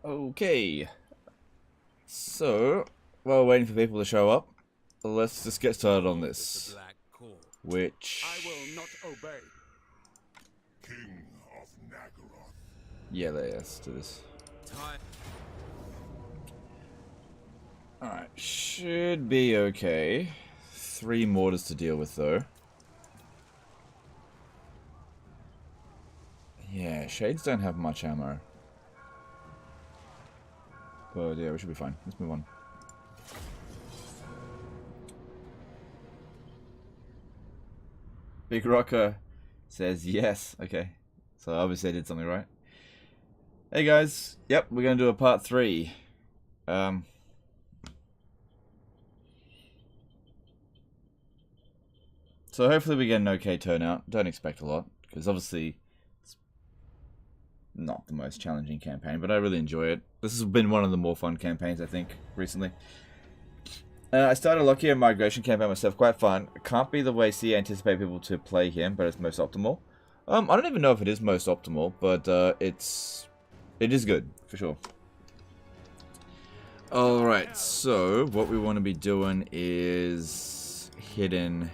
Okay, so while we're waiting for people to show up, let's just get started on this. Which I will not obey. King of Nagaroth. yeah, let's do this. Alright, should be okay. 3 mortars to deal with though. Yeah, shades don't have much ammo. But yeah, we should be fine. Let's move on. Big Rocker says yes. Okay. So obviously I did something right. Hey guys. Yep, we're going to do a part 3. So hopefully we get an okay turnout. Don't expect a lot, because obviously it's not the most challenging campaign, but I really enjoy it. This has been one of the more fun campaigns, I think, recently. I started a Lokhir migration campaign myself, quite fun. It can't be the way C anticipate people to play him, but it's most optimal. I don't even know if it is most optimal, but it is good, for sure. Alright, so what we want to be doing is hitting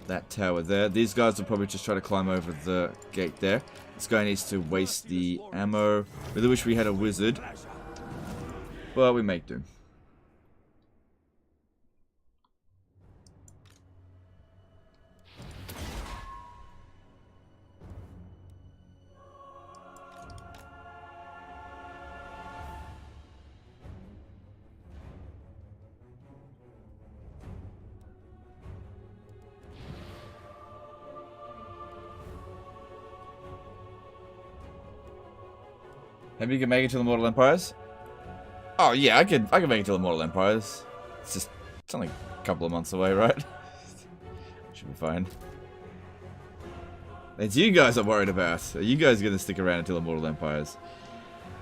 that tower there. These guys will probably just try to climb over the gate there. This guy needs to waste the ammo. Really wish we had a wizard, but we make do. Maybe you can make it to the Mortal Empires? Oh yeah, I can make it to the Mortal Empires. It's only a couple of months away, right? Should be fine. It's you guys I'm worried about. Are you guys gonna stick around until the Mortal Empires?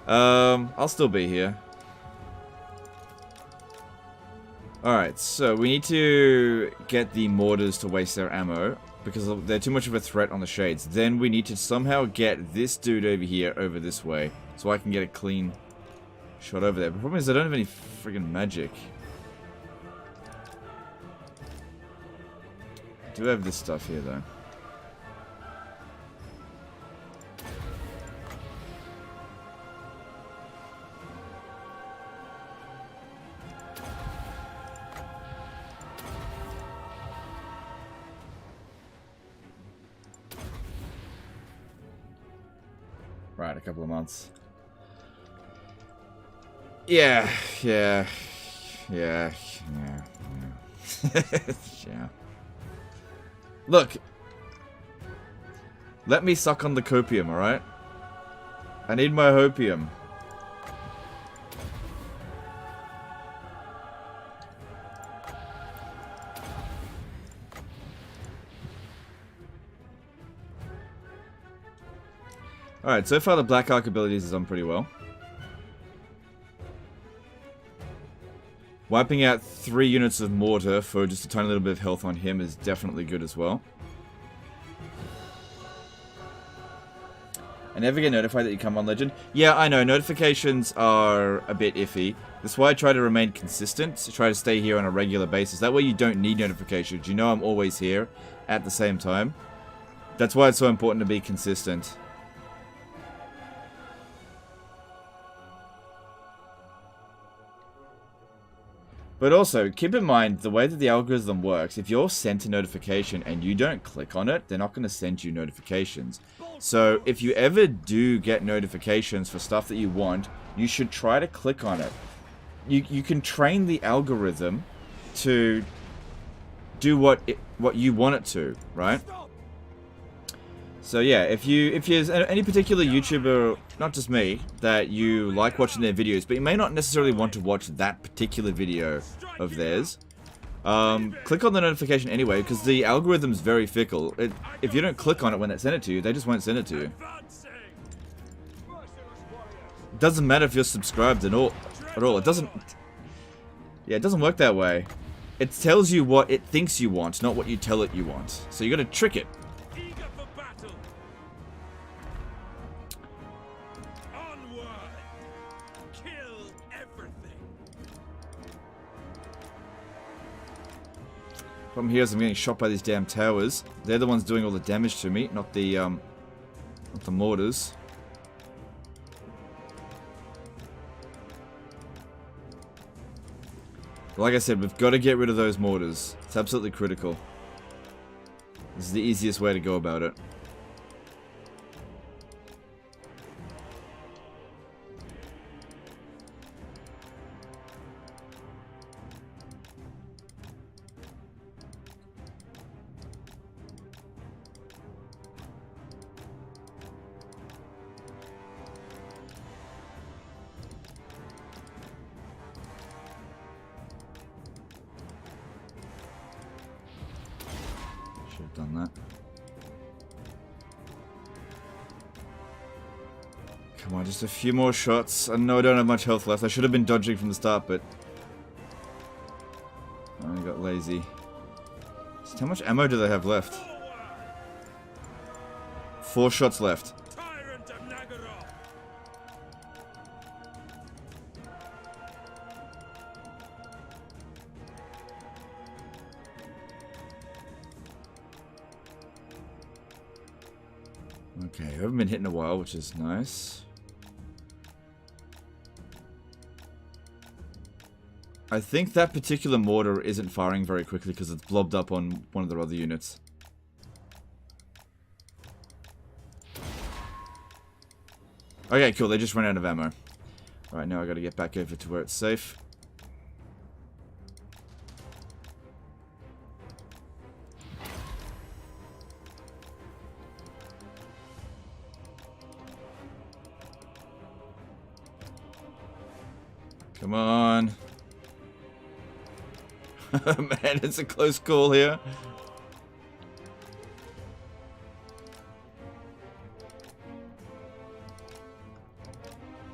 I'll still be here. Alright, so we need to get the mortars to waste their ammo, because they're too much of a threat on the shades. Then we need to somehow get this dude over here, over this way, so I can get a clean shot over there. The problem is I don't have any friggin' magic. I do have this stuff here, though. Right, a couple of months. Yeah. Yeah. Look. Let me suck on the copium, alright? I need my hopium. Alright, so far the Black Arc abilities has done pretty well. Wiping out 3 units of mortar for just a tiny little bit of health on him is definitely good as well. I never get notified that you come on Legend. Yeah, I know, notifications are a bit iffy. That's why I try to remain consistent, to try to stay here on a regular basis. That way you don't need notifications. You know I'm always here at the same time. That's why it's so important to be consistent. But also, keep in mind, the way that the algorithm works, if you're sent a notification and you don't click on it, they're not going to send you notifications. So, if you ever do get notifications for stuff that you want, you should try to click on it. You can train the algorithm to do what you want it to, right? So yeah, if there's any particular YouTuber, not just me, that you like watching their videos, but you may not necessarily want to watch that particular video of theirs, click on the notification anyway, because the algorithm's very fickle. If you don't click on it when they send it to you, they just won't send it to you. It doesn't matter if you're subscribed at all. It doesn't... Yeah, it doesn't work that way. It tells you what it thinks you want, not what you tell it you want. So you gotta trick it. Problem here is I'm getting shot by these damn towers. They're the ones doing all the damage to me, not the mortars. Like I said, we've got to get rid of those mortars. It's absolutely critical. This is the easiest way to go about it. Should have done that. Come on, just a few more shots. I know I don't have much health left. I should have been dodging from the start, but I got lazy. Just how much ammo do they have left? 4 shots left. Okay, I haven't been hit in a while, which is nice. I think that particular mortar isn't firing very quickly because it's blobbed up on one of their other units. Okay, cool. They just ran out of ammo. Alright, now I gotta get back over to where it's safe. Come on. Man, it's a close call here.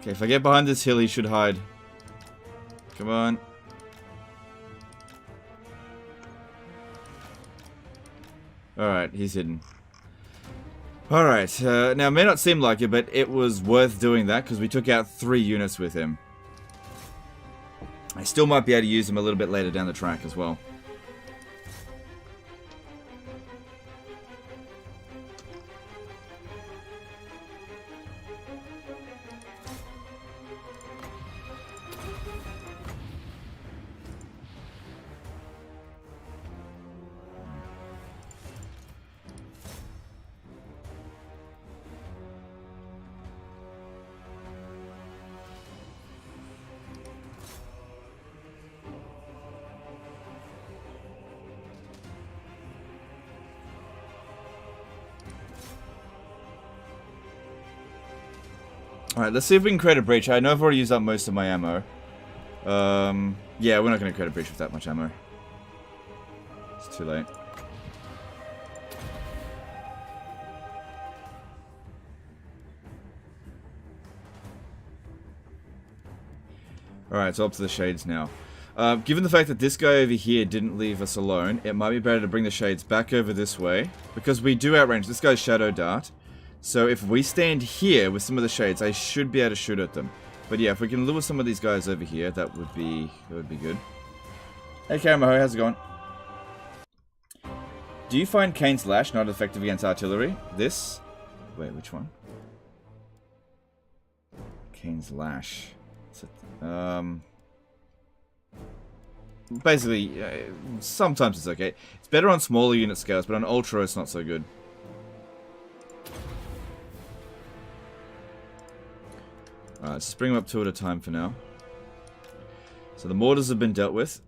Okay, if I get behind this hill, he should hide. Come on. Alright, he's hidden. Alright, now it may not seem like it, but it was worth doing that because we took out 3 units with him. I still might be able to use him a little bit later down the track as well. Alright, let's see if we can create a breach. I know I've already used up most of my ammo. Yeah, we're not going to create a breach with that much ammo. It's too late. Alright, so up to the shades now. Given the fact that this guy over here didn't leave us alone, it might be better to bring the shades back over this way. Because we do outrange this guy's Shadow Dart. So if we stand here with some of the shades, I should be able to shoot at them. But yeah, if we can lure some of these guys over here, that would be good. Hey Caramoho, how's it going? Do you find Kane's Lash not effective against artillery? This? Wait, which one? Kane's Lash. Basically, sometimes it's okay. It's better on smaller unit scales, but on Ultra it's not so good. Alright, let's just bring them up 2 at a time for now. So the mortars have been dealt with.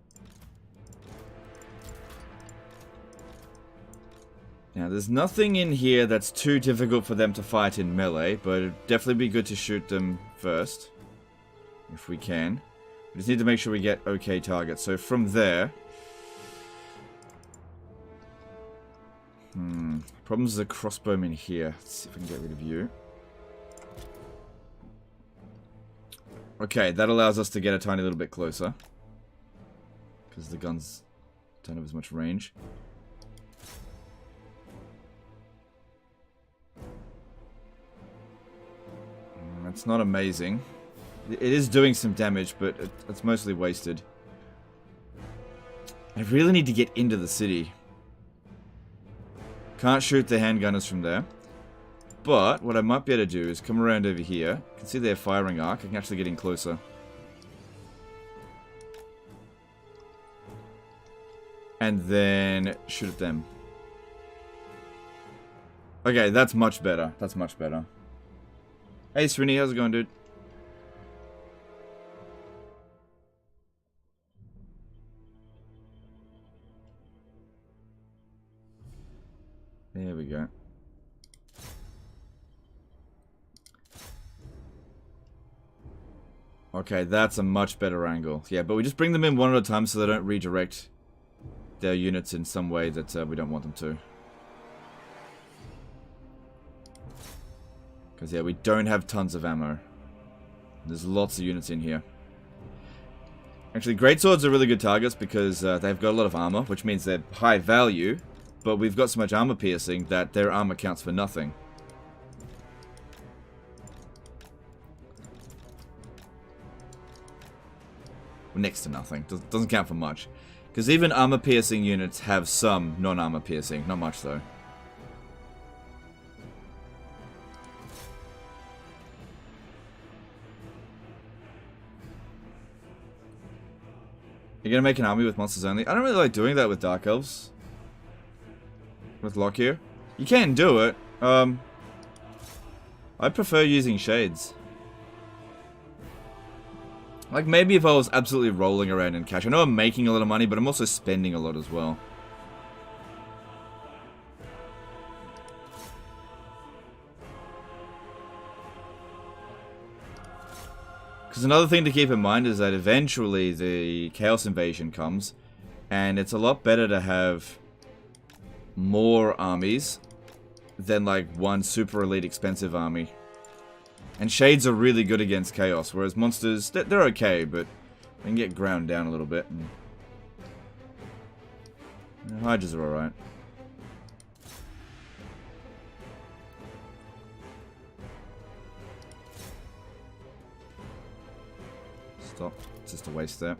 Now, there's nothing in here that's too difficult for them to fight in melee, but it'd definitely be good to shoot them first. If we can. We just need to make sure we get okay targets. So from there... Problem is a crossbowman here. Let's see if we can get rid of you. Okay, that allows us to get a tiny little bit closer. Because the guns don't have as much range. That's not amazing. It is doing some damage, but it's mostly wasted. I really need to get into the city. Can't shoot the handgunners from there. But what I might be able to do is come around over here. You can see their firing arc. I can actually get in closer. And then shoot at them. Okay, that's much better. That's much better. Hey, Srini, how's it going, dude? There we go. Okay, that's a much better angle. Yeah, but we just bring them in one at a time so they don't redirect their units in some way that we don't want them to. Because, yeah, we don't have tons of ammo. There's lots of units in here. Actually, greatswords are really good targets because they've got a lot of armor, which means they're high value, but we've got so much armor piercing that their armor counts for nothing. Next to nothing. Doesn't count for much. Because even armor piercing units have some non-armor piercing. Not much though. You're gonna make an army with monsters only? I don't really like doing that with Dark Elves. With Lokhir. You can do it. I prefer using Shades. Like, maybe if I was absolutely rolling around in cash. I know I'm making a lot of money, but I'm also spending a lot as well. Because another thing to keep in mind is that eventually the Chaos Invasion comes, and it's a lot better to have more armies than, like, one super elite expensive army. And Shades are really good against Chaos, whereas monsters, they're okay, but they can get ground down a little bit. And Hydras are alright. Stop. It's just a waste there.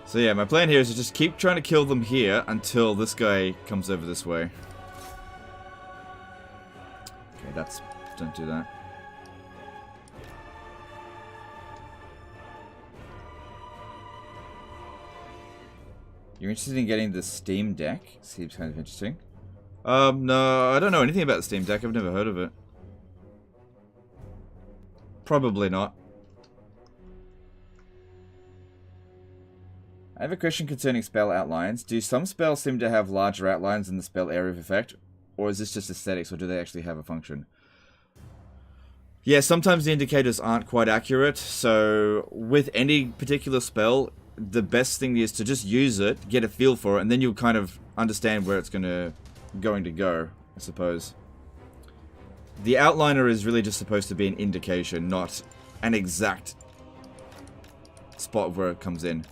So yeah, my plan here is to just keep trying to kill them here until this guy comes over this way. Okay, don't do that. You're interested in getting the Steam Deck? Seems kind of interesting. No, I don't know anything about the Steam Deck. I've never heard of it. Probably not. I have a question concerning spell outlines. Do some spells seem to have larger outlines than the spell area of effect? Or is this just aesthetics, or do they actually have a function? Yeah, sometimes the indicators aren't quite accurate, so with any particular spell, the best thing is to just use it, get a feel for it, and then you'll kind of understand where it's going to go, I suppose. The outliner is really just supposed to be an indication, not an exact spot where it comes in.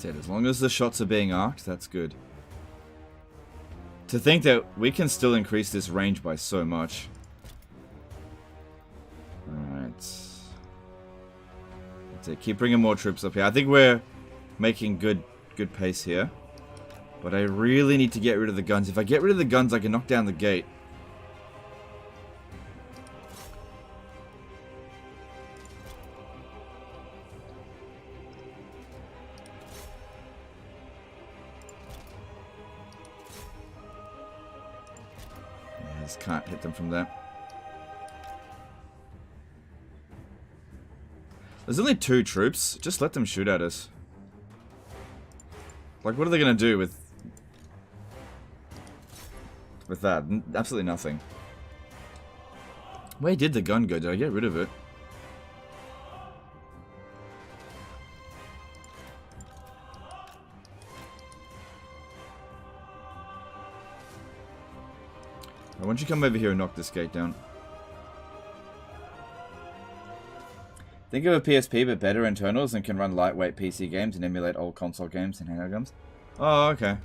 That's it. As long as the shots are being arced, that's good. To think that we can still increase this range by so much. Alright. That's it. Keep bringing more troops up here. I think we're making good pace here. But I really need to get rid of the guns. If I get rid of the guns, I can knock down the gate. I just can't hit them from there. There's only 2 troops. Just let them shoot at us. Like, what are they going to do with with that? Absolutely nothing. Where did the gun go? Did I get rid of it? Why don't you come over here and knock this gate down? Think of a PSP but better internals and can run lightweight PC games and emulate old console games and handheld games. Oh, okay.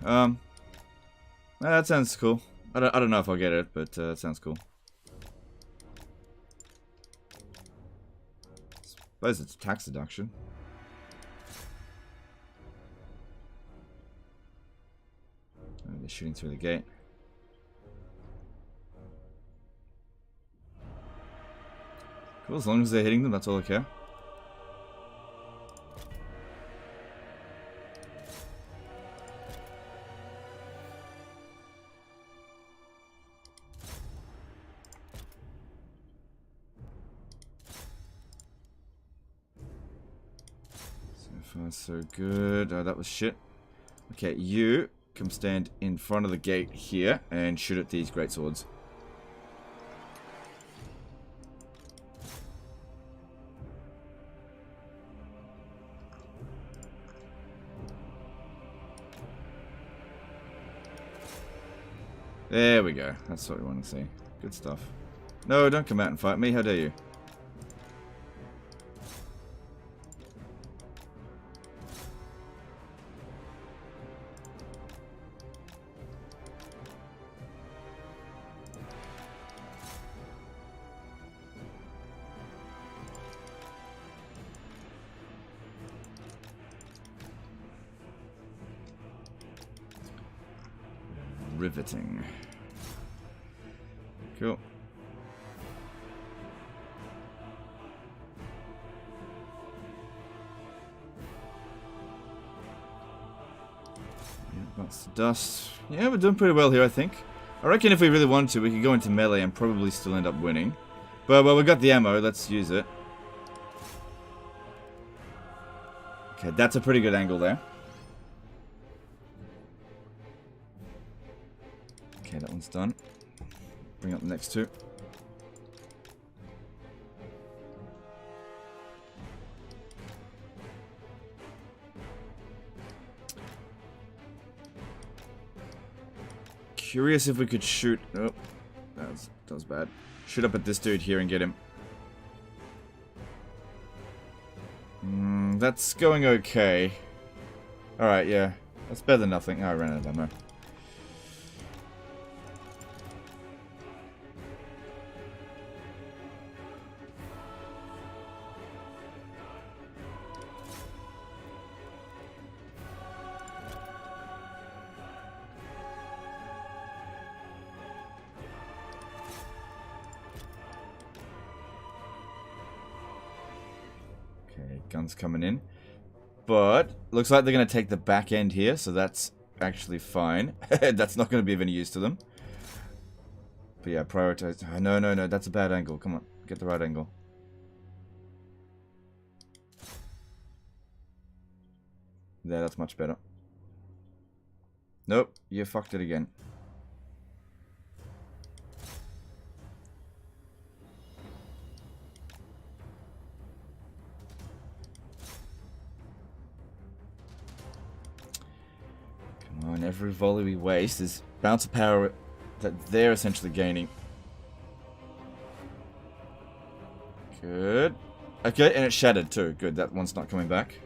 That sounds cool. I don't know if I'll get it, but it sounds cool. Suppose it's a tax deduction. Oh, they're shooting through the gate. Cool, as long as they're hitting them, that's all I care. So far, so good. Oh, that was shit. Okay, you come stand in front of the gate here and shoot at these greatswords. There we go. That's what we want to see. Good stuff. No, don't come out and fight me. How dare you? Riveting. Cool. Yeah, that's the dust. Yeah, we're doing pretty well here, I think. I reckon if we really wanted to, we could go into melee and probably still end up winning. But, well, we got the ammo. Let's use it. Okay, that's a pretty good angle there. Okay, that one's done. Bring up the next two. Curious if we could shoot. Oh, that was bad. Shoot up at this dude here and get him. That's going okay. Alright, yeah. That's better than nothing. Oh, I ran out of ammo. Okay, guns coming in. But, looks like they're going to take the back end here, so that's actually fine. That's not going to be of any use to them. But yeah, prioritize. Oh, no, that's a bad angle. Come on, get the right angle. There, that's much better. Nope, you fucked it again. Come on, every volley we waste is bounce of power that they're essentially gaining. Good. Okay, and it shattered too. Good, that one's not coming back.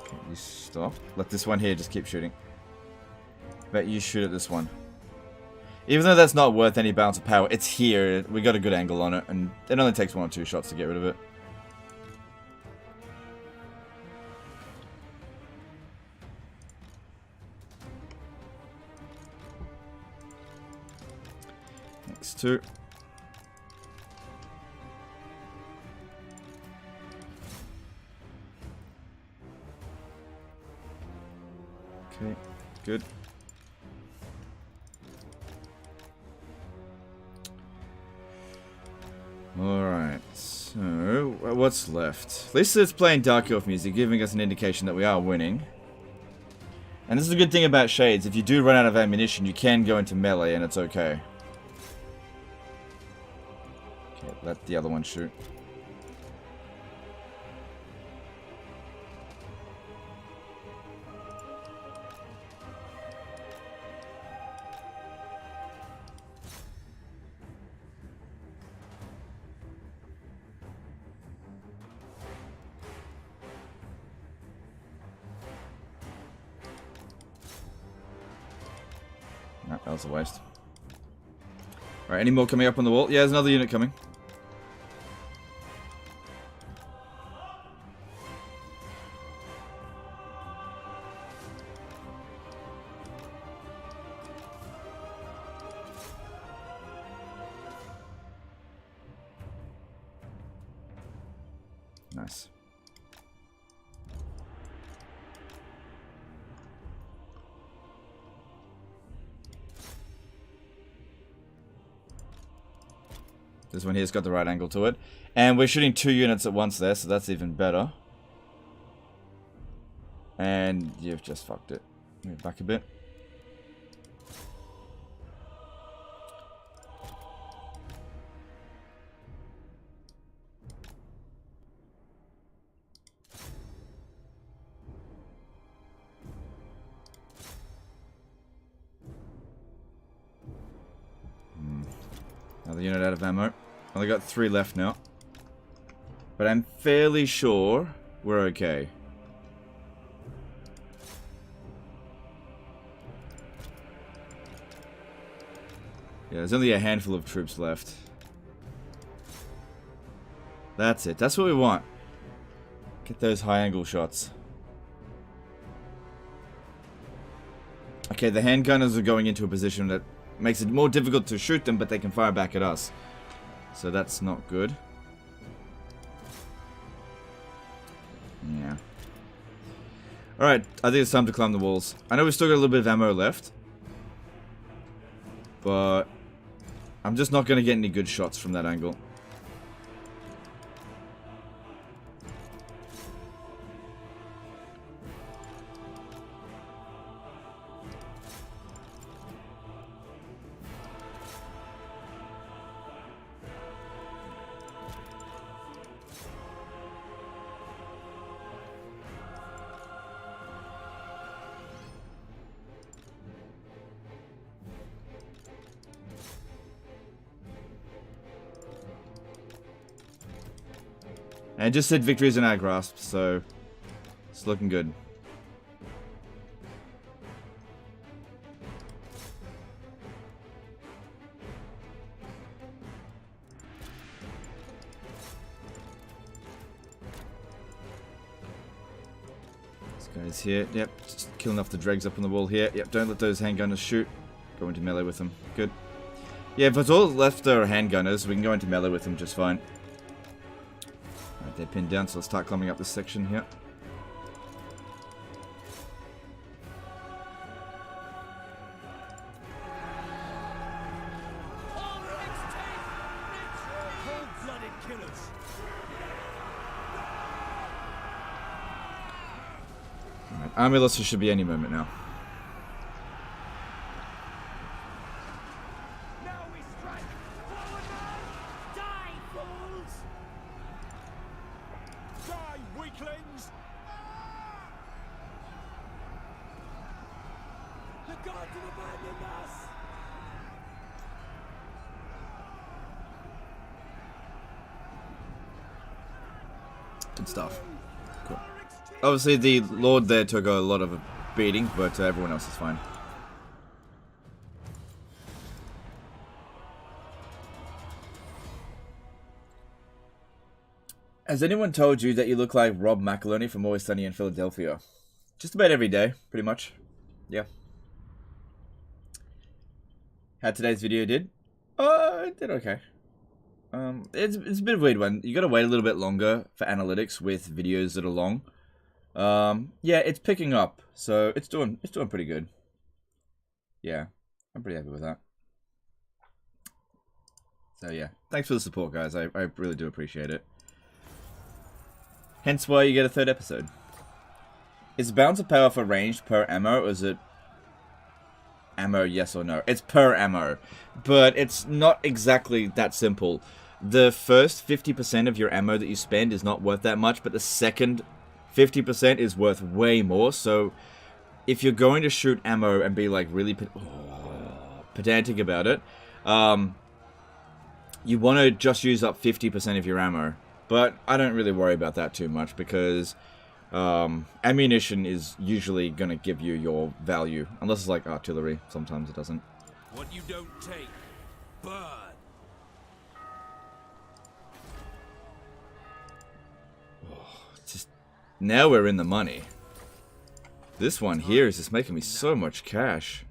Okay, you stop. Let this one here just keep shooting. Bet you shoot at this one. Even though that's not worth any bounce of power, it's here. We got a good angle on it, and it only takes 1 or 2 shots to get rid of it. Next two. Okay, good. Alright, so what's left? At least it's playing Dark Elf music, giving us an indication that we are winning. And this is a good thing about Shades. If you do run out of ammunition, you can go into melee and it's okay. Okay, let the other one shoot. No, that was a waste. Alright, any more coming up on the wall? Yeah, there's another unit coming. Nice. This one here's got the right angle to it. And we're shooting 2 units at once there, so that's even better. And you've just fucked it. Move back a bit. Another unit out of ammo. Only got 3 left now. But I'm fairly sure we're okay. Yeah, there's only a handful of troops left. That's it. That's what we want. Get those high angle shots. Okay, the handgunners are going into a position that makes it more difficult to shoot them, but they can fire back at us. So that's not good. Yeah. Alright, I think it's time to climb the walls. I know we've still got a little bit of ammo left. But I'm just not going to get any good shots from that angle. And it just said victories in our grasp, so it's looking good. This guy's here. Yep, just killing off the dregs up on the wall here. Yep, don't let those handgunners shoot. Go into melee with them. Good. Yeah, if it's all left are handgunners, we can go into melee with them just fine. Alright, they're pinned down, so let's start climbing up this section here. Alright, army losses should be any moment now. Good stuff. Cool. Obviously, the Lord there took a lot of a beating, but everyone else is fine. Has anyone told you that you look like Rob McElhenney from Always Sunny in Philadelphia? Just about every day, pretty much. Yeah. How today's video did? It did okay. It's a bit of a weird one. You gotta wait a little bit longer for analytics with videos that are long. Yeah, it's picking up, so it's doing pretty good. Yeah, I'm pretty happy with that. So yeah, thanks for the support, guys. I really do appreciate it. Hence why you get a 3rd episode. Is balance of power for ranged per ammo, or is it ammo, yes or no? It's per ammo, but it's not exactly that simple. The first 50% of your ammo that you spend is not worth that much, but the second 50% is worth way more. So if you're going to shoot ammo and be like really pedantic about it, you want to just use up 50% of your ammo. But I don't really worry about that too much because ammunition is usually going to give you your value. Unless it's like artillery. Sometimes it doesn't. What you don't take, burn. Now we're in the money. This one here is just making me so much cash.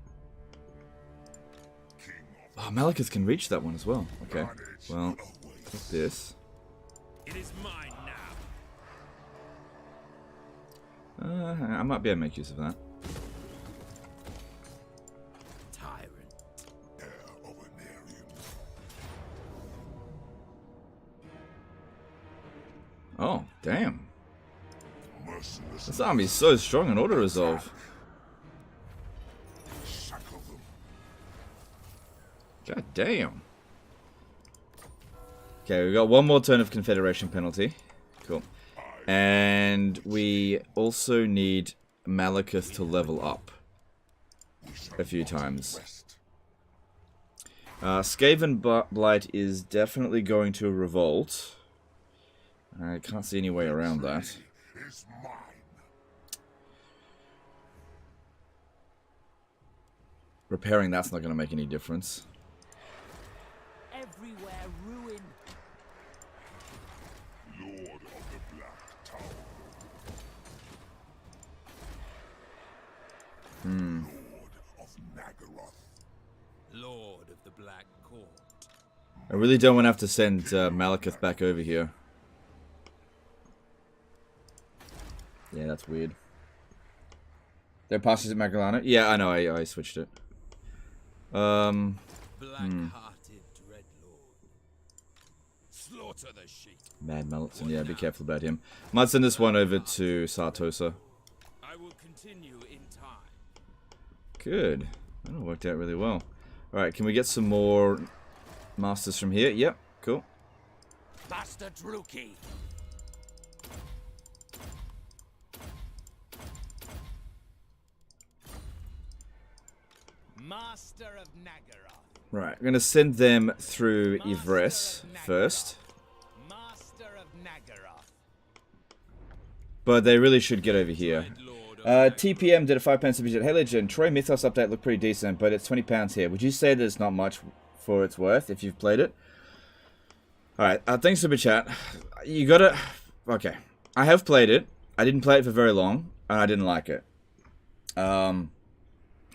Oh, Malekith can reach that one as well. Okay. Well, take this. It is mine now. I might be able to make use of that. Tyrant. Oh, damn. This army's so strong in auto-resolve. God damn. Okay, we got one more turn of Confederation penalty. Cool. And we also need Malekith to level up a few times. Skaven Blight is definitely going to revolt. I can't see any way around that. Repairing that's not going to make any difference. Everywhere ruin. Lord of the Black Tower. Lord of Nagaroth. Lord of the Black Court. I really don't want to have to send Malekith back over here. Yeah, that's weird. There are passes at Magalana? Yeah, I know, I switched it. Black-hearted Dreadlord. Slaughter the sheep. Mad Melton, yeah, be careful about him. Might send this one over to Sartosa. I will continue in time. Good. That all worked out really well. Alright, can we get some more masters from here? Yep, cool. Master Druki. Master of Nagaroth. Right, I'm going to send them through Yvresse first. Master of Nagaroth. But they really should get over here. TPM did a £5 submission. Hey Legend, Troy Mythos update looked pretty decent, but it's £20 here. Would you say that it's not much for its worth if you've played it? Alright, thanks Superchat. You gotta... Okay. I have played it. I didn't play it for very long, and I didn't like it.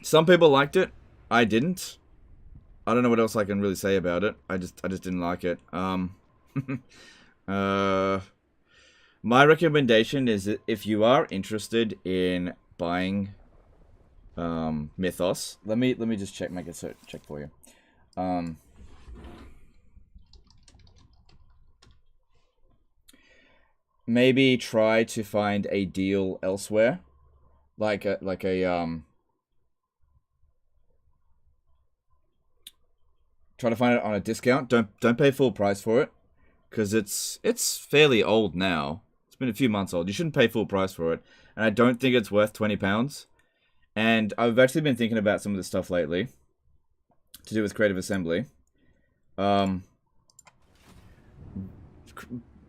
Some people liked it. I didn't. I don't know what else I can really say about it. I just didn't like it. My recommendation is that if you are interested in buying Mythos, let me just make a check for you. Maybe try to find a deal elsewhere, like a try to find it on a discount. Don't pay full price for it, because it's fairly old now. It's been a few months old. You shouldn't pay full price for it, and I don't think it's worth £20. And I've actually been thinking about some of the stuff lately to do with Creative Assembly.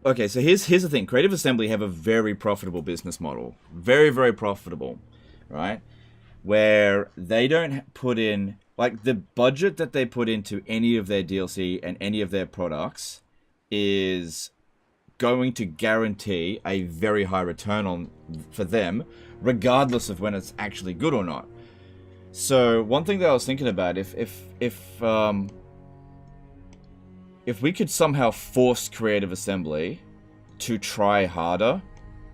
Okay, so here's the thing. Creative Assembly have a very profitable business model. Very, very profitable, right? Where they don't put in... Like, the budget that they put into any of their DLC and any of their products is going to guarantee a very high return for them, regardless of when it's actually good or not. So, one thing that I was thinking about, if we could somehow force Creative Assembly to try harder,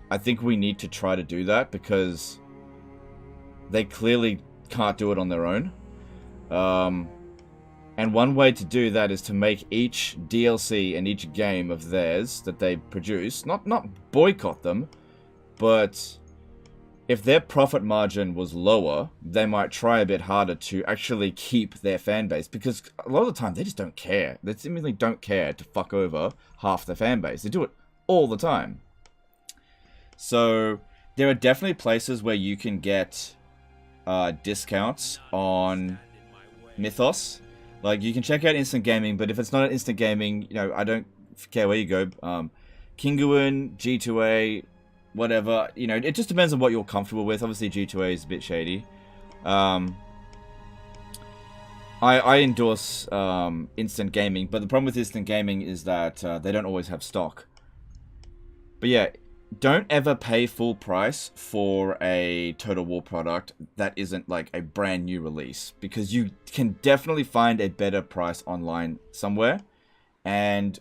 I think we need to try to do that, because they clearly can't do it on their own. And one way to do that is to make each DLC and each game of theirs that they produce, not boycott them, but if their profit margin was lower, they might try a bit harder to actually keep their fan base, because a lot of the time they just don't care. They seemingly don't care to fuck over half their fan base. They do it all the time. So there are definitely places where you can get discounts on Mythos. Like, you can check out Instant Gaming, but if it's not at Instant Gaming, you know, I don't care where you go. Kinguin, G2A, whatever, you know, it just depends on what you're comfortable with. Obviously, G2A is a bit shady. I endorse Instant Gaming, but the problem with Instant Gaming is that they don't always have stock. But yeah, don't ever pay full price for a Total War product that isn't like a brand new release, because you can definitely find a better price online somewhere, and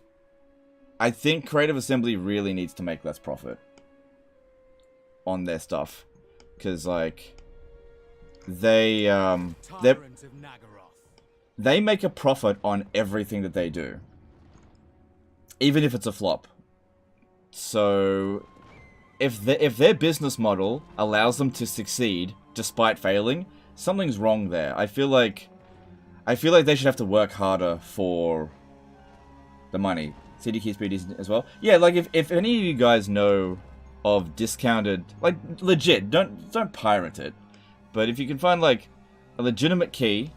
I think Creative Assembly really needs to make less profit on their stuff, because like they make a profit on everything that they do, even if it's a flop. So if their business model allows them to succeed despite failing, something's wrong there. I feel like they should have to work harder for the money. CD key speed is as well. Yeah, like if any of you guys know of discounted, like legit, don't pirate it, but if you can find like a legitimate key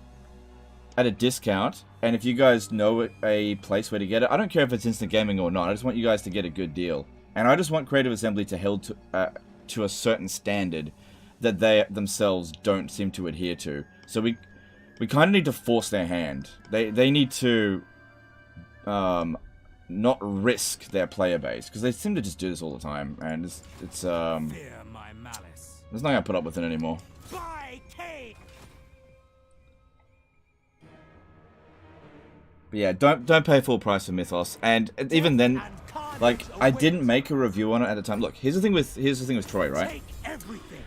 at a discount, and if you guys know a place where to get it, I don't care if it's Instant Gaming or not, I just want you guys to get a good deal. And I just want Creative Assembly to held to a certain standard that they themselves don't seem to adhere to. So we kind of need to force their hand. They need to not risk their player base, because they seem to just do this all the time, and it's Fear my malice. it's not gonna put up with it anymore. By Kate! But yeah, don't pay full price for Mythos, and even then, like, I didn't make a review on it at the time. Look, here's the thing with Troy, right? Take everything.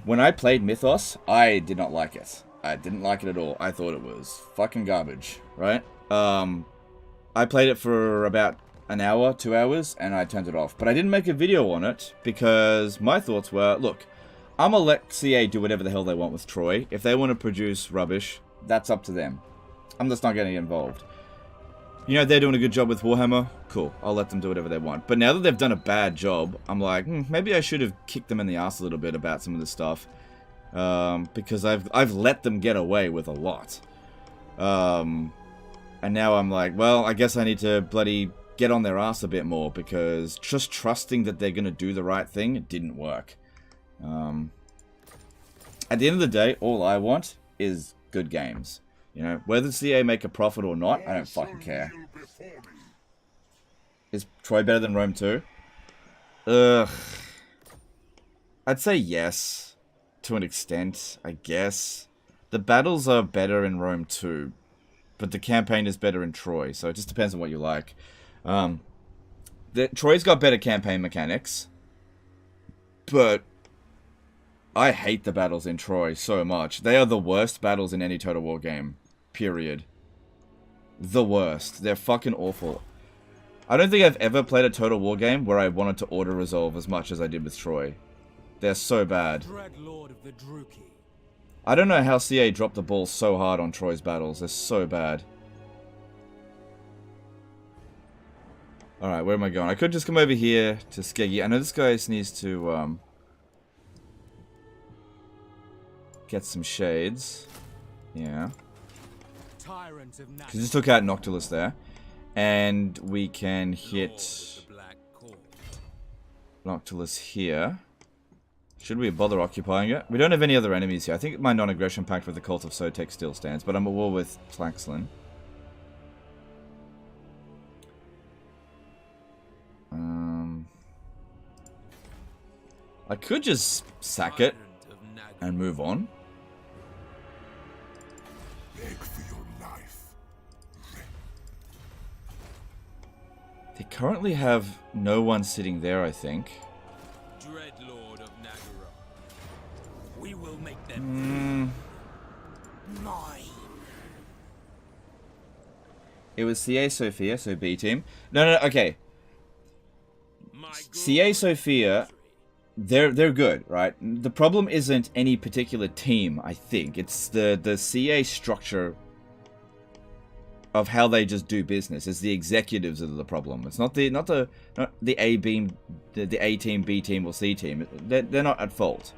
When I played Mythos, I did not like it. I didn't like it at all. I thought it was fucking garbage, right? I played it for about an hour, 2 hours, and I turned it off. But I didn't make a video on it because my thoughts were, look, I'm gonna let CA do whatever the hell they want with Troy. If they want to produce rubbish, that's up to them. I'm just not getting involved. You know, they're doing a good job with Warhammer. Cool, I'll let them do whatever they want. But now that they've done a bad job, I'm like, maybe I should have kicked them in the ass a little bit about some of this stuff. Because I've let them get away with a lot. And now I'm like, well, I guess I need to bloody get on their ass a bit more, because just trusting that they're going to do the right thing, it didn't work. At the end of the day, all I want is good games. You know, whether CA make a profit or not, I don't fucking care. Is Troy better than Rome 2? Ugh. I'd say yes, to an extent, I guess. The battles are better in Rome 2, but the campaign is better in Troy, so it just depends on what you like. Troy's got better campaign mechanics, but I hate the battles in Troy so much. They are the worst battles in any Total War game. Period. The worst. They're fucking awful. I don't think I've ever played a Total War game where I wanted to auto-resolve as much as I did with Troy. They're so bad. Dreadlord of the Druki. I don't know how CA dropped the ball so hard on Troy's battles. They're so bad. Alright, where am I going? I could just come over here to Skeggy. I know this guy needs to get some shades. Yeah. Because just took out Noctilus there. And we can hit Noctilus here. Should we bother occupying it? We don't have any other enemies here. I think my non-aggression pact with the Cult of Sotek still stands, but I'm at war with Tlaxlin. I could just sack it and move on. They currently have no one sitting there, I think. Dreadlord of Nagara. We will make them mine. It was CA Sophia, so B team. No, okay. CA Sophia they're good, right? The problem isn't any particular team, I think. It's the CA structure of how they just do business. It's the executives that are the problem. It's not the A team, B team, or C team. They're not at fault.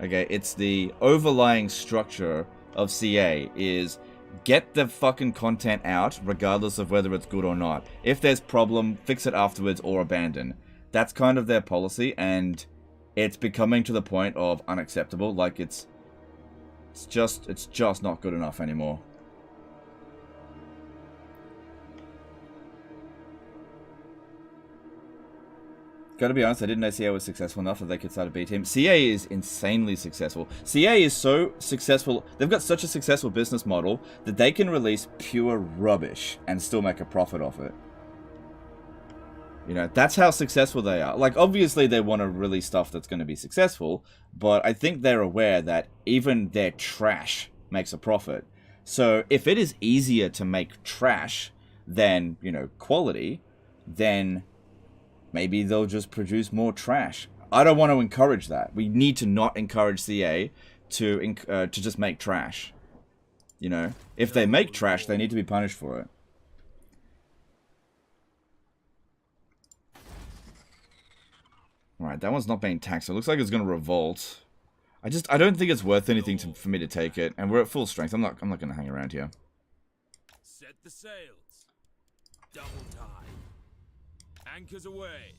Okay, it's the overlying structure of CA is get the fucking content out regardless of whether it's good or not. If there's problem, fix it afterwards or abandon. That's kind of their policy, and it's becoming to the point of unacceptable. Like it's just not good enough anymore. Gotta be honest, I didn't know CA was successful enough that they could start a B team. CA is insanely successful. CA is so successful, they've got such a successful business model that they can release pure rubbish and still make a profit off it. You know, that's how successful they are. Like, obviously they want to release stuff that's going to be successful, but I think they're aware that even their trash makes a profit. So if it is easier to make trash than, you know, quality, then maybe they'll just produce more trash. I don't want to encourage that. We need to not encourage CA to just make trash. You know, if they make trash, they need to be punished for it. Alright, that one's not being taxed. So it looks like it's going to revolt. I don't think it's worth anything for me to take it, and we're at full strength. I'm not going to hang around here. Set the sails. Double time. Anchors away.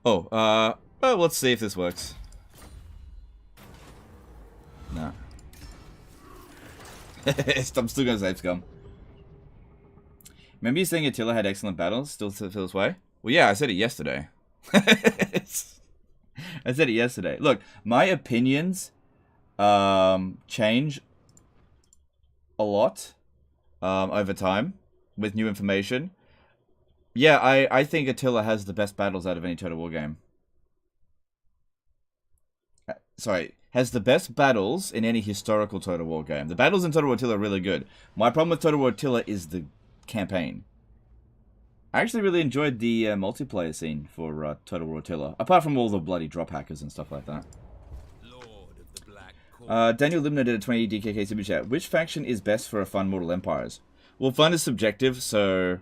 Oh, well, let's see if this works. No. I'm still going to save scum. Remember you saying Attila had excellent battles? Still feel this way? Well, yeah, I said it yesterday. I said it yesterday. Look, my opinions change a lot over time with new information. Yeah, I think Attila has the best battles out of any Total War game. Sorry, has the best battles in any historical Total War game. The battles in Total War Attila are really good. My problem with Total War Attila is the campaign. I actually really enjoyed the multiplayer scene for Total War Attila, apart from all the bloody drop hackers and stuff like that. Daniel Limner did a 20 DKK super chat. Which faction is best for a fun Mortal Empires? Well, fun is subjective, so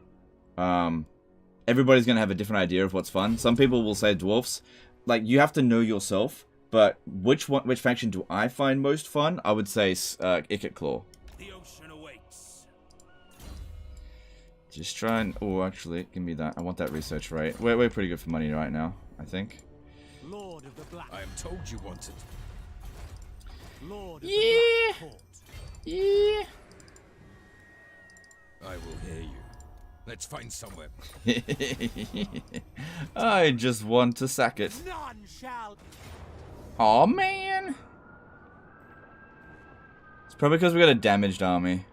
everybody's going to have a different idea of what's fun. Some people will say dwarfs. Like, you have to know yourself, but which faction do I find most fun? I would say Ikit Claw. The ocean awaits. Just try and... Oh, actually, give me that. I want that research rate. We're pretty good for money right now, I think. Lord of the Black. I am told you wanted. Lord of the Black Court. Yeah. I will hear you. Let's find somewhere. I just want to sack it. None shall. Aw, man. It's probably because we got a damaged army.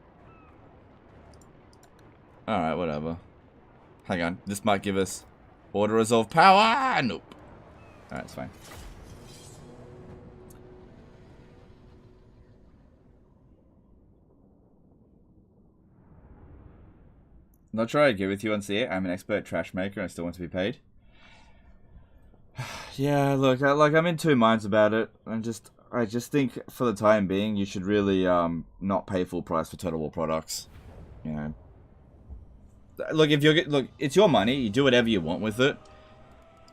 Alright, whatever. Hang on. This might give us auto-resolve power. Nope. Alright, it's fine. Not sure I agree with you on CA. I'm an expert trash maker and I still want to be paid. Yeah, look, I'm in two minds about it. I just think for the time being, you should really not pay full price for Total War products. You know, look, it's your money. You do whatever you want with it.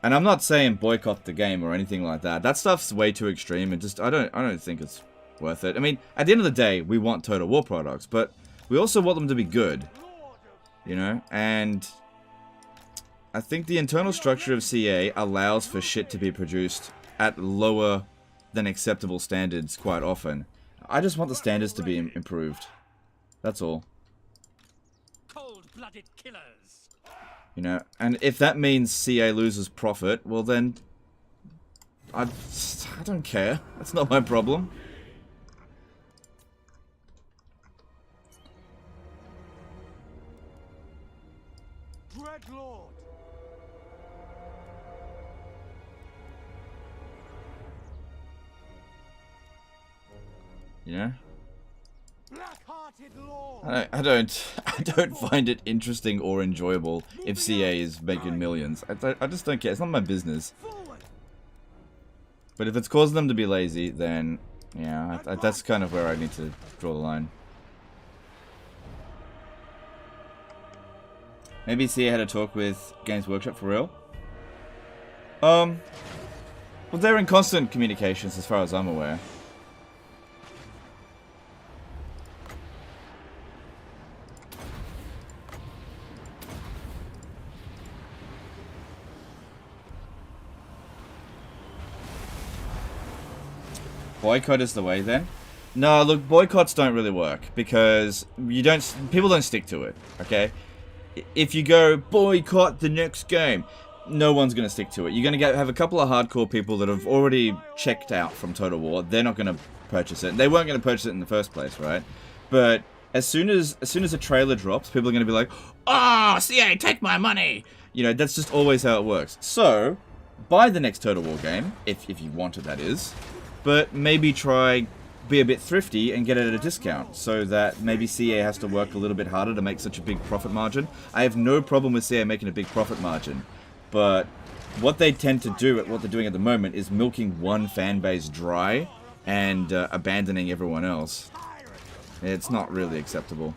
And I'm not saying boycott the game or anything like that. That stuff's way too extreme, and just I don't think it's worth it. I mean, at the end of the day, we want Total War products, but we also want them to be good. You know, and I think the internal structure of CA allows for shit to be produced at lower than acceptable standards quite often. I just want the standards to be improved. That's all. Cold-blooded killers. You know, and if that means CA loses profit, well then, I don't care. That's not my problem. Dreadlord. You know? Blackheart Departed lord. I don't find it interesting or enjoyable if CA is making millions. I just don't care. It's not my business. Forward. But if it's causing them to be lazy, then yeah, that's kind of where I need to draw the line. Maybe CA had a talk with Games Workshop for real. Well, they're in constant communications as far as I'm aware. Boycott is the way then? No, look, boycotts don't really work because people don't stick to it, okay? If you go boycott the next game, no one's going to stick to it. You're going to have a couple of hardcore people that have already checked out from Total War. They're not going to purchase it. They weren't going to purchase it in the first place, right? But as soon as a trailer drops, people are going to be like, "Oh, CA, take my money!" You know, that's just always how it works. So, buy the next Total War game, if you want it, that is. But maybe be a bit thrifty and get it at a discount so that maybe CA has to work a little bit harder to make such a big profit margin. I have no problem with CA making a big profit margin, but what they tend to do, what they're doing at the moment, is milking one fan base dry and abandoning everyone else. It's not really acceptable.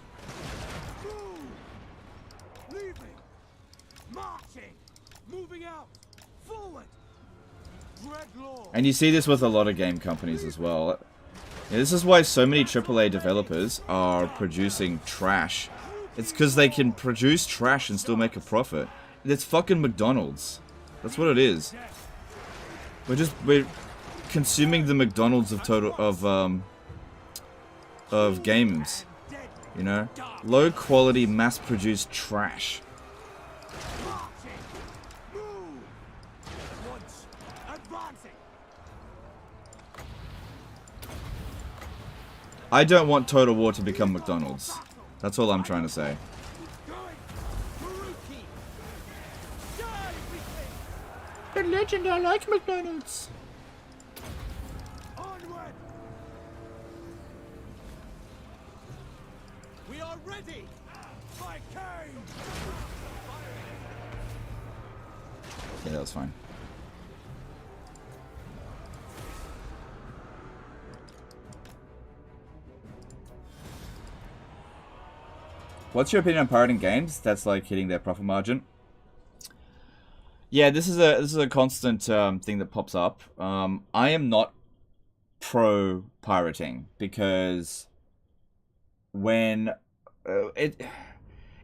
Leaving. Marching. Moving out. Forward. Dreadlord. And you see this with a lot of game companies as well. Yeah, this is why so many AAA developers are producing trash. It's because they can produce trash and still make a profit. It's fucking McDonald's. That's what it is. We're consuming the McDonald's of games. You know? Low quality, mass produced trash. Marching. Move. Once. Advancing. I don't want Total War to become McDonald's. That's all I'm trying to say. Going. Maruki. Die, weakling. The legend, I like McDonald's. Onward. We are ready. By Cain. Yeah, that was fine. What's your opinion on pirating games? That's like hitting their profit margin. Yeah, this is a constant thing that pops up. I am not pro pirating because when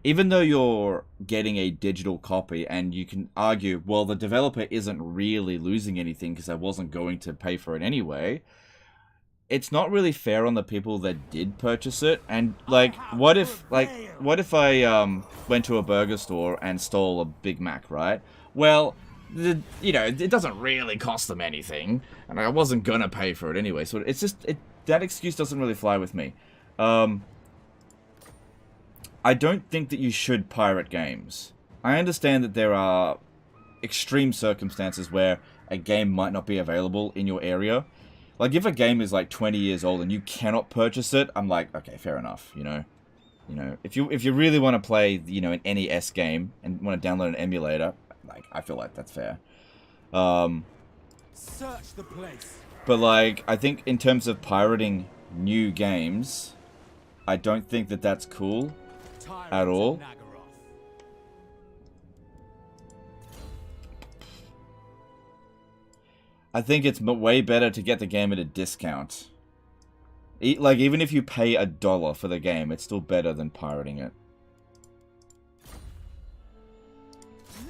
even though you're getting a digital copy and you can argue, well, the developer isn't really losing anything because I wasn't going to pay for it anyway. It's not really fair on the people that did purchase it. And like, what if I went to a burger store and stole a Big Mac, right? Well, you know, it doesn't really cost them anything, and I wasn't gonna pay for it anyway. So it's just that excuse doesn't really fly with me. I don't think that you should pirate games. I understand that there are extreme circumstances where a game might not be available in your area. Like, if a game is like 20 years old and you cannot purchase it, I'm like, okay, fair enough, you know. You know, if you really want to play, you know, an NES game and want to download an emulator, like, I feel like that's fair. Search the place. But like, I think in terms of pirating new games, I don't think that that's cool at all. I think it's way better to get the game at a discount. Like, even if you pay $1 for the game, it's still better than pirating it.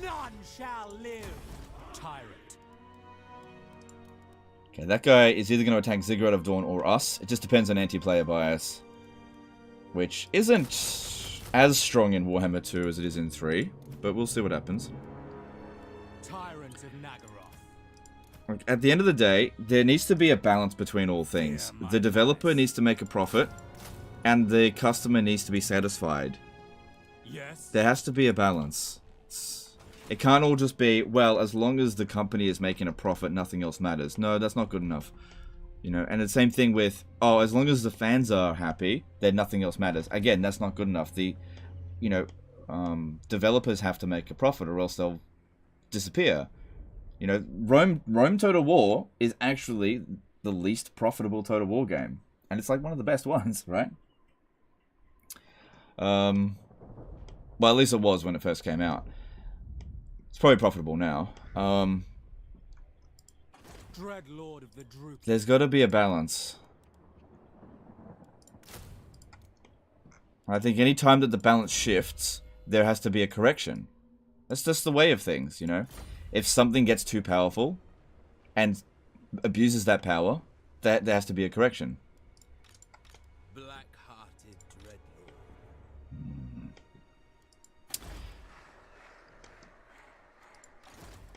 None shall live, tyrant. Okay, that guy is either going to attack Ziggurat of Dawn or us. It just depends on anti-player bias. Which isn't as strong in Warhammer 2 as it is in 3. But we'll see what happens. Tyrant of Nagaroth. At the end of the day, there needs to be a balance between all things. The developer needs to make a profit, and the customer needs to be satisfied. Yes. There has to be a balance. It can't all just be, well, as long as the company is making a profit, nothing else matters. No, that's not good enough. You know, and the same thing with, oh, as long as the fans are happy, then nothing else matters. Again, that's not good enough. The, you know, developers have to make a profit or else they'll disappear. You know, Rome Total War is actually the least profitable Total War game. And it's like one of the best ones, right? Well, at least it was when it first came out. It's probably profitable now. Dread Lord of the Droop. There's got to be a balance. I think any time that the balance shifts, there has to be a correction. That's just the way of things, you know? If something gets too powerful and abuses that power, there has to be a correction. Black-hearted Dreadlord.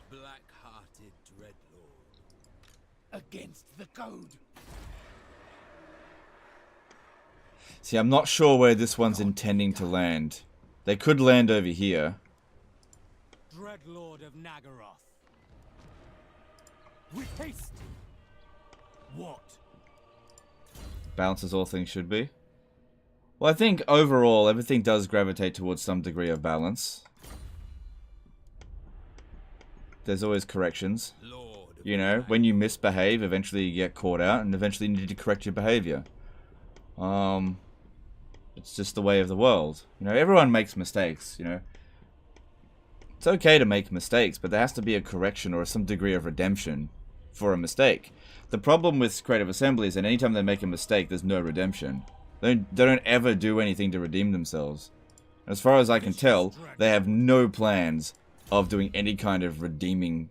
Black-hearted Dreadlord. Against the code. See, I'm not sure where this one's intending to land. They could land over here. Dreadlord of Nagaroth. With haste. What? Balance as all things should be. Well, I think overall, everything does gravitate towards some degree of balance. There's always corrections. You know, when you misbehave, eventually you get caught out, and eventually you need to correct your behavior. It's just the way of the world. You know, everyone makes mistakes, you know. It's okay to make mistakes, but there has to be a correction or some degree of redemption for a mistake. The problem with Creative Assembly is that anytime they make a mistake, there's no redemption. They don't ever do anything to redeem themselves. As far as I can tell, they have no plans of doing any kind of redeeming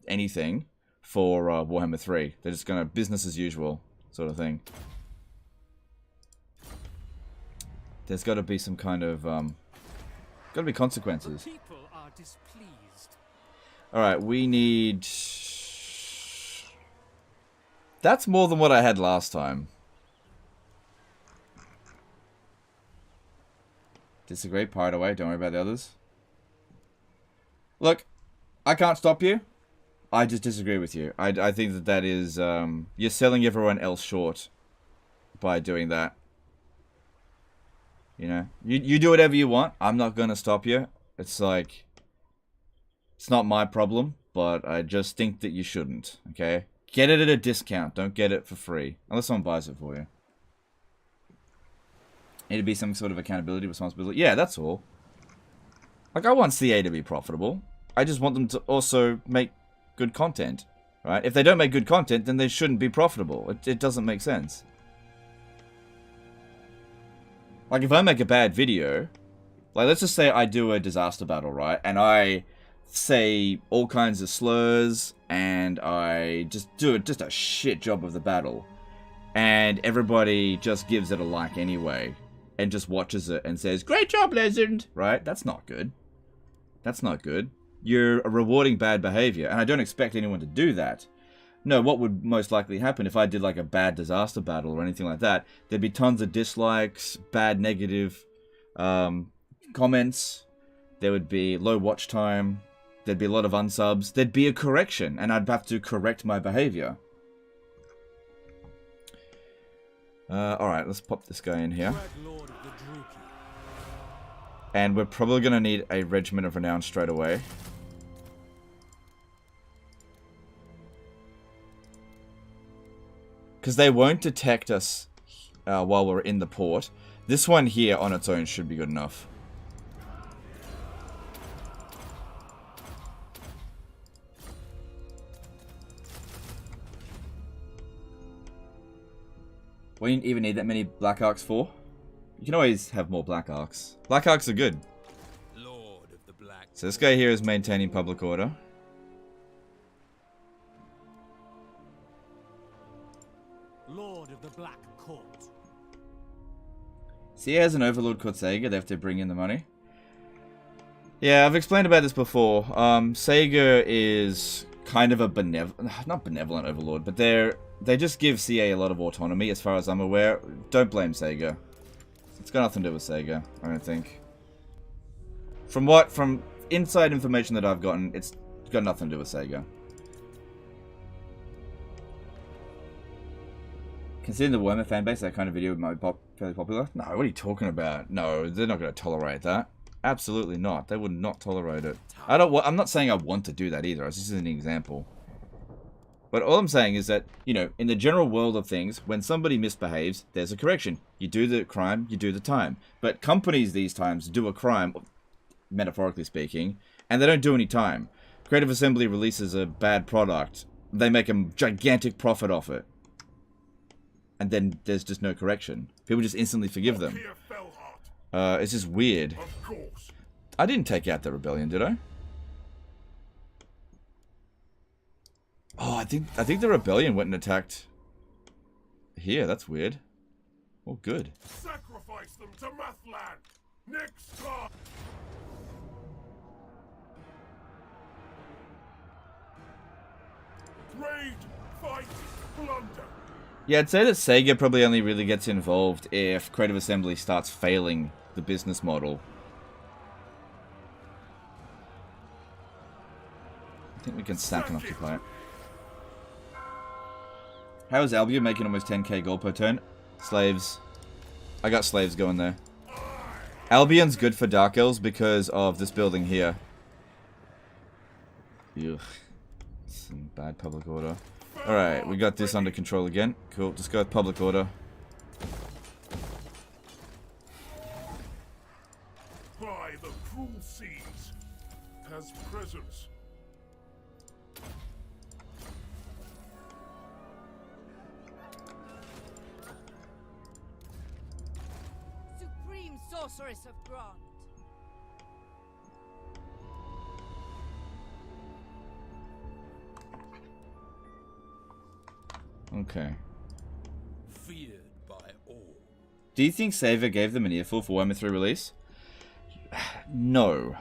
anything for Warhammer 3. They're just gonna business as usual sort of thing. There's got to be some kind of got to be consequences. People are displeased. All right, we need. That's more than what I had last time. Disagree, pirate away. Don't worry about the others. Look, I can't stop you. I just disagree with you. I think that is you're selling everyone else short by doing that. You know, you do whatever you want. I'm not gonna stop you. It's like, it's not my problem, but I just think that you shouldn't. Okay, get it at a discount. Don't get it for free unless someone buys it for you. Need to be some sort of accountability, responsibility. Yeah, that's all. Like, I want CA to be profitable. I just want them to also make good content, right? If they don't make good content, then they shouldn't be profitable. It doesn't make sense. Like, if I make a bad video, like, let's just say I do a disaster battle, right? And I say all kinds of slurs, and I just do just a shit job of the battle. And everybody just gives it a like anyway, and just watches it and says, "Great job, Legend!" Right? That's not good. That's not good. You're rewarding bad behavior, and I don't expect anyone to do that. No, what would most likely happen if I did like a bad disaster battle or anything like that? There'd be tons of dislikes, bad negative comments. There would be low watch time. There'd be a lot of unsubs. There'd be a correction, and I'd have to correct my behavior. Alright, let's pop this guy in here. And we're probably going to need a Regiment of Renown straight away. Because they won't detect us while we're in the port. This one here on its own should be good enough. We didn't even need that many Black Arcs for. You can always have more Black Arcs. Black Arcs are good. Lord of the Black. So this guy here is maintaining public order. Lord of the Black Court. See, he has an overlord called Sega. They have to bring in the money. Yeah, I've explained about this before. Sega is kind of a not benevolent overlord, but they just give CA a lot of autonomy, as far as I'm aware. Don't blame Sega. It's got nothing to do with Sega, I don't think. From inside information that I've gotten, it's got nothing to do with Sega. Considering the Warhammer fanbase, that kind of video might be fairly popular. No, what are you talking about? No, they're not going to tolerate that. Absolutely not. They would not tolerate it. I'm not saying I want to do that either. This is an example. But all I'm saying is that, you know, in the general world of things, when somebody misbehaves, there's a correction. You do the crime, you do the time. But companies these times do a crime, metaphorically speaking, and they don't do any time. Creative Assembly releases a bad product. They make a gigantic profit off it. And then there's just no correction. People just instantly forgive them. Lokhir Fellheart. It's just weird. Of course. I didn't take out the rebellion, did I? Oh, I think the rebellion went and attacked here. That's weird. Oh, good. Sacrifice them to Mathland. Next time. Raid, fight, plunder. Yeah, I'd say that Sega probably only really gets involved if Creative Assembly starts failing the business model. I think we can sack and occupy it. How is Albion making almost 10k gold per turn? Slaves. I got slaves going there. Albion's good for Dark Elves because of this building here. Ugh. Some bad public order. Alright, we got this under control again. Cool, just go with public order. By the cruel seas. Has presence. Supreme Sorceress of Grant. Okay. Feared by all. Do you think Sega gave them an earful for Warhammer 3 release? No.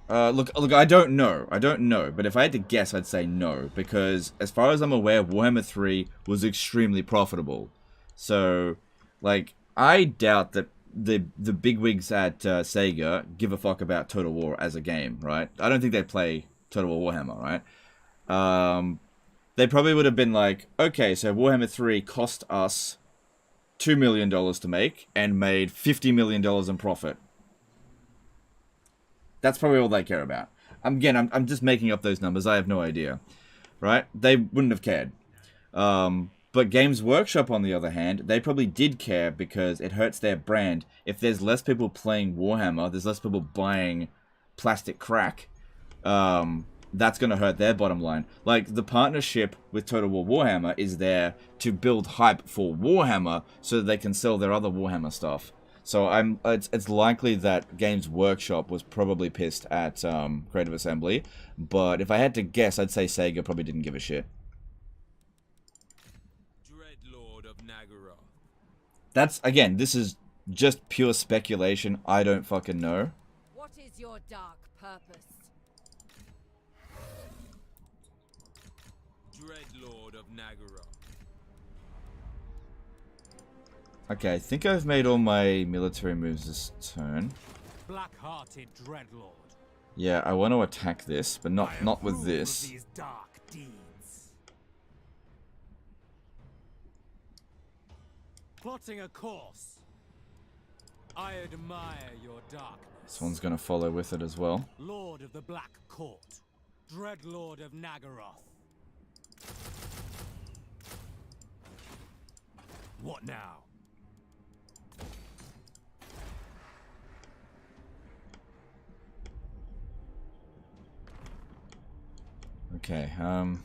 Look, I don't know. I don't know. But if I had to guess, I'd say no. Because, as far as I'm aware, Warhammer 3 was extremely profitable. So, like, I doubt that the bigwigs at Sega give a fuck about Total War as a game, right? I don't think they play Total War Warhammer, right? They probably would have been like, okay, so Warhammer 3 cost us $2 million to make and made $50 million in profit. That's probably all they care about. Again, I'm just making up those numbers. I have no idea. Right? They wouldn't have cared. But Games Workshop, on the other hand, they probably did care because it hurts their brand. If there's less people playing Warhammer, there's less people buying plastic crack. That's going to hurt their bottom line. Like, the partnership with Total War Warhammer is there to build hype for Warhammer so that they can sell their other Warhammer stuff. So it's likely that Games Workshop was probably pissed at Creative Assembly. But if I had to guess, I'd say Sega probably didn't give a shit. Dreadlord of Nagaroth. That's, again, this is just pure speculation. I don't fucking know. What is your dark purpose? Dreadlord of Nagaroth. Okay, I think I've made all my military moves this turn. Black-hearted Dreadlord. Yeah, I want to attack this, but not with Approve this. of these dark deeds. Plotting a course. I admire your darkness. This one's going to follow with it as well. Lord of the Black Court. Dreadlord of Nagaroth. What now? Okay, Tyrant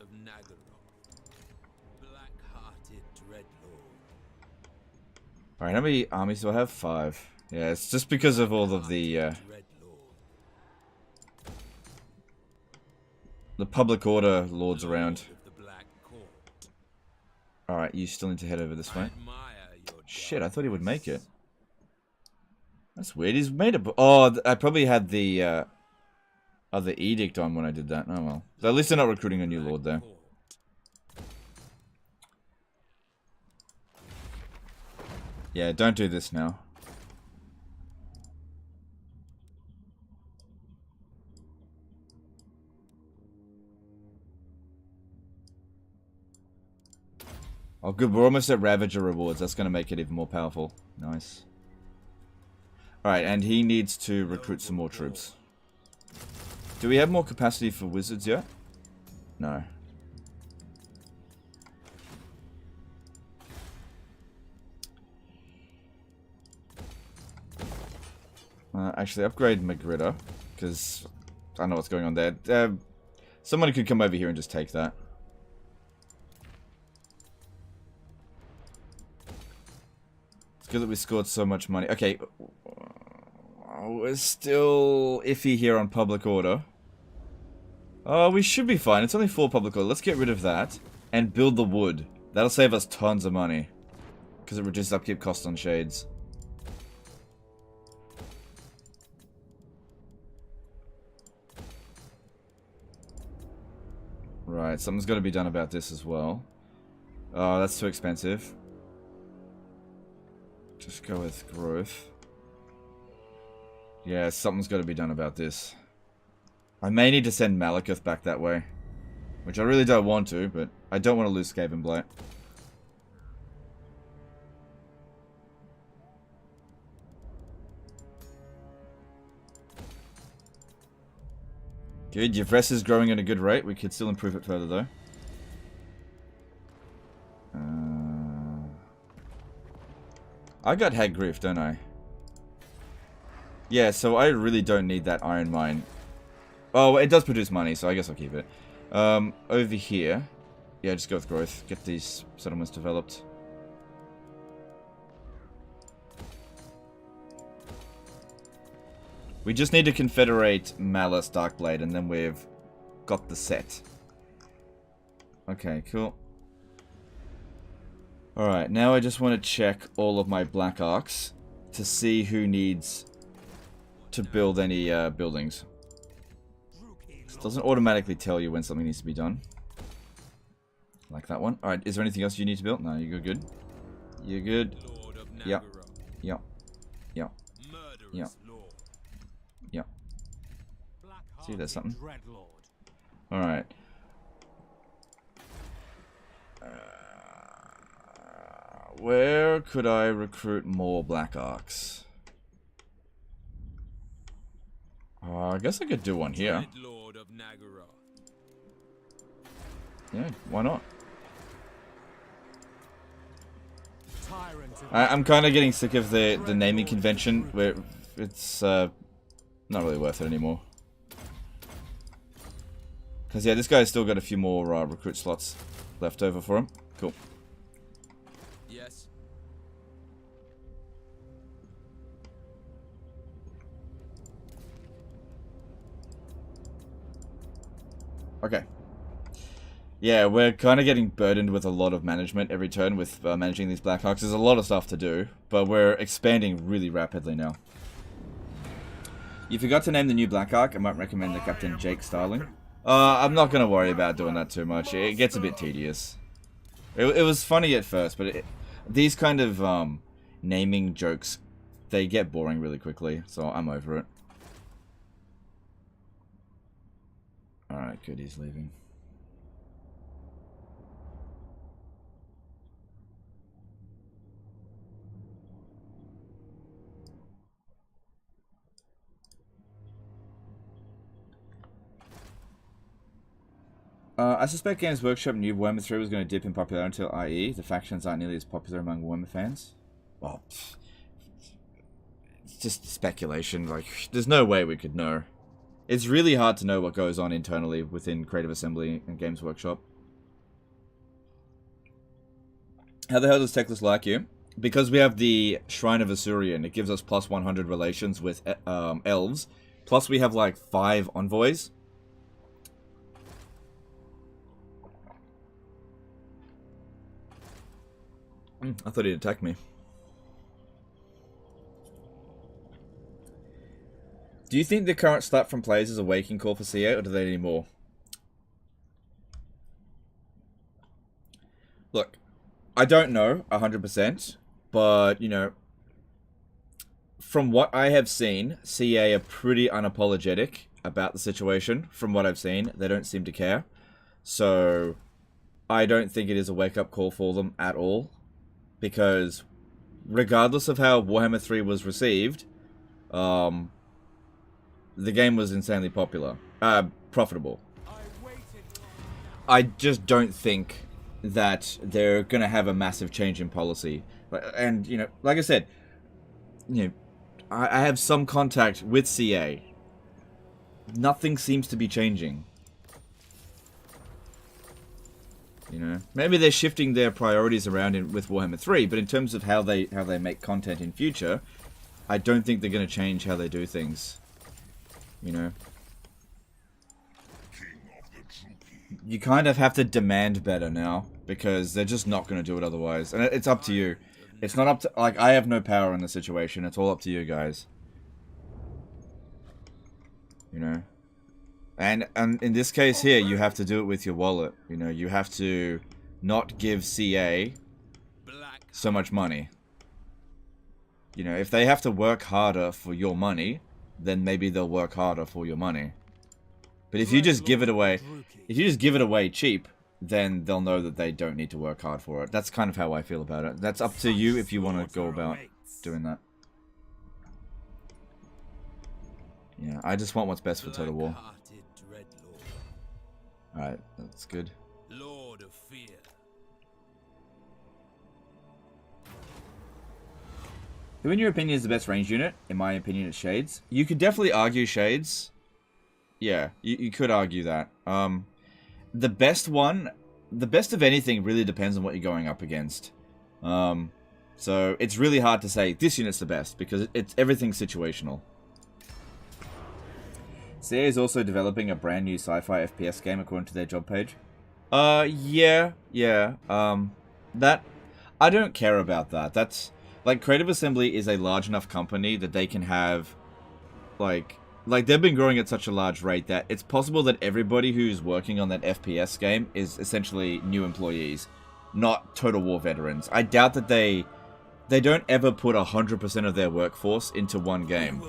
of Nagaroth. Black-hearted Dreadlord. alright, how many armies do I have? 5. Yeah, it's just because of all of the public order lords around. Alright, you still need to head over this way. Shit, I thought he would make it. That's weird. He's made it. Oh, I probably had the other edict on when I did that. Oh well. So at least they're not recruiting a new lord there. Yeah, don't do this now. Oh, good. We're almost at Ravager rewards. That's going to make it even more powerful. Nice. Alright, and he needs to recruit some more troops. Do we have more capacity for wizards yet? No. Actually, upgrade Magritta, because I don't know what's going on there. Someone could come over here and just take that. It's good that we scored so much money. Okay. We're still iffy here on public order. Oh, we should be fine. It's only 4 public order. Let's get rid of that and build the wood. That'll save us tons of money because it reduces upkeep costs on shades. Right, something's got to be done about this as well. Oh, that's too expensive. Just go with growth. Yeah, something's got to be done about this. I may need to send Malekith back that way. Which I really don't want to, but I don't want to lose Skaven Blight. Good, your Vress is growing at a good rate. We could still improve it further, though. I got Hag Grief, don't I? Yeah, so I really don't need that Iron Mine. Oh, it does produce money, so I guess I'll keep it. Over here. Yeah, just go with growth. Get these settlements developed. We just need to confederate Malice Darkblade, and then we've got the set. Okay, cool. Alright, now I just want to check all of my Black Arcs to see who needs to build any buildings. It doesn't automatically tell you when something needs to be done. Like that one. Alright, is there anything else you need to build? No, you're good. You're good. Yep. Yep. Yep. Yep. Yep. See, there's something. Alright. Where could I recruit more Black Arcs? I guess I could do one here. Yeah, why not? I'm kind of getting sick of the naming convention where it's not really worth it anymore. Because yeah, this guy's still got a few more recruit slots left over for him. Cool. Yes. Okay. Yeah, we're kind of getting burdened with a lot of management every turn with managing these Black Hawks. There's a lot of stuff to do, but we're expanding really rapidly now. You forgot to name the new Black Ark. I might recommend the Captain Jake Starling. I'm not going to worry about doing that too much. It gets a bit tedious. It was funny at first, but these kind of naming jokes, they get boring really quickly, so I'm over it. Alright, good, he's leaving. I suspect Games Workshop knew Warhammer 3 was going to dip in popularity until IE. The factions aren't nearly as popular among Warhammer fans. Well, it's just speculation. Like, there's no way we could know. It's really hard to know what goes on internally within Creative Assembly and Games Workshop. How the hell does Teclis like you? Because we have the Shrine of Asurian, it gives us plus 100 relations with elves. Plus we have like 5 envoys. I thought he'd attack me. Do you think the current slap from players is a waking call for CA, or do they need more? Look, I don't know 100%, but, you know, from what I have seen, CA are pretty unapologetic about the situation. From what I've seen, they don't seem to care. So, I don't think it is a wake-up call for them at all. Because regardless of how Warhammer 3 was received, the game was insanely popular. Profitable. I just don't think that they're going to have a massive change in policy. And, you know, like I said, you know, I have some contact with CA. Nothing seems to be changing. You know, maybe they're shifting their priorities around with Warhammer 3, but in terms of how they make content in future, I don't think they're going to change how they do things. You know, you kind of have to demand better now because they're just not going to do it otherwise, and it's up to you. It's not up to, like, I have no power in the situation. It's all up to you guys. You know. And in this case here, you have to do it with your wallet. You know, you have to not give CA so much money. You know, if they have to work harder for your money, then maybe they'll work harder for your money. But if you just give it away, cheap, then they'll know that they don't need to work hard for it. That's kind of how I feel about it. That's up to you if you want to go about doing that. Yeah, I just want what's best for Total War. Alright, that's good. Lord of Fear. Who in your opinion is the best range unit? In my opinion, it's Shades. You could definitely argue Shades. Yeah, you could argue that. The best of anything really depends on what you're going up against. So it's really hard to say this unit's the best because everything's situational. CA is also developing a brand new sci-fi FPS game according to their job page. Yeah. That, I don't care about that. That's, like, Creative Assembly is a large enough company that they can have, like they've been growing at such a large rate that it's possible that everybody who's working on that FPS game is essentially new employees, not Total War veterans. I doubt that they don't ever put 100% of their workforce into one game.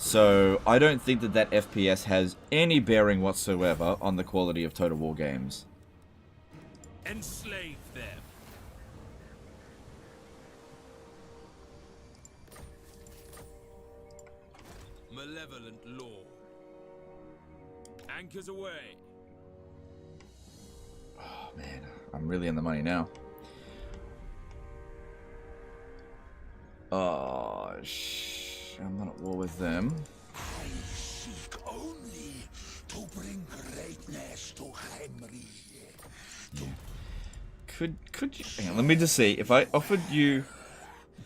So, I don't think that FPS has any bearing whatsoever on the quality of Total War games. Enslave them. Malevolent law. Anchors away. Oh, man. I'm really in the money now. Oh, I'm not at war with them. I seek only to bring greatness to Henry. Could you... Hang on, let me just see. If I offered you...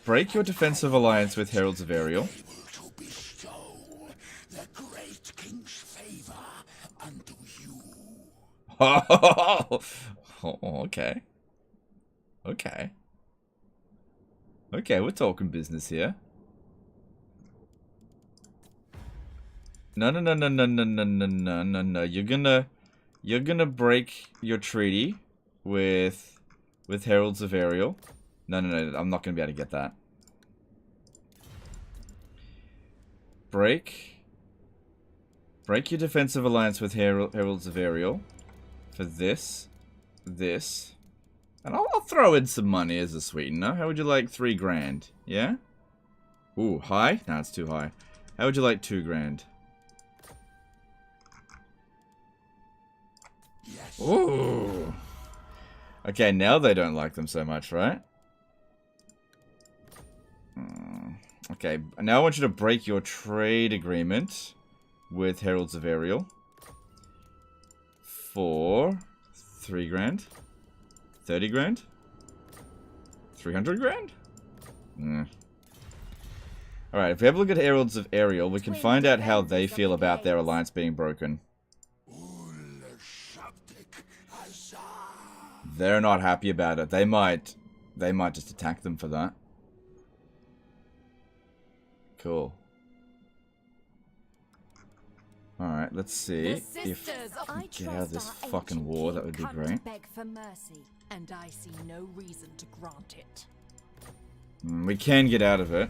Break your defensive alliance with Heralds of Ariel. To bestow the great king's favor unto you. Oh, okay. Okay, we're talking business here. No. You're gonna break your treaty with Heralds of Ariel. No, I'm not gonna be able to get that. Break your defensive alliance with Heralds of Ariel for this, and I'll throw in some money as a sweetener. How would you like 3 grand? Yeah? Ooh, high? No, it's too high. How would you like 2 grand? Yes. Ooh. Okay, now they don't like them so much, right? Okay, now I want you to break your trade agreement with Heralds of Ariel for 3 grand, 30 grand, 300 grand? Alright, if we have a look at Heralds of Ariel, we can find out how they feel about their alliance being broken. They're not happy about it. They might just attack them for that. Cool. Alright, let's see if we can get out of this fucking war. That would be great. Beg for mercy, and I see no reason to grant it. We can get out of it.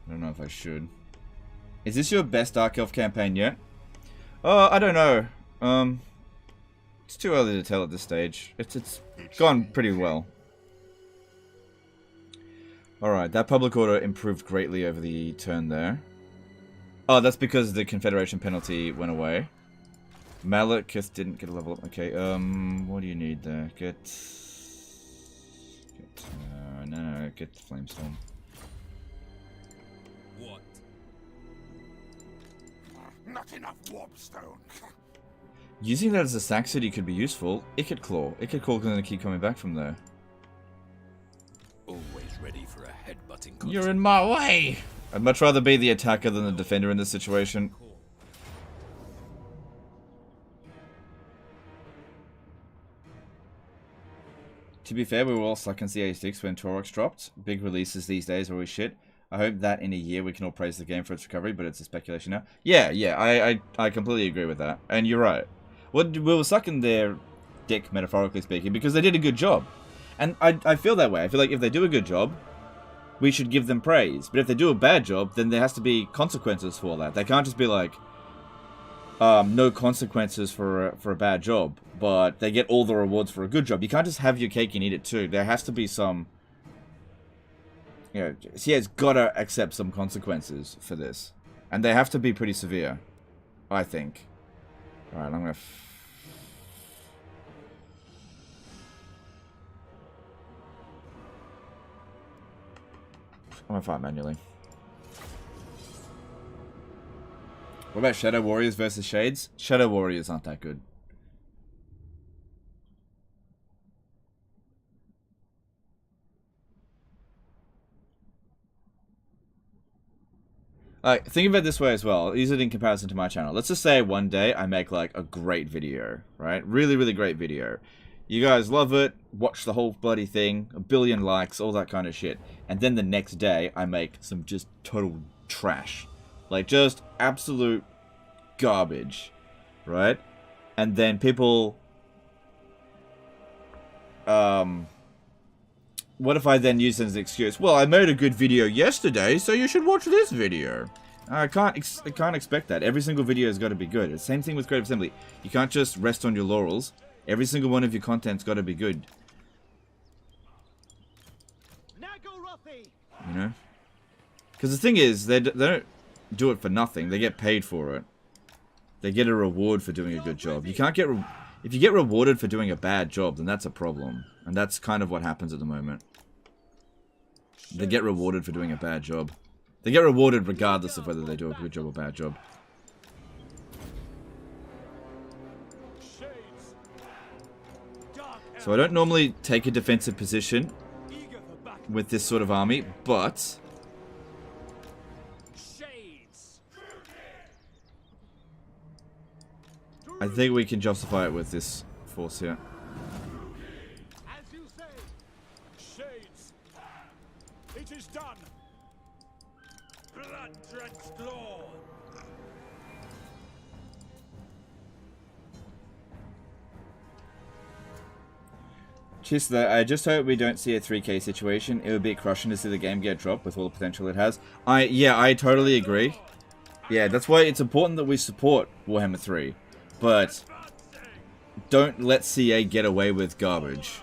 I don't know if I should. Is this your best Dark Elf campaign yet? I don't know. It's too early to tell at this stage. It's gone pretty well. Alright, that public order improved greatly over the turn there. Oh, that's because the Confederation penalty went away. Malekith didn't get a level up. Okay, what do you need there? Get the Flamestorm. What? Not enough warpstone. Using that as a sack city could be useful. Ikit Claw. Ikit Claw gonna keep coming back from there. Always ready for a headbutting. You're in my way! I'd much rather be the attacker than the defender in this situation. To be fair, we were all stuck in CA6 when Taurox dropped. Big releases these days are always shit. I hope that in a year we can all praise the game for its recovery, but it's a speculation now. Yeah, I completely agree with that. And you're right. We were stuck in their dick, metaphorically speaking, because they did a good job. And I feel that way. I feel like if they do a good job, we should give them praise. But if they do a bad job, then there has to be consequences for that. They can't just be like, no consequences for a bad job, but they get all the rewards for a good job. You can't just have your cake and eat it too. There has to be some, you know, CA's gotta accept some consequences for this. And they have to be pretty severe, I think. Alright, I'm gonna... I'm gonna fight manually. What about Shadow Warriors versus Shades? Shadow Warriors aren't that good. Think of it this way as well. I'll use it in comparison to my channel. Let's just say one day I make like a great video, right? Really, really great video. You guys love it, watch the whole bloody thing, 1 billion likes, all that kind of shit. And then the next day I make some just total trash. Like just absolute garbage, right? And then people... what if I then use it as an excuse? Well, I made a good video yesterday, so you should watch this video. I can't expect that. Every single video has got to be good. It's the same thing with Creative Assembly. You can't just rest on your laurels. Every single one of your content's got to be good. You know? Because the thing is, they don't do it for nothing. They get paid for it. They get a reward for doing a good job. You can't get... If you get rewarded for doing a bad job, then that's a problem. And that's kind of what happens at the moment. They get rewarded for doing a bad job. They get rewarded regardless of whether they do a good job or bad job. So I don't normally take a defensive position with this sort of army, but... I think we can justify it with this force here. As you say, Shades. It is done. Blood-drenched Lord. Cheers to that. I just hope we don't see a 3k situation. It would be crushing to see the game get dropped with all the potential it has. Yeah, I totally agree. Yeah, that's why it's important that we support Warhammer 3. But don't let CA get away with garbage.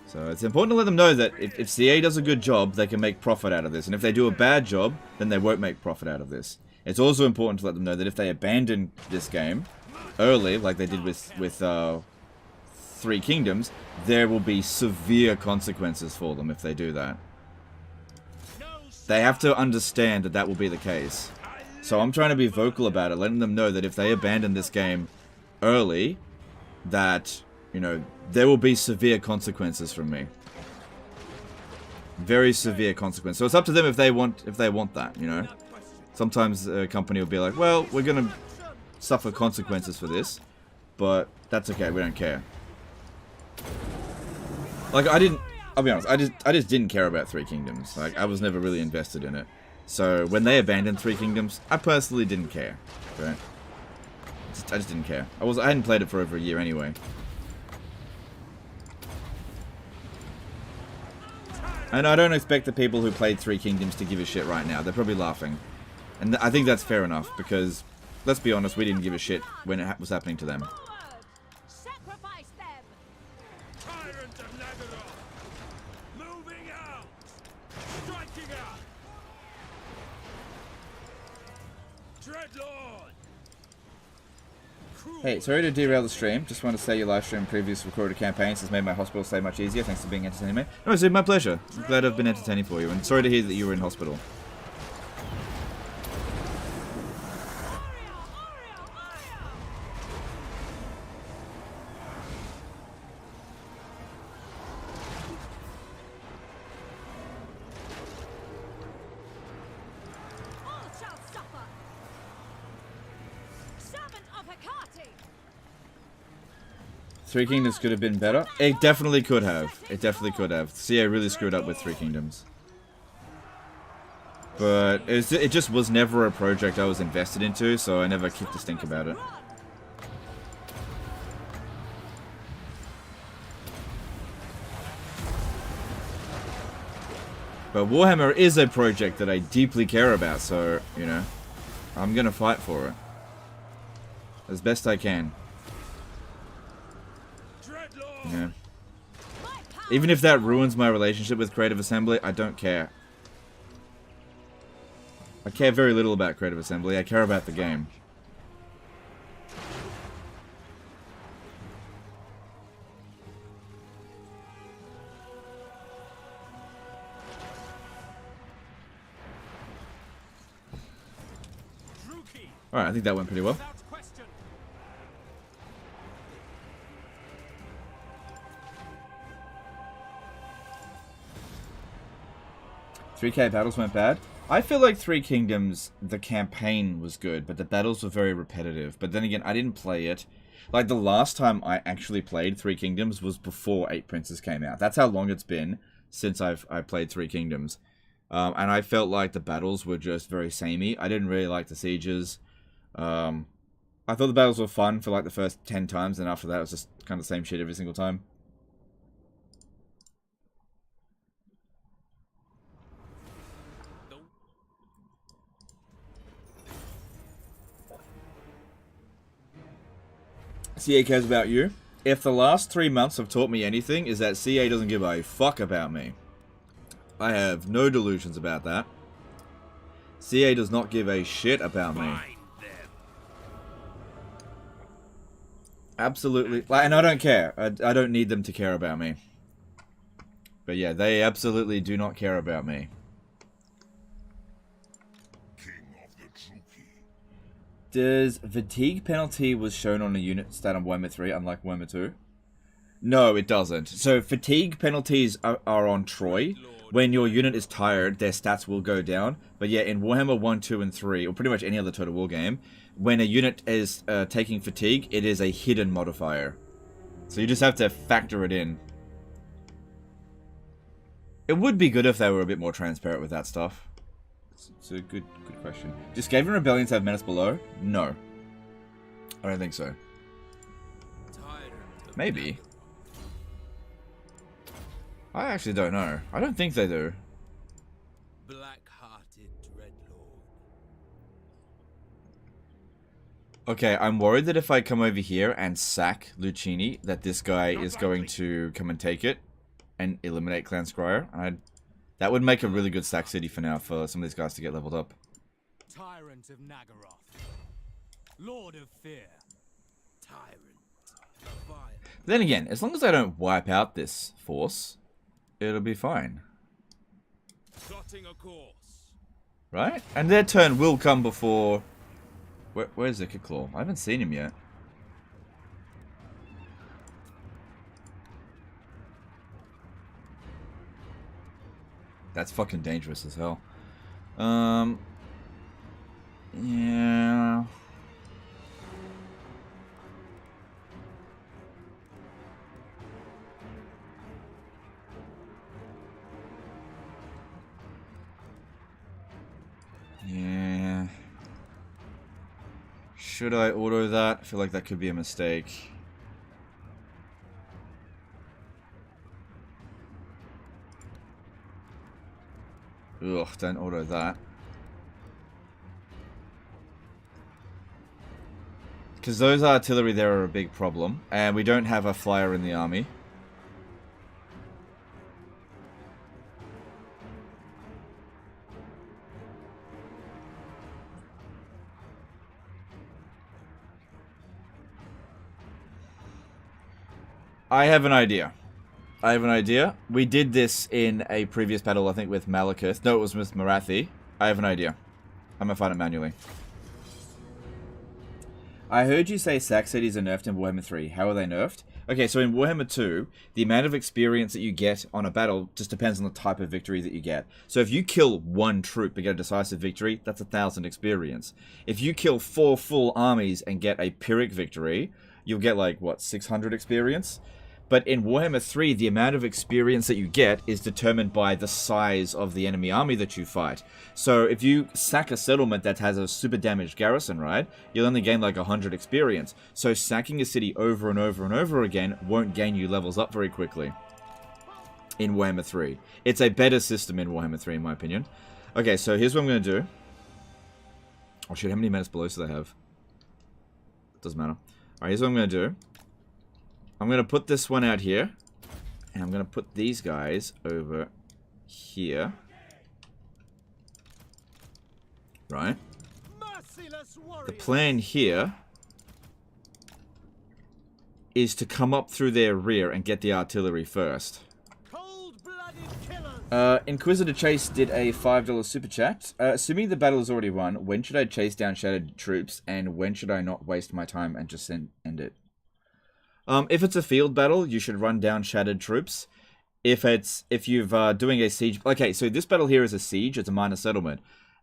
So it's important to let them know that if CA does a good job, they can make profit out of this. And if they do a bad job, then they won't make profit out of this. It's also important to let them know that if they abandon this game early, like they did with Three Kingdoms, there will be severe consequences for them if they do that. They have to understand that that will be the case. So I'm trying to be vocal about it, letting them know that if they abandon this game early, that, you know, there will be severe consequences from me. Very severe consequences. So it's up to them if they want that, you know. Sometimes a company will be like, well, we're going to suffer consequences for this, but that's okay, we don't care. Like, I'll be honest, I just didn't care about Three Kingdoms. Like, I was never really invested in it. So, when they abandoned Three Kingdoms, I personally didn't care. Right? I just didn't care. I hadn't played it for over a year anyway. And I don't expect the people who played Three Kingdoms to give a shit right now. They're probably laughing. And I think that's fair enough, because let's be honest, we didn't give a shit when it was happening to them. Sacrifice them! Tyrant of Nagaroth! Moving out! Striking out! Dreadlord! Hey, sorry to derail the stream. Just want to say your live stream previous recorded campaigns has made my hospital stay much easier. Thanks for being entertaining me. No, it's my pleasure. I'm glad I've been entertaining for you, and sorry to hear that you were in hospital. All shall suffer! Servant of Hecate! Three Kingdoms could have been better. It definitely could have. It definitely could have. CA really screwed up with Three Kingdoms. But it just was never a project I was invested into, so I never kicked a stink about it. But Warhammer is a project that I deeply care about, so, you know, I'm gonna fight for it. As best I can. Yeah. Even if that ruins my relationship with Creative Assembly, I don't care. I care very little about Creative Assembly, I care about the game. Alright, I think that went pretty well. Without question. 3K battles went bad. I feel like Three Kingdoms, the campaign was good, but the battles were very repetitive. But then again, I didn't play it. Like, the last time I actually played Three Kingdoms was before 8 Princes came out. That's how long it's been since I played Three Kingdoms. And I felt like the battles were just very samey. I didn't really like the sieges. I thought the battles were fun for like the first 10 times, and after that it was just kind of the same shit every single time. CA cares about you. If the last 3 months have taught me anything, is that CA doesn't give a fuck about me. I have no delusions about that. CA does not give a shit about me. Absolutely. And I don't care. I don't need them to care about me. But yeah, they absolutely do not care about me. Does fatigue penalty was shown on a unit stat on Warhammer 3, unlike Warhammer 2? No, it doesn't. So fatigue penalties are on Troy. When your unit is tired, their stats will go down. But yeah, in Warhammer 1, 2, and 3, or pretty much any other Total War game, when a unit is taking fatigue, it is a hidden modifier. So you just have to factor it in. It would be good if they were a bit more transparent with that stuff. It's a good question. Do Skaven Rebellions have Menace Below? No. I don't think so. Maybe. I actually don't know. I don't think they do. Black-hearted dreadlord. Okay, I'm worried that if I come over here and sack Lucchini, that this guy is going to come and take it and eliminate Clan Scryer. That would make a really good sack city for now for some of these guys to get leveled up. Tyrant of Nagaroth. Lord of Fear. Tyrant of fire. Then again, as long as I don't wipe out this force, it'll be fine. Plotting a course. Right? And their turn will come before... Where's Claw? I haven't seen him yet. That's fucking dangerous as hell. Yeah... Yeah. Should I auto that? I feel like that could be a mistake. Ugh, don't auto that. Because those artillery there are a big problem. And we don't have a flyer in the army. I have an idea. We did this in a previous battle, I think, with Malekith. No, it was with Marathi. I have an idea. I'm gonna find it manually. I heard you say sack cities are nerfed in Warhammer 3. How are they nerfed? Okay, so in Warhammer 2, the amount of experience that you get on a battle just depends on the type of victory that you get. So if you kill one troop and get a decisive victory, that's 1,000 experience. If you kill 4 full armies and get a Pyrrhic victory, you'll get like, what, 600 experience? But in Warhammer 3, the amount of experience that you get is determined by the size of the enemy army that you fight. So if you sack a settlement that has a super damaged garrison, right, you'll only gain like 100 experience. So sacking a city over and over and over again won't gain you levels up very quickly in Warhammer 3. It's a better system in Warhammer 3, in my opinion. Okay, so here's what I'm going to do. Oh shit, how many menace blows do they have? Doesn't matter. Alright, here's what I'm going to do. I'm going to put this one out here. And I'm going to put these guys over here. Right. The plan here is to come up through their rear and get the artillery first. Inquisitor Chase did a $5 super chat. Assuming the battle is already won, when should I chase down shattered troops, and when should I not waste my time and just end it? If it's a field battle, you should run down shattered troops. If you're doing a siege, okay, so this battle here is a siege. It's a minor settlement.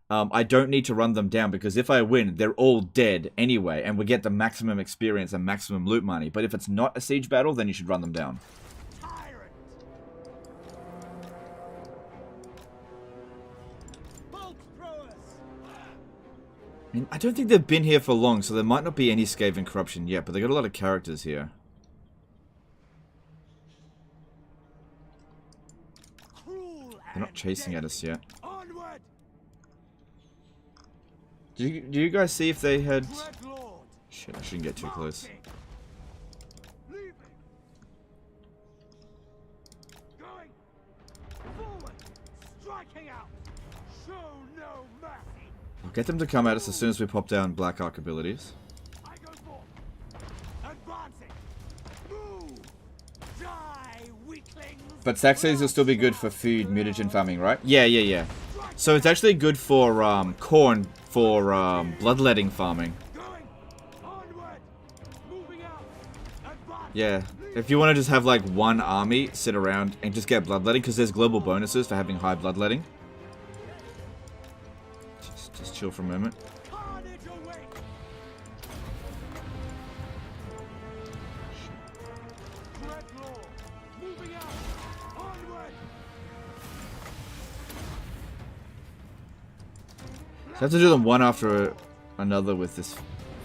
I don't need to run them down because if I win, they're all dead anyway, and we get the maximum experience and maximum loot money. But if it's not a siege battle, then you should run them down. I mean, I don't think they've been here for long, so there might not be any Skaven corruption yet, but they got a lot of characters here. They're not chasing at us yet. Do you guys see if they had... Shit, I shouldn't get too close. I'll get them to come at us as soon as we pop down Black Arc abilities. But Saxes will still be good for food mutagen farming, right? Yeah. So it's actually good for corn for bloodletting farming. Yeah. If you want to just have like one army sit around and just get bloodletting, because there's global bonuses for having high bloodletting. Just chill for a moment. So I have to do them one after another with this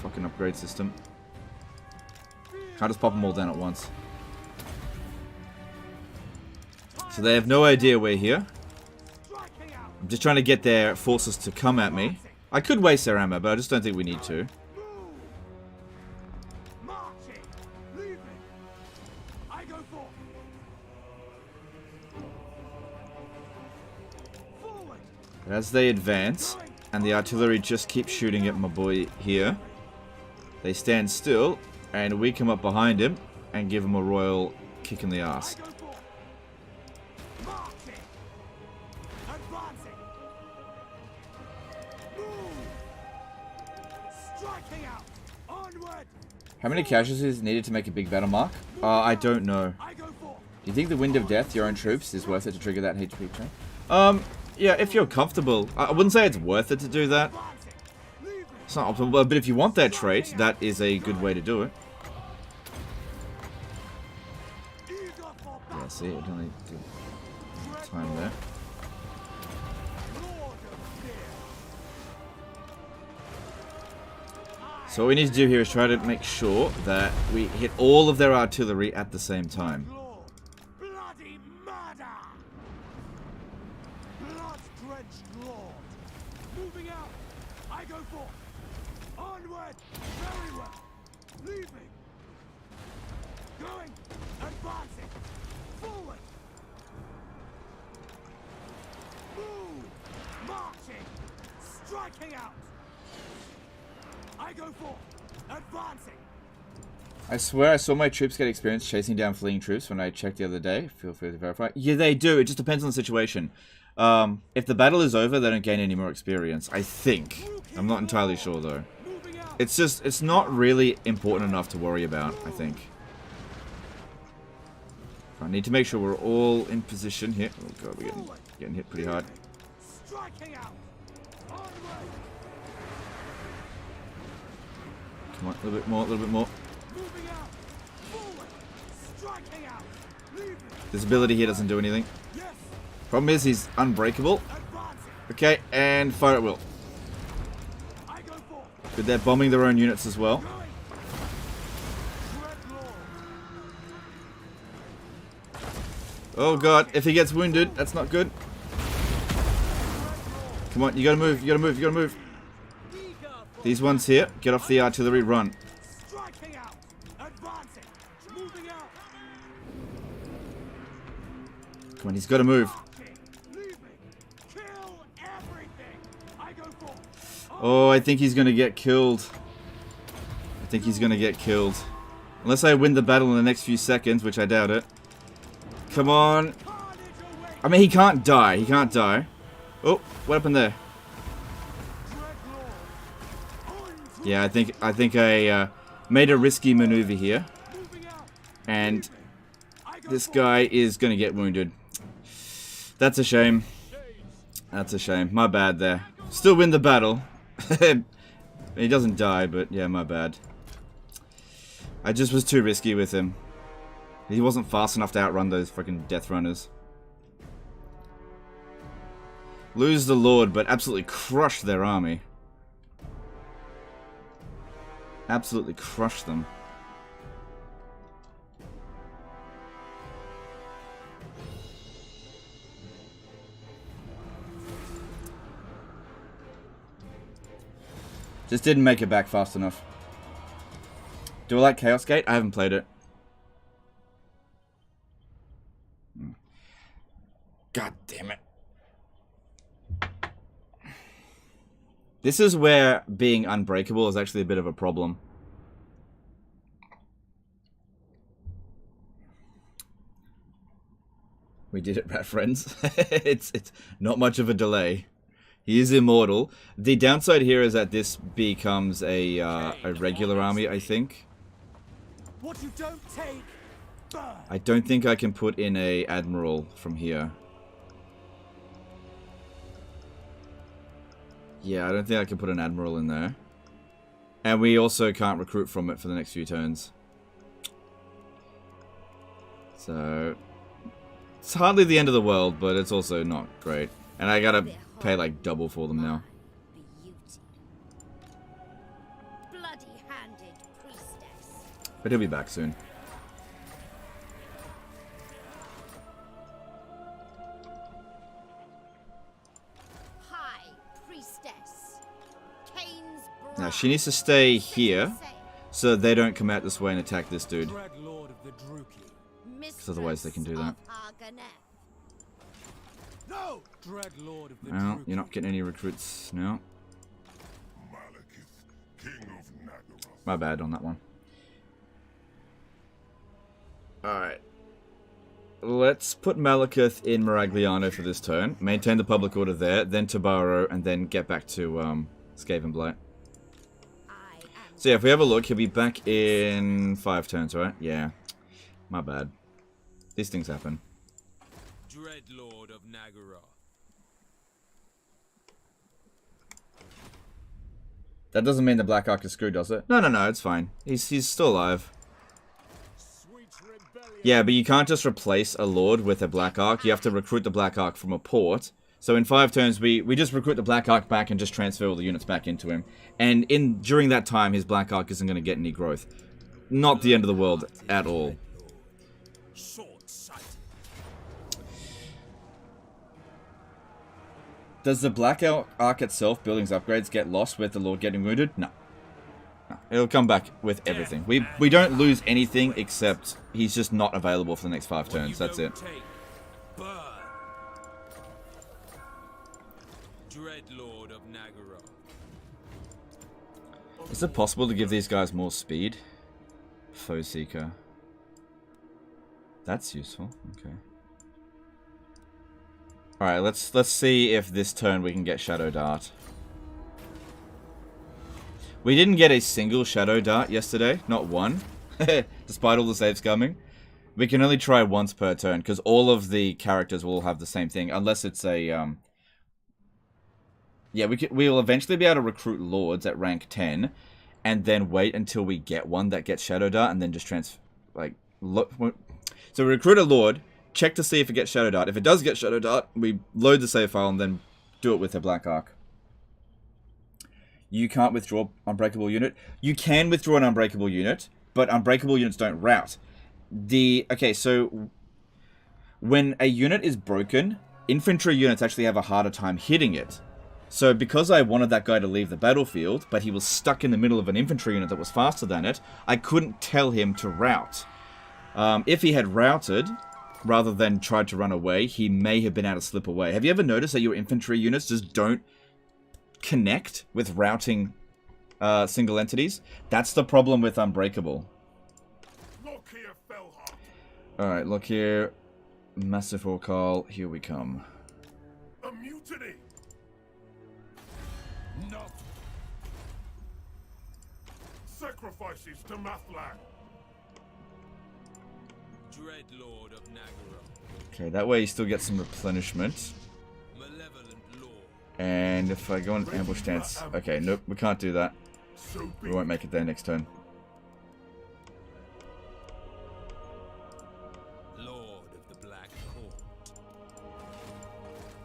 fucking upgrade system. Can't just pop them all down at once. So they have no idea we're here. I'm just trying to get their forces to come at me. I could waste their ammo, but I just don't think we need to. But as they advance, and the artillery just keeps shooting at my boy here, they stand still, and we come up behind him and give him a royal kick in the ass. How many casualties needed to make a big battle mark? I don't know. Do you think the Wind of Death, your own troops, is worth it to trigger that HP train? Yeah, if you're comfortable. I wouldn't say it's worth it to do that. It's not optimal, but if you want that trait, that is a good way to do it. Yeah, see, it only did time there. So what we need to do here is try to make sure that we hit all of their artillery at the same time. Bloody murder! Blood-drenched lord! Moving out! I go for! Onward! Very well! Leaving. Going. Advancing. Forward. Move. Marching. Striking out. I go forth. Advancing. I swear I saw my troops get experience chasing down fleeing troops when I checked the other day. Feel free to verify. Yeah, they do. It just depends on the situation. If the battle is over, they don't gain any more experience. I think. I'm not entirely sure, though. It's just, it's not really important enough to worry about, I think. I need to make sure we're all in position here. Oh god, we're getting hit pretty hard. Come on, a little bit more, a little bit more. This ability here doesn't do anything. Problem is, he's unbreakable. Okay, and fire at will. But they're bombing their own units as well. Oh god, if he gets wounded, that's not good. Come on, you gotta move, you gotta move, you gotta move. These ones here, get off the artillery, run. Come on, he's gotta move. Oh, I think he's gonna get killed. I think he's gonna get killed. Unless I win the battle in the next few seconds, which I doubt it. Come on. I mean, he can't die. He can't die. Oh, what happened there? Yeah, I think I made a risky maneuver here. And this guy is gonna get wounded. That's a shame. That's a shame. My bad there. Still win the battle. He doesn't die, but yeah, my bad. I just was too risky with him. He wasn't fast enough to outrun those freaking death runners. Lose the Lord, but absolutely crush their army. Absolutely crush them. Just didn't make it back fast enough. Do I like Chaos Gate? I haven't played it. God damn it. This is where being unbreakable is actually a bit of a problem. We did it, rat friends. It's not much of a delay. He is immortal. The downside here is that this becomes a regular army, I think. What you don't take, burn. I don't think I can put in a admiral from here. Yeah, I don't think I can put an admiral in there. And we also can't recruit from it for the next few turns. So it's hardly the end of the world, but it's also not great. And I gotta pay like double for them now. Bloody-handed priestess. But he'll be back soon. High priestess. Cain's Now she needs to stay here so they don't come out this way and attack this dude. Dreadlord of the Druki. Because otherwise they can do that. No! Dreadlord of the Well, Druki. you're not getting any recruits now. Malekith, King of Nagaroth. My bad on that one. Alright. Let's put Malekith in Maragliano for this turn. Maintain the public order there, then Tabaro, and then get back to Skaven Blight. So yeah, if we have a look, he'll be back in 5 turns, right? Yeah. My bad. These things happen. Dreadlord of Nagaroth. That doesn't mean the Black Ark is screwed, does it? No, no, no, it's fine. He's still alive. Yeah, but you can't just replace a Lord with a Black Ark. You have to recruit the Black Ark from a port. So in 5 turns, we just recruit the Black Ark back and just transfer all the units back into him. And during that time, his Black Ark isn't going to get any growth. Not the end of the world at all. Does the Black Ark itself, buildings upgrades, get lost with the Lord getting wounded? No. No. It'll come back with everything. We don't lose anything except he's just not available for the next 5 turns. That's it. Dreadlord of Nagara. Is it possible to give these guys more speed? Foe Seeker. That's useful. Okay. Alright, let's see if this turn we can get Shadow Dart. We didn't get a single Shadow Dart yesterday. Not one. Despite all the saves coming. We can only try once per turn, because all of the characters will have the same thing. Unless it's a... Yeah, we'll eventually be able to recruit Lords at rank 10. And then wait until we get one that gets Shadow Dart. And then just So we recruit a Lord. Check to see if it gets Shadow Dart. If it does get Shadow Dart, we load the save file and then do it with a Black Arc. You can't withdraw Unbreakable Unit. You can withdraw an Unbreakable Unit, but Unbreakable Units don't route. Okay, so when a unit is broken, infantry units actually have a harder time hitting it. So because I wanted that guy to leave the battlefield, but he was stuck in the middle of an infantry unit that was faster than it, I couldn't tell him to route. If he had routed, rather than tried to run away, he may have been able to slip away. Have you ever noticed that your infantry units just don't connect with routing single entities? That's the problem with Unbreakable. Lokhir Fellheart. Alright, Lokhir. Massive Orcal. Here we come. A mutiny. No. Sacrifices to Mathlan. Dreadlord of Nagara. Okay, that way you still get some replenishment. Malevolent Lord. And if I go on ambush stance... Okay, nope, we can't do that. So be We won't make it there next turn. Lord of the Black Court.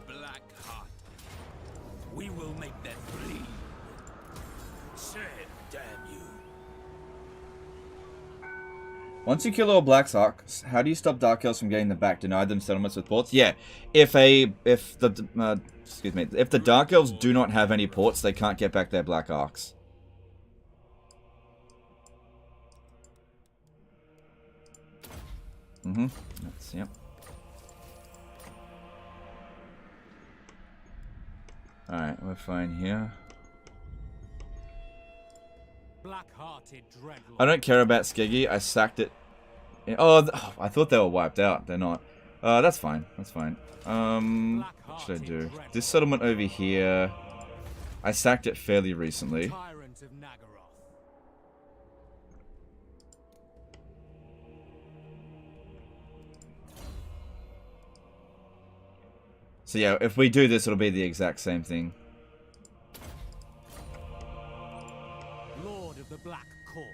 Black Heart. We will make them bleed. Say it, damn you. Once you kill all Black Arcs, how do you stop Dark Elves from getting them back? Deny them settlements with ports? Yeah, if the Dark Elves do not have any ports, they can't get back their Black Arcs. That's, yep. Alright, we're fine here. Black-hearted Dreadlord. I don't care about Skeggy. I sacked it. Oh, I thought they were wiped out. They're not. That's fine. That's fine. What should I do? This settlement over here. I sacked it fairly recently. Tyrant of Nagaroth. So yeah, if we do this, it'll be the exact same thing. Lord of the Black Court.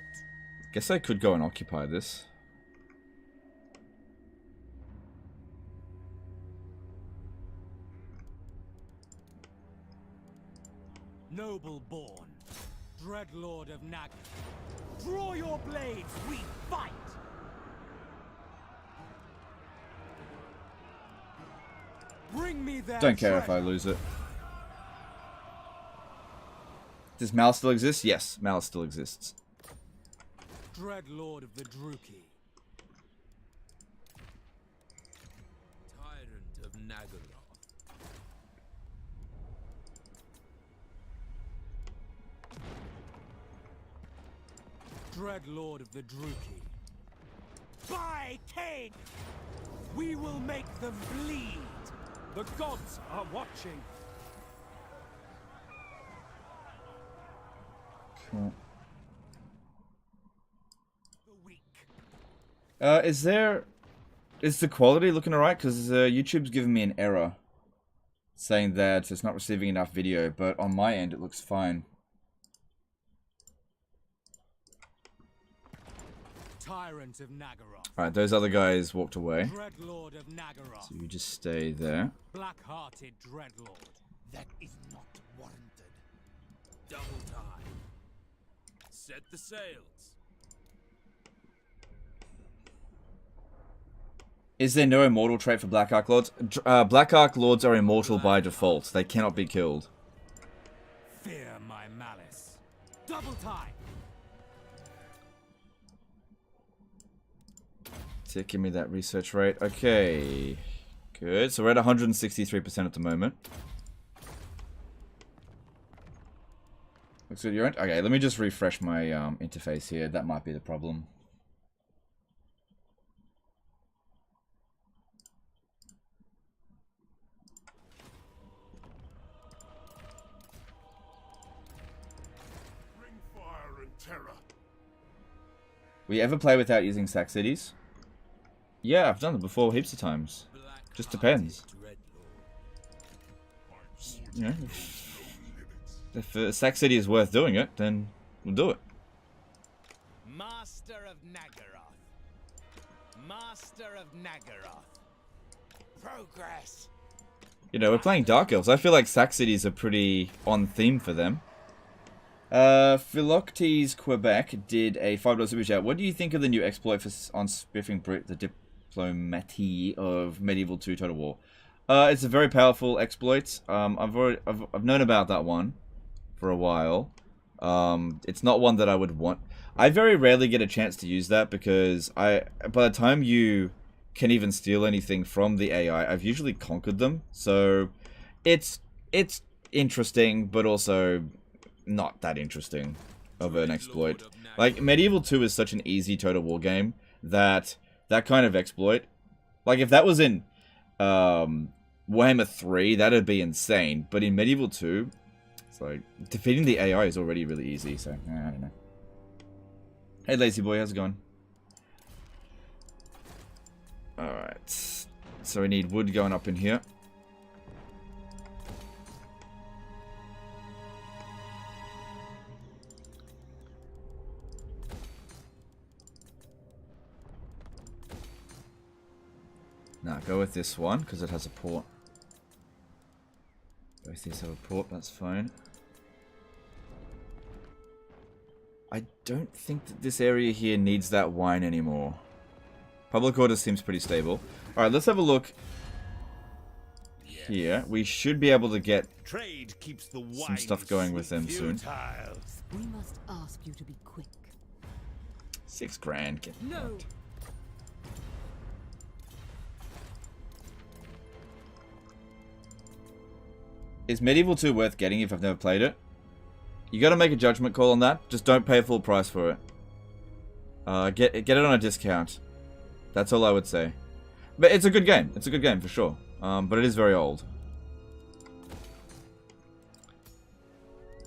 Guess I could go and occupy this. Noble born. Dreadlord of Nag. Draw your blades, we fight! Bring me their Don't care if I treasure. lose it. Does Mal still exist? Yes, Mal still exists. Dreadlord of the Druki. Tyrant of Nagaroth. Dreadlord of the Druki. By Cain! We will make them bleed! The gods are watching! Cool. The weak. Is the quality looking alright? Because YouTube's giving me an error. Saying that it's not receiving enough video, but on my end it looks fine. Tyrant of Nagaroth. Alright, those other guys walked away. Dreadlord of Nagaroth. So you just stay there. Black-hearted Dreadlord. That is not warranted. Double time. Set the sails. Is there no immortal trait for Black Arc Lords? Black Arc Lords are immortal by default. They cannot be killed. Fear my malice. Double time. to give me that research rate. Okay. Good. So we're at 163% at the moment. Looks good, you're in? Okay, let me just refresh my interface here. That might be the problem. Bring fire and terror. Will you ever play without using sack cities? Yeah, I've done it before heaps of times. Just depends. You know, if a sack city is worth doing it, then we'll do it. Master of Nagaroth. Master of Nagaroth. Progress. You know, we're playing Dark Elves. I feel like sack cities are pretty on theme for them. Philoctes Quebec did a $5 super chat. What do you think of the new exploit for on Spiffing Brit, the Diplomatie of Medieval 2 Total War? It's a very powerful exploit. I've known about that one for a while. It's not one that I would want. I very rarely get a chance to use that because by the time you can even steal anything from the AI, I've usually conquered them. So it's interesting, but also not that interesting of an exploit. Like, Medieval 2 is such an easy Total War game that kind of exploit, like, if that was in Warhammer 3, that'd be insane. But in Medieval 2, it's like, defeating the AI is already really easy, so, I don't know. Hey, Lazy Boy, how's it going? Alright. So we need wood going up in here. Now go with this one, because it has a port. Both these have a port, that's fine. I don't think that this area here needs that wine anymore. Public order seems pretty stable. Alright, let's have a look here. We should be able to get Trade keeps the some stuff going with them soon. We must ask you to be quick. 6 grand. Get No. fucked. Is Medieval 2 worth getting if I've never played it? You gotta make a judgment call on that. Just don't pay full price for it. Get it on a discount. That's all I would say. But it's a good game. It's a good game for sure. But it is very old.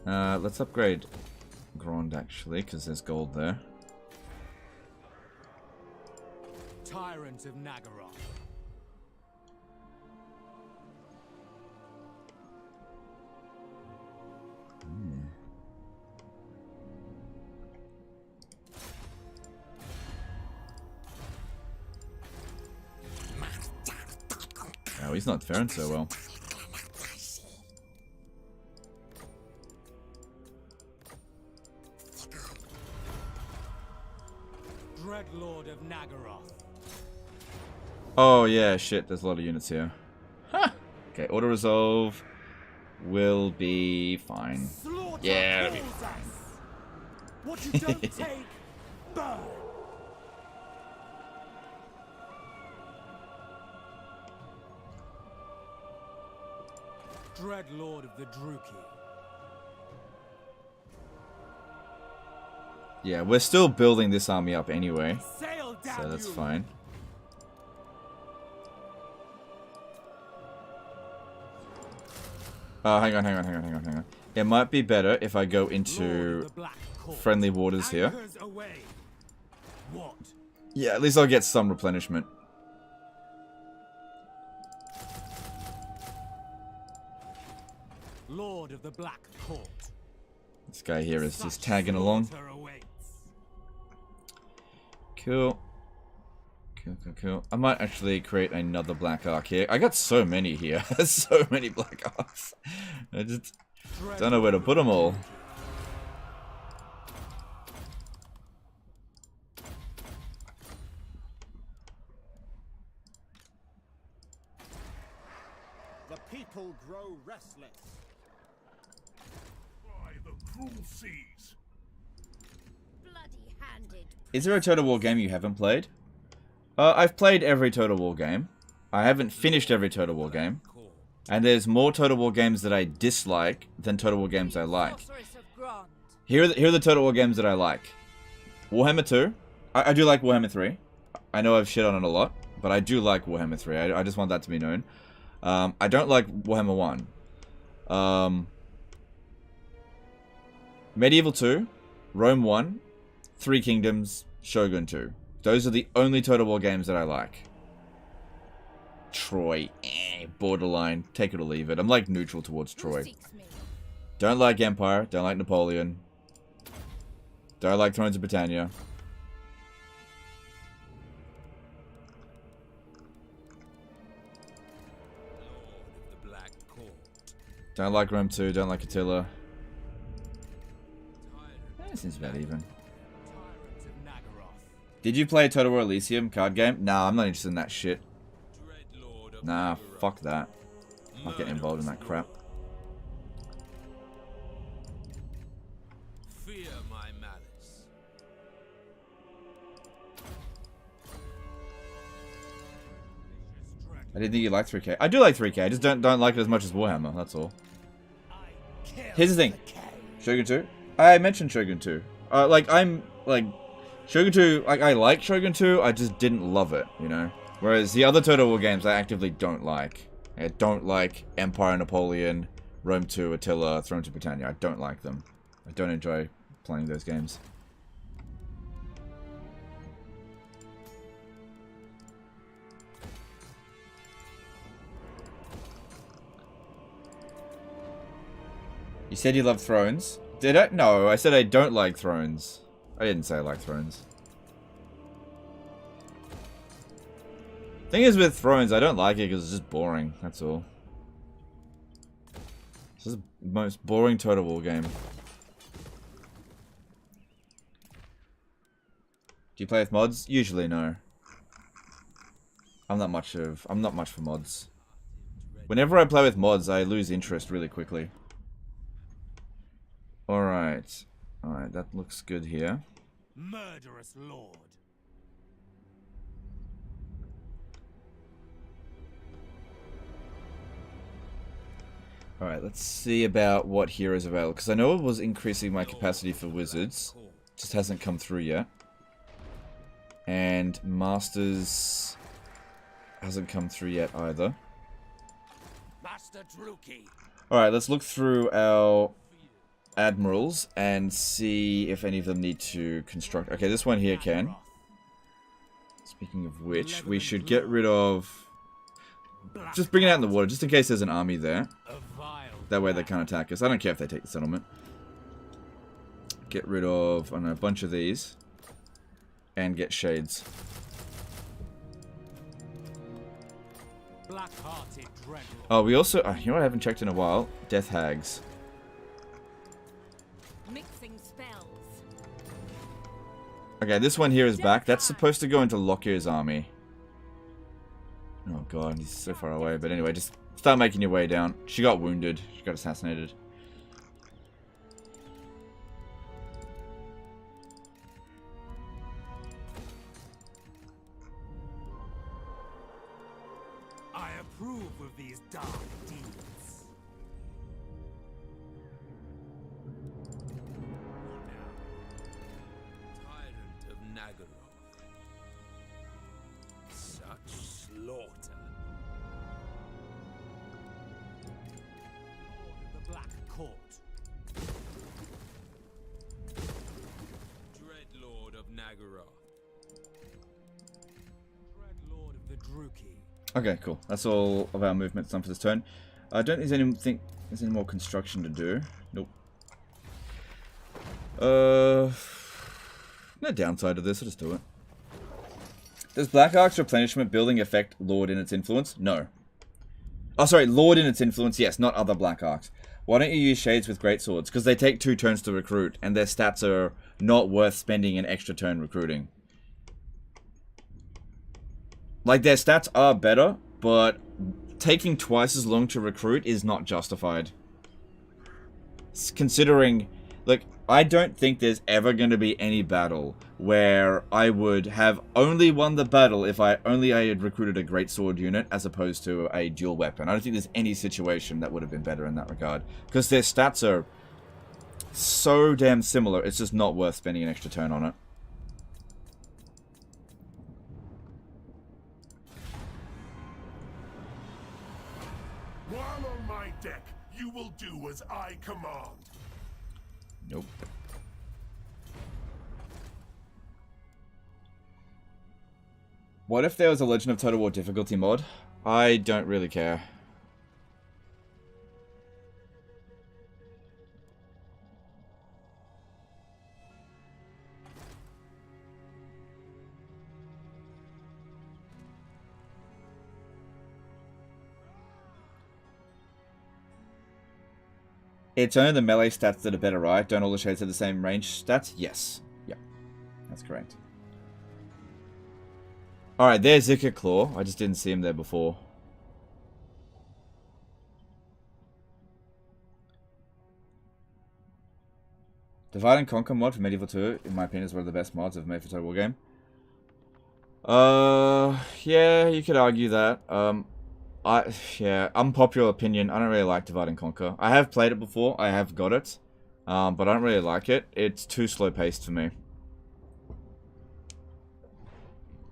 Let's upgrade Grand actually, because there's gold there. Tyrant of Nagaroth. Oh, he's not faring so well. Dreadlord of Nagaroth. Oh yeah, shit, there's a lot of units here. Huh. Okay, auto resolve will be fine. Slaughter Yeah, that'll be calls us. What you don't take, burn. Dreadlord of the Druki. Yeah, we're still building this army up anyway, Sail down so that's you. fine. Hang on. It might be better if I go Lord into of the Black Court. friendly waters here. Anchors away. What? Yeah, at least I'll get some replenishment. Lord of the Black Court. This guy here is just Such tagging along. slaughter awaits. Cool. Cool. I might actually create another black arc here. I got so many here. So many black arcs. I just don't know where to put them all. The people grow restless. By the cruel seas. Bloody-handed. Is there a Total War game you haven't played? I've played every Total War game. I haven't finished every Total War game. And there's more Total War games that I dislike than Total War games I like. Here are the Total War games that I like. Warhammer 2. I do like Warhammer 3. I know I've shit on it a lot, but I do like Warhammer 3. I just want that to be known. I don't like Warhammer 1. Medieval 2. Rome 1. Three Kingdoms. Shogun 2. Those are the only Total War games that I like. Troy, borderline. Take it or leave it. I'm like neutral towards Troy. Don't like Empire. Don't like Napoleon. Don't like Thrones of Britannia. Don't like Rome 2. Don't like Attila. That seems about even. Did you play Total War Elysium card game? Nah, I'm not interested in that shit. Nah, fuck that. I'm not getting involved in that crap. Fear my malice. I didn't think you liked 3K. I do like 3K. I just don't like it as much as Warhammer. That's all. Here's the thing. Shogun 2. I mentioned Shogun 2. Shogun 2. Like I like Shogun 2. I just didn't love it. You know. Whereas the other Total War games I actively don't like. I don't like Empire, Napoleon, Rome 2, Attila, Thrones of Britannia. I don't like them. I don't enjoy playing those games. You said you love Thrones. Did I? No, I said I don't like Thrones. I didn't say I like Thrones. Thing is with Thrones, I don't like it because it's just boring. That's all. This is the most boring Total War game. Do you play with mods? Usually no. I'm not much for mods. Whenever I play with mods, I lose interest really quickly. Alright. Alright, that looks good here. Murderous lord. Alright, let's see about what heroes available. Because I know it was increasing my capacity for wizards. Just hasn't come through yet. And masters hasn't come through yet either. Alright, let's look through our admirals and see if any of them need to construct. Okay, this one here can. Speaking of which, we should get rid of... Just bring it out in the water, just in case there's an army there. That way they can't attack us. I don't care if they take the settlement. Get rid of, I don't know, a bunch of these. And get shades. Oh, we also... you know what I haven't checked in a while? Death Hags. Mixing spells. Okay, this one here is back. That's supposed to go into Lokhir's army. Oh god, he's so far away. But anyway, just start making your way down. She got wounded. She got assassinated. I approve of these dark deeds. Tyrant of Nagaroth. Such slaughter. The Black Court. Dread Lord of Nagaroth. Dread Lord of the Druki. Okay, cool. That's all of our movements done for this turn. I don't think there's any more construction to do. Nope. No downside to this. I'll just do it. Does Black Ark's replenishment building affect Lord in its influence? No. Oh, sorry. Lord in its influence, yes. Not other Black Arks. Why don't you use Shades with Great Swords? Because they take 2 turns to recruit, and their stats are not worth spending an extra turn recruiting. Like, their stats are better, but taking twice as long to recruit is not justified. Considering, like, I don't think there's ever going to be any battle where I would have only won the battle if I had recruited a great sword unit as opposed to a dual weapon. I don't think there's any situation that would have been better in that regard. Because their stats are so damn similar, it's just not worth spending an extra turn on it. While on my deck, you will do as I command. Nope. What if there was a Legend of Total War difficulty mod? I don't really care. It's only the melee stats that are better, right? Don't all the shades have the same range stats? Yes. Yep. That's correct. Alright, there's Zika Claw. I just didn't see him there before. Divide and Conquer mod for Medieval 2, in my opinion, is one of the best mods I've made for Total War game. Yeah, you could argue that. Yeah, unpopular opinion, I don't really like Divide and Conquer. I have played it before, I have got it, but I don't really like it. It's too slow paced for me.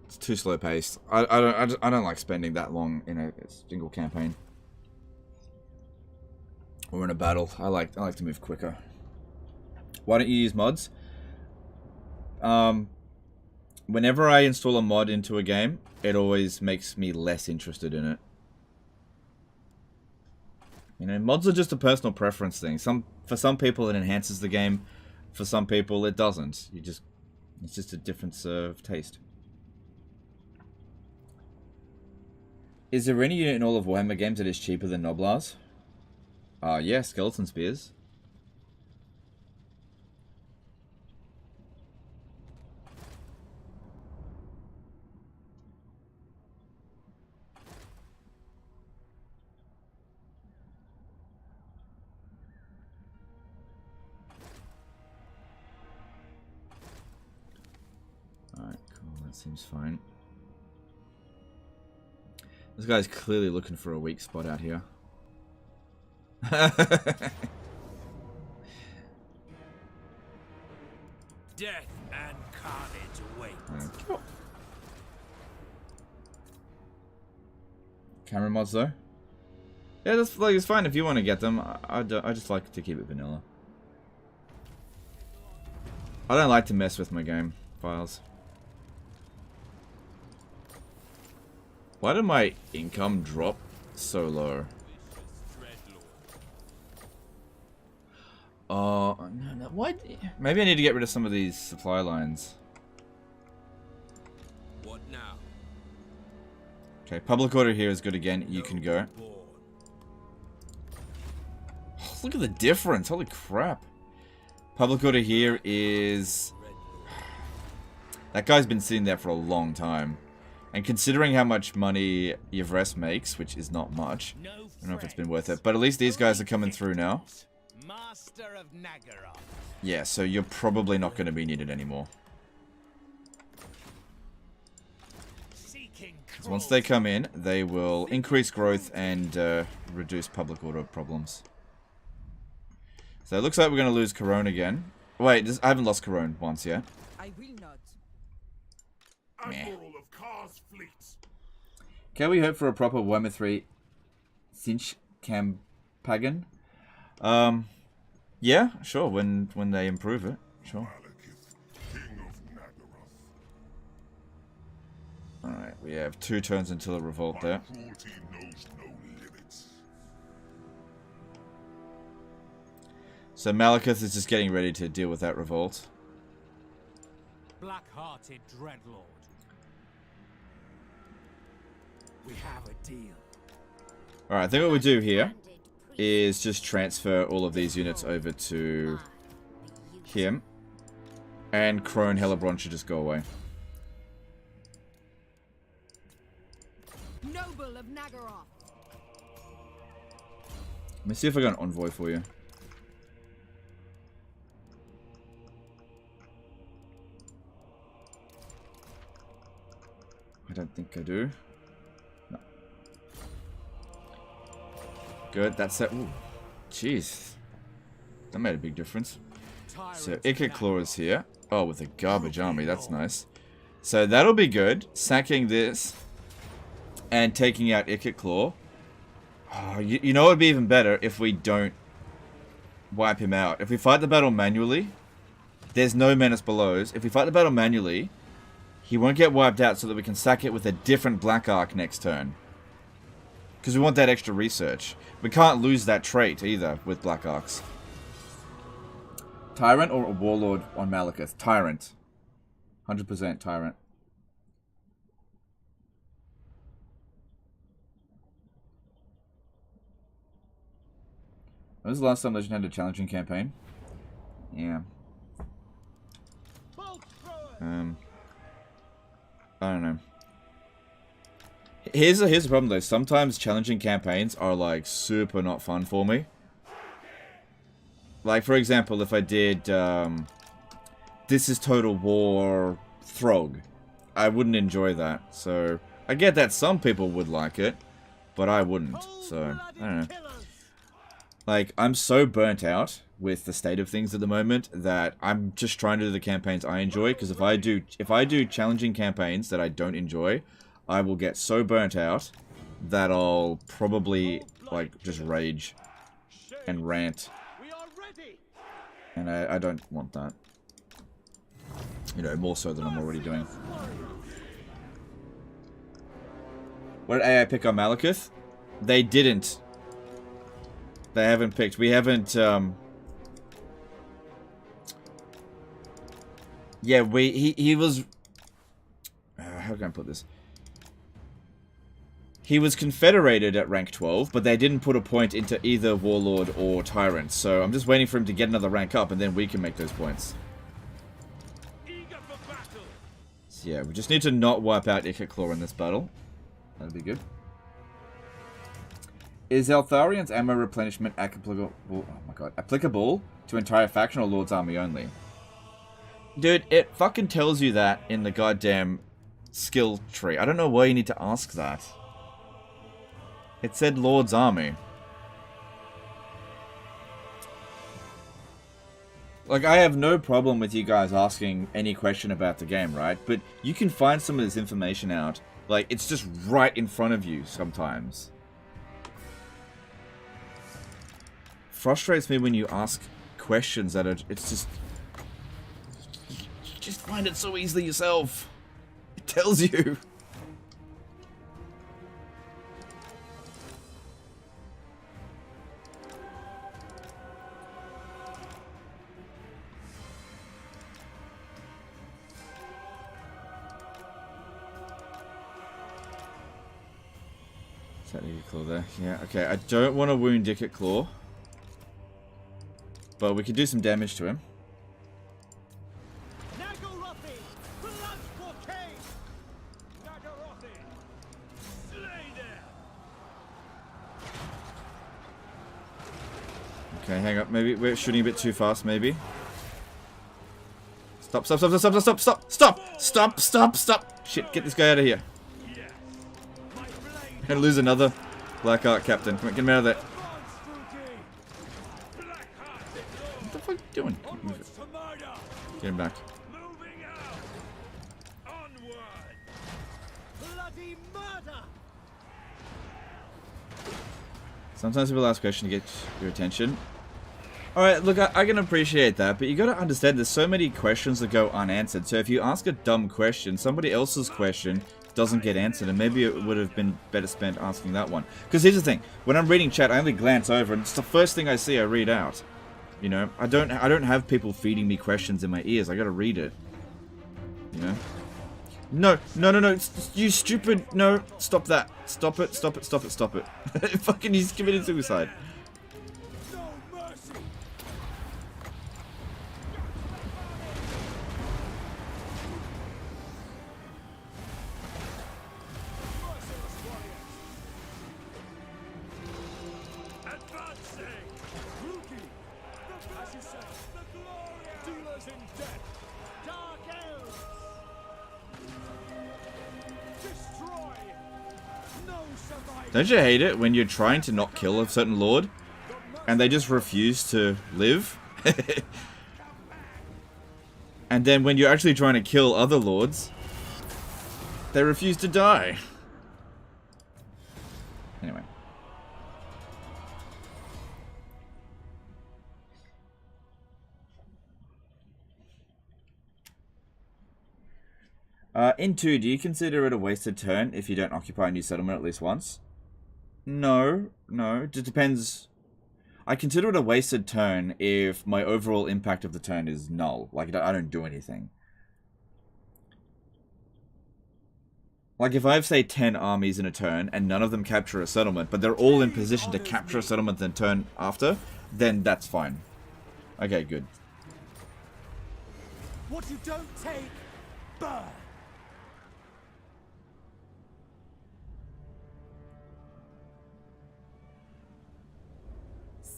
It's too slow paced. I don't like spending that long in a single campaign or in a battle. I like to move quicker. Why don't you use mods? Whenever I install a mod into a game, it always makes me less interested in it. You know, mods are just a personal preference thing. For some people it enhances the game, for some people it doesn't. It's just a difference of taste. Is there any unit in all of Warhammer games that is cheaper than Noblars? Yeah, Skeleton Spears. Alright, cool, that seems fine. This guy's clearly looking for a weak spot out here. Death and carnage await. Cool. Camera mods though? Yeah, that's like it's fine if you want to get them. I just like to keep it vanilla. I don't like to mess with my game files. Why did my income drop so low? Oh, no, what? Maybe I need to get rid of some of these supply lines. What now? Okay, public order here is good again. You can go. Oh, look at the difference. Holy crap. Public order here is... That guy's been sitting there for a long time. And considering how much money Yvres makes, which is not much, I don't know if it's been worth it. But at least these guys are coming through now. Master of Nagaroth. Yeah, so you're probably not going to be needed anymore. So once they come in, they will increase growth and reduce public order problems. So it looks like we're going to lose Corone again. Wait, I haven't lost Corone once yet. I will not. Admiral of Kar's fleets. Can we hope for a proper Warhammer 3 Cinch Campaign? Yeah, sure, when they improve it, sure. Alright, we have 2 turns until a revolt there. So Malekith is just getting ready to deal with that revolt. Black-hearted dreadlord. We have a deal. Alright, I think what we do here is just transfer all of these units over to him. And Crone Hellebron should just go away. Noble of Nagaroth. Let me see if I got an envoy for you. I don't think I do. No. Good, that's it. Ooh, jeez. That made a big difference. So, Ichor Claw is here. Oh, with a garbage army, that's nice. So, that'll be good. Sacking this and taking out Ichor Claw. Oh, you know what would be even better if we don't wipe him out. If we fight the battle manually, there's no menace belows. If we fight the battle manually, he won't get wiped out so that we can sack it with a different Black Arc next turn. Because we want that extra research. We can't lose that trait either with Black Arcs. Tyrant or a Warlord on Malekith? Tyrant. 100% Tyrant. When was the last time Legend had a challenging campaign? Yeah. I don't know. Here's the problem though. Sometimes challenging campaigns are like super not fun for me. Like for example, if I did This is Total War Throg, I wouldn't enjoy that. So I get that some people would like it, but I wouldn't. So I don't know. Like I'm so burnt out with the state of things at the moment that I'm just trying to do the campaigns I enjoy, because if I do challenging campaigns that I don't enjoy, I will get so burnt out that I'll probably like just rage and rant, and I don't want that, you know, more so than I'm already doing. What did AI pick on Malekith? They didn't. They haven't picked. We haven't yeah, he was... how can I put this? He was confederated at rank 12, but they didn't put a point into either Warlord or Tyrant. So I'm just waiting for him to get another rank up, and then we can make those points. So yeah, we just need to not wipe out Ichor Claw in this battle. That'd be good. Is Eltharian's ammo replenishment applicable? Oh my god, applicable to entire faction or Lord's army only? Dude, it fucking tells you that in the goddamn skill tree. I don't know why you need to ask that. It said Lord's army. Like, I have no problem with you guys asking any question about the game, right? But you can find some of this information out. Like, it's just right in front of you sometimes. Frustrates me when you ask questions that are... It's just... You just find it so easily yourself. It tells you. Is that Ichor Claw there? Yeah, okay. I don't want to wound Ichor Claw. But we could do some damage to him. Okay, hang up. Maybe we're shooting a bit too fast, maybe. Stop, stop, stop, stop, stop, stop, stop, stop, stop, stop, stop. Shit, get this guy out of here. I'm gonna lose another Black Arc captain. Come on, get him out of there. What the fuck are you doing? Get him back. Sometimes people ask questions to get your attention. Alright, look, I can appreciate that, but you gotta understand there's so many questions that go unanswered. So if you ask a dumb question, somebody else's question doesn't get answered, and maybe it would have been better spent asking that one. Because here's the thing, when I'm reading chat, I only glance over, and it's the first thing I see I read out. You know, I don't have people feeding me questions in my ears. I gotta read it. You know? No, no, no, no, you stupid, no, stop that. Stop it, stop it, stop it, stop it. Fucking, he's committed suicide. Don't you hate it when you're trying to not kill a certain lord and they just refuse to live? And then when you're actually trying to kill other lords, they refuse to die. Anyway. In 2, do you consider it a wasted turn if you don't occupy a new settlement at least once? No. It just depends. I consider it a wasted turn if my overall impact of the turn is null. Like, I don't do anything. Like, if I have, say, 10 armies in a turn, and none of them capture a settlement, but they're all in position to capture a settlement the turn after, then that's fine. Okay, good. What you don't take, burn.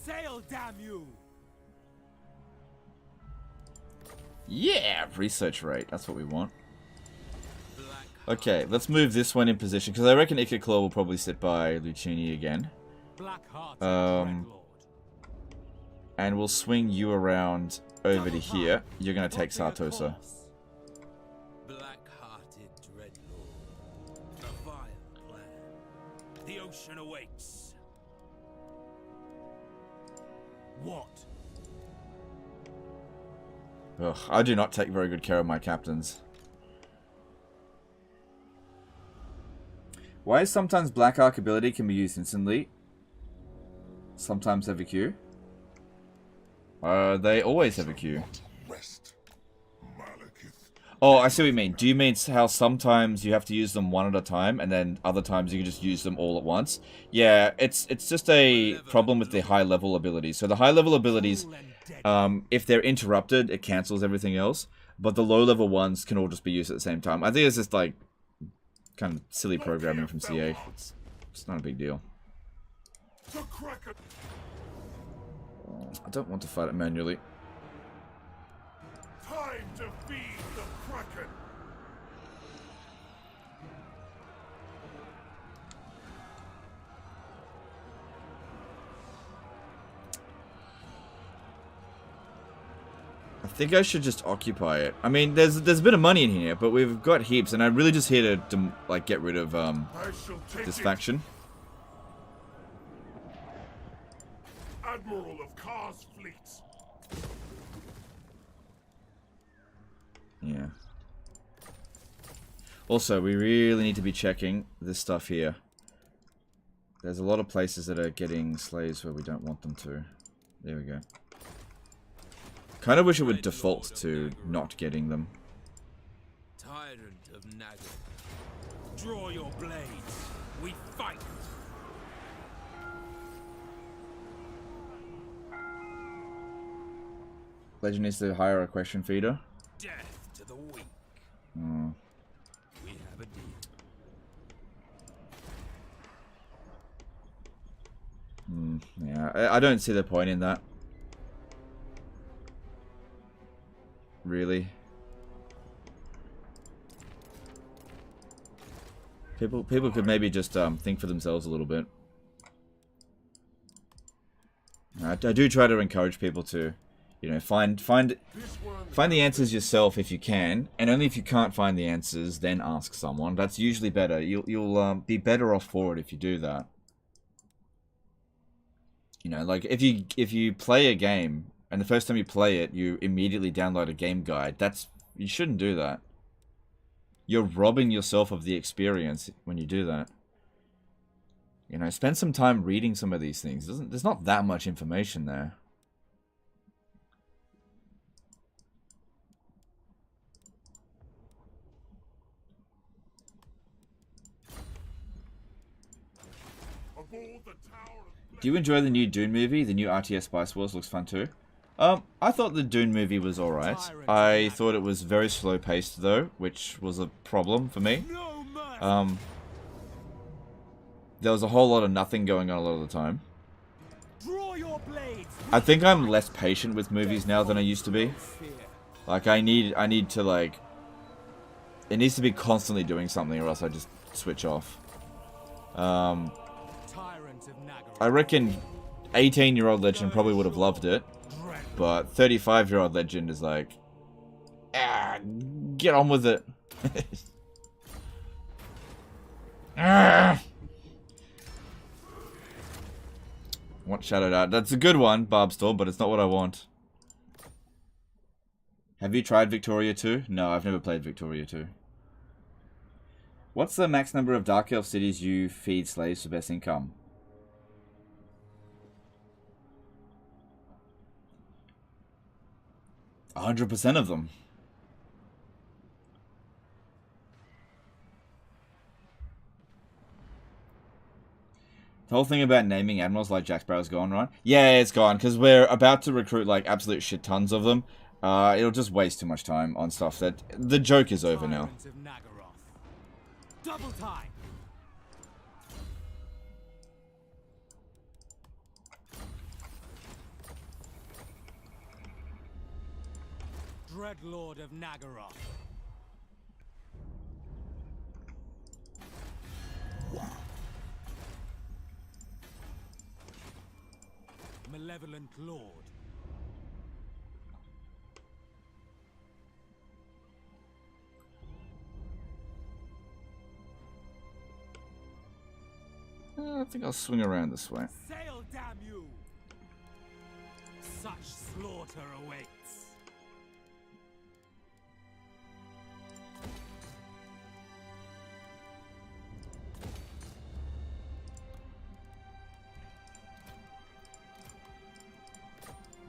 Sail, damn you! Yeah, research rate. That's what we want. Okay, let's move this one in position, because I reckon Ikit Claw will probably sit by Lucini again. And we'll swing you around over to here. You're going to take Sartosa. Black-hearted dreadlord, a vile plan. The ocean awakes. What? Ugh, I do not take very good care of my captains. Why is sometimes Black Arc ability can be used instantly? Sometimes have a Q. They always have a Q. Oh, I see what you mean. Do you mean how sometimes you have to use them one at a time, and then other times you can just use them all at once? Yeah, it's just a problem with the high-level abilities. So the high-level abilities, if they're interrupted, it cancels everything else. But the low-level ones can all just be used at the same time. I think it's just like kind of silly programming from CA. It's not a big deal. I don't want to fight it manually. Time to feed the Kraken. I think I should just occupy it. I mean, there's a bit of money in here, but we've got heaps, and I'm really just here to like get rid of this faction. Admiral of Kar's fleets. Yeah. Also, we really need to be checking this stuff here. There's a lot of places that are getting slaves where we don't want them to. There we go. Kind of wish it would default to not getting them. Tyrant of Naga. Draw your blades. We fight. Legend needs to hire a question feeder. Death to the weak. Oh. We have a deal. Yeah, I don't see the point in that. Really? People could maybe just think for themselves a little bit. I do try to encourage people to, you know, find the answers yourself if you can, and only if you can't find the answers, then ask someone. That's usually better. You'll be better off for it if you do that. You know, like if you play a game and the first time you play it, you immediately download a game guide. You shouldn't do that. You're robbing yourself of the experience when you do that. You know, spend some time reading some of these things. There's not that much information there. Do you enjoy the new Dune movie? The new RTS Spice Wars looks fun too. I thought the Dune movie was alright. I thought it was very slow paced though, which was a problem for me. There was a whole lot of nothing going on a lot of the time. I think I'm less patient with movies now than I used to be. Like I need to like, it needs to be constantly doing something or else I just switch off. I reckon 18-year-old Legend probably would have loved it, but 35-year-old Legend is like, get on with it. Want Shadowed Out. That's a good one, Barbstall, but it's not what I want. Have you tried Victoria 2? No, I've never played Victoria 2. What's the max number of Dark Elf cities you feed slaves for best income? 100% of them. The whole thing about naming admirals like Jack Sparrow's gone, right? Yeah, it's gone, because we're about to recruit, like, absolute shit tons of them. It'll just waste too much time on stuff that... The joke is over now. Double time. Dreadlord of Nagaroth. Malevolent Lord. I think I'll swing around this way. Sail, damn you! Such slaughter awaits.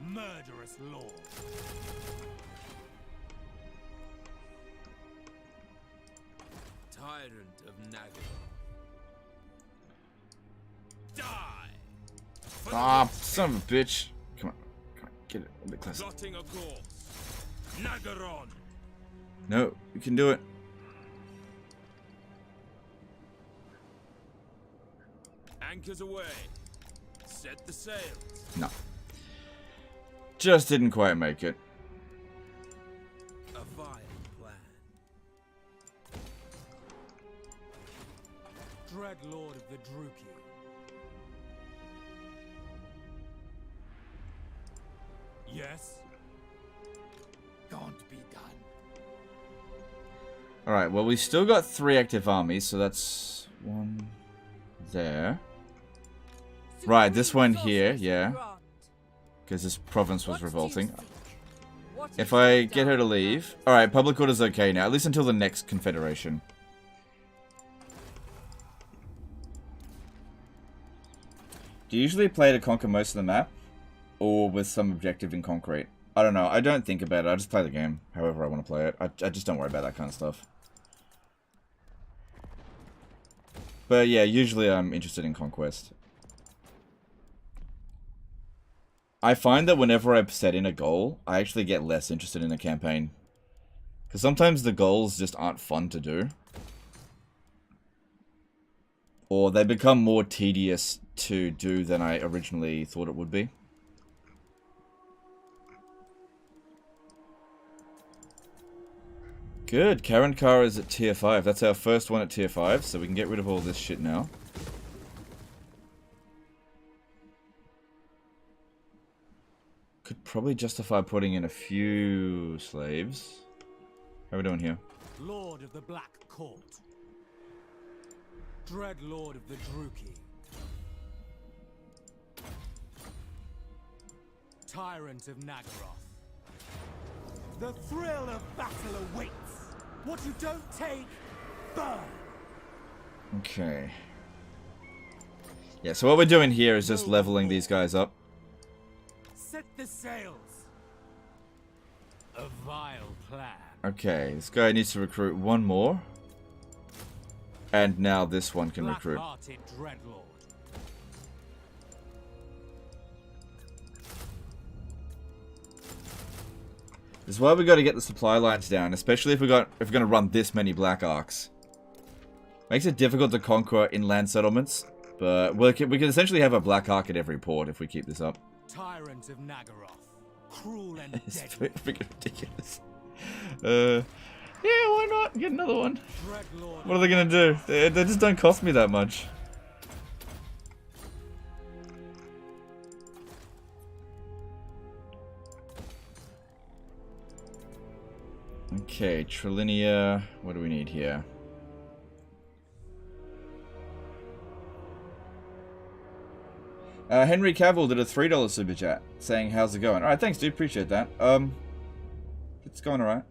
Murderous lord. Tyrant of Nagaroth. Die! Ah, son of a bitch. Come on, get it a bit closer. Plotting a course. Nagaron. No, you can do it. Anchors away. Set the sails. No. Just didn't quite make it. A vile plan. Dreadlord of the Druki. Yes? Can't be done. Alright, well, we still got 3 active armies, so that's 1 there. Right, this one here, yeah. Because this province was revolting. If I get her to leave... Alright, public order's okay now, at least until the next confederation. Do you usually play to conquer most of the map? Or with some objective in concrete? I don't know, I don't think about it, I just play the game however I want to play it. I just don't worry about that kind of stuff. But yeah, usually I'm interested in conquest. I find that whenever I set in a goal, I actually get less interested in a campaign. Because sometimes the goals just aren't fun to do. Or they become more tedious to do than I originally thought it would be. Good, Karankar is at tier 5. That's our first one at tier 5, so we can get rid of all this shit now. Could probably justify putting in a few slaves. How are we doing here? Lord of the Black Court. Dreadlord of the Druki. Tyrant of Nagaroth. The thrill of battle awaits. What you don't take, burn. Okay. Yeah, so what we're doing here is just leveling these guys up. Set the sails. A vile plan. Okay, this guy needs to recruit 1 more. And now this one can recruit. Black-hearted Dreadlord. This is why we got to get the supply lines down, especially if we're going to run this many Black Arcs. Makes it difficult to conquer inland settlements, but we can essentially have a Black Arc at every port if we keep this up. Tyrant of Nagaroth. Cruel and It's deadly. freaking ridiculous. Yeah, why not? Get another one. Dreadlord. What are they going to do? They just don't cost me that much. Okay, Trilinia. What do we need here? Henry Cavill did a $3 super chat saying, "How's it going?" All right, thanks, dude. Appreciate that. It's going alright.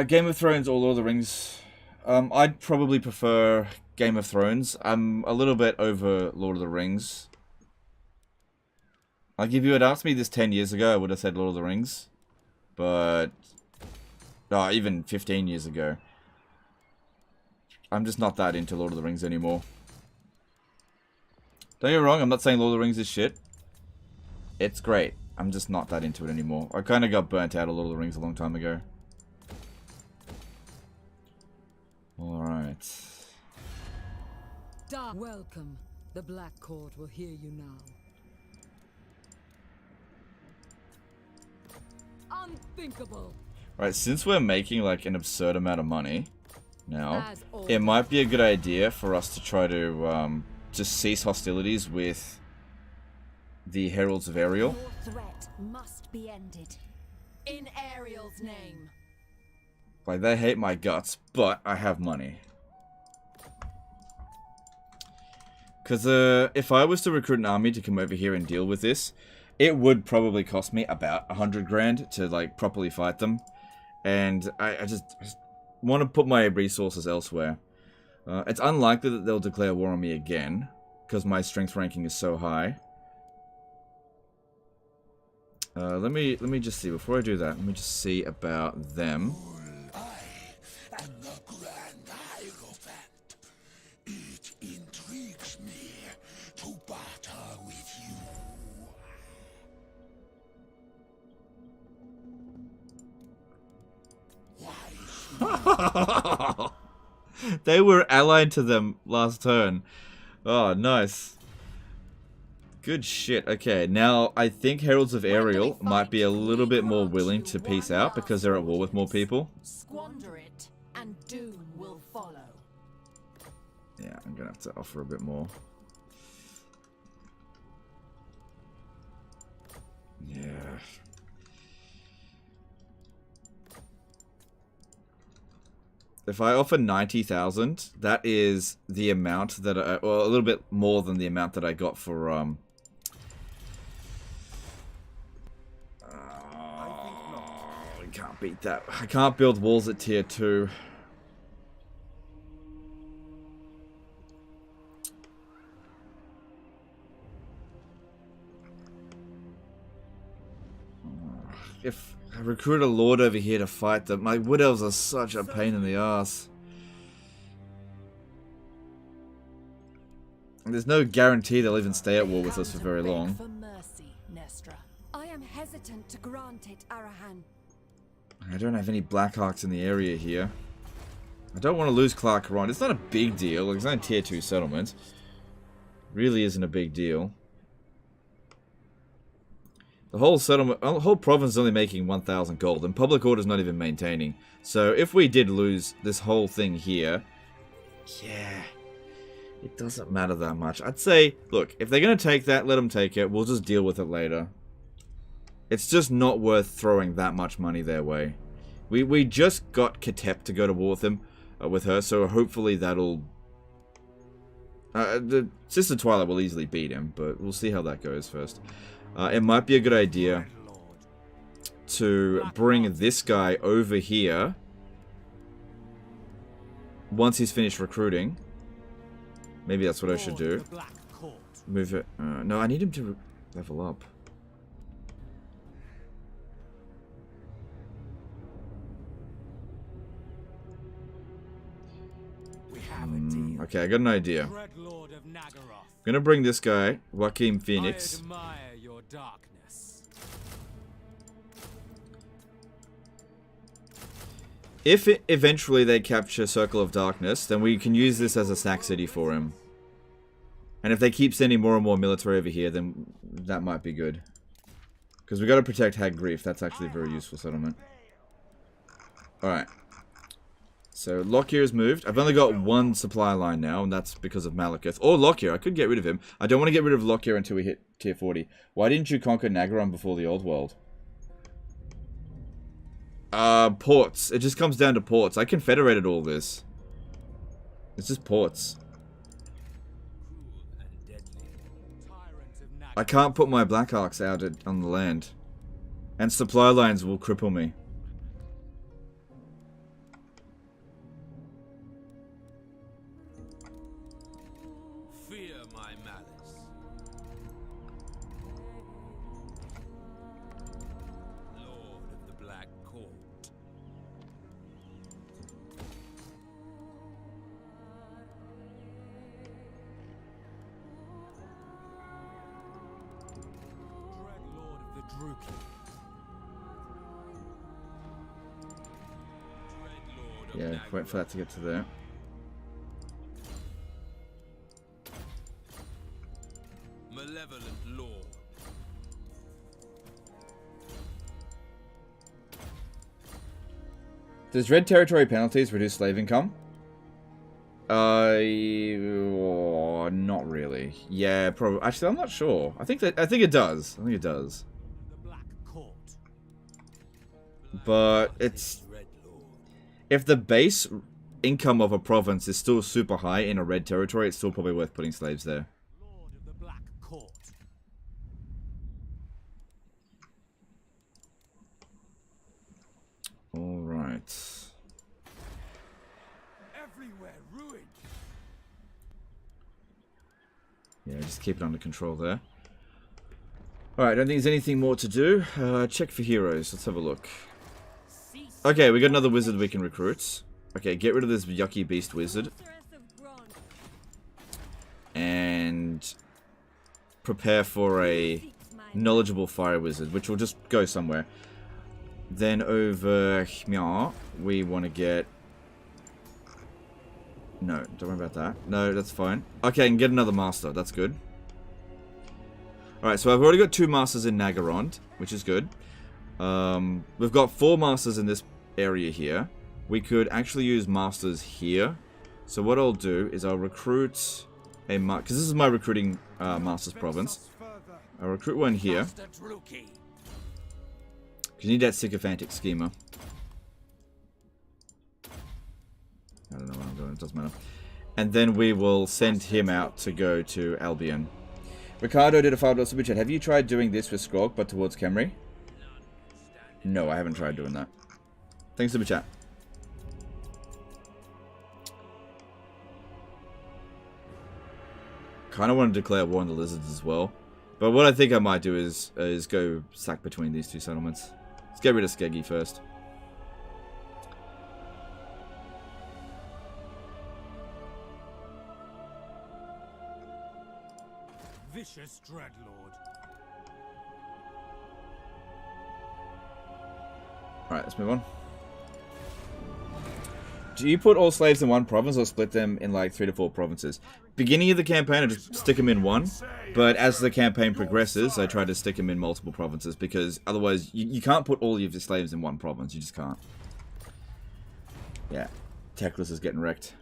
Game of Thrones or Lord of the Rings? I'd probably prefer Game of Thrones. I'm a little bit over Lord of the Rings. Like, if you had asked me this 10 years ago, I would have said Lord of the Rings. But... oh, even 15 years ago. I'm just not that into Lord of the Rings anymore. Don't get me wrong, I'm not saying Lord of the Rings is shit. It's great. I'm just not that into it anymore. I kind of got burnt out of Lord of the Rings a long time ago. Alright. Welcome. The Black Court will hear you now. Unthinkable. Right, since we're making like an absurd amount of money now, it might be a good idea for us to try to just cease hostilities with the Heralds of Ariel. Your threat must be ended. In Ariel's name. Like, they hate my guts, but I have money. Because if I was to recruit an army to come over here and deal with this, it would probably cost me about 100 grand to like properly fight them. And I just want to put my resources elsewhere. It's unlikely that they'll declare war on me again, because my strength ranking is so high. Let me just see, before I do that, let me just see about them. I am the Grand Hierophant. It intrigues me to barter with you. They were allied to them last turn. Oh, nice. Good shit. Okay, now I think Heralds of Ariel might be a little bit more willing to peace out because they're at war with more people. Squander it, and doom will follow. Yeah, I'm gonna have to offer a bit more. Yeah. If I offer 90,000, that is the amount that I, well, a little bit more than the amount that I got for I can't beat that. I can't build walls at tier 2. If I recruit a lord over here to fight them, my wood elves are such a pain in the ass. And there's no guarantee they'll even stay at war with us for very long. For mercy, Nestra. I am hesitant to grant it, Arahan. I don't have any Blackhawks in the area here. I don't want to lose Clark Ron. It's not a big deal. It's not a tier 2 settlement. Really isn't a big deal. The whole settlement, the whole province is only making 1,000 gold, and public order's not even maintaining. So if we did lose this whole thing here, yeah, it doesn't matter that much. I'd say, look, if they're going to take that, let them take it. We'll just deal with it later. It's just not worth throwing that much money their way. We just got Katep to go to war with him, with her, so hopefully that'll... the Sister Twilight will easily beat him, but we'll see how that goes first. It might be a good idea to bring this guy over here once he's finished recruiting. Maybe that's what I should do. Move it. No, I need him to level up. Okay, I got an idea. I'm gonna bring this guy, Joaquin Phoenix. If eventually they capture Circle of Darkness, then we can use this as a sack city for him. And if they keep sending more and more military over here, then that might be good. Because we got to protect Hag Grief. That's actually a very useful settlement. Alright. So Lokhir's moved. I've only got one supply line now, and that's because of Malekith. Or Lokhir. I could get rid of him. I don't want to get rid of Lokhir until we hit tier 40. Why didn't you conquer Nagaron before the Old World? Ports. It just comes down to ports. I confederated all this. It's just ports. I can't put my Black Arcs out on the land. And supply lines will cripple me. Fear my malice. Lord of the Black Court. Dreadlord of the Druki. Yeah, wait for that to get to there. Malevolent Lord. Does red territory penalties reduce slave income? Not really. Yeah, probably. Actually, I'm not sure. I think it does. I think it does. The Black Court. But it's if the base income of a province is still super high in a red territory, it's still probably worth putting slaves there. Lord of the Black Court. All right. Everywhere ruin. Yeah, just keep it under control there. Alright, I don't think there's anything more to do. Check for heroes. Let's have a look. Okay, we got another wizard we can recruit. Okay, get rid of this yucky beast wizard. And prepare for a knowledgeable fire wizard, which will just go somewhere. Then over here, we want to get... No, don't worry about that. No, that's fine. Okay, and get another master. That's good. Alright, so I've already got 2 masters in Nagarond, which is good. We've got 4 masters in this area here. We could actually use masters here. So what I'll do is I'll recruit a because this is my recruiting masters province. I'll recruit one here. Because you need that sycophantic schemer. I don't know what I'm doing, it doesn't matter. And then we will send him out to go to Albion. Ricardo did a $5 super chat. Have you tried doing this with Skrog, but towards Khemri? No, I haven't tried doing that. Thanks, super chat. Kind of want to declare war on the lizards as well. But what I think I might do is go sack between these 2 settlements. Let's get rid of Skeggy first. Vicious Dreadlord. Alright, let's move on. Do you put all slaves in one province or split them in like 3 to 4 provinces? Beginning of the campaign, I just stick them in one. But as the campaign progresses, I try to stick them in multiple provinces because otherwise you can't put all of your slaves in one province. You just can't. Yeah, Teclis is getting wrecked.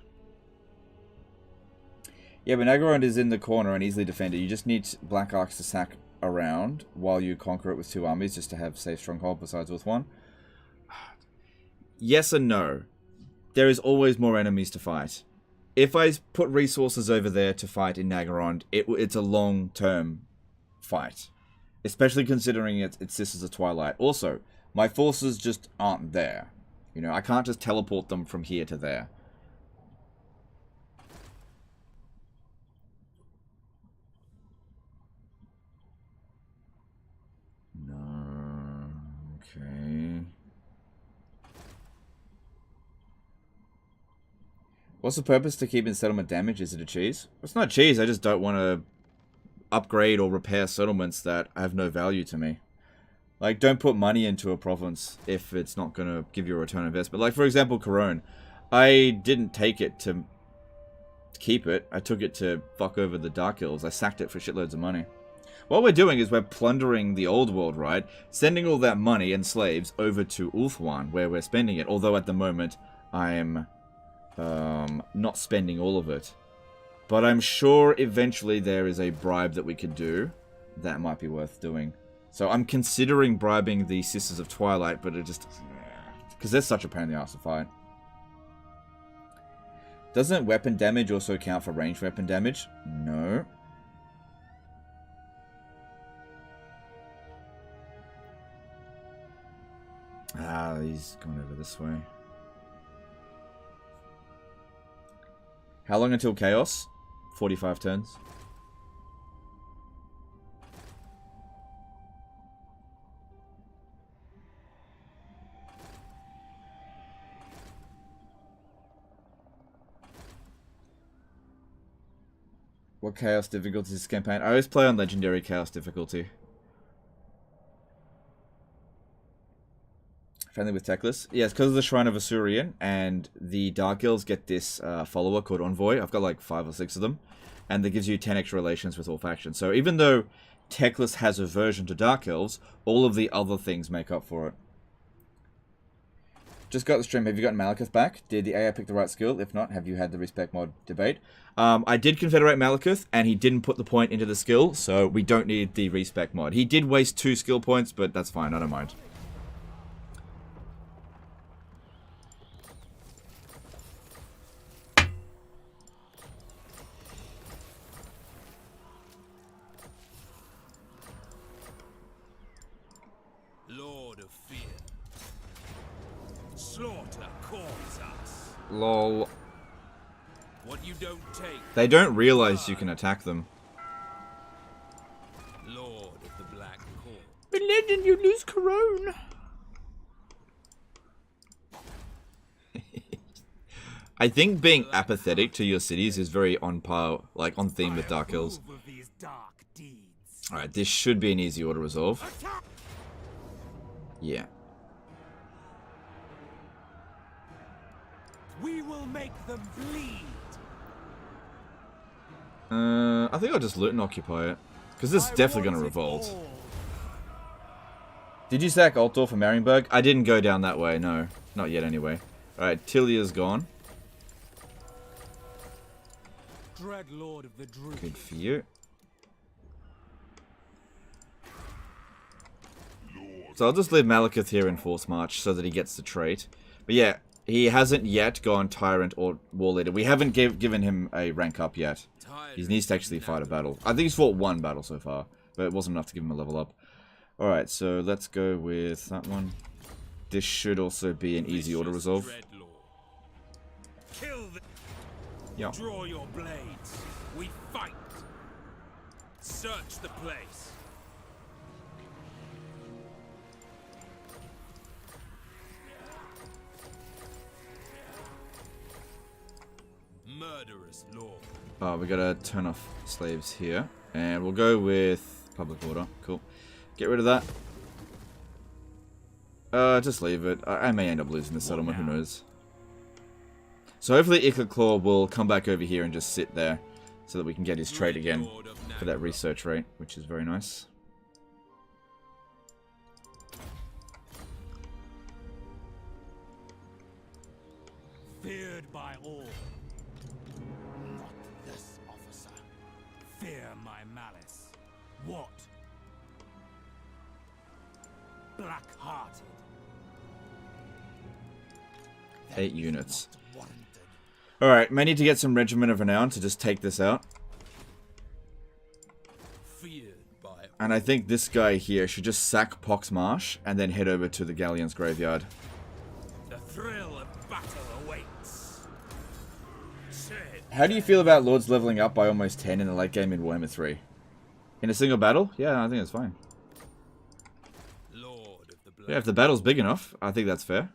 Yeah, but Nagarond is in the corner and easily defended. You just need Black Arcs to sack around while you conquer it with 2 armies just to have safe stronghold besides with 1. Yes and no. There is always more enemies to fight. If I put resources over there to fight in Nagarond, it's a long-term fight. Especially considering it's Sisters of Twilight. Also, my forces just aren't there. You know, I can't just teleport them from here to there. No. Okay. What's the purpose to keeping settlement damage? Is it a cheese? It's not cheese, I just don't want to upgrade or repair settlements that have no value to me. Like, don't put money into a province if it's not going to give you a return on investment. Like, for example, Corone. I didn't take it to keep it. I took it to fuck over the Dark Hills. I sacked it for shitloads of money. What we're doing is we're plundering the old world, right? Sending all that money and slaves over to Ulthuan, where we're spending it. Although at the moment, I'm not spending all of it. But I'm sure eventually there is a bribe that we could do that might be worth doing. So I'm considering bribing the Sisters of Twilight, but it just Because they're such a pain in the ass to fight. Doesn't weapon damage also count for ranged weapon damage? No. Ah, he's going over this way. How long until chaos? 45 turns. What chaos difficulty is this campaign? I always play on legendary chaos difficulty. Friendly with Techless? Yes, because of the Shrine of Asurian, and the Dark Elves get this follower called Envoy. I've got like 5 or 6 of them. And that gives you 10 extra relations with all factions. So even though Techless has aversion to Dark Elves, all of the other things make up for it. Just got the stream. Have you gotten Malekith back? Did the AI pick the right skill? If not, have you had the respec mod debate? I did Confederate Malekith, and he didn't put the point into the skill, so we don't need the respec mod. He did waste 2 skill points, but that's fine. I don't mind. Lol. What you don't take. They don't realize you can attack them. Lord of the Black Court. But legend, you lose Corone. I think being apathetic to your cities is very on par, like on theme with Dark Elves. Alright, this should be an easy order resolve. Yeah. We will make them bleed. I think I'll just loot and occupy it. Because this is definitely going to revolt. Did you sack Altdorf for Marienburg? I didn't go down that way, no. Not yet anyway. Alright, Tilia's gone. Dread Lord of the Druid. Good for you. So I'll just leave Malekith here in Force March so that he gets the trait. But yeah, he hasn't yet gone Tyrant or War Leader. We haven't given him a rank up yet. He needs to actually fight a battle. I think he's fought 1 battle so far, but it wasn't enough to give him a level up. Alright, so let's go with that one. This should also be an easy order resolve. Yeah. Draw your blades. We fight. Search the place. Murderous lord. Oh, we gotta turn off slaves here. And we'll go with public order. Cool. Get rid of that. Just leave it. I may end up losing the settlement, who knows. So hopefully Icklaclaw will come back over here and just sit there so that we can get his trait again for that research rate, which is very nice. Feared by all. Not this officer. Fear my malice. What? Black-hearted. 8 units. Alright, may need to get some Regiment of Renown to just take this out. And I think this guy here should just sack Pox Marsh and then head over to the Galleon's Graveyard. The thrill of battle awaits. How do you feel about Lords leveling up by almost 10 in the late game in Warhammer 3? In a single battle? Yeah, I think that's fine. Yeah, if the battle's big enough, I think that's fair.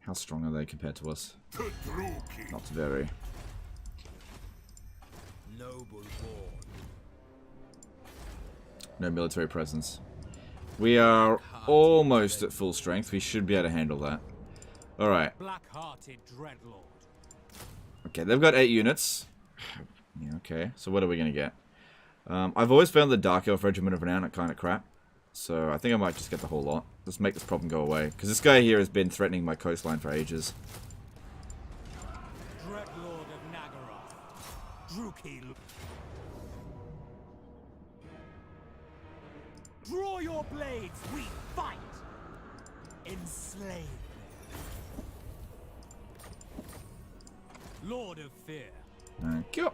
How strong are they compared to us? Not very. No military presence. We are almost at full strength. We should be able to handle that. Alright. Okay, they've got 8 units. Yeah, okay, so what are we going to get? I've always found the Dark Elf Regiment of Renown kind of crap. So I think I might just get the whole lot. Just make this problem go away. Because this guy here has been threatening my coastline for ages. Dreadlord of Nagaroth. Druki. Draw your blades, we fight! Enslave them. Lord of Fear. Thank you.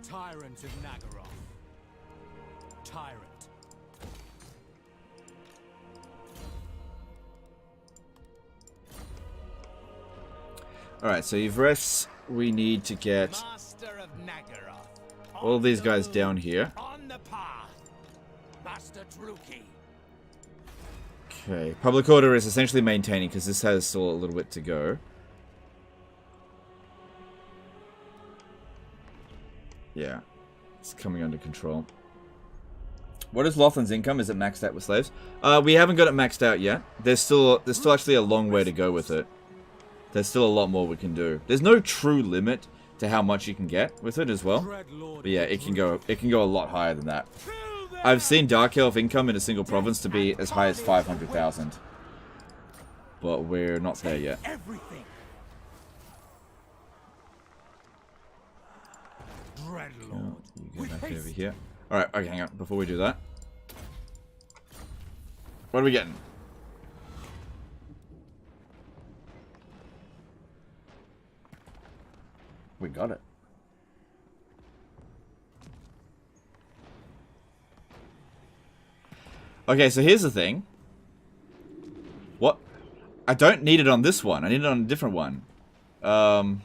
Tyrant of Nagaroth. Tyrant. Alright, so you've refs. We need to get Master of Nagaroth. all these guys down here. On the path. Master Druki. Okay, public order is essentially maintaining because this has still a little bit to go. Yeah, it's coming under control. What is Lothland's income? Is it maxed out with slaves? We haven't got it maxed out yet. There's still actually a long way to go with it. There's still a lot more we can do. There's no true limit to how much you can get with it as well. But yeah, it can go a lot higher than that. I've seen Dark Elf income in a single province to be as high as 500,000. But we're not there yet. Everything. Dreadlord. You get back over here. Alright, okay, hang on. Before we do that. What are we getting? We got it. Okay, so here's the thing. What? I don't need it on this one. I need it on a different one. I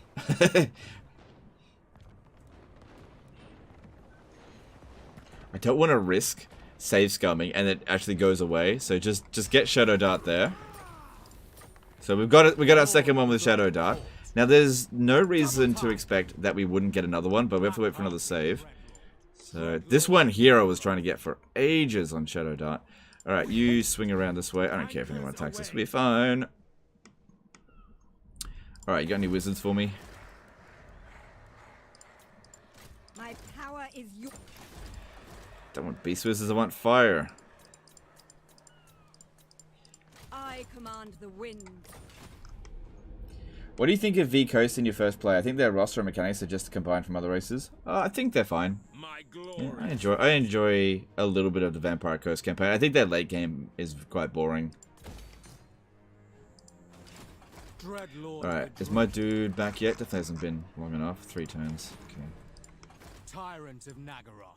don't want to risk save scumming and it actually goes away. So just get Shadow Dart there. So we've got it. We got our second one with Shadow Dart. Now there's no reason to expect that we wouldn't get another one, but we have to wait for another save. So this one here I was trying to get for ages on Shadow Dart. Alright, you swing around this way. I don't care if anyone attacks this. We'll be fine. Alright, you got any wizards for me? My power is your. Don't want beast wizards, I want fire. I command the wind. What do you think of V Coast in your first play? I think their roster and mechanics are just combined from other races. I think they're fine. My glory. Yeah, I enjoy a little bit of the Vampire Coast campaign. I think their late game is quite boring. Alright, is my dude back yet? Definitely hasn't been long enough. 3 turns. Okay. Tyrant of Nagaroth.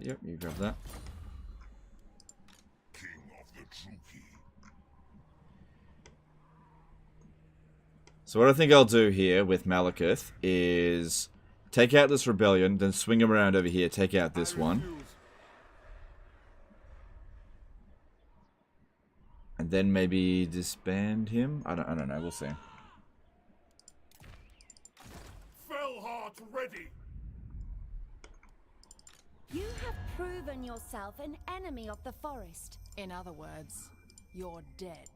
Yep, you grab that. King of the Druki. So what I think I'll do here with Malekith is take out this rebellion, then swing him around over here, take out this one. And then maybe disband him? I don't know, we'll see. Fellheart ready. You have proven yourself an enemy of the forest. In other words, you're dead.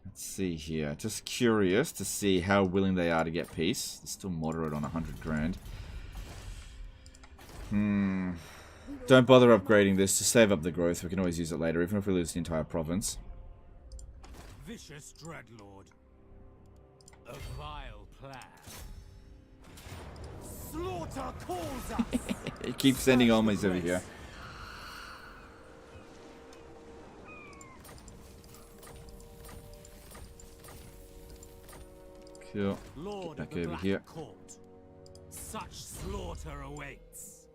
Let's see here. Just curious to see how willing they are to get peace. They're still moderate on 100 grand. Don't bother upgrading this. Just save up the growth. We can always use it later, even if we lose the entire province. Vicious Dreadlord. A vile plan. Slaughter calls us. He keeps sending armies over here. Cool. Lord Get back of the over Black here. Court. Such slaughter awaits.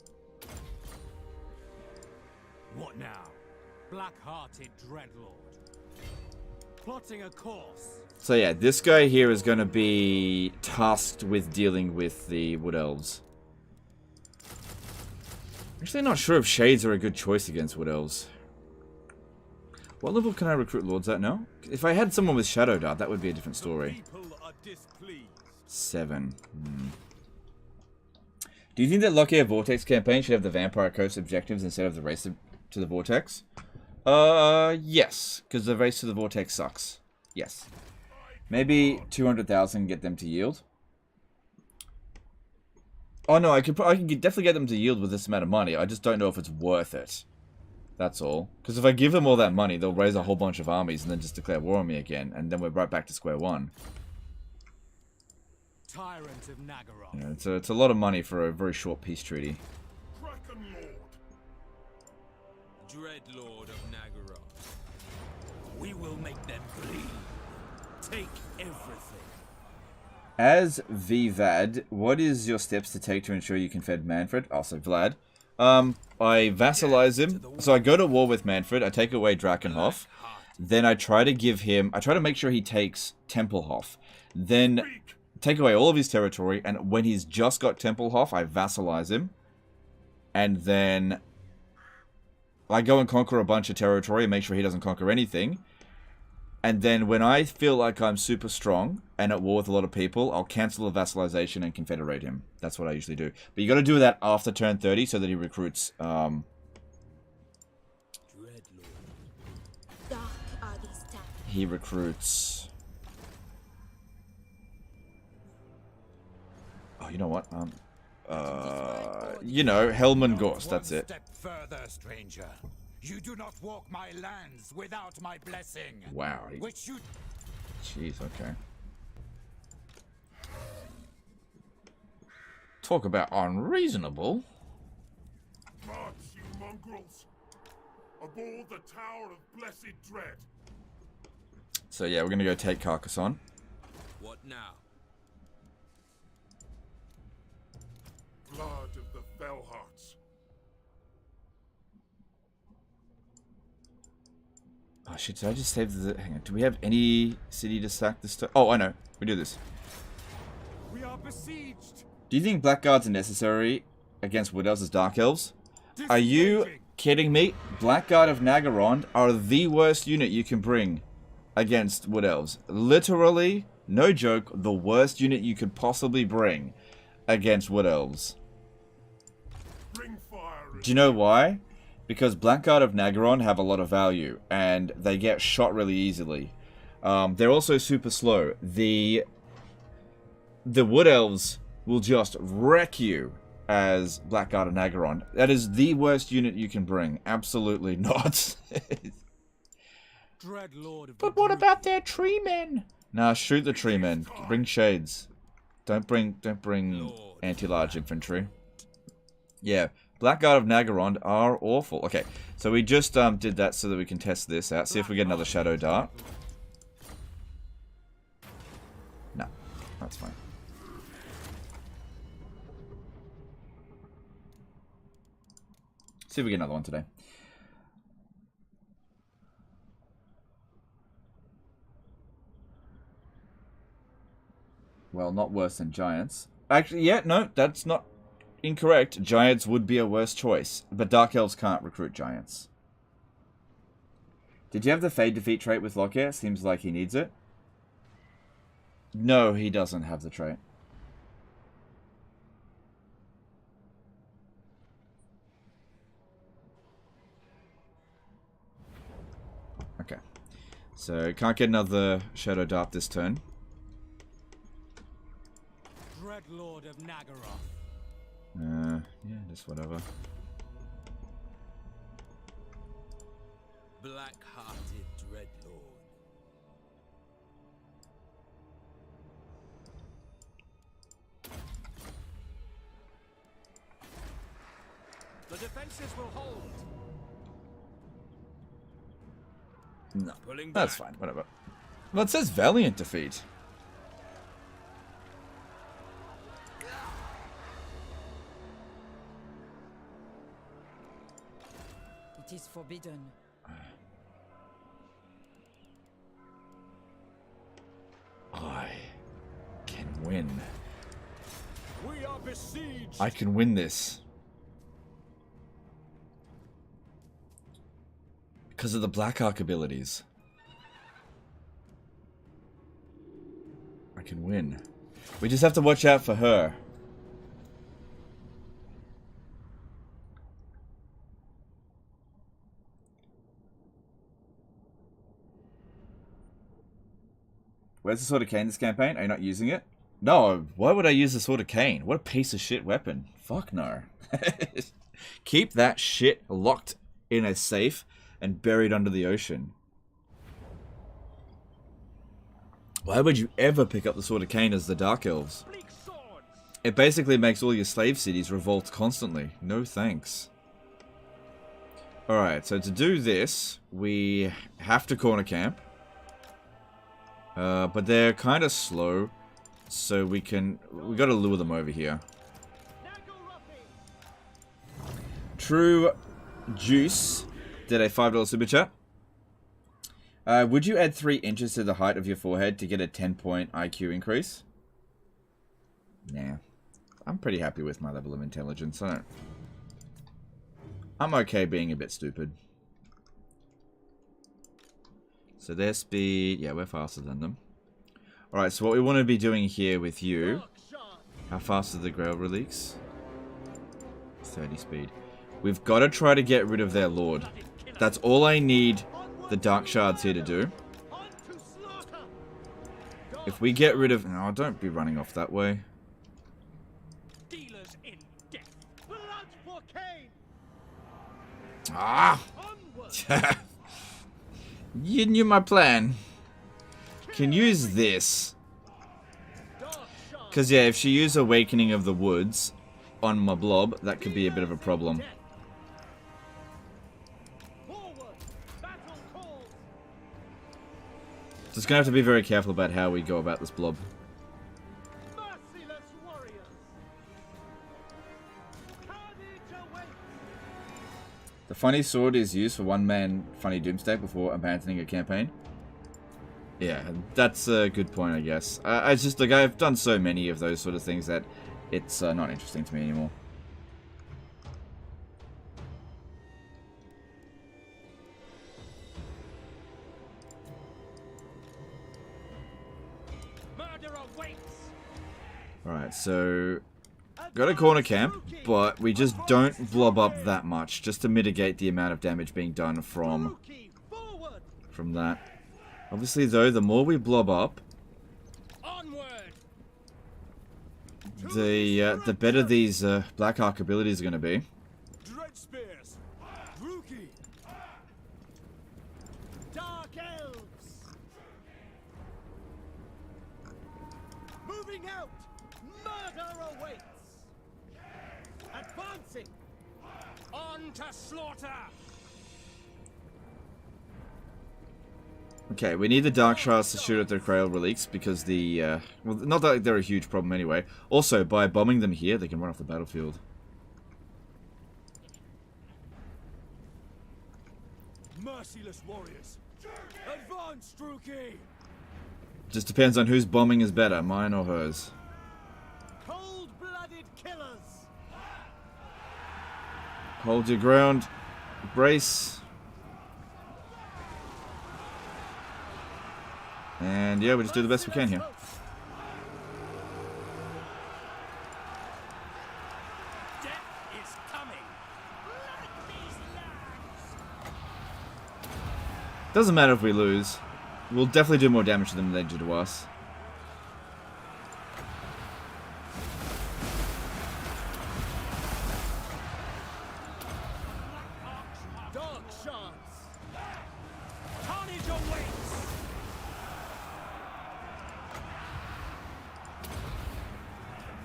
What now? Black-hearted Dreadlord. Plotting a course. So yeah, this guy here is going to be tasked with dealing with the Wood Elves. Actually not sure if Shades are a good choice against Wood Elves. What level can I recruit Lords at now? If I had someone with Shadow Dart, that would be a different story. 7. Do you think that Lokhir Vortex campaign should have the Vampire Coast objectives instead of the Race to the Vortex? Yes, because the Race to the Vortex sucks. Yes. Maybe 200,000 get them to yield. Oh no, I can definitely get them to yield with this amount of money. I just don't know if it's worth it. That's all. Because if I give them all that money, they'll raise a whole bunch of armies and then just declare war on me again, and then we're right back to square one. Tyrant of Nagaroth. Yeah, it's a lot of money for a very short peace treaty. Kraken Lord. Dreadlord of Nagaroth. We will make them bleed. Take everything. As VVAD, what is your steps to take to ensure you can fed Manfred? Also, Vlad. I vassalize him. So I go to war with Manfred. I take away Drakenhof. Then I try to give him... I try to make sure he takes Tempelhof. Then take away all of his territory. And when he's just got Tempelhof, I vassalize him. And then I go and conquer a bunch of territory and make sure he doesn't conquer anything. And then when I feel like I'm super strong and at war with a lot of people, I'll cancel the vassalization and confederate him. That's what I usually do. But you got to do that after turn 30 so that he recruits... he recruits... Oh, you know what? You know, Helman Gorst, that's it. Step further, stranger. You do not walk my lands without my blessing. Wow. Which you... Jeez, okay. Talk about unreasonable. March, you mongrels! Aboard the Tower of Blessed Dread! So yeah, we're gonna go take Carcassonne. What now? Blood of the Fellhearts. Oh shit, did I just save the... Hang on, do we have any city to sack this time? Oh, I know. We do this. We are besieged. Do you think Blackguards are necessary against Wood Elves as Dark Elves? Are you kidding me? Blackguard of Nagaroth are the worst unit you can bring against Wood Elves. Literally, no joke, the worst unit you could possibly bring against Wood Elves. Bring fire. Do you know why? Because Blackguard of Nagaroth have a lot of value, and they get shot really easily. They're also super slow. The Wood Elves will just wreck you as Blackguard of Nagaroth. That is the worst unit you can bring. Absolutely not. But what about their tree men? Nah, shoot the tree men. Bring shades. Don't bring anti-large infantry. Yeah. Blackguard of Nagaroth are awful. Okay, so we just did that so that we can test this out. See if we get another Shadow Dart. No, that's fine. See if we get another one today. Well, not worse than Giants. Actually, yeah, no, that's not... incorrect. Giants would be a worse choice, but Dark Elves can't recruit Giants. Did you have the Fade Defeat trait with Lokhir? Seems like he needs it. No, he doesn't have the trait. Okay. So, can't get another Shadow Dart this turn. Dreadlord of Nagaroth. Yeah, just whatever. Black-hearted Dreadlord. The defenses will hold. No, Pulling that's back. fine, whatever. Well, it says Valiant Defeat. It is forbidden. I can win. We are besieged. I can win this. Because of the Black Arc abilities. I can win. We just have to watch out for her. Where's the Sword of Cain this campaign? Are you not using it? No, why would I use the Sword of Cain? What a piece of shit weapon. Fuck no. Keep that shit locked in a safe and buried under the ocean. Why would you ever pick up the Sword of Cain as the Dark Elves? It basically makes all your slave cities revolt constantly. No thanks. Alright, so to do this, we have to corner camp. But they're kind of slow, so we gotta lure them over here. True Juice did a $5 super chat. Would you add 3 inches to the height of your forehead to get a 10-point IQ increase? Nah. I'm pretty happy with my level of intelligence. I'm okay being a bit stupid. So their speed... Yeah, we're faster than them. Alright, so what we want to be doing here with you... How fast are the Grail Relics? 30 speed. We've got to try to get rid of their Lord. That's all I need the Dark Shards here to do. If we get rid of... No, don't be running off that way. Ah! You knew my plan. Can use this. Because, yeah, if she used Awakening of the Woods on my blob, that could be a bit of a problem. Just gonna have to be very careful about how we go about this blob. The funny sword is used for one-man funny doomsday before abandoning a campaign. Yeah, that's a good point, I guess. I just, like, I've done so many of those sort of things that it's not interesting to me anymore. Alright, so... Got a corner camp, but we just don't blob up that much, just to mitigate the amount of damage being done from that. Obviously, though, the more we blob up, the better these Black Arc abilities are going to be. Dark elves. Moving out. Murder awaits. Advancing. On to slaughter. Okay, we need the Dark Shards to shoot at their Grail Relics because the, well, not that they're a huge problem anyway. Also, by bombing them here, they can run off the battlefield. Merciless warriors. Advance, Druki. Just depends on whose bombing is better, mine or hers. Cold-blooded killers. Hold your ground. Brace. And yeah, we just do the best we can here. Death is coming. Doesn't matter if we lose. We'll definitely do more damage to them than they do to us. Dark shards. Carnage awaits.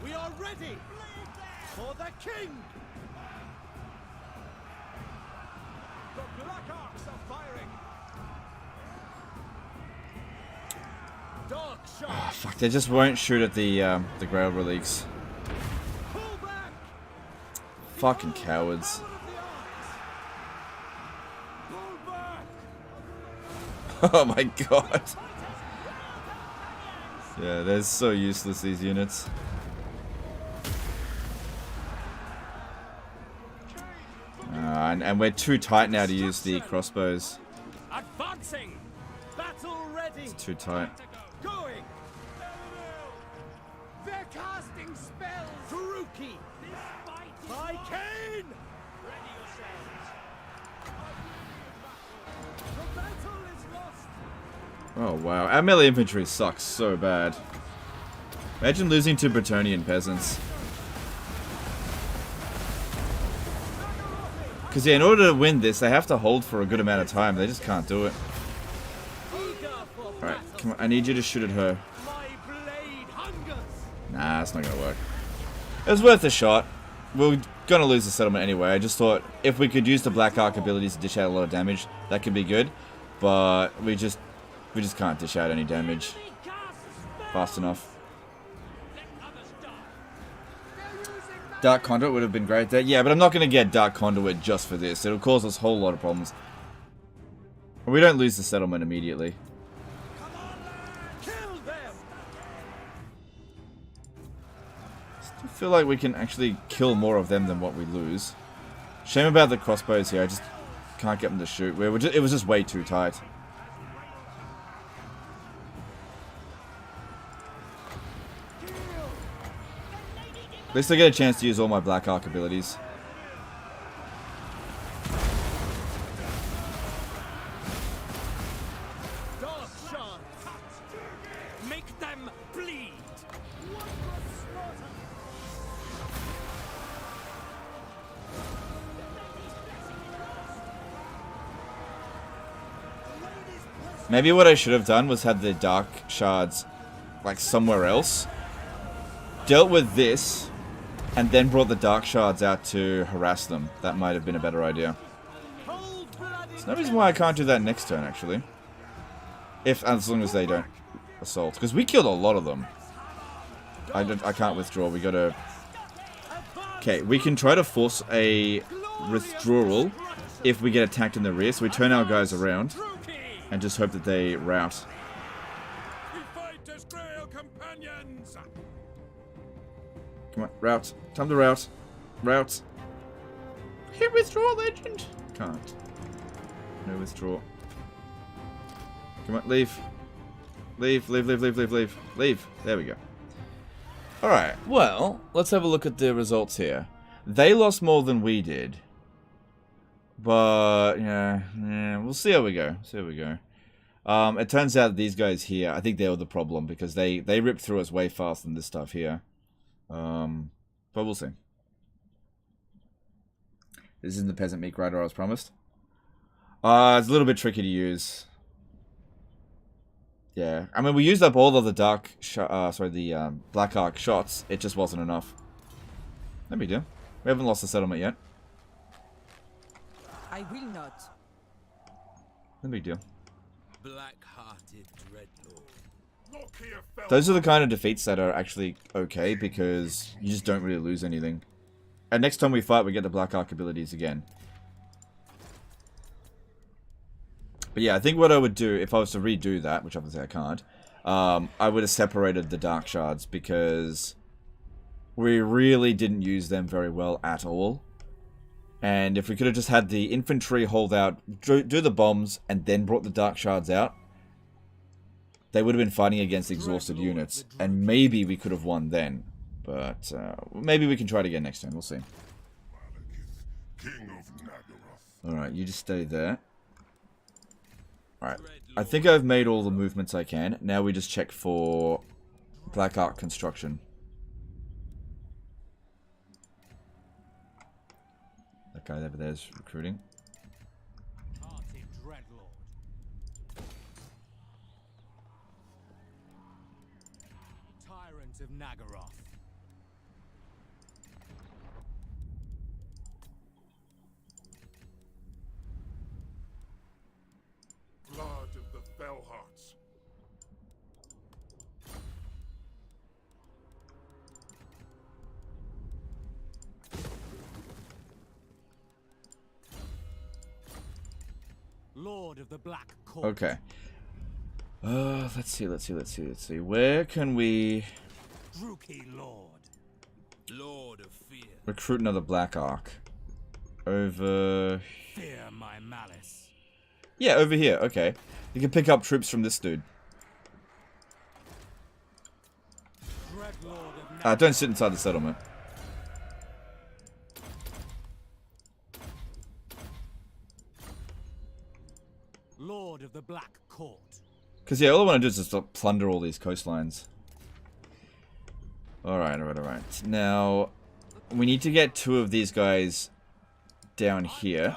We are ready for the king. The Black Arcs are firing. Dark shards. Ah, fuck, they just won't shoot at the Grail Relics. Pull back. Fucking cowards. Pull back. Oh my god. Yeah, they're so useless, these units. And we're too tight now to use the crossbows. Advancing. Battle ready. It's too tight. Going. They're casting spells. Druki. By Kane. Ready yourselves. The battle is lost. Oh wow, our melee infantry sucks so bad. Imagine losing to Bretonnian peasants. Because yeah, in order to win this, they have to hold for a good amount of time. They just can't do it. Alright, come on, I need you to shoot at her. My blade hungers. Nah, it's not gonna work. It was worth a shot. We'll gonna lose the settlement anyway. I just thought if we could use the Black Arc abilities to dish out a lot of damage, that could be good. But we just can't dish out any damage fast enough. Dark Conduit would have been great there. Yeah, but I'm not going to get Dark Conduit just for this. It'll cause us a whole lot of problems. We don't lose the settlement immediately. Still feel like we can actually kill more of them than what we lose. Shame about the crossbows here. I just can't get them to shoot. It was just way too tight. At least I get a chance to use all my Black Arc abilities. Dark Shard. Make them bleed. Maybe what I should have done was had the Dark Shards like somewhere else. Dealt with this. And then brought the Dark Shards out to harass them. That might have been a better idea. There's no reason why I can't do that next turn, actually. As long as they don't assault. Because we killed a lot of them. I can't withdraw. We gotta... Okay, we can try to force a withdrawal if we get attacked in the rear. So we turn our guys around and just hope that they rout. Come on, route. Time to route. Route. Hit withdraw, legend. Can't. No withdraw. Come on, leave. Leave, leave, leave, leave, leave, leave. Leave. There we go. Alright, well, let's have a look at the results here. They lost more than we did. But, yeah, we'll see how we go. See how we go. It turns out these guys here, I think they were the problem because they ripped through us way faster than this stuff here. But we'll see. This isn't the peasant meat grinder I was promised. It's a little bit tricky to use. Yeah, I mean we used up all of the Black Arc shots. It just wasn't enough. No big deal. We haven't lost the settlement yet. I will not. No big deal. Black-hearted dreadlord. Lokhir Fellheart. Those are the kind of defeats that are actually okay because you just don't really lose anything. And next time we fight, we get the Black Arc abilities again. But yeah, I think what I would do if I was to redo that, which obviously I can't, I would have separated the Dark Shards because we really didn't use them very well at all. And if we could have just had the infantry hold out, do the bombs, and then brought the Dark Shards out, they would have been fighting against exhausted units. And maybe we could have won then. But maybe we can try it again next time. We'll see. Alright, you just stay there. Alright. I think I've made all the movements I can. Now we just check for Black Arc construction. That guy over there is recruiting. Tyrant of Nagaroth. Blood of the Fellhearts. Lord of the Black Court. Okay. Let's see. Where can we Lord. Lord of fear. recruit another Black Arc? Over... Fear my malice. Yeah, over here. Okay. You can pick up troops from this dude. Dreadlord of Don't sit inside the settlement. Lord of the Black Court. Because, yeah, all I want to do is just plunder all these coastlines. Alright. Now, we need to get 2 of these guys down here.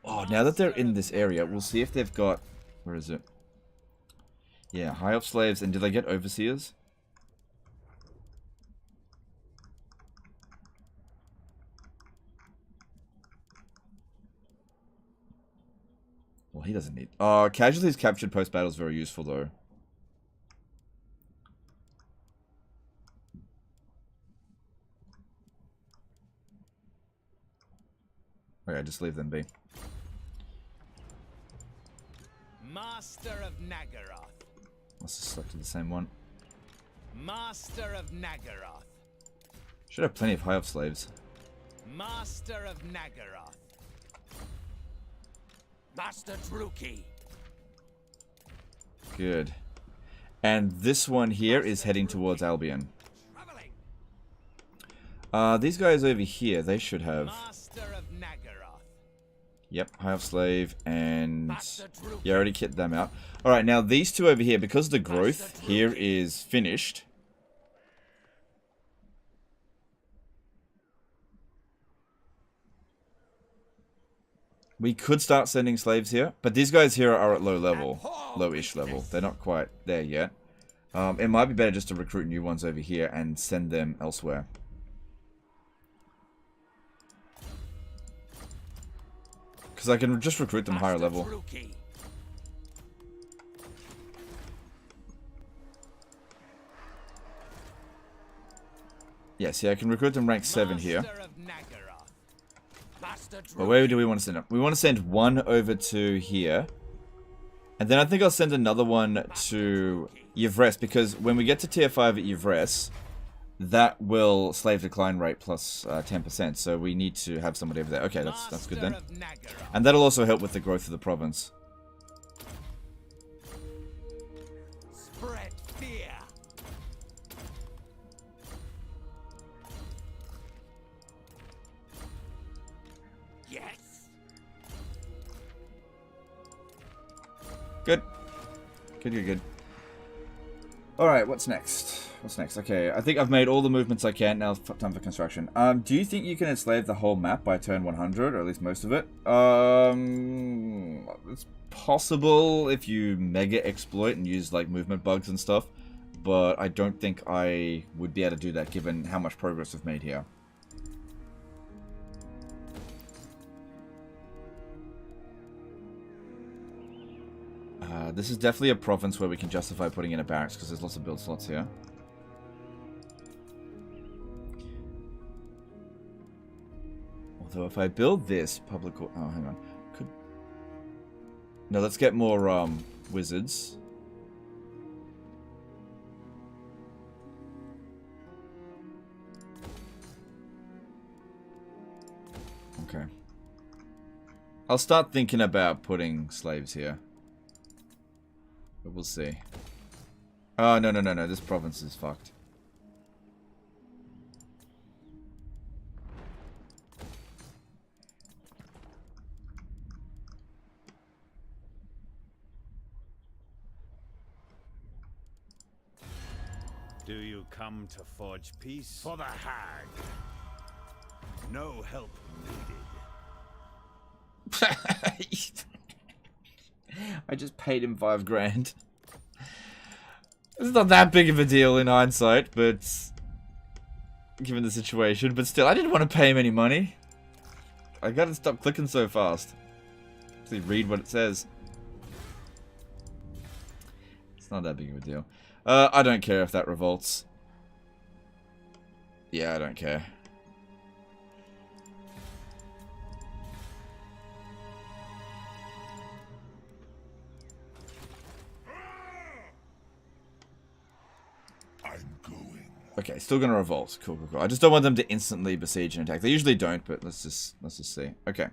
Oh, now that they're in this area, we'll see if they've got... Where is it? Yeah, high up slaves. And do they get overseers? he doesn't need... Oh, casualties captured post-battle is very useful, though. Okay, just leave them be. Master of Nagaroth. Must have selected the same one. Master of Nagaroth. Should have plenty of high-up slaves. Master of Nagaroth. Master Druki. Good. And this one here is heading towards Albion. These guys over here, they should have... Master of Nagaroth. Yep, high-up slave, and... Yeah, I already kitted them out. Alright, now these two over here, because the growth here is finished... We could start sending slaves here, but these guys here are at low level. Low-ish level. They're not quite there yet. It might be better just to recruit new ones over here and send them elsewhere. Because I can just recruit them higher level. Yeah, see, I can recruit them rank 7 here. But where do we want to send them? We want to send one over to here. And then I think I'll send another one to Yvres, because when we get to tier 5 at Yvres, that will slave decline rate plus 10%. So we need to have somebody over there. Okay, that's good then. And that'll also help with the growth of the province. Spread fear. Yes. Good. Good. Alright, what's next? What's next? Okay, I think I've made all the movements I can. Now it's time for construction. Do you think you can enslave the whole map by turn 100, or at least most of it? It's possible if you mega exploit and use like movement bugs and stuff, but I don't think I would be able to do that given how much progress we've made here. This is definitely a province where we can justify putting in a barracks because there's lots of build slots here. Although if I build this public... Oh, hang on. No, let's get more wizards. Okay. I'll start thinking about putting slaves here. But we'll see. Oh, no. This province is fucked. Do you come to forge peace? For the hag. No help needed. I just paid him 5 grand. It's not that big of a deal in hindsight, but given the situation, but still, I didn't want to pay him any money. I gotta stop clicking so fast. Actually read what it says. It's not that big of a deal. I don't care if that revolts. Yeah, I don't care. Okay, still gonna revolt. Cool. I just don't want them to instantly besiege and attack. They usually don't, but let's just see. Okay.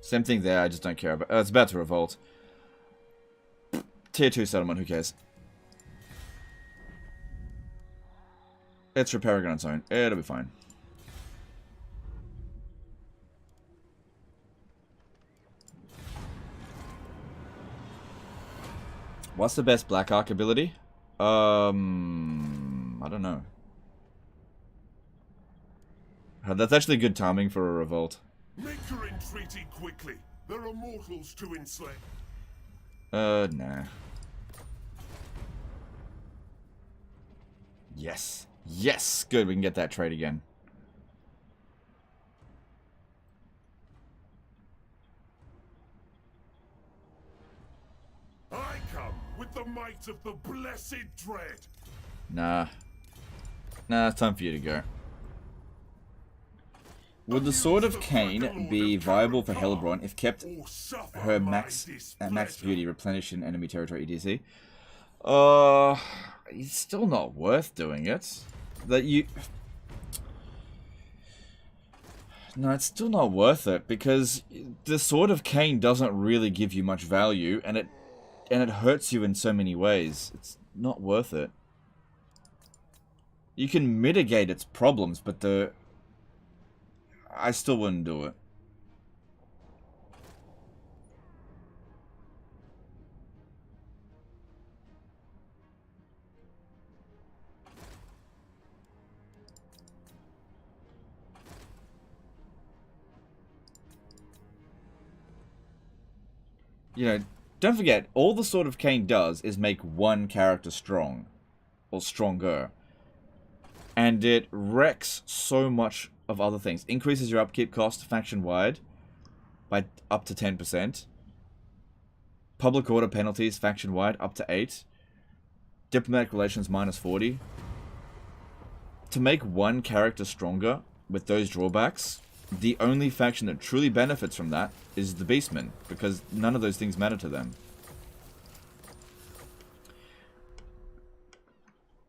Same thing there, I just don't care about. It's about to revolt. Tier 2 settlement, who cares? It's repairing on its own. It'll be fine. What's the best Black Arc ability? I don't know. That's actually good timing for a revolt. Make your entreaty quickly. There are mortals to enslave. Nah. Yes. Yes! Good, we can get that trade again. I come with the might of the blessed dread. Nah. Nah, it's time for you to go. Would the Sword of Cain be viable for Hellebron if kept her at max beauty, replenishing enemy territory EDC? It's still not worth doing it. No, it's still not worth it because the Sword of Cain doesn't really give you much value, and it hurts you in so many ways. It's not worth it. You can mitigate its problems, but I still wouldn't do it. You know, don't forget, all the Sword of Cain does is make one character strong. Or stronger. And it wrecks so much of other things. Increases your upkeep cost faction-wide by up to 10%. Public order penalties faction-wide up to 8. Diplomatic relations minus 40. To make one character stronger with those drawbacks, the only faction that truly benefits from that is the Beastmen, because none of those things matter to them.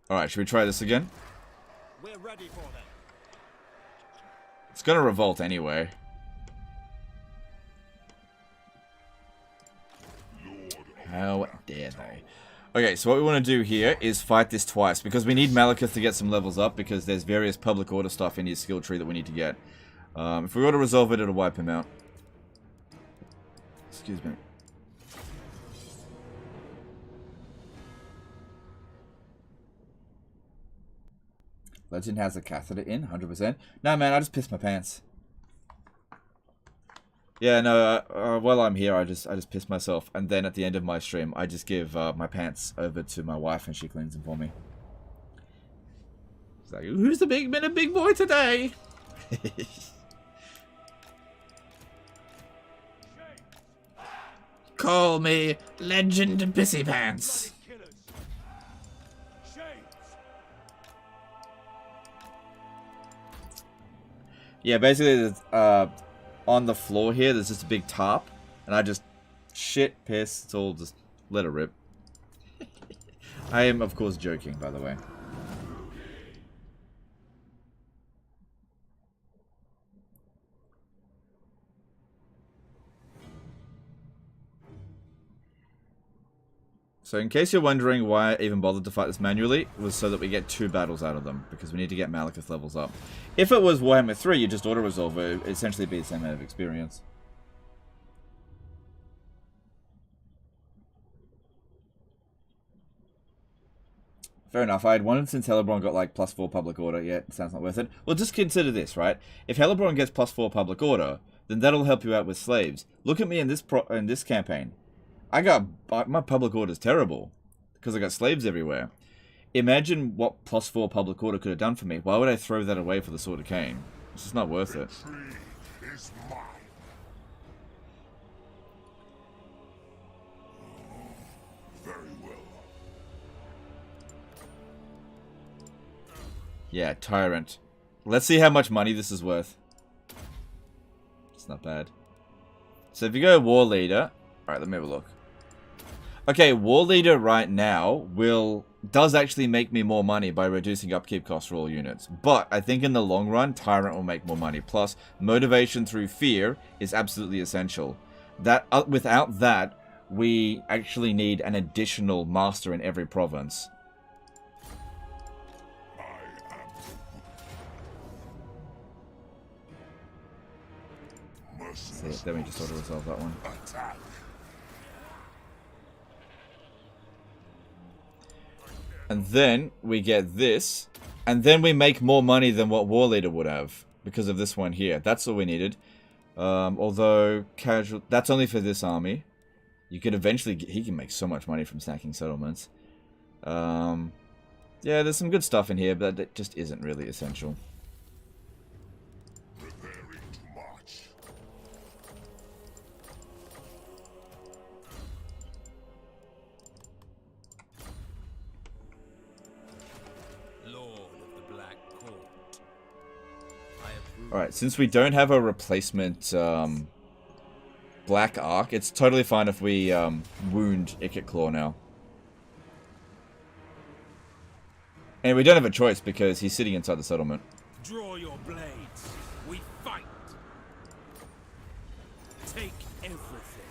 Alright, should we try this again? We're ready for them. It's gonna revolt anyway. How dare they? Okay, so what we want to do here is fight this twice, because we need Malekith to get some levels up, because there's various public order stuff in his skill tree that we need to get. If we were to resolve it, it'll wipe him out. Excuse me. Legend has a catheter in, 100%. No, man, I just pissed my pants. Yeah, no, while I'm here, I just piss myself, and then at the end of my stream, I just give my pants over to my wife, and she cleans them for me. It's like, who's the big boy today? Call me Legend Pissy Pants. Yeah, basically, on the floor here, there's just a big tarp, and I just shit, piss, it's all just let it rip. I am, of course, joking, by the way. So in case you're wondering why I even bothered to fight this manually, it was so that we get 2 battles out of them, because we need to get Malekith levels up. If it was Warhammer 3, you just auto-resolve it, it'd essentially be the same amount of experience. Fair enough, I had wanted since Hellebron got like +4 public order, yeah, it sounds not worth it. Well, just consider this, right? If Hellebron gets +4 public order, then that'll help you out with slaves. Look at me in this campaign. My public order is terrible, because I got slaves everywhere. Imagine what +4 public order could have done for me. Why would I throw that away for the Sword of Cain? It's just not worth it. Is mine. Very well. Yeah, Tyrant. Let's see how much money this is worth. It's not bad. So if you go War Leader... Alright, let me have a look. Okay, War Leader right now does actually make me more money by reducing upkeep costs for all units. But I think in the long run, Tyrant will make more money. Plus, motivation through fear is absolutely essential. Without that, we actually need an additional master in every province. See, let me just auto-resolve that one. Attack. And then we get this, and then we make more money than what War Leader would have because of this one here. That's all we needed. Although casual, that's only for this army. You could eventually he can make so much money from stacking settlements. Yeah, there's some good stuff in here, but it just isn't really essential. Preparing to march. Lord of the Black Court. I approve. Alright, since we don't have a replacement Black Arc, it's totally fine if we wound Ikit Claw now. And we don't have a choice because he's sitting inside the settlement. Draw your blades. We fight. Take everything.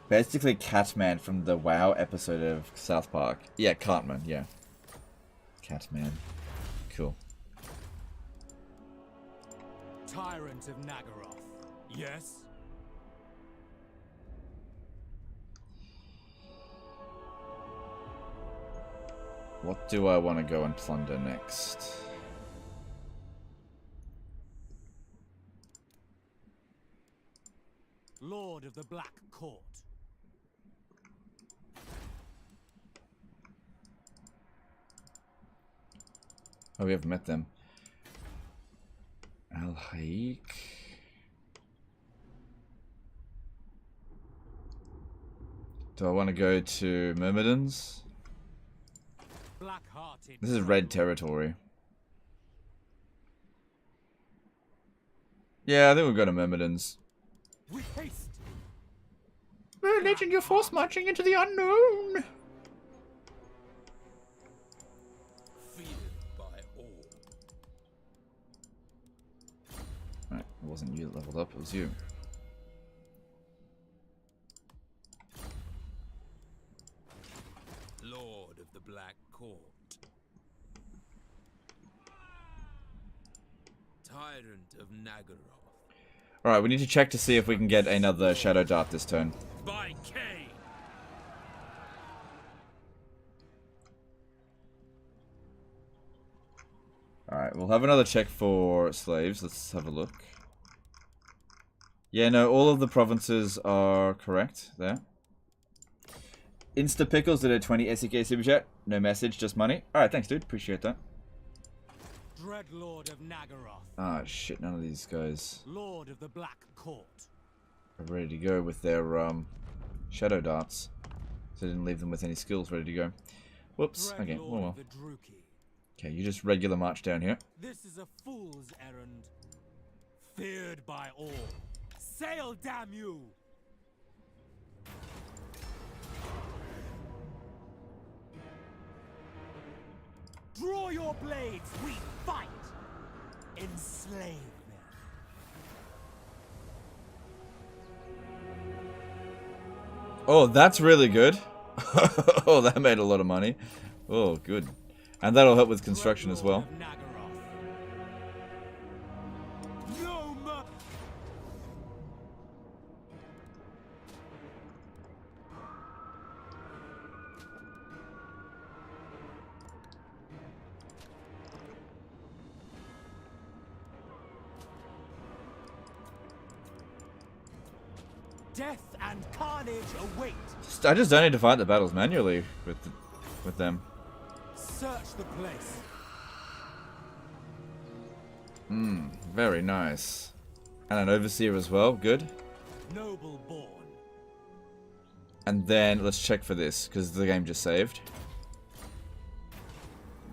Basically Catman from the WoW episode of South Park. Yeah, Cartman, yeah. Catman. Cool. Tyrant of Nagaroth. Yes? What do I want to go and plunder next? Lord of the Black Court. Oh, we haven't met them. Al-Haik. Do I want to go to Myrmidons? Black-hearted. This is red territory. Yeah, I think we'll go to Myrmidons. With haste. Legend, you're force marching into the unknown. Feared by all. Right, it wasn't you that leveled up, it was you. Lord of the Black Court. Tyrant of Nagaroth. Alright, we need to check to see if we can get another Shadow Dart this turn. By Cain. Alright, we'll have another check for slaves. Let's have a look. Yeah, no, all of the provinces are correct there. Instapickles did a 20 SEK super chat. No message, just money. Alright, thanks, dude. Appreciate that. Dreadlord of Nagaroth. Ah, shit, none of these guys Lord of the Black Court. are ready to go with their Shadow Darts. So I didn't leave them with any skills ready to go. Whoops. Okay, Dreadlord well. of the Druki. Okay, you just regular march down here. This is a fool's errand. Feared by all. Sail, damn you! Draw your blades, we fight! Enslave them. Oh, that's really good. Oh, that made a lot of money. Oh, good. And that'll help with construction as well. No mer- Death and carnage await. I just don't need to fight the battles manually with them. Search the place. Very nice. And an overseer as well. Good. Noble born. And then let's check for this because the game just saved.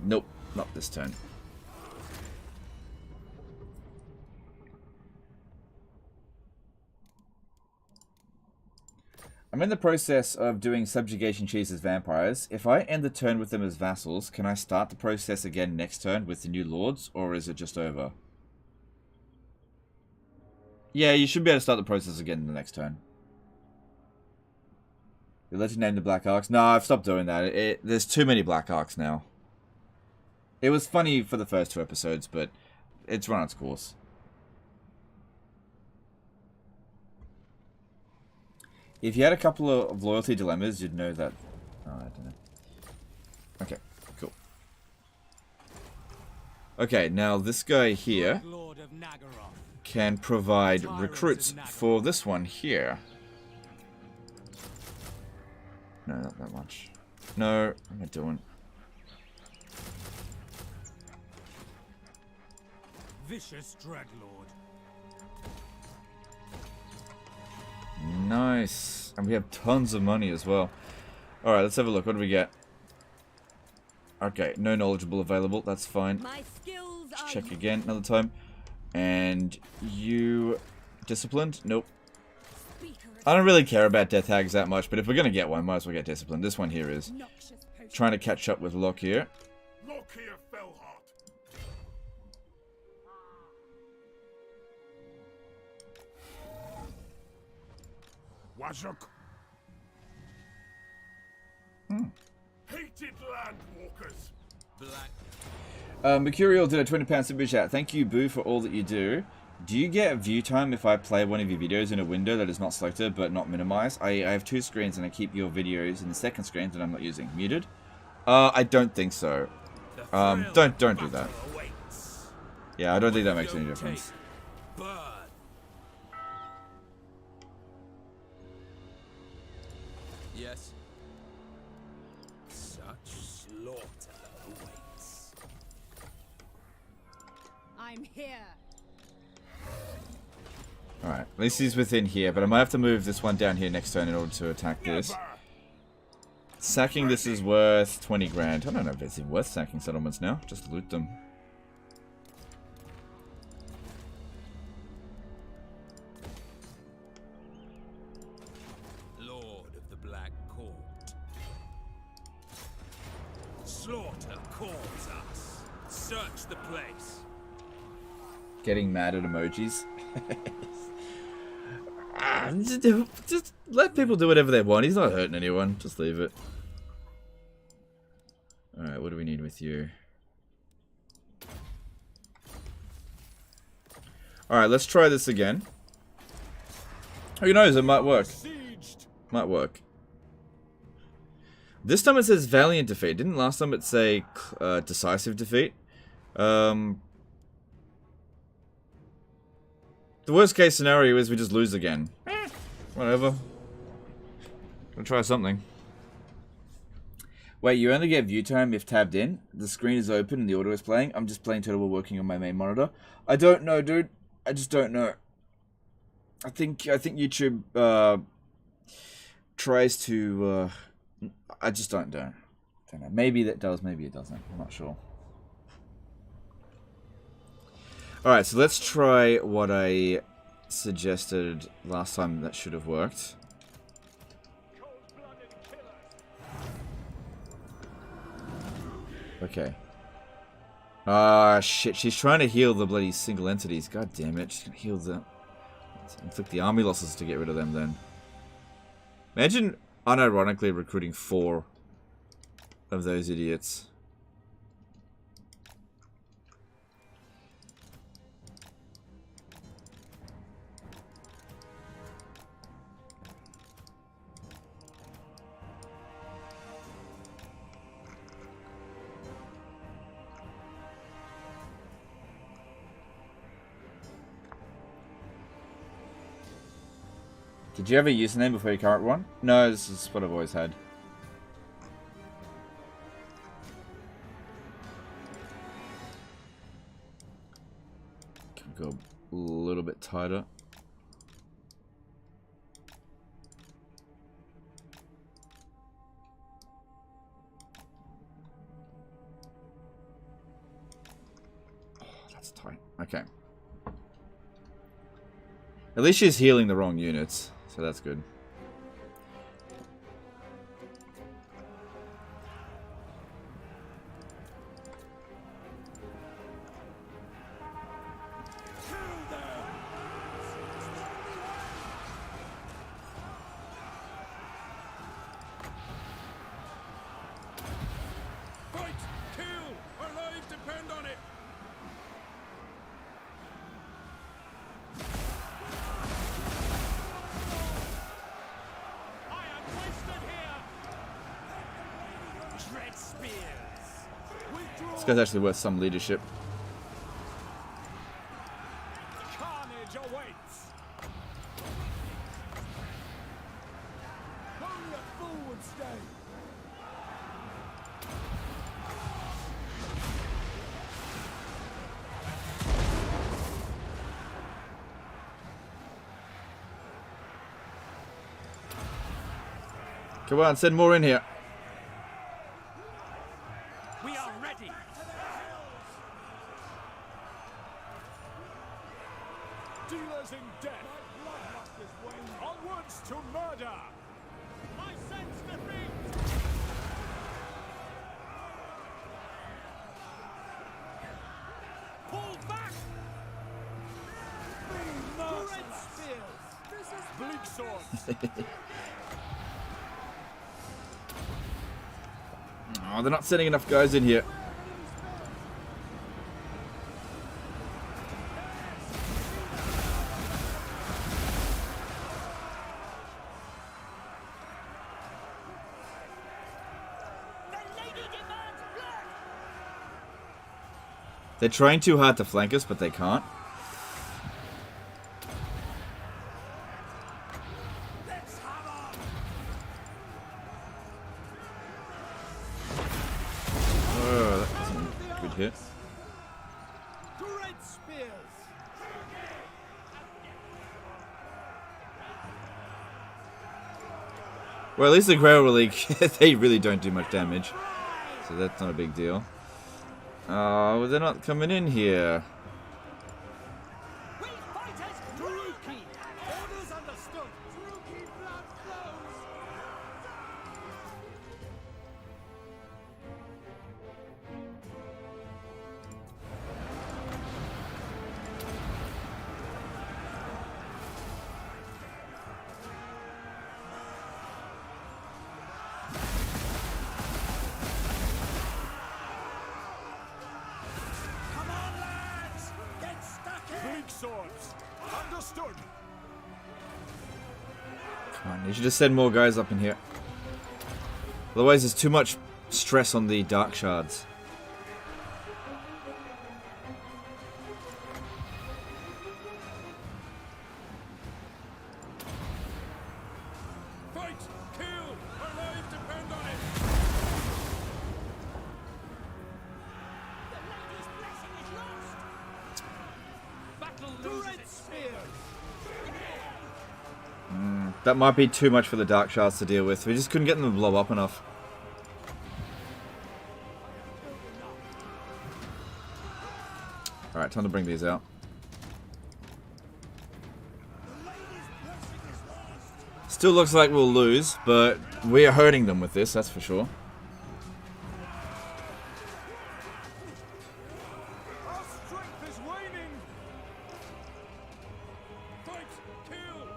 Nope, not this turn. I'm in the process of doing subjugation cheese as vampires. If I end the turn with them as vassals, can I start the process again next turn with the new lords, or is it just over? Yeah, you should be able to start the process again in the next turn. You'll let you name the Black Arcs? No, I've stopped doing that. There's too many Black Arcs now. It was funny for the first 2 episodes, but it's run its course. If you had a couple of loyalty dilemmas, you'd know that. Oh, I don't know. Okay, cool. Okay, now this guy here Lord of Nagaroth. can provide recruits for this one here. No, not that much. No, what am I doing? vicious Dreadlord. Nice. And we have tons of money as well. Alright, let's have a look. What do we get? Okay, no knowledgeable available. That's fine. My skills Let's are check again another time. And you... disciplined? Nope. I don't really care about death hags that much, but if we're going to get one, might as well get disciplined. This one here is. Trying to catch up with Lokhir. Lokhir Fellheart. Wazuk. Hated landwalkers. Black. Mercurial did a £20 super chat. Thank you, Boo, for all that you do. Do you get view time if I play one of your videos in a window that is not selected but not minimized? I have two screens and I keep your videos in the second screen that I'm not using. Muted? I don't think so. Don't do that. Yeah, I don't think that makes any difference. Yes. Such slaughter awaits. I'm here. Alright, at least he's within here, but I might have to move this one down here next turn in order to attack this. Sacking this is worth 20 grand. I don't know if it's even worth sacking settlements now. Just loot them. Lord of the Black Court. Slaughter calls us. Search the place. Getting mad at emojis. Just let people do whatever they want. He's not hurting anyone. Just leave it. Alright, what do we need with you? Alright, let's try this again. Who knows, it might work. Might work. This time it says valiant defeat. Didn't last time it say decisive defeat? The worst case scenario is we just lose again. Whatever. Gonna try something. Wait, you only get view time if tabbed in? The screen is open and the audio is playing? I'm just playing Total War working on my main monitor. I don't know, dude. I just don't know. I think YouTube tries to I just don't know. Maybe that does, maybe it doesn't. I'm not sure. Alright, so let's try what I suggested last time that should have worked. Okay. Ah, shit. She's trying to heal the bloody single entities. God damn it. She's gonna heal the... inflict the army losses to get rid of them then. Imagine unironically recruiting 4 of those idiots. Did you have a username before your current one? No, this is what I've always had. Can we go a little bit tighter? Oh, that's tight. Okay. At least she's healing the wrong units. So that's good. Fight! Kill! Our lives depend on it! This guy's actually worth some leadership. Carnage awaits! Only a fool would stay! Come on, send more in here. We are ready. Dealers in death. Onwards to murder. I sense defeat. Pull back. Red spears. Bleak swords. Oh, they're not sending enough guys in here. They're trying too hard to flank us, but they can't. Oh, that wasn't a good hit. Well, at least the Grail Relic, they really don't do much damage. So that's not a big deal. Oh, well, they're not coming in here. Come on, you should just send more guys up in here. Otherwise, there's too much stress on the dark shards. Fight! Kill! Our lives depend on it! The lady's blessing is lost! Battle loses its spears! That might be too much for the dark shards to deal with. We just couldn't get them to blow up enough. Alright, time to bring these out. Still looks like we'll lose, but we are hurting them with this, that's for sure. Our strength is waning! Fight! Kill!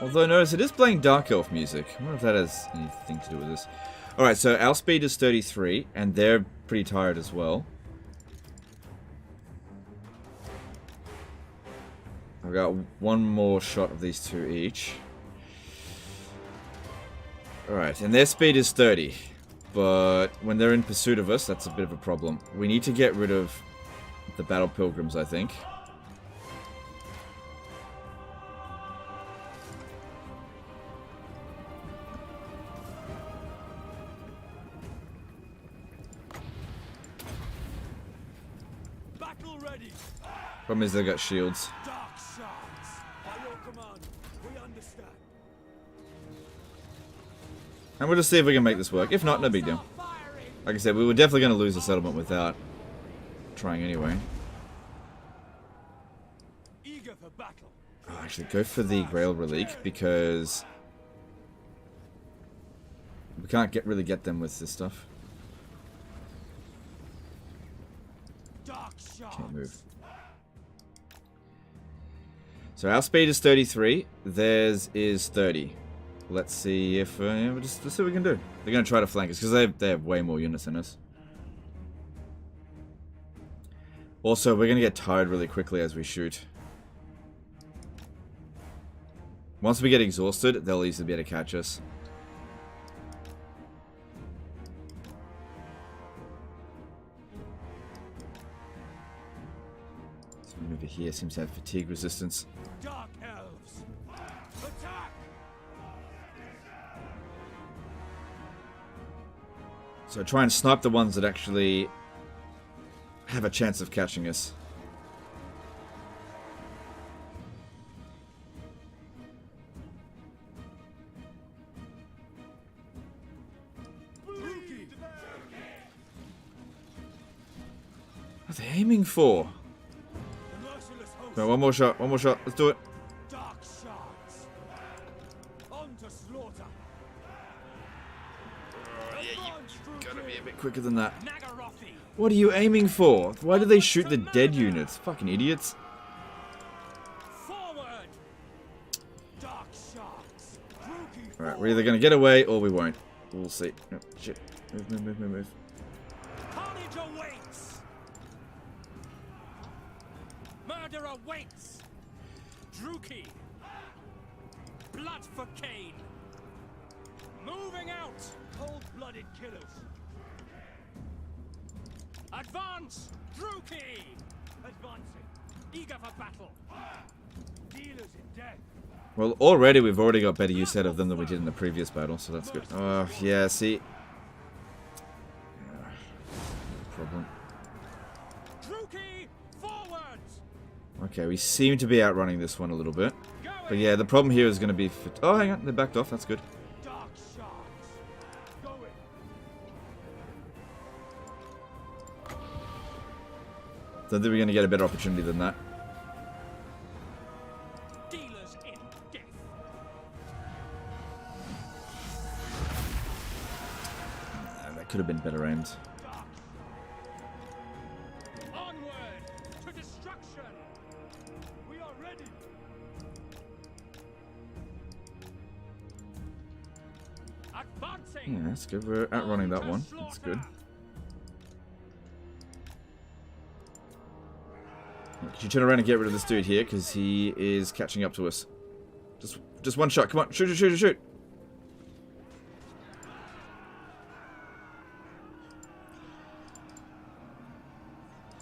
Although notice it is playing Dark Elf music. I wonder if that has anything to do with this. Alright, so our speed is 33, and they're pretty tired as well. I've got one more shot of these two each. Alright, and their speed is 30. But when they're in pursuit of us, that's a bit of a problem. We need to get rid of the Battle Pilgrims, I think. Battle ready! Problem is they got shields. Dark shards! By your command, we understand. And we'll just see if we can make this work. If not, no big deal. Like I said, we were definitely going to lose the settlement without trying anyway. Eager for battle. Oh, actually, go for the Grail Relic because we can't really get them with this stuff. Dark shards. Can't move. So our speed is 33. Theirs is 30. Let's see if let's see what we can do. They're going to try to flank us because they have way more units than us. Also, we're going to get tired really quickly as we shoot. Once we get exhausted, they'll easily be able to catch us. Someone over here seems to have fatigue resistance. Dark elves. Attack! So try and snipe the ones that actually have a chance of catching us. they aiming for? The merciless host. Come on, one more shot, one more shot. Let's do it. Dark shards. On to slaughter. Gotta be a bit quicker than that. Nagarothi. What are you aiming for? Why do they shoot the dead units? Fucking idiots. Forward. Dark shards. Druki Alright, we're either gonna get away or we won't. We'll see. Oh, shit. Move, move, move, move, move. Carnage awaits. Murder awaits. Druki. Blood for Cain. Moving out. Cold-blooded killers. Advance! Druki! Advancing. Eager for battle. Dealers in death. Well, already we've already got better use out of them than we did in the previous battle, so that's good. Oh, yeah, see. Yeah. Problem. Druki, forwards! Okay, we seem to be outrunning this one a little bit. But yeah, the problem here is going to be... Oh, hang on, they backed off, that's good. Dark shards. Going. Don't think we're going to get a better opportunity than that. Dealers in death. That could have been better aimed. Dark. Onward to destruction. We are ready. Advancing. Yeah, that's good. We're outrunning that one. That's good. Could you turn around and get rid of this dude here? Because he is catching up to us. Just one shot. Come on. Shoot, shoot, shoot, shoot.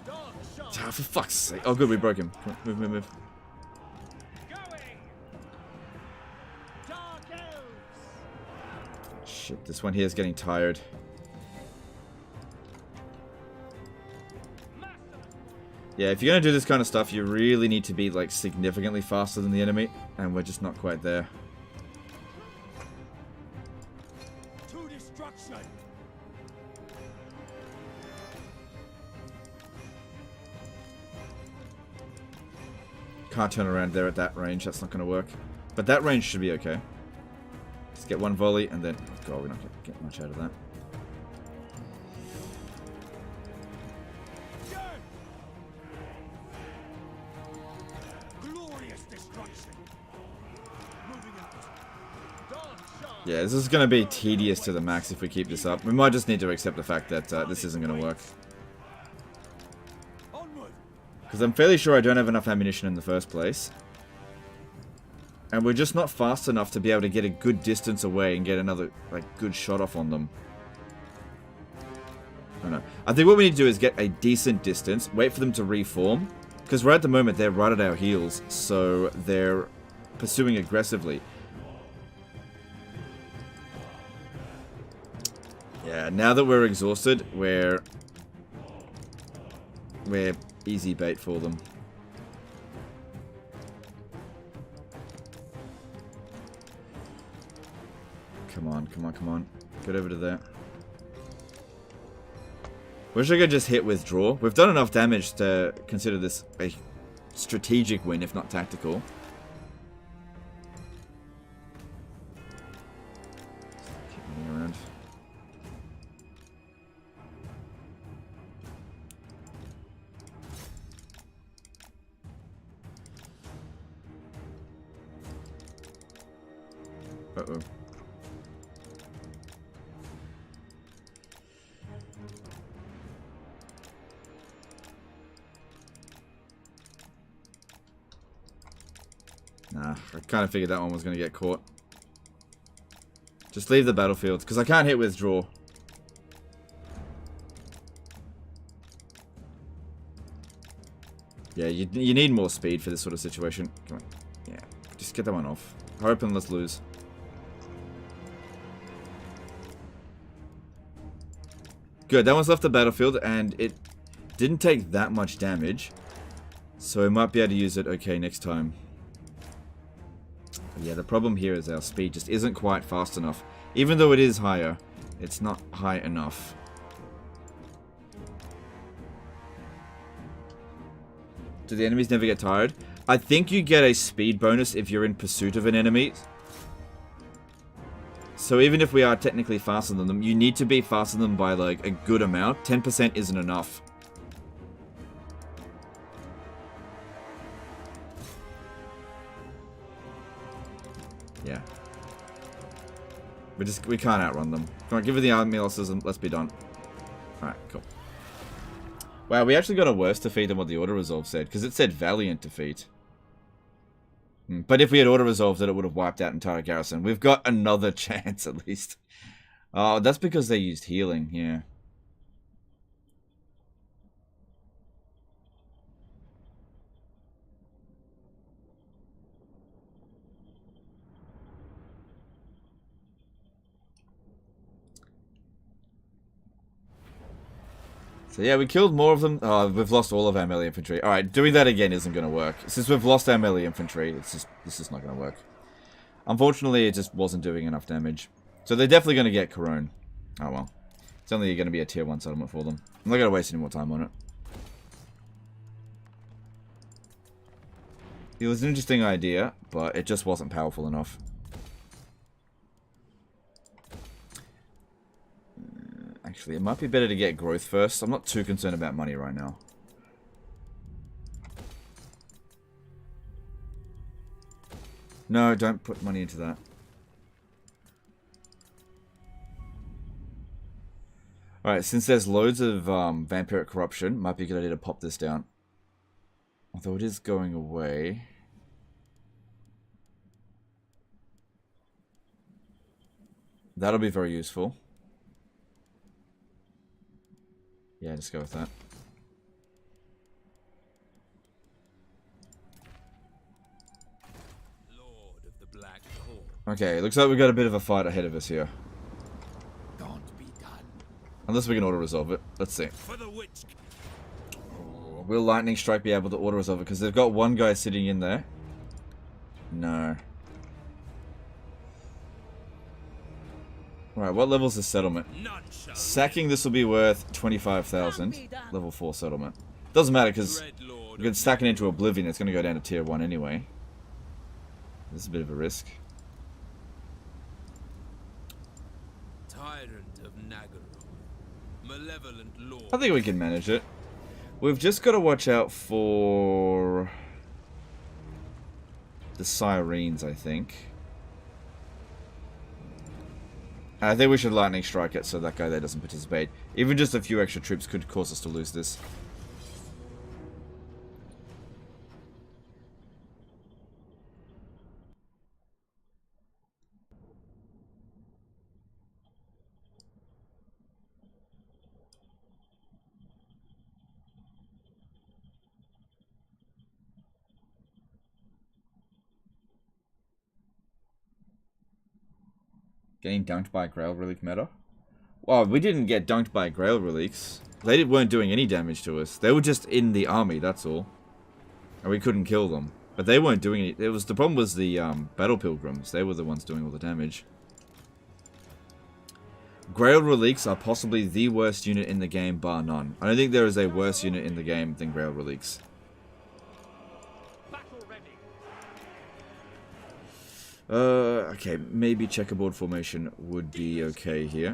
Ah, for fuck's sake. Oh, good. We broke him. Come on. Move, move, move. Going. Dark elves. Shit, this one here is getting tired. Yeah, if you're gonna do this kind of stuff, you really need to be, like, significantly faster than the enemy, and we're just not quite there. To destruction. Can't turn around there at that range, that's not gonna work. But that range should be okay. Let's get one volley, and then... Oh god, we're not gonna get much out of that. Glorious destruction. Moving out. Dark shards. Yeah, this is gonna be tedious to the max if we keep this up. We might just need to accept the fact that this isn't gonna work. Onward. Because I'm fairly sure I don't have enough ammunition in the first place. And we're just not fast enough to be able to get a good distance away and get another, like, good shot off on them. I don't know. I think what we need to do is get a decent distance, wait for them to reform. Because right at the moment, they're right at our heels, so they're pursuing aggressively. Yeah, now that we're exhausted, we're easy bait for them. Come on, come on, come on. Get over to there. Wish I could just hit withdraw. We've done enough damage to consider this a strategic win, if not tactical. Keep moving around. Uh-oh. Nah, I kind of figured that one was going to get caught. Just leave the battlefield, because I can't hit withdraw. Yeah, you need more speed for this sort of situation. Come on. Yeah, just get that one off. Hope and let's lose. Good, that one's left the battlefield, and it didn't take that much damage. So we might be able to use it okay next time. But yeah, the problem here is our speed just isn't quite fast enough. Even though it is higher, it's not high enough. Do the enemies never get tired? I think you get a speed bonus if you're in pursuit of an enemy. So even if we are technically faster than them, you need to be faster than them by like a good amount. 10% isn't enough. Yeah. We can't outrun them. Come on, give her the army losses and let's be done. Alright, cool. Wow, we actually got a worse defeat than what the auto-resolve said, because it said valiant defeat. But if we had auto-resolved it, it would have wiped out entire garrison. We've got another chance, at least. Oh, that's because they used healing, yeah. So yeah, we killed more of them. Oh, we've lost all of our melee infantry. Alright, doing that again isn't going to work. Since we've lost our melee infantry, this is not going to work. Unfortunately, it just wasn't doing enough damage. So they're definitely going to get Corone. Oh well. It's only going to be a tier 1 settlement for them. I'm not going to waste any more time on it. It was an interesting idea, but it just wasn't powerful enough. Actually, it might be better to get growth first. I'm not too concerned about money right now. No, don't put money into that. Alright, since there's loads of vampiric corruption, might be a good idea to pop this down. Although it is going away. That'll be very useful. Yeah, just go with that. Lord of the Black Hole. Okay, looks like we've got a bit of a fight ahead of us here. Don't be done. Unless we can auto-resolve it. Let's see. For the witch. Will Lightning Strike be able to auto-resolve it? Because they've got one guy sitting in there. No. Right, what level's the settlement? Sacking this will be worth 25,000. Level 4 settlement. Doesn't matter because we can stack it into Oblivion. It's going to go down to tier 1 anyway. This is a bit of a risk. Tyrant of Nagaroth. Malevolent Lord. I think we can manage it. We've just got to watch out for the Sirens, I think. I think we should Lightning Strike it so that guy there doesn't participate. Even just a few extra troops could cause us to lose this. Getting dunked by Grail Relic meta? Well, we didn't get dunked by Grail Relics. They weren't doing any damage to us. They were just in the army, that's all. And we couldn't kill them. But they weren't doing any... The problem was the Battle Pilgrims. They were the ones doing all the damage. Grail Relics are possibly the worst unit in the game, bar none. I don't think there is a worse unit in the game than Grail Relics. Okay, maybe checkerboard formation would be okay here.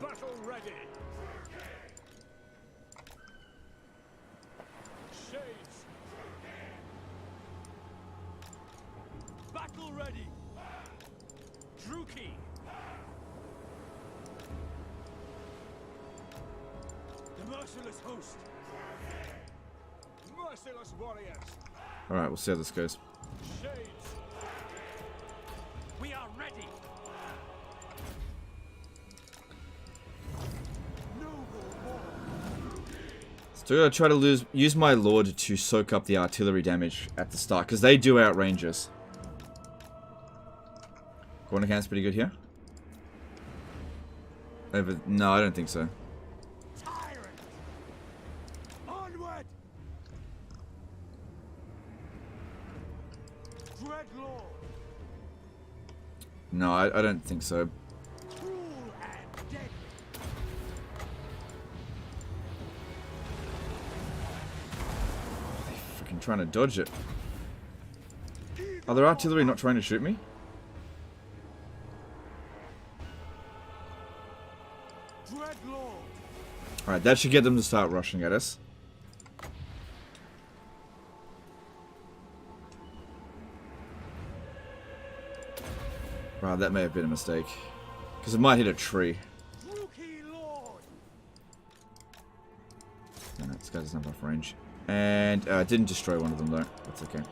Battle ready. Shades. Battle ready. Druki. Merciless host. Merciless warriors. Alright, we'll see how this goes. Shades. We are ready. So I'm gonna try to use my Lord to soak up the artillery damage at the start, because they do outrange us. Corner can's pretty good here. No, I don't think so. No, I don't think so. Cruel and deadly. Freaking trying to dodge it. Are their artillery not trying to shoot me? Dreadlord. Alright, that should get them to start rushing at us. Right, that may have been a mistake. Because it might hit a tree. Rookie Lord. No, this guy doesn't have enough range. And it didn't destroy one of them though. That's okay.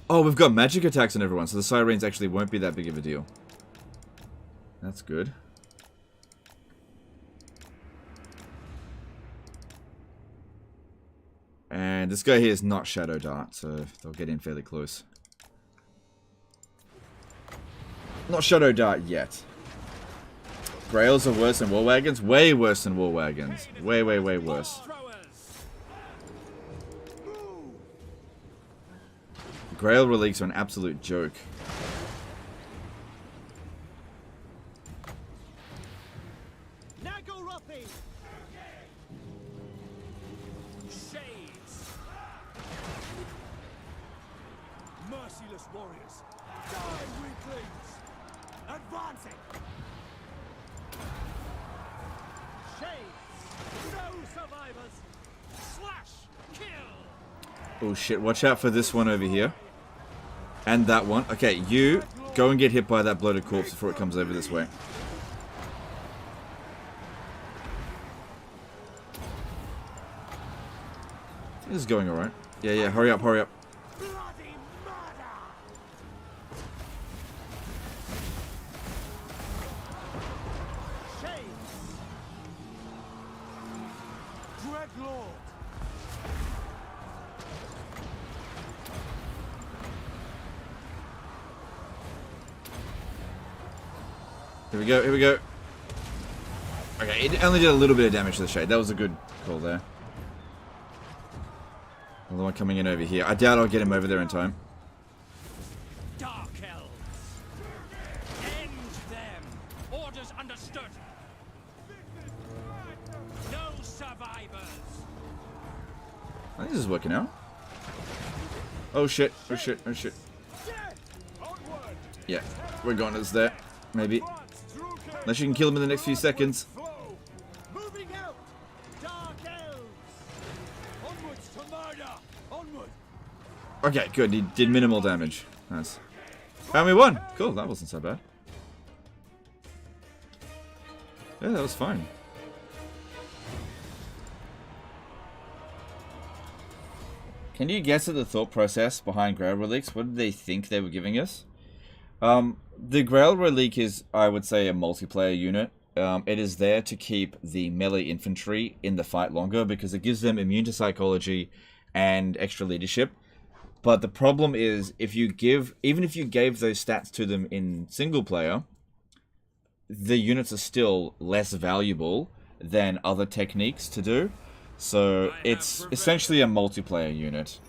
Oh, we've got magic attacks on everyone, so the sirens actually won't be that big of a deal. That's good. And this guy here is not Shadow Dart, so they'll get in fairly close. Not Shadow Dart yet. Grails are worse than War Wagons? Way worse than War Wagons. Way, way, way worse. Grail relics are an absolute joke. Shades. Merciless warriors. Die, weaklings. Advancing. Shades. No survivors. Slash. Kill. Oh shit, watch out for this one over here. And that one. Okay, you go and get hit by that bloated corpse before it comes over this way. This is going alright. Yeah, yeah, hurry up, hurry up. Bloody murder. Shades. Dreadlord. Here we go, here we go. Okay, it only did a little bit of damage to the shade. That was a good call there. Another one coming in over here. I doubt I'll get him over there in time. Dark elves. End them. Orders understood. No survivors. I think this is working out. Oh shit, oh shit, oh shit. Yeah, we're going to this there. Maybe. Unless you can kill him in the next few seconds. Moving out. Dark elves. Onwards to murder. Onward. Okay, good. He did minimal damage. Nice. And we won. Cool, that wasn't so bad. Yeah, that was fine. Can you guess at the thought process behind Grail Relics? What did they think they were giving us? The Grail Relic is, I would say, a multiplayer unit. It is there to keep the melee infantry in the fight longer because it gives them immune to psychology and extra leadership. But the problem is, even if you gave those stats to them in single player, the units are still less valuable than other techniques to do. So it's essentially a multiplayer unit.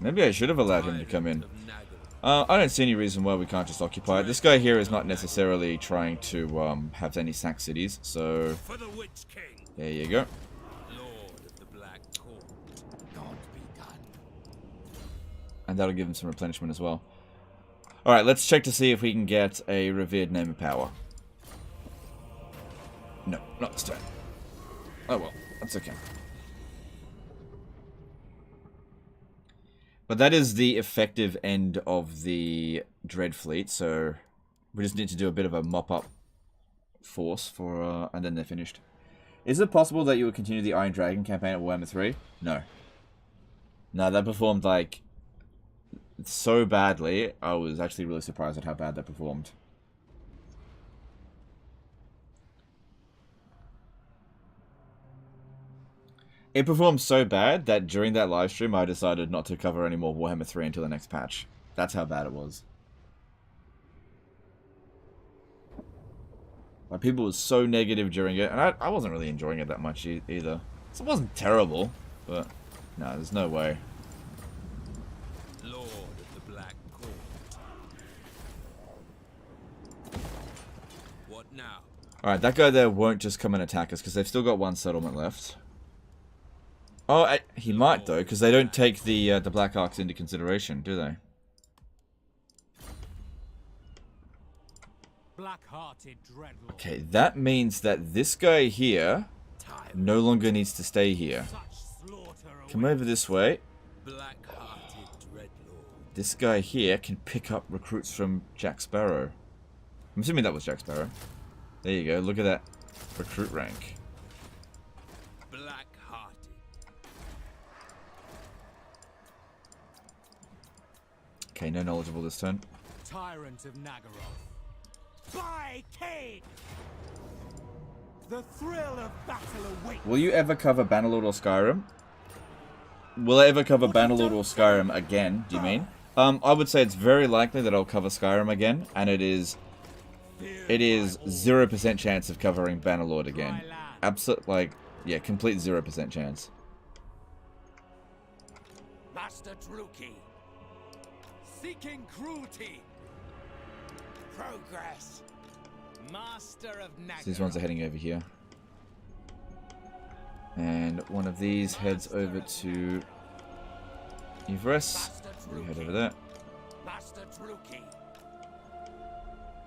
Maybe I should have allowed him to come in. I don't see any reason why we can't just occupy it. This guy here is not necessarily trying to have any sack cities, so For the Witch King. there you go. Lord of the Black Court. Not be done. And that'll give him some replenishment as well. Alright, let's check to see if we can get a revered name of power. No, not this time. Oh well, that's okay. But that is the effective end of the Dread Fleet, so we just need to do a bit of a mop-up force for, and then they're finished. Is it possible that you would continue the Iron Dragon campaign at Warhammer 3? No. No, that performed, like, so badly, I was actually really surprised at how bad that performed. It performed so bad that during that live stream I decided not to cover any more Warhammer 3 until the next patch. That's how bad it was. Like, people were so negative during it, and I wasn't really enjoying it that much either. So it wasn't terrible, but no, there's no way. Lord of the Black Court. What now? Alright, that guy there won't just come and attack us, because they've still got one settlement left. Oh, he might, though, because they don't take the Black Arcs into consideration, do they? Black-hearted dreadlord. Okay, that means that this guy here no longer needs to stay here. Come over this way. Black-hearted dreadlord. This guy here can pick up recruits from Jack Sparrow. I'm assuming that was Jack Sparrow. There you go, look at that recruit rank. Black-hearted. Okay, no knowledgeable this turn. Tyrant of Nagaroth. By Cain! The thrill of battle awaits. Will you ever cover Bannerlord or Skyrim? Will I ever cover Bannerlord or Skyrim again, do you mean? I would say it's very likely that I'll cover Skyrim again, and it is 0% chance of covering Bannerlord again. Absolute, like, yeah, complete 0% chance. Master Druki. Seeking cruelty. Progress. Master of Nagaroth. So these ones are heading over here. And one of these heads over to Everest. We head over there. Master Druki.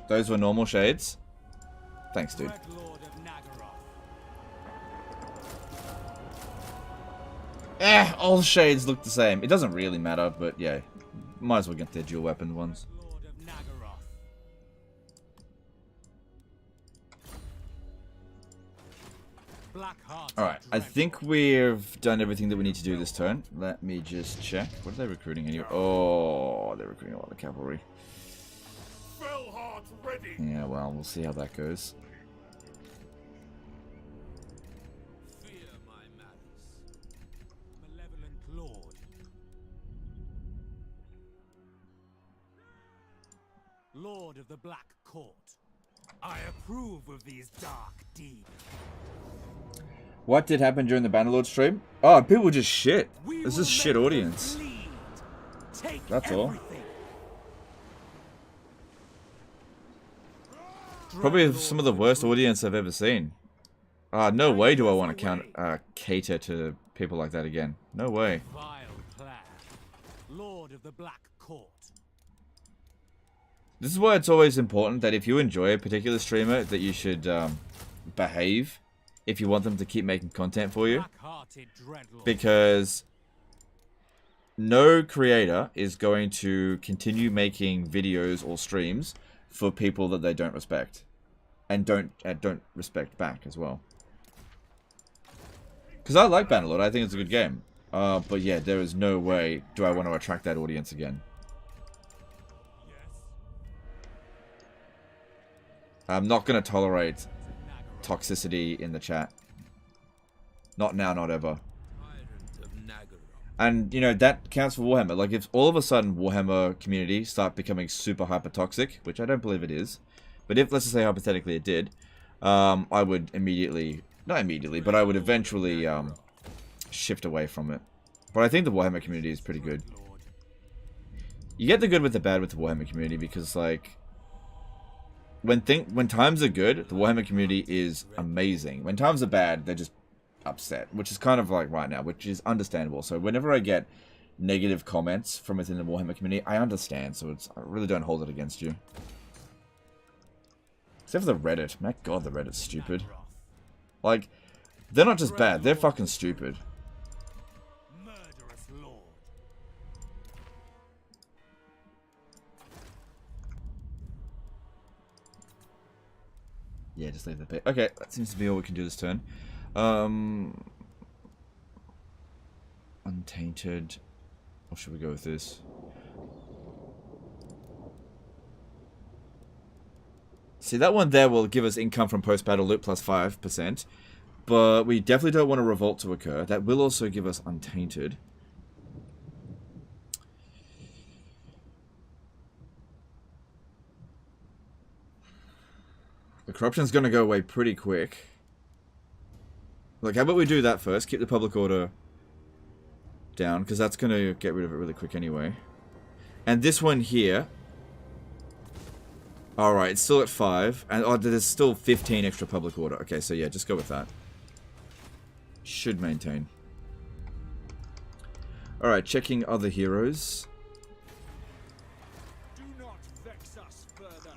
Those were normal shades. Thanks, dude. Dreadlord of Nagaroth. All shades look the same. It doesn't really matter, but yeah. Might as well get their dual weapon ones. Lord of Nagaroth. Alright, I think we've done everything that we need to do this turn. Let me just check. What are they recruiting anyway? Oh, they're recruiting a lot of cavalry. Fellheart ready. Yeah, well, we'll see how that goes. Fear my malice. Malevolent Lord. Lord of the Black Court. I approve of these dark deeds. What did happen during the Bannerlord stream? Oh, people just shit. This is shit audience. That's all. Probably some of the worst audience I've ever seen. No way do I want to cater to people like that again. No way. Vile plan. Lord of the Black Court. This is why it's always important that if you enjoy a particular streamer, that you should behave if you want them to keep making content for you. Because no creator is going to continue making videos or streams for people that they don't respect. And don't respect back as well. Because I like Bannerlord, I think it's a good game. But yeah, there is no way do I want to attract that audience again. I'm not going to tolerate toxicity in the chat. Not now, not ever. And, you know, that counts for Warhammer. Like, if all of a sudden Warhammer community start becoming super hyper toxic, which I don't believe it is, but if, let's just say hypothetically it did, I would immediately, not immediately, but I would eventually shift away from it. But I think the Warhammer community is pretty good. You get the good with the bad with the Warhammer community because, like, when times are good, the Warhammer community is amazing. When times are bad, they're just upset, which is kind of like right now, which is understandable. So whenever I get negative comments from within the Warhammer community, I understand, so I really don't hold it against you. Except for the Reddit. My god, the Reddit's stupid. Like, they're not just bad, they're fucking stupid. Murderous Lord. Yeah, just leave the bit. Okay, that seems to be all we can do this turn. Untainted. Or should we go with this? See, that one there will give us income from post-battle loot plus 5%. But we definitely don't want a revolt to occur. That will also give us untainted. The corruption's gonna go away pretty quick. Like, how about we do that first? Keep the public order down, because that's gonna get rid of it really quick anyway. And this one here. Alright, it's still at 5. And oh, there's still 15 extra public order. Okay, so yeah, just go with that. Should maintain. Alright, checking other heroes. Do not vex us further.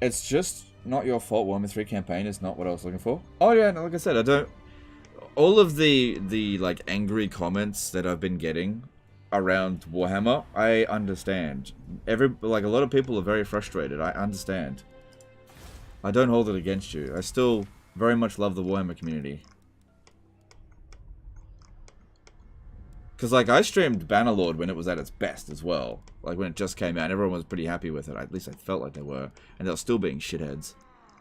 It's just not your fault. Warhammer 3 campaign is not what I was looking for. Oh yeah, no, like I said, I don't... All of the like angry comments that I've been getting around Warhammer, I understand. Like a lot of people are very frustrated. I understand. I don't hold it against you. I still very much love the Warhammer community. Because, like, I streamed Bannerlord when it was at its best as well. Like, when it just came out, everyone was pretty happy with it. At least I felt like they were. And they were still being shitheads.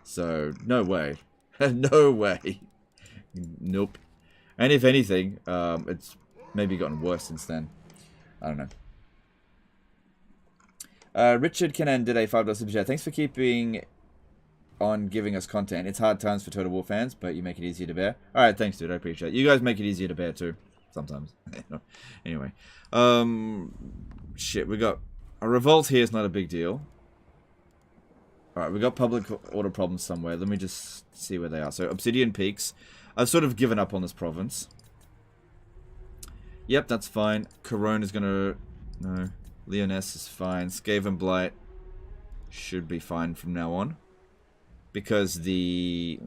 So, no way. No way. Nope. And if anything, it's maybe gotten worse since then. I don't know. Richard Kennan did a $5 super chat. Thanks for keeping on giving us content. It's hard times for Total War fans, but you make it easier to bear. Alright, thanks, dude. I appreciate it. You guys make it easier to bear, too. Sometimes. Anyway. Shit, we got... A revolt here is not a big deal. Alright, we got public order problems somewhere. Let me just see where they are. So, Obsidian Peaks. I've sort of given up on this province. Yep, that's fine. Corona's gonna... No. Leoness is fine. Skaven Blight should be fine from now on. Because the...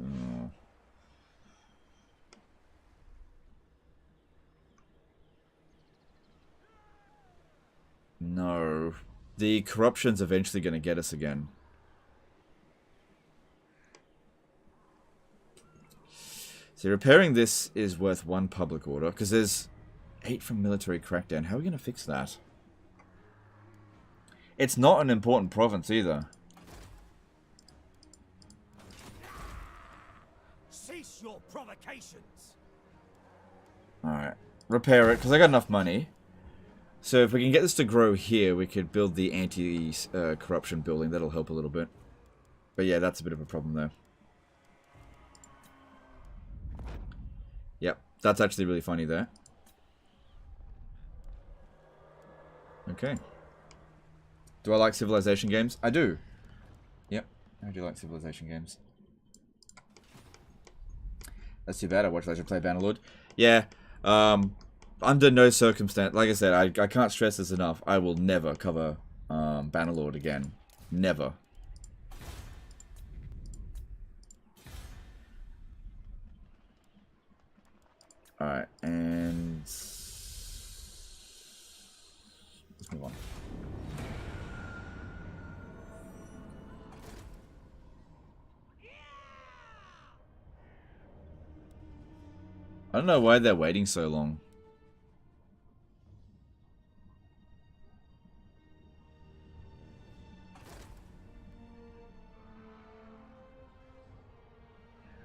No. The corruption's eventually going to get us again. So repairing this is worth 1 public order, because there's 8 from military crackdown. How are we going to fix that? It's not an important province either. Cease your provocations. Alright. Repair it, because I got enough money. So if we can get this to grow here, we could build the anti-corruption building. That'll help a little bit. But yeah, that's a bit of a problem there. Yep, that's actually really funny there. Okay. Do I like Civilization games? I do. Yep, I do like Civilization games. That's too bad. I watched Leisure play Bannerlord. Yeah, under no circumstance, like I said, I can't stress this enough. I will never cover Bannerlord again. Never. Alright, and... let's move on. I don't know why they're waiting so long.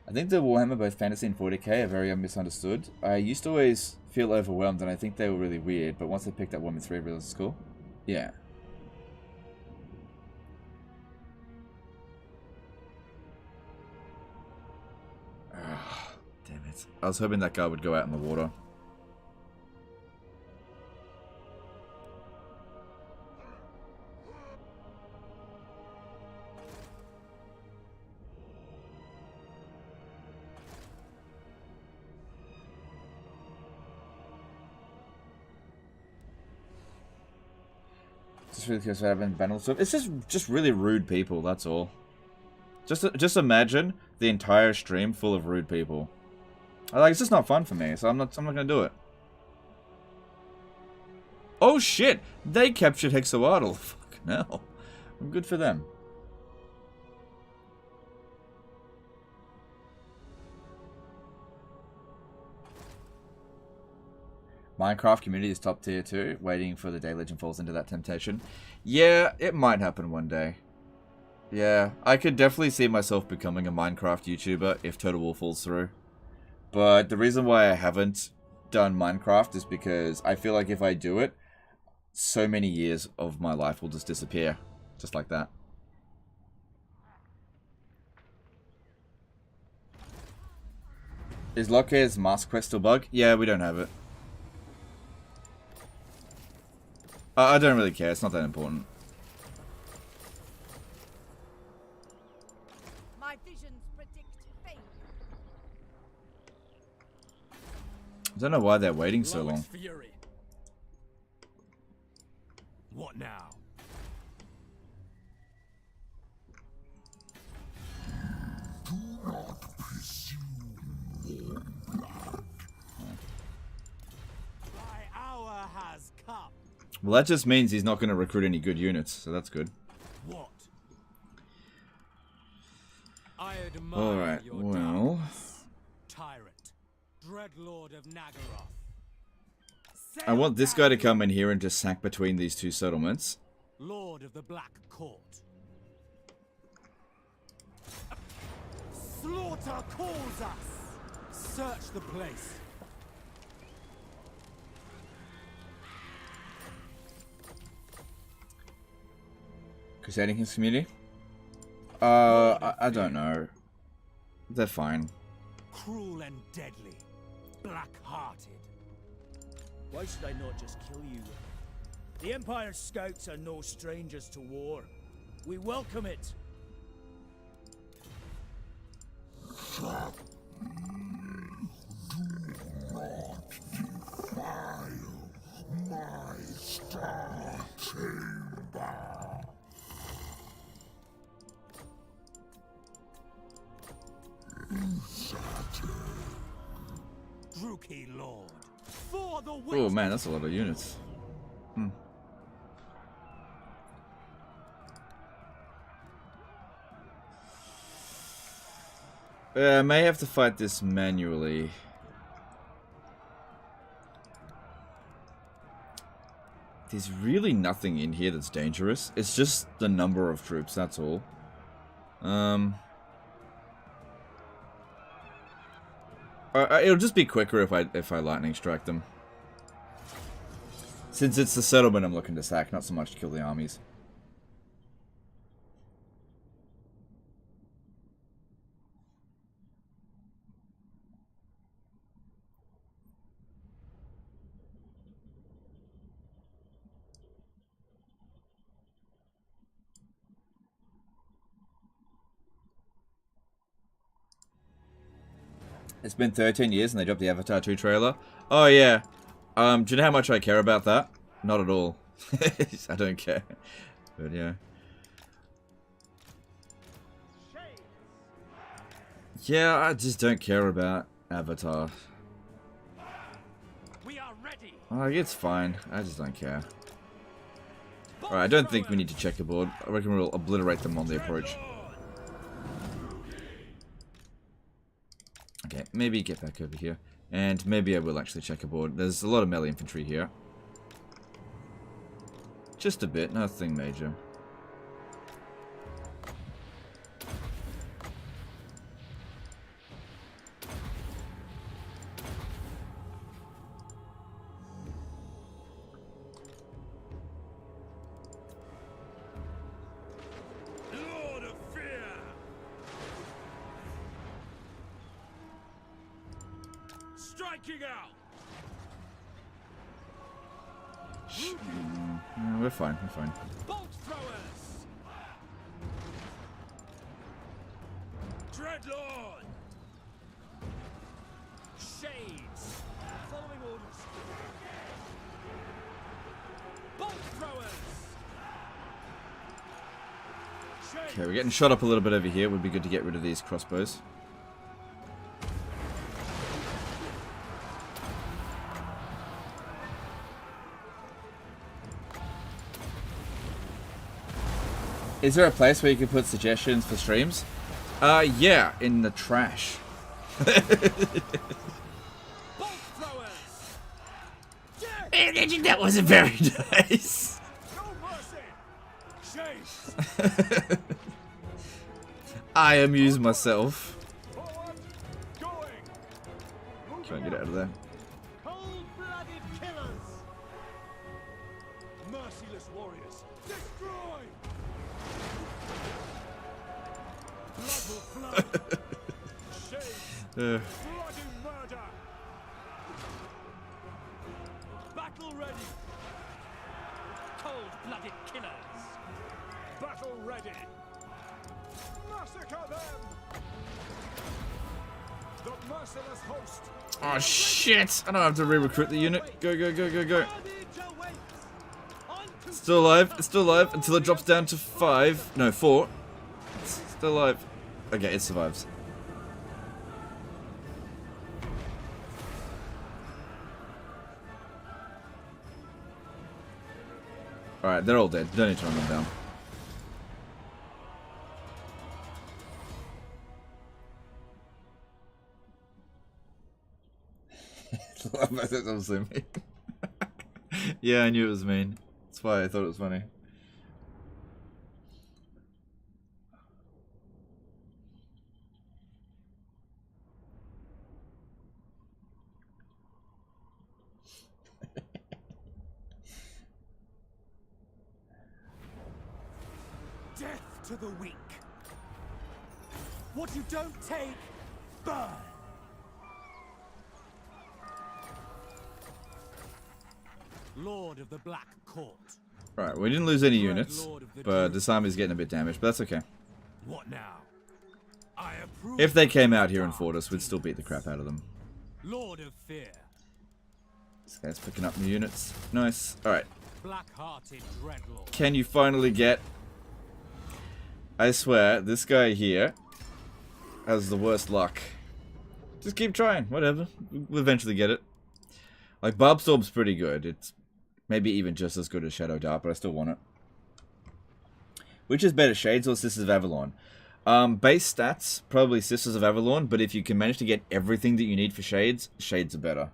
I think the Warhammer, both Fantasy and 40k, are very misunderstood. I used to always feel overwhelmed and I think they were really weird, but once I picked up Warhammer 3, I realized it's cool. Yeah. Damn it. I was hoping that guy would go out in the water. Really curious what happened in Bannerlord. It's just really rude people, that's all. Just imagine the entire stream full of rude people. It's just not fun for me, so I'm not gonna do it. Oh shit! They captured Hexawaddle. Fuck no. Good for them. Minecraft community is top tier too, waiting for the day Legend falls into that temptation. Yeah, it might happen one day. Yeah, I could definitely see myself becoming a Minecraft YouTuber if Total War falls through. But the reason why I haven't done Minecraft is because I feel like if I do it, so many years of my life will just disappear. Just like that. Is Lokhir's mask quest still bug? Yeah, we don't have it. I don't really care. It's not that important. My visions predict fate. I don't know why they're waiting so Lowe's long. fury. What now? My hour has come. Well, that just means he's not going to recruit any good units, so that's good. What? I admire Alright, your well... darkness. Tyrant, Dreadlord of Nagaroth. I want this guy to come in here and just sack between these two settlements. Lord of the Black Court. Slaughter calls us. Search the place. Crusading his community? I don't know. They're fine. Cruel and deadly. Black-hearted. Why should I not just kill you? The Empire's scouts are no strangers to war. We welcome it. My star chamber. Druki Lord. For the witch. Oh man, that's a lot of units. I may have to fight this manually. There's really nothing in here that's dangerous. It's just the number of troops, that's all. It'll just be quicker if I lightning strike them. Since it's the settlement I'm looking to sack, not so much to kill the armies. It's been 13 years and they dropped the Avatar 2 trailer. Oh yeah. Do you know how much I care about that? Not at all. I don't care. But yeah. Yeah, I just don't care about Avatar. We are ready. Like, it's fine. I just don't care. Alright, I don't think we need to check the board. I reckon we'll obliterate them on the approach. Okay, maybe get back over here. And maybe I will actually check a board. There's a lot of melee infantry here. Just a bit, nothing major. Lord of Fear. Striking out. No, we're fine, we're fine. Bolt throwers. Dreadlord. Shades. Following orders. Bolt throwers. Shades. Okay, we're getting shot up a little bit over here. Would be good to get rid of these crossbows. Is there a place where you can put suggestions for streams? Yeah, in the trash. Bolt throwers. That wasn't very nice. No mercy. Shades. I amuse myself. Forward. Going. Try and get out of there. Cold-blooded killers. Merciless warriors. Destroy. Blood will flow. Shades. Uh, Bloody merciless host. Oh shit! I don't have to re-recruit the unit. Go, go, go, go, go. Still alive. It's still alive until it drops down to 5. No, 4. It's still alive. Okay, it survives. Alright, they're all dead. Don't need to run them down. That was so mean. Yeah, I knew it was mean. That's why I thought it was funny. Death to the weak. What you don't take, burn. Lord of the Black Court. Right, we didn't lose any units, but this army's getting a bit damaged, but that's okay. What now? I approve. If they came out here and fought us, we'd still beat the crap out of them. Lord of Fear. This guy's picking up new units. Nice. Alright. Black-hearted dreadlord. Can you finally get... I swear, this guy here has the worst luck. Just keep trying, whatever. We'll eventually get it. Like, Barbstorm's pretty good. It's maybe even just as good as Shadow Dart, but I still want it. Which is better, Shades or Sisters of Avalon? Base stats, probably Sisters of Avalon, but if you can manage to get everything that you need for Shades, Shades are better.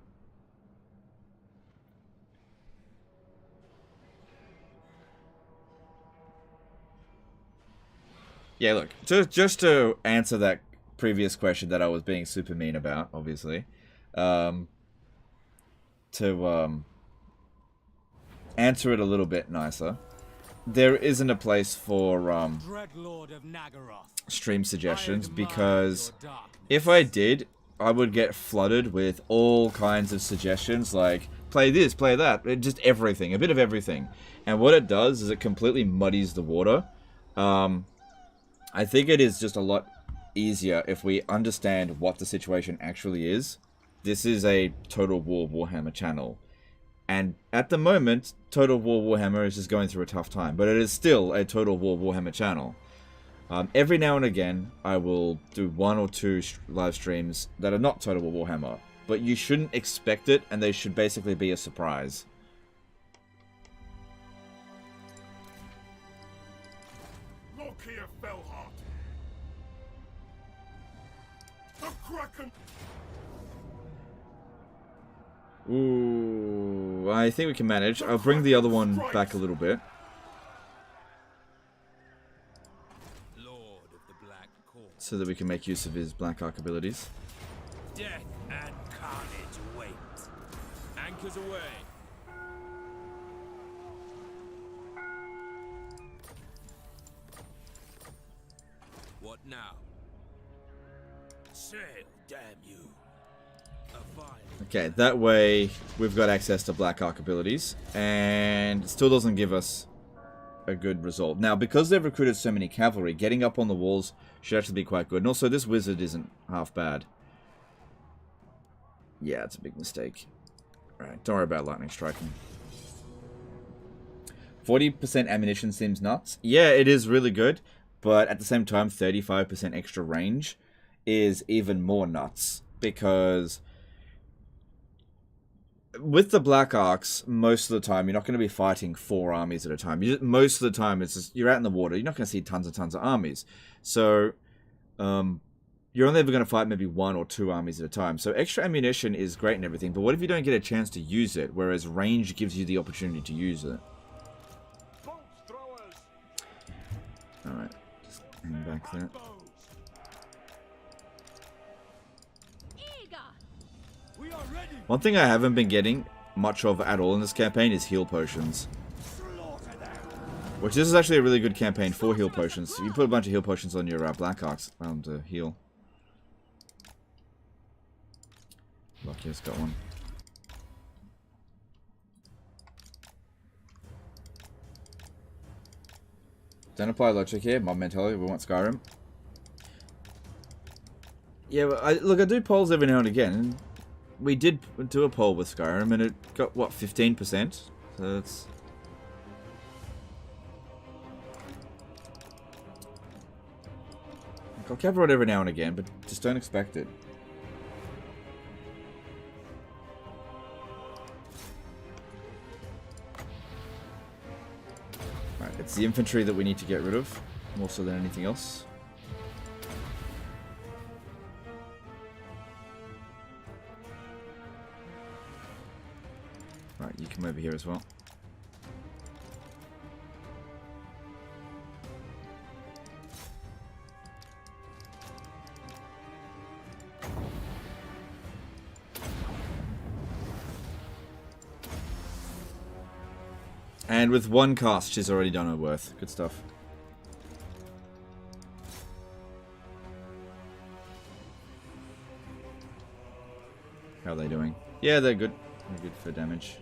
Yeah, look, just to answer that previous question that I was being super mean about, obviously, to answer it a little bit nicer, there isn't a place for stream suggestions, because if I did, I would get flooded with all kinds of suggestions, like play this, play that, just everything, a bit of everything. And what it does is it completely muddies the water. I think it is just a lot easier if we understand what the situation actually is. This is a Total War Warhammer channel. And at the moment, Total War Warhammer is just going through a tough time. But it is still a Total War Warhammer channel. Every now and again, I will do 1 or 2 live streams that are not Total War Warhammer. But you shouldn't expect it, and they should basically be a surprise. Lokhir Fellheart. The Kraken. Ooh, I think we can manage. I'll bring the other one back a little bit. Lord of the Black Court. So that we can make use of his Black Arc abilities. Death and carnage await. Anchors away. What now? Sail, damn you. A fine. Okay, that way we've got access to Black Arc abilities, and it still doesn't give us a good result. Now, because they've recruited so many cavalry, getting up on the walls should actually be quite good. And also, this wizard isn't half bad. Yeah, it's a big mistake. Alright, don't worry about lightning striking. 40% ammunition seems nuts. Yeah, it is really good, but at the same time, 35% extra range is even more nuts, because with the Black Arcs, most of the time, you're not going to be fighting 4 armies at a time. Most of the time, it's just, you're out in the water. You're not going to see tons and tons of armies. So, you're only ever going to fight maybe 1 or 2 armies at a time. So, extra ammunition is great and everything, but what if you don't get a chance to use it, whereas range gives you the opportunity to use it? Alright, just hang back there. One thing I haven't been getting much of at all in this campaign is heal potions. Which, this is actually a really good campaign for heal potions. You put a bunch of heal potions on your Black Arcs to heal. Lokhir's got one. Don't apply logic here, mob mentality, we want Skyrim. Yeah, look, I do polls every now and again. We did do a poll with Skyrim, and it got, what, 15%? So that's... I'll cover it every now and again, but just don't expect it. Right, it's the infantry that we need to get rid of, more so than anything else. Right, you come over here as well. And with one cast, she's already done her worth. Good stuff. How are they doing? Yeah, they're good. They're good for damage.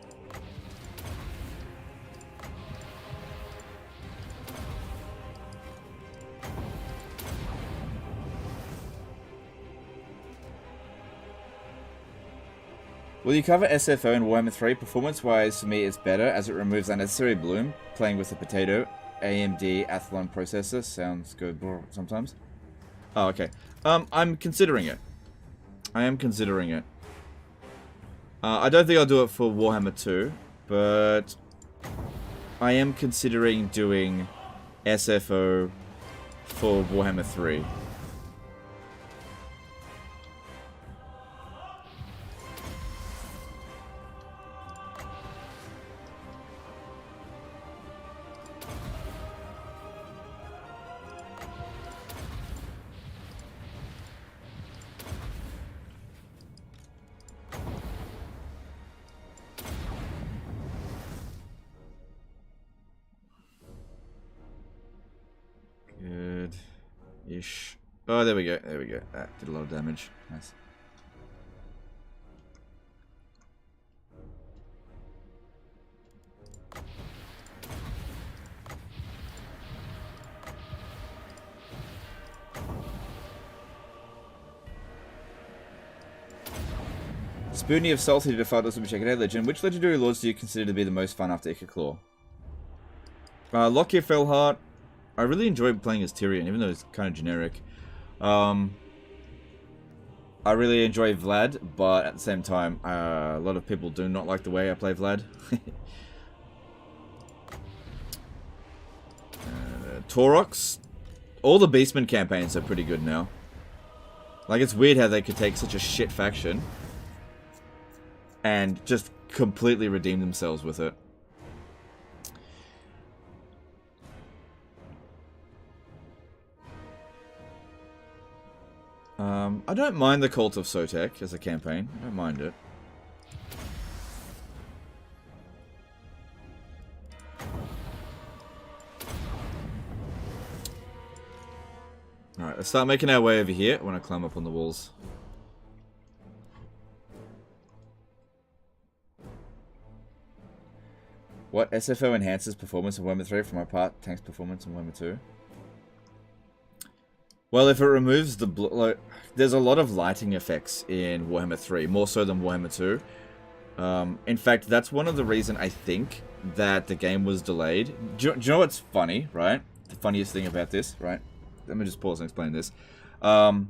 Will you cover SFO in Warhammer 3? Performance-wise, for me, it's better as it removes unnecessary bloom. Playing with a potato, AMD Athlon processor sounds good sometimes. Oh, okay. I'm considering it. I am considering it. I don't think I'll do it for Warhammer 2, but I am considering doing SFO for Warhammer 3. Good-ish. Oh, there we go. There we go. That did a lot of damage. Nice. Spoonie of Salty Defied also be checking out. Legend. Which legendary lords do you consider to be the most fun after Ikaclaw? Lokhir Fellheart. I really enjoy playing as Tyrion, even though it's kind of generic. I really enjoy Vlad, but at the same time, a lot of people do not like the way I play Vlad. Taurox. All the Beastman campaigns are pretty good now. Like, it's weird how they could take such a shit faction and just completely redeem themselves with it. I don't mind the Cult of Sotek as a campaign. I don't mind it. Alright, let's start making our way over here. I want to climb up on the walls. What SFO enhances performance in Warhammer 3? For my part, tanks performance in Warhammer 2. Well, if it removes the... like, there's a lot of lighting effects in Warhammer 3, more so than Warhammer 2. In fact, that's one of the reasons I think that the game was delayed. Do you know what's funny, right? The funniest thing about this, right? Let me just pause and explain this. I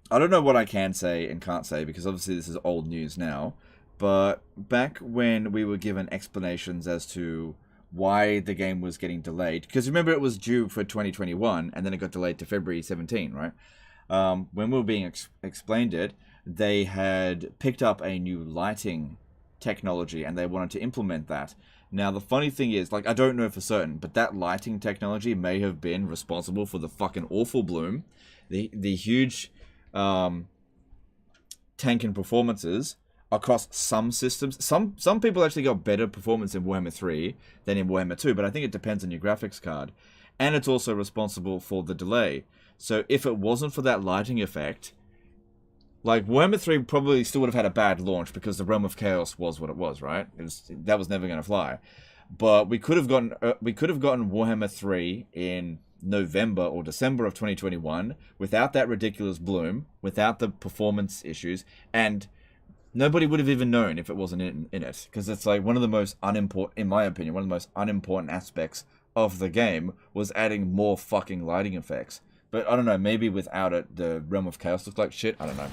don't know what I can say and can't say, because obviously this is old news now. But back when we were given explanations as to why the game was getting delayed, because remember it was due for 2021 and then it got delayed to February 17, right? When we were being explained it, they had picked up a new lighting technology and they wanted to implement that. Now the funny thing is, like, I don't know for certain, but that lighting technology may have been responsible for the fucking awful bloom, the huge tank and performances across some systems. Some people actually got better performance in Warhammer 3 than in Warhammer 2, but I think it depends on your graphics card. And it's also responsible for the delay. So if it wasn't for that lighting effect, like, Warhammer 3 probably still would have had a bad launch because the Realm of Chaos was what it was, right? That was never going to fly. But we could have gotten Warhammer 3 in November or December of 2021 without that ridiculous bloom, without the performance issues, and nobody would have even known if it wasn't in it. Because it's like one of the most unimportant, in my opinion, one of the most unimportant aspects of the game was adding more fucking lighting effects. But I don't know, maybe without it, the Realm of Chaos looked like shit. I don't know.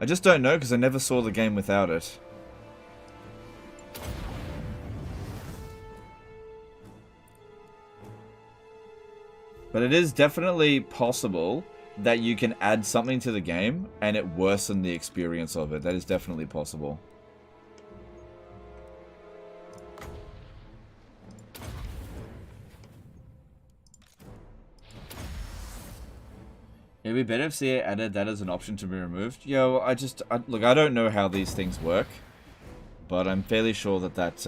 I just don't know because I never saw the game without it. But it is definitely possible that you can add something to the game and it worsen the experience of it. That is definitely possible. It'd be better if CA added that as an option to be removed. Yo, look, I don't know how these things work, but I'm fairly sure that that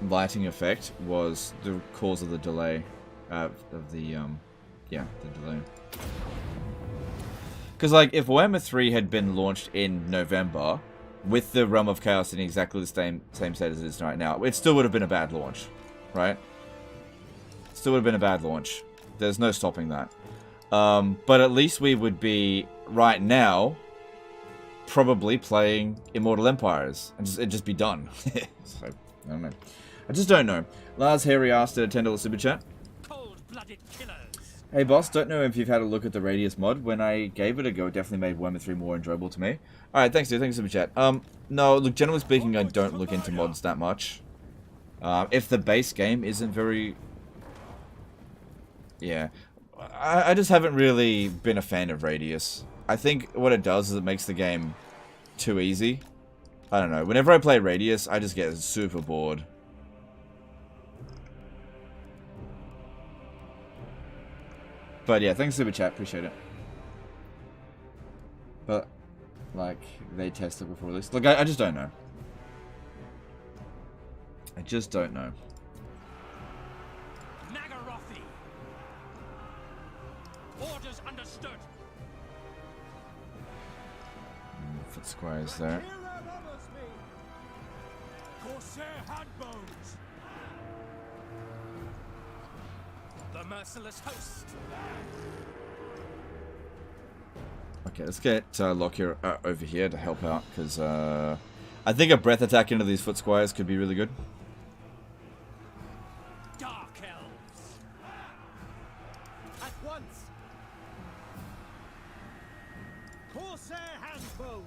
lighting effect was the cause of the delay. Yeah, the delay. Because, like, if Warhammer 3 had been launched in November, with the Realm of Chaos in exactly the same state as it is right now, it still would have been a bad launch, right? Still would have been a bad launch. There's no stopping that. But at least we would be, right now, probably playing Immortal Empires, and it'd just be done. So, I don't know. I just don't know. Lars Harry asked a $10 super chat. Cold-blooded killers. Hey boss, don't know if you've had a look at the Radius mod. When I gave it a go, it definitely made Warhammer 3 more enjoyable to me. Alright, thanks dude, thanks super chat. No, look, generally speaking, I don't look into mods that much. If the base game isn't very... Yeah. I just haven't really been a fan of Radius. I think what it does is it makes the game too easy. I don't know. Whenever I play Radius, I just get super bored. But yeah, thanks super chat, appreciate it. But, like, they test it before release. Look, I just don't know. I just don't know. Nagarothi. Orders understood. Foot squires there. Corsair handbows. The merciless host. Okay, let's get Lokhir over here to help out, because I think a breath attack into these foot squires could be really good. Dark elves. At once. Corsair handbows.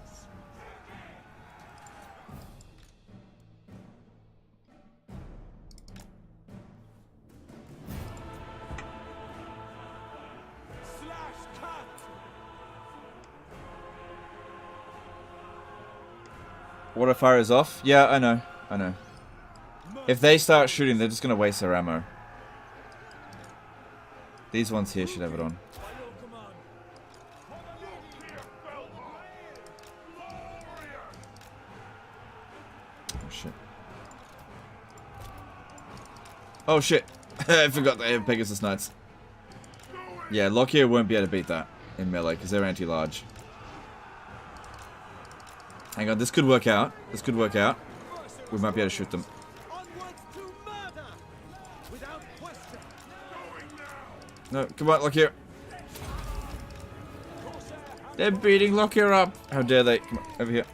Slash cut. Water fire is off. Yeah, I know. I know. If they start shooting, they're just going to waste their ammo. These ones here should have it on. Oh, shit. Oh, shit. I forgot they have Pegasus Knights. Yeah, Lokhir won't be able to beat that in melee, because they're anti-large. Hang on, this could work out. This could work out. We might be able to shoot them. No, come on, Lokhir. They're beating Lokhir up. How dare they? Come on, over here.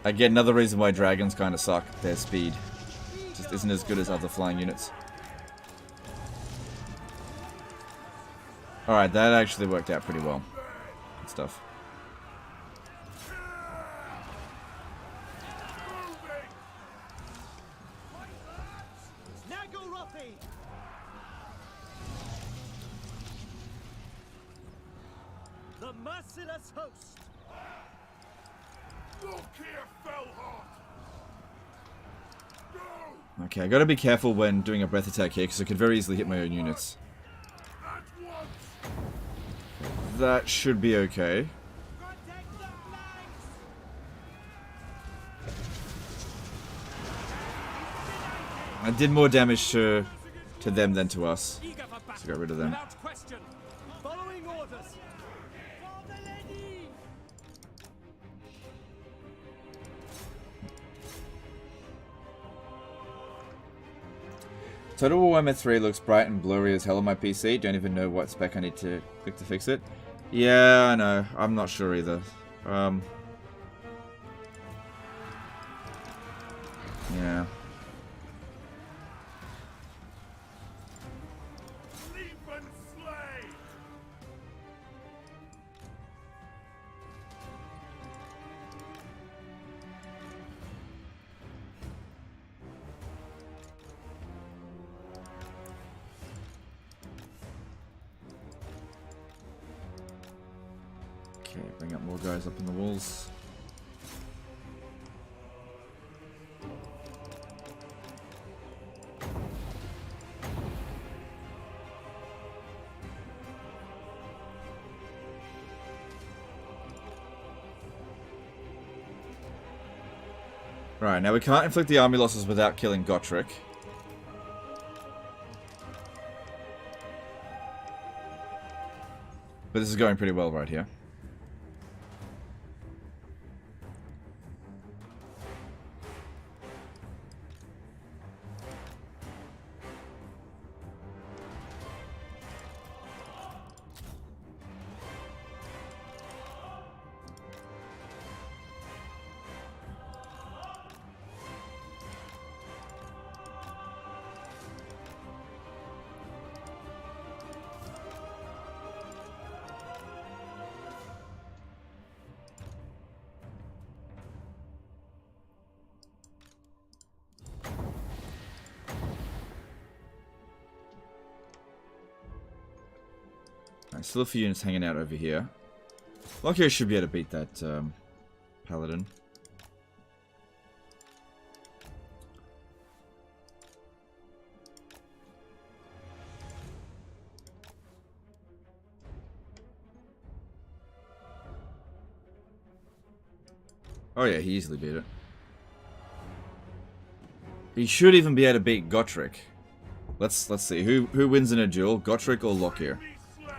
Again, another reason why dragons kind of suck. Their speed just isn't as good as other flying units. Alright, that actually worked out pretty well. Good stuff. The merciless host. Lokhir Fellheart. Go. Okay, I gotta be careful when doing a breath attack here, because I could very easily hit my own units. At once. That should be okay. Protect the flanks. I did more damage to them than to us. Eager for battle. So got rid of them. Without question. Following orders. For the lady. Total Warhammer 3 looks bright and blurry as hell on my PC. Don't even know what spec I need to click to fix it. Yeah, I know. I'm not sure either. Yeah. Leap and slay! Okay, bring up more guys up in the walls. Right, now we can't inflict the army losses without killing Gotrek. But this is going pretty well right here. Alright, still a few units hanging out over here. Lokhir should be able to beat that paladin. Oh yeah, he easily beat it. He should even be able to beat Gotrek. Let's see who wins in a duel, Gotrek or Lokhir. Be slain!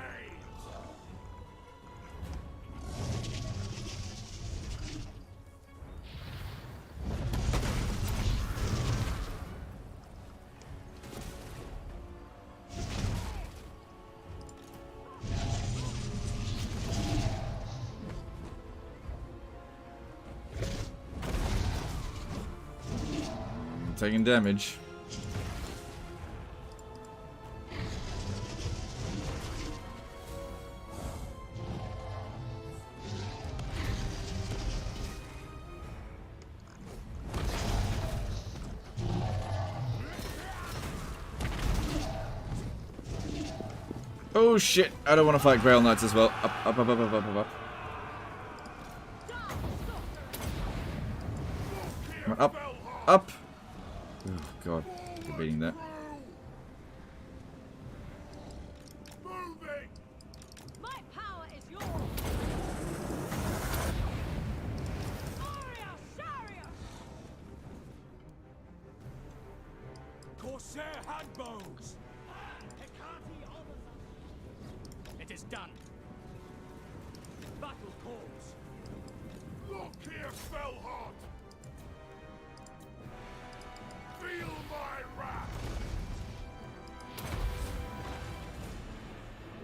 Taking damage. Oh shit, I don't want to fight Grail Knights as well. Up, up, up, up, up, up, up, up. Come on, up, up. Oh god, you're beating that. Moving! My power is yours. Aria, Sharia. Corsair handbows! It is done. Battle calls. Lokhir Fellheart! Feel my wrath!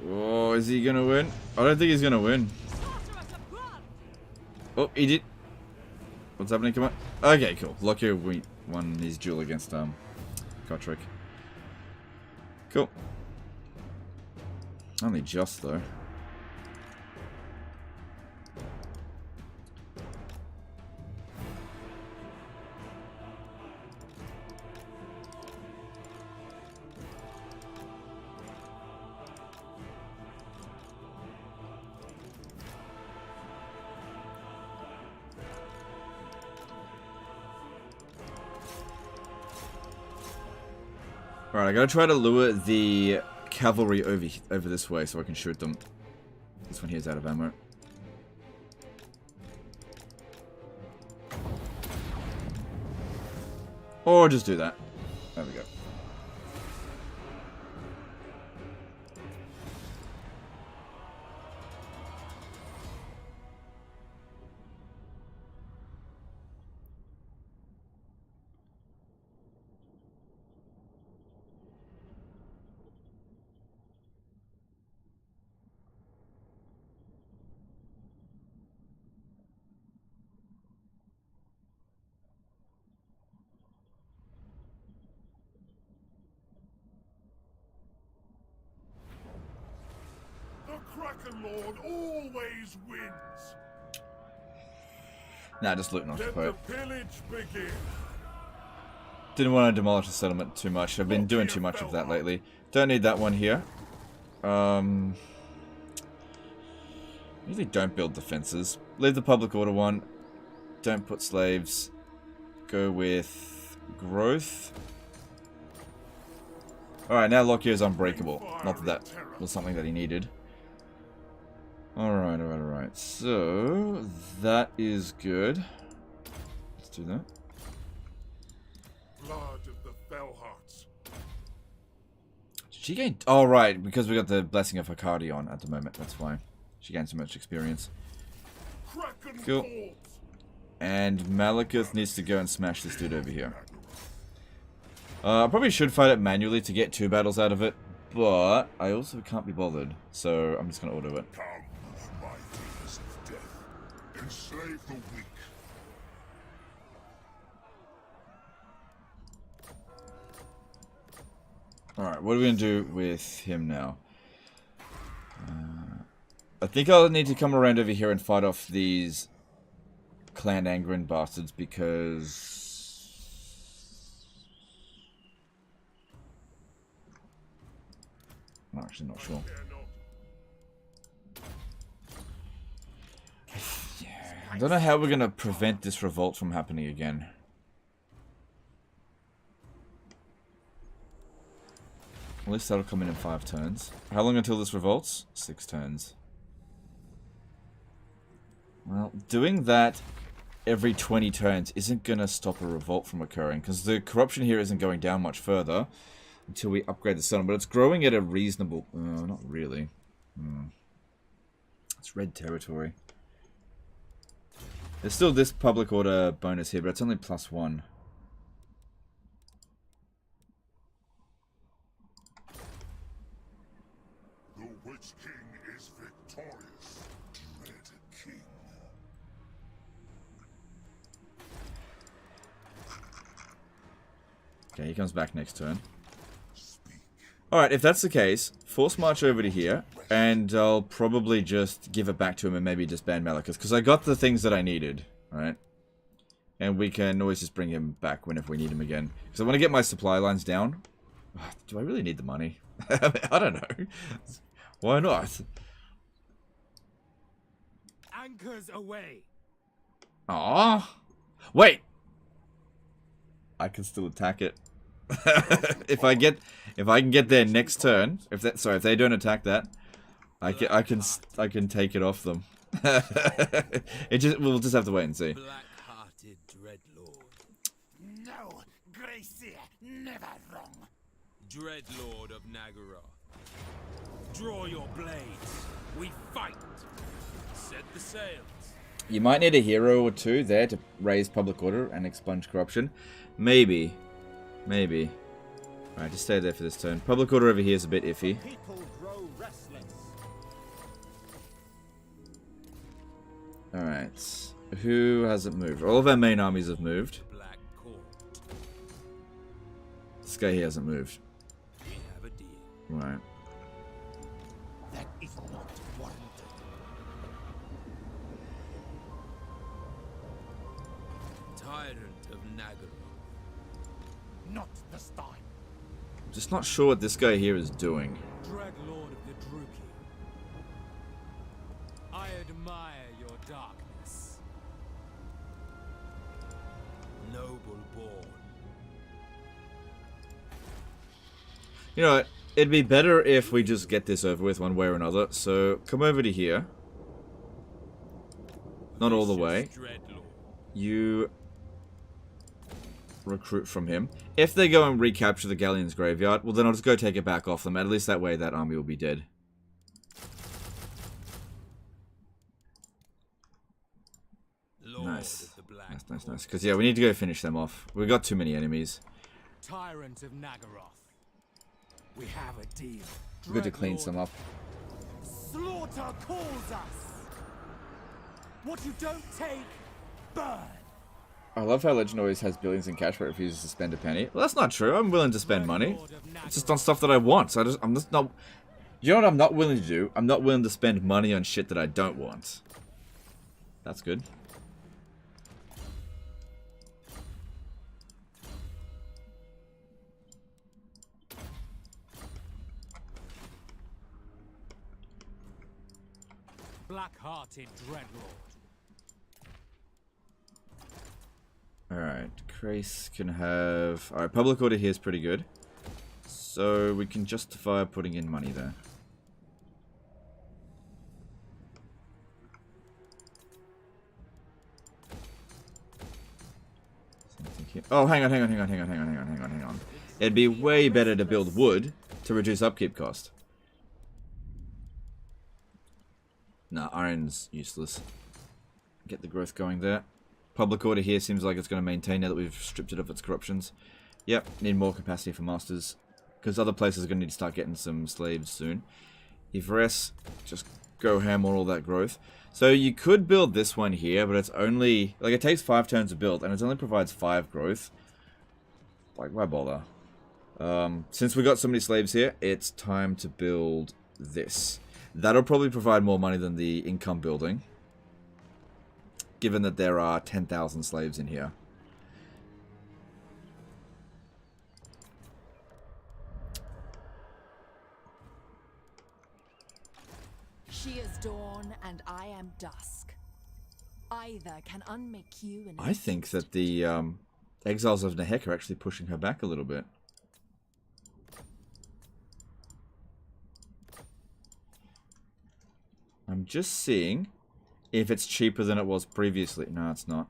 Oh, is he gonna win? I don't think he's gonna win. Sorceress of blood. Oh, he did. What's happening? Come on. Okay, cool. Lokhir won his duel against Gotrek. Cool. Only just though. Alright, I gotta try to lure the cavalry over this way so I can shoot them. This one here is out of ammo. Or just do that. There we go. Kraken Lord always wins. Nah, just loot and Let occupy the it. pillage begin. Didn't want to demolish the settlement too much. I've been doing too much of that lately. Don't need that one here. Usually don't build defenses. Leave the public order one. Don't put slaves. Go with growth. Alright, now Lokhir is unbreakable. Not that that was something that he needed. Alright, alright, alright. So, that is good. Let's do that. Blood of the Fellhearts. Did she gain... Oh, right, because we got the Blessing of Hakadi on at the moment. That's why. She gained so much experience. Kraken Cool. Lords. And Malekith needs to go and smash this dude over here. I probably should fight it manually to get 2 battles out of it, but I also can't be bothered, so I'm just going to auto it. Come, my demons of death. Enslave the weak. Alright, what are we going to do with him now? I think I'll need to come around over here and fight off these Clan Angren bastards because... I'm actually not sure. I don't know how we're going to prevent this revolt from happening again. At least that'll come in 5 turns. How long until this revolts? 6 turns. Well, doing that every 20 turns isn't going to stop a revolt from occurring, because the corruption here isn't going down much further until we upgrade the settlement, but it's growing at a reasonable... not really. It's red territory. There's still this public order bonus here, but it's only +1. The Witch King is victorious, dread king. Okay, he comes back next turn. Alright, if that's the case, force march over to here, and I'll probably just give it back to him and maybe disband Malekith, because I got the things that I needed, right? And we can always just bring him back whenever we need him again. Because I want to get my supply lines down. Do I really need the money? I don't know. Why not? Anchors away. Ah, wait! I can still attack it. if I can get there next turn, if they don't attack that, I can take it off them. We'll just have to wait and see. Black-hearted Dreadlord. No, Gracie, never wrong. Dreadlord of Nagaroth. Draw your blades. We fight. Set the sails. You might need a hero or 2 there to raise public order and expunge corruption. Maybe. Maybe. Alright, just stay there for this turn. Public order over here is a bit iffy. People grow restless. Alright. Who hasn't moved? All of our main armies have moved. Black Court. This guy here hasn't moved. We have a deal. Right. That is not warranted. Tyrant of Nagaroth. Not this time. I'm just not sure what this guy here is doing. Dreadlord of the Druki. I admire your darkness. Noble born. You know what? It'd be better if we just get this over with one way or another. So, come over to here. Not all the way. Dreadlord. You recruit from him. If they go and recapture the Galleon's graveyard, well then I'll just go take it back off them. At least that way that army will be dead. Lord Nice. of the Black Nice, nice, Court. nice. Because yeah, we need to go finish them off. We've got too many enemies. Tyrant of Nagaroth. We have a deal. Good to clean some up. Slaughter calls us. What you don't take, burn. I love how Legend always has billions in cash but refuses to spend a penny. Well, that's not true. I'm willing to spend money. It's just on stuff that I want. So I'm just not... You know what I'm not willing to do? I'm not willing to spend money on shit that I don't want. That's good. Black-hearted dreadlord. Alright, Krace can have... Alright, public order here is pretty good. So we can justify putting in money there. Oh, hang on. It'd be way better to build wood to reduce upkeep cost. Nah, iron's useless. Get the growth going there. Public order here seems like it's going to maintain now that we've stripped it of its corruptions. Yep, need more capacity for masters. Because other places are going to need to start getting some slaves soon. Ivres, just go ham on all that growth. So you could build this one here, but it's only... Like, it takes 5 turns to build, and it only provides 5 growth. Like, why bother? Since we got so many slaves here, it's time to build this. That'll probably provide more money than the income building. Given that there are 10,000 slaves in here. She is dawn and I am dusk. Either can unmake you in I think that the exiles of Nehek are actually pushing her back a little bit. I'm just seeing if it's cheaper than it was previously. No, it's not.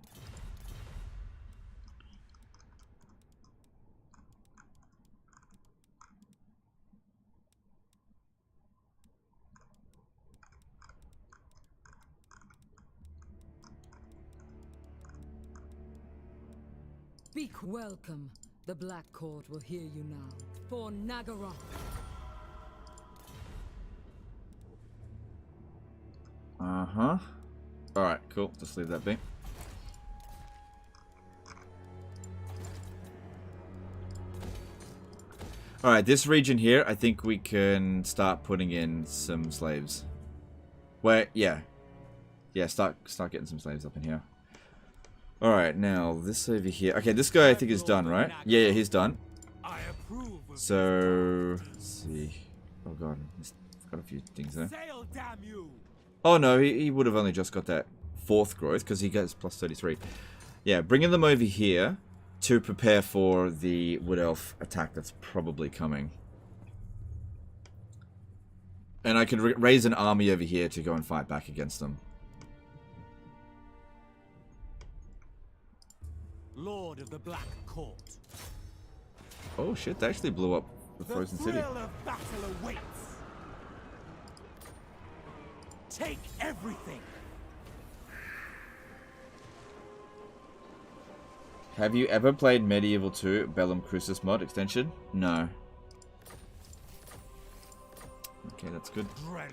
Speak welcome. The Black Court will hear you now. For Nagaroth. Uh-huh. Alright, cool. Just leave that be. Alright, this region here, I think we can start putting in some slaves. Wait, yeah. Yeah, start getting some slaves up in here. Alright, now, this over here. Okay, this guy I think is done, right? Yeah, he's done. So, let's see. Oh god, he's got a few things there. Sail, damn you! Oh no, he would have only just got that 4th growth because he gets plus 33. Yeah, bringing them over here to prepare for the Wood Elf attack that's probably coming. And I can raise an army over here to go and fight back against them. Lord of the Black Court. Oh shit, they actually blew up the Frozen City. The thrill of battle awaits. Take everything. Have you ever played Medieval 2 Bellum Crucis mod extension? No. Okay, that's good. Dreadlord.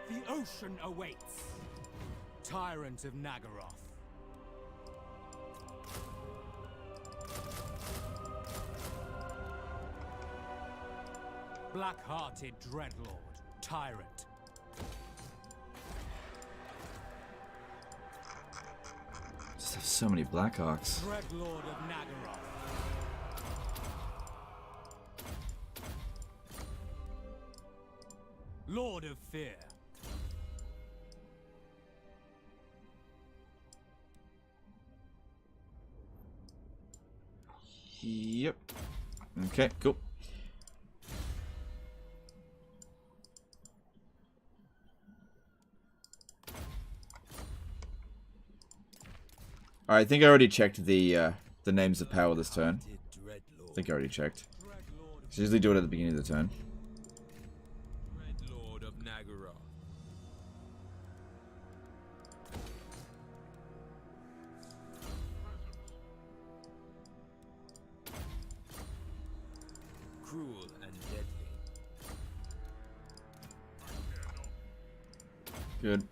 The ocean awaits. Tyrant of Nagaroth. Black-hearted Dreadlord. Tyrant. Just have so many Blackhawks. Dreadlord of Nagaroth. Lord of Fear. Yep. Okay, cool. Alright, I think I already checked the names of power this turn. I think I already checked. I usually do it at the beginning of the turn. Dreadlord of Nagaroth. Cruel and deadly. Good.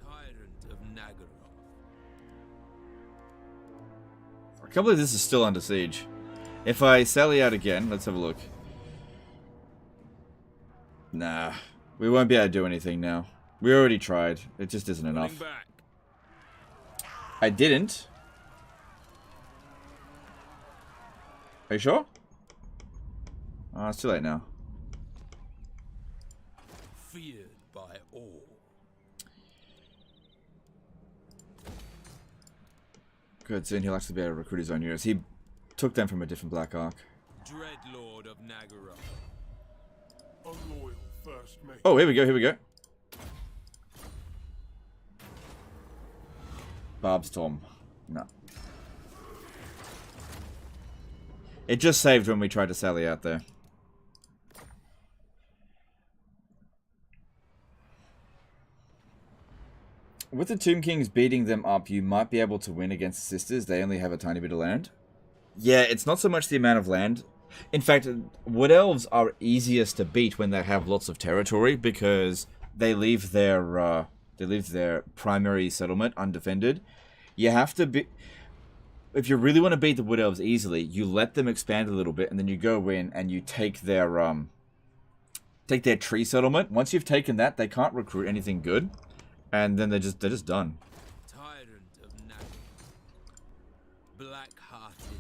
Tyrant of Nagaroth. can't believe this is still under siege. If I sally out again, let's have a look. Nah, we won't be able to do anything now. We already tried. It just isn't enough. Back. I didn't. Are you sure? Oh, it's too late now. Feared by all. Good, soon he'll actually be able to recruit his own units. He took them from a different Black Ark. Dreadlord of Nagara. A loyal first mate. Oh, here we go, here we go. Barb Storm. No. It just saved when we tried to sally out there. With the Tomb Kings beating them up, you might be able to win against the Sisters. They only have a tiny bit of land. Yeah, it's not so much the amount of land. In fact, Wood Elves are easiest to beat when they have lots of territory because they leave their primary settlement undefended. You have to be... If you really want to beat the Wood Elves easily, you let them expand a little bit, and then you go in and you take their tree settlement. Once you've taken that, they can't recruit anything good. And then they're just done. Tyrant of Nagara. Black-hearted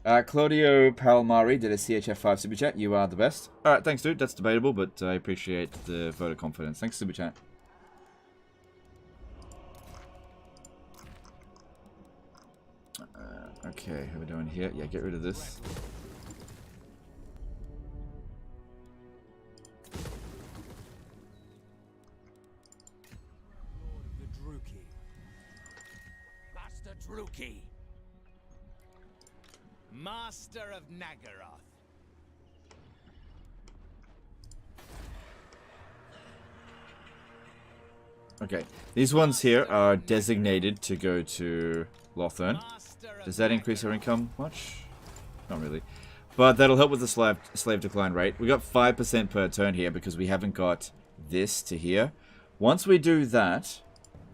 dreadlord. Claudio Palmari did a CHF5 Super Chat. You are the best. Alright, thanks dude. That's debatable, but I appreciate the vote of confidence. Thanks, Super Chat. Okay, how are we doing here? Yeah, get rid of this. Master Druki. Master of Nagaroth. Okay, these ones here are designated to go to Lothern. Does that increase our income much? Not really. But that'll help with the slave decline rate. We got 5% per turn here because we haven't got this to here. Once we do that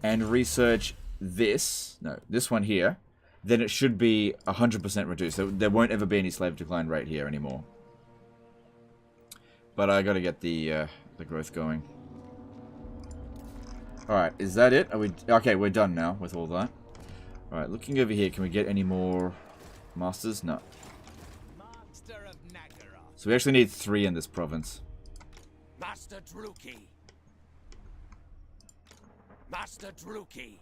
and research this one here, then it should be 100% reduced. There won't ever be any slave decline rate here anymore. But I gotta get the growth going. Alright, is that it? Are we okay, we're done now with all that. Alright, looking over here, can we get any more masters? No. Master of Nagaroth. So we actually need 3 in this province. Master Druki. Master Druki.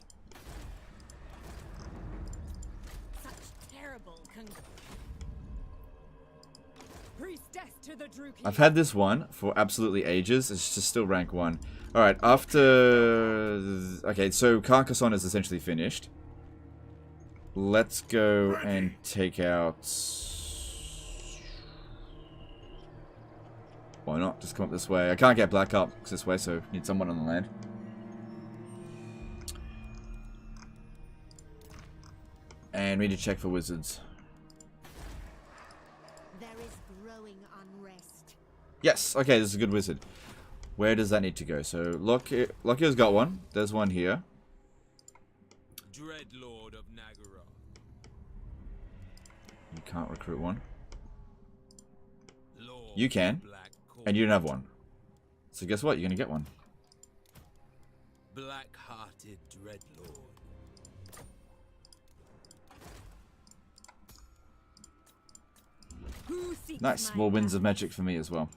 Such terrible Priestess to the Druki. I've had this one for absolutely ages. It's just still rank 1. Alright, after... Okay, so Carcassonne is essentially finished. Let's go and take out... Why not? Just come up this way. I can't get Black up this way, so need someone on the land. And we need to check for wizards. There is growing unrest. Yes, okay, this is a good wizard. Where does that need to go? So, Lokhir's got one. There's one here. Dreadlord of Nagara. You can't recruit one. Lord You can. And you don't have one. So guess what? You're going to get one. Black-hearted dreadlord. Who seeks Nice. my More winds of hand? magic for me as well.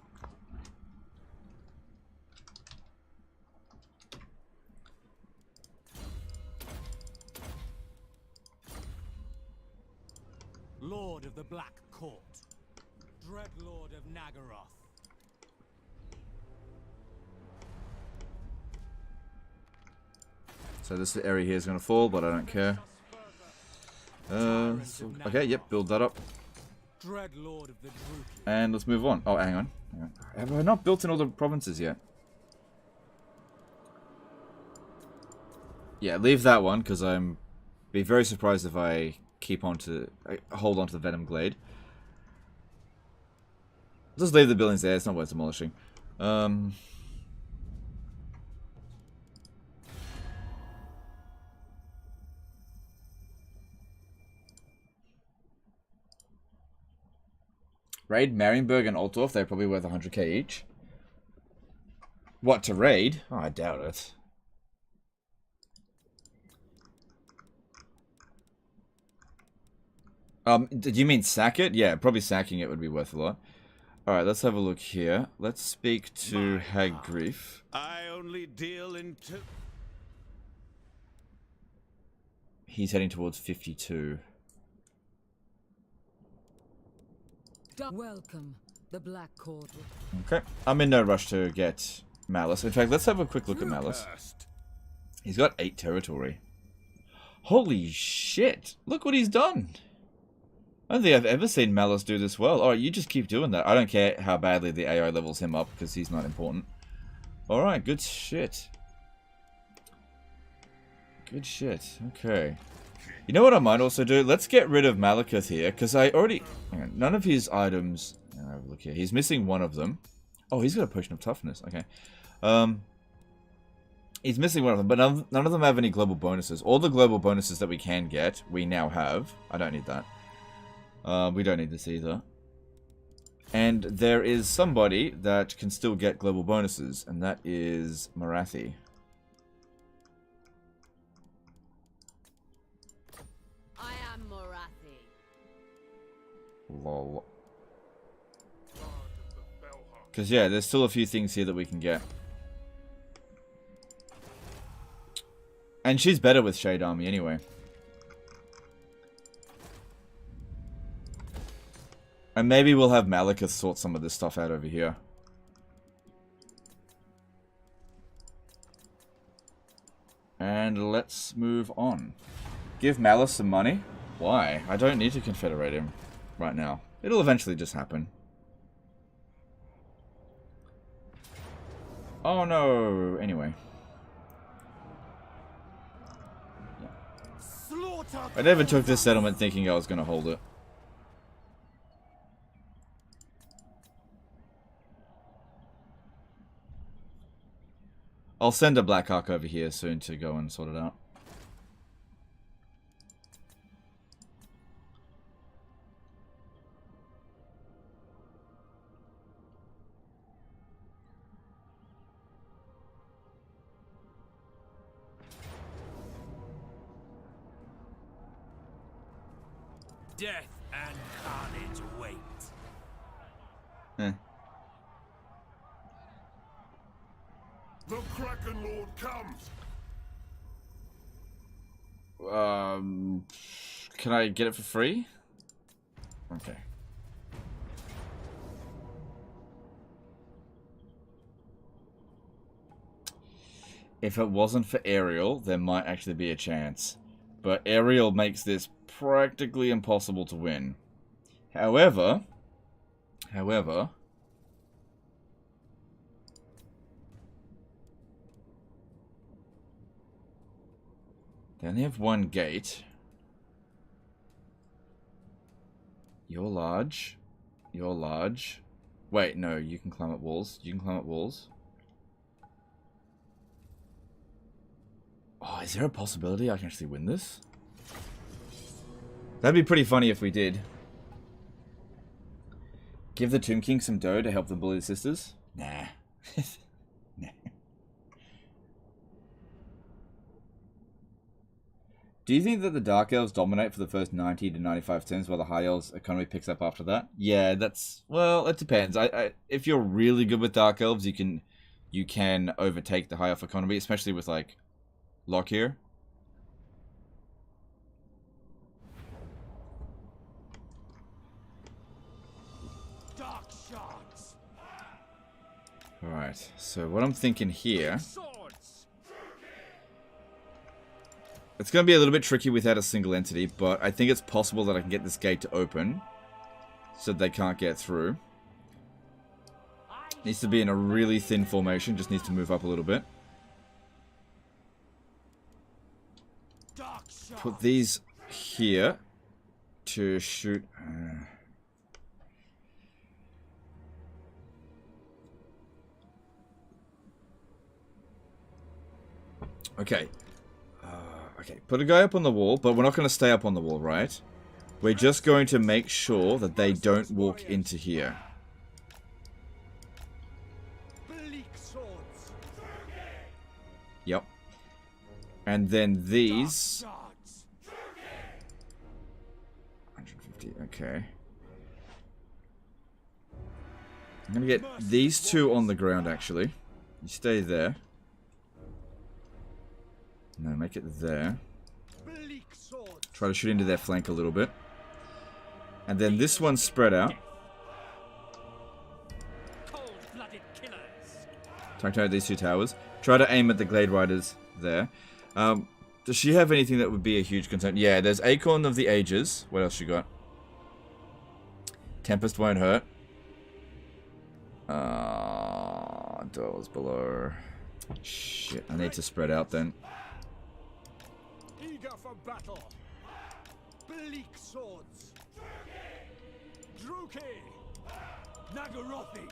Lord of the Black Court. Dreadlord of Nagaroth. So this area here is going to fall, but I don't care. Okay, yep, build that up. Dreadlord of the Druki. And let's move on. Oh, hang on. Have I not built in all the provinces yet? Yeah, leave that one, because I'm be very surprised if I hold on to the Venom Glade. Just leave the buildings there, it's not worth demolishing. Raid Marienburg and Altdorf, they're probably worth 100k each. What, to raid? Oh, I doubt it. Did you mean sack it? Yeah, probably sacking it would be worth a lot. Alright, let's have a look here. Let's speak to Hag Grief. I only deal in He's heading towards 52. Welcome, the Black Court. Okay, I'm in no rush to get Malice. In fact, let's have a quick look at Malice. He's got 8 territory. Holy shit! Look what he's done! I don't think I've ever seen Malice do this well. Alright, you just keep doing that. I don't care how badly the AI levels him up, because he's not important. Alright, good shit. Good shit. Okay. You know what I might also do? Let's get rid of Malekith here, because I already... Hang on, none of his items... Look here. He's missing one of them. Oh, he's got a potion of toughness. Okay. He's missing one of them, but none of them have any global bonuses. All the global bonuses that we can get, we now have. I don't need that. We don't need this either. And there is somebody that can still get global bonuses, and that is Marathi. I am Morathi. Lol. Because, yeah, there's still a few things here that we can get. And she's better with Shade Army anyway. And maybe we'll have Malekith sort some of this stuff out over here. And let's move on. Give Malice some money? Why? I don't need to confederate him right now. It'll eventually just happen. Oh no! Anyway. I never took this settlement thinking I was going to hold it. I'll send a Black Ark over here soon to go and sort it out. Death and carnage wait. Eh. The Kraken Lord comes. Can I get it for free? Okay. If it wasn't for Ariel, there might actually be a chance. But Ariel makes this practically impossible to win. However, they only have one gate. You're large. You're large. Wait, no, you can climb up walls. You can climb up walls. Oh, is there a possibility I can actually win this? That'd be pretty funny if we did. Give the Tomb King some dough to help them bully the sisters? Nah. Nah. Do you think that the Dark Elves dominate for the first 90 to 95 turns while the High Elves economy picks up after that? Yeah, that's... Well, it depends. If you're really good with Dark Elves, you can overtake the High Elf economy, especially with, like, Lokhir. Dark shards. Alright, so what I'm thinking here... It's going to be a little bit tricky without a single entity, but I think it's possible that I can get this gate to open so they can't get through. Needs to be in a really thin formation, just needs to move up a little bit. Put these here to shoot... Okay. Okay, put a guy up on the wall, but we're not going to stay up on the wall, right? We're just going to make sure that they don't walk into here. Yep. And then these... 150, okay. I'm gonna get these two on the ground, actually. You stay there. No, make it there. Try to shoot into their flank a little bit. And then this one's spread out. Target these two towers. Try to aim at the Glade Riders there. Does she have anything that would be a huge concern? Yeah, there's Acorn of the Ages. What else you got? Tempest won't hurt. Dwellers below. Shit, I need to spread out then. Eager for battle. Bleak swords. Druki. Nagarothi.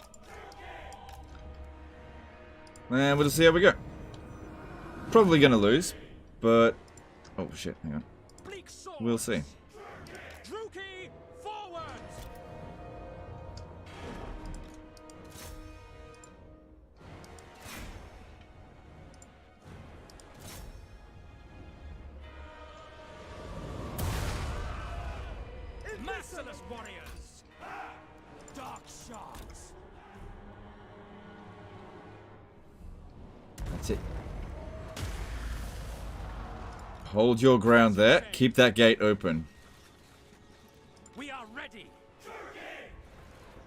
And we'll just see how we go. Probably gonna lose, but... Oh shit, hang on. We'll see. Druki, forwards. Merciless warriors. Dark sharks. That's it. Hold your ground there. Keep that gate open. We are ready.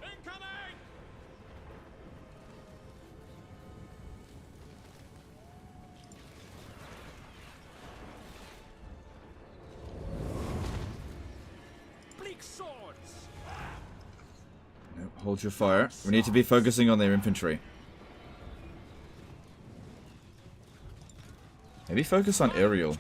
Incoming. Bleak swords. No, hold your fire. We need to be focusing on their infantry. Maybe focus on aerial.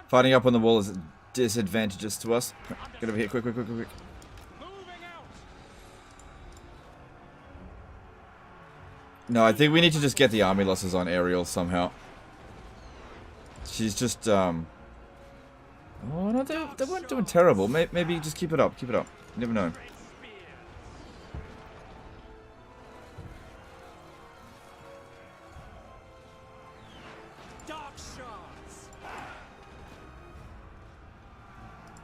Fighting up on the wall is disadvantageous to us. Get over here, quick, quick, quick, quick, quick. No, I think we need to just get the army losses on Ariel somehow. She's just, Oh, no, they weren't doing terrible. Maybe just keep it up, keep it up. You never know. Dark shards.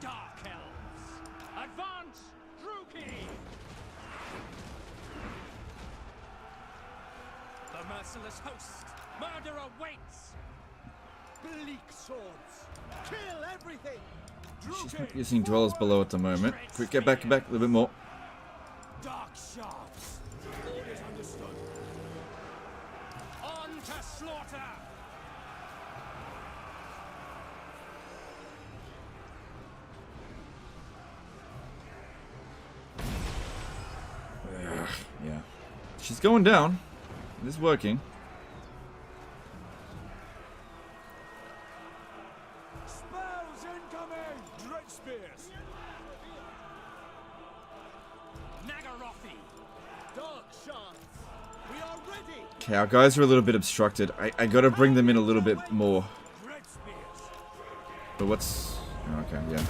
Dark elves. Advance, Druki. The merciless host. Murder awaits. Bleak swords. Kill everything. She's not using dwellers below at the moment. Quick, get back, a little bit more. Dark shards. Orders understood. On to slaughter. Yeah. She's going down. It is working. Spells incoming. Dread spears. Nagarothi. Dark shards. We are ready. Okay, our guys are a little bit obstructed. I gotta bring them in a little bit more. Dread spears. But what's... Oh, okay, yeah.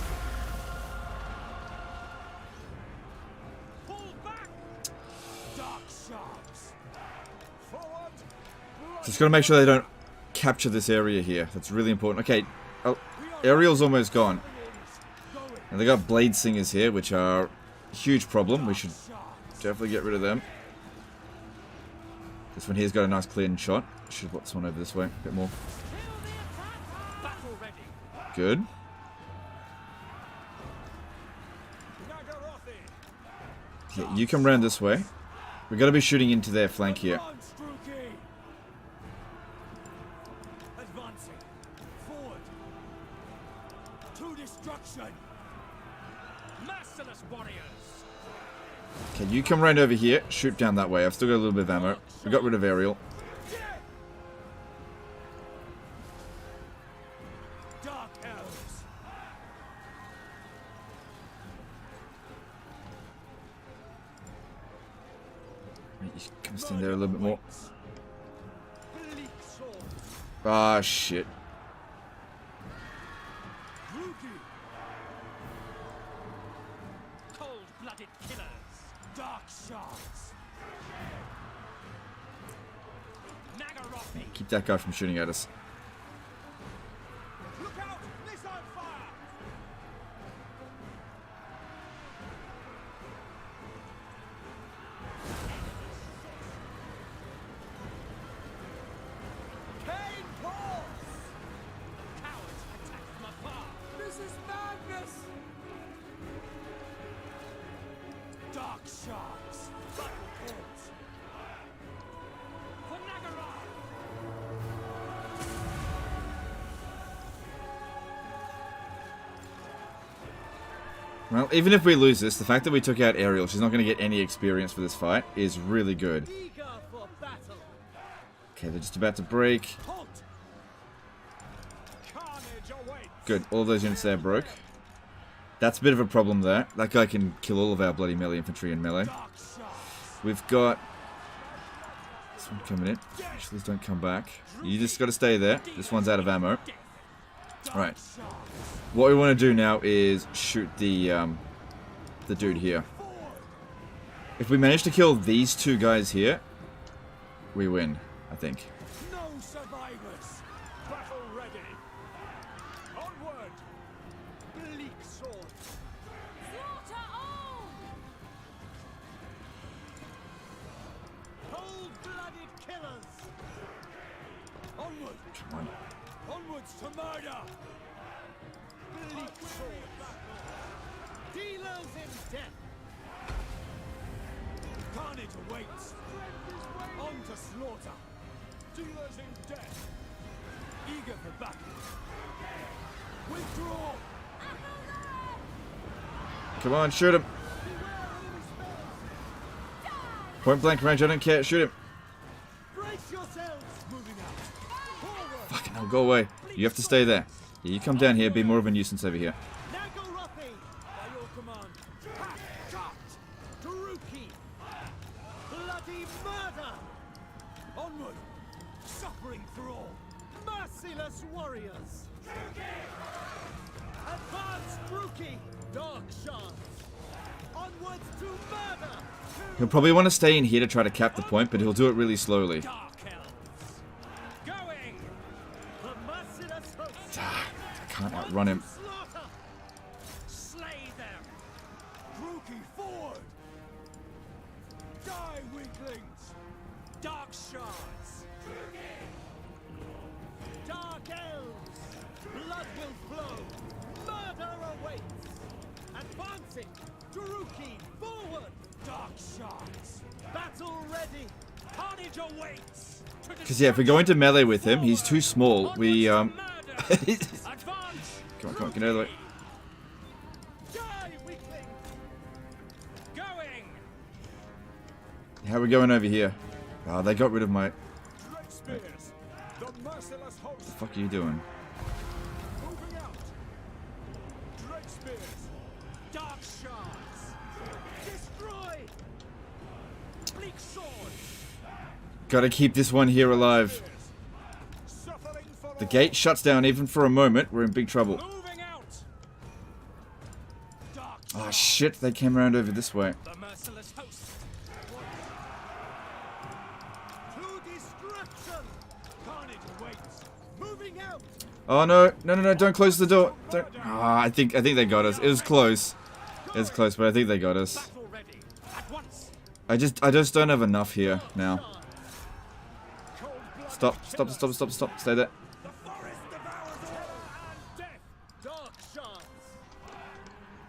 Pull back. Dark shards. Forward. Just gotta make sure they don't capture this area here. That's really important. Okay, oh, Ariel's almost gone. And they got Blade Singers here, which are a huge problem. We should definitely get rid of them. This one here's got a nice clean shot. Should have put this one over this way. A bit more. Battle ready. Good. Nagarothi. Yeah, you come around this way. We gotta be shooting into their flank here. Advance, Druki. Advancing. Forward. To destruction. Merciless warriors. Okay, you come around over here. Shoot down that way. I've still got a little bit of ammo. We got rid of Ariel. Dark elves. Can stand there a little bit more. Ah, shit. Cold-blooded killers, dark shards. Keep that guy from shooting at us. Look out! Missile fire! Kane Force! Cowards attack from afar! This is madness! Dark shards! Battle cords! For Nagara! Well, even if we lose this, the fact that we took out Ariel, she's not going to get any experience for this fight, is really good. Eager for battle! Okay, they're just about to break. Halt! Carnage awaits! Good, all those units there broke. That's a bit of a problem there. That guy can kill all of our bloody melee infantry in melee. Dark shards! We've got this one coming in. Actually, please don't come back. You just got to stay there. This one's out of ammo. Alright. What we want to do now is shoot the dude here. If we manage to kill these two guys here, we win, I think. No survivors! Battle ready! Onward! Bleak sword! Slaughter all! Cold-blooded killers! Onward! Come on. Onwards to murder! Bleak sword! Dealers in death! Carnage awaits! On to slaughter! Dealers in death! Eager for battle! Withdraw! Come on, shoot him. Point blank range, I don't care. Shoot him. Brace yourselves! Moving out! Forward! Fucking hell, go away. You have to stay there. Yeah, you come down here, be more of a nuisance over here. Nagarathi! By your command! Hack! Shot! Taruki! Bloody murder! Onward! Suffering for all! Merciless warriors! Advance Druki! Dark shards! Onwards to murder! He'll probably want to stay in here to try to cap the point, but he'll do it really slowly. Dark elves! Going! The merciless host! I can't outrun him. Slaughter! Slay them! Druki forward! Die, weaklings! Dark shards! Dark elves! Blood will flow! Murder awaits! Advancing! Druki forward! Dark shards! Battle ready! Carnage awaits! Because, yeah, if we go into melee with him, he's too small. We, Come on, come on, get out of the way. Die, weakling! Going! How are we going over here? Oh, they got rid of my... Dread spears! The merciless host! What the fuck are you doing? Moving out! Dread spears! Dark shards! Destroy! Bleak sword! Gotta keep this one here alive. Suffering for The gate shuts down even for a moment. We're in big trouble. moving out! Dark Oh shit, they came around over this way. the merciless host! To destruction! Carnage awaits! Moving out! Oh no, no, don't close the door. Don't. Ah, I think they got us. It was close. It was close, but I think they got us. Battle ready! At once! I just don't have enough here now. Cold-blooded Stop. Stay there. The forest devours all and death! Dark shards!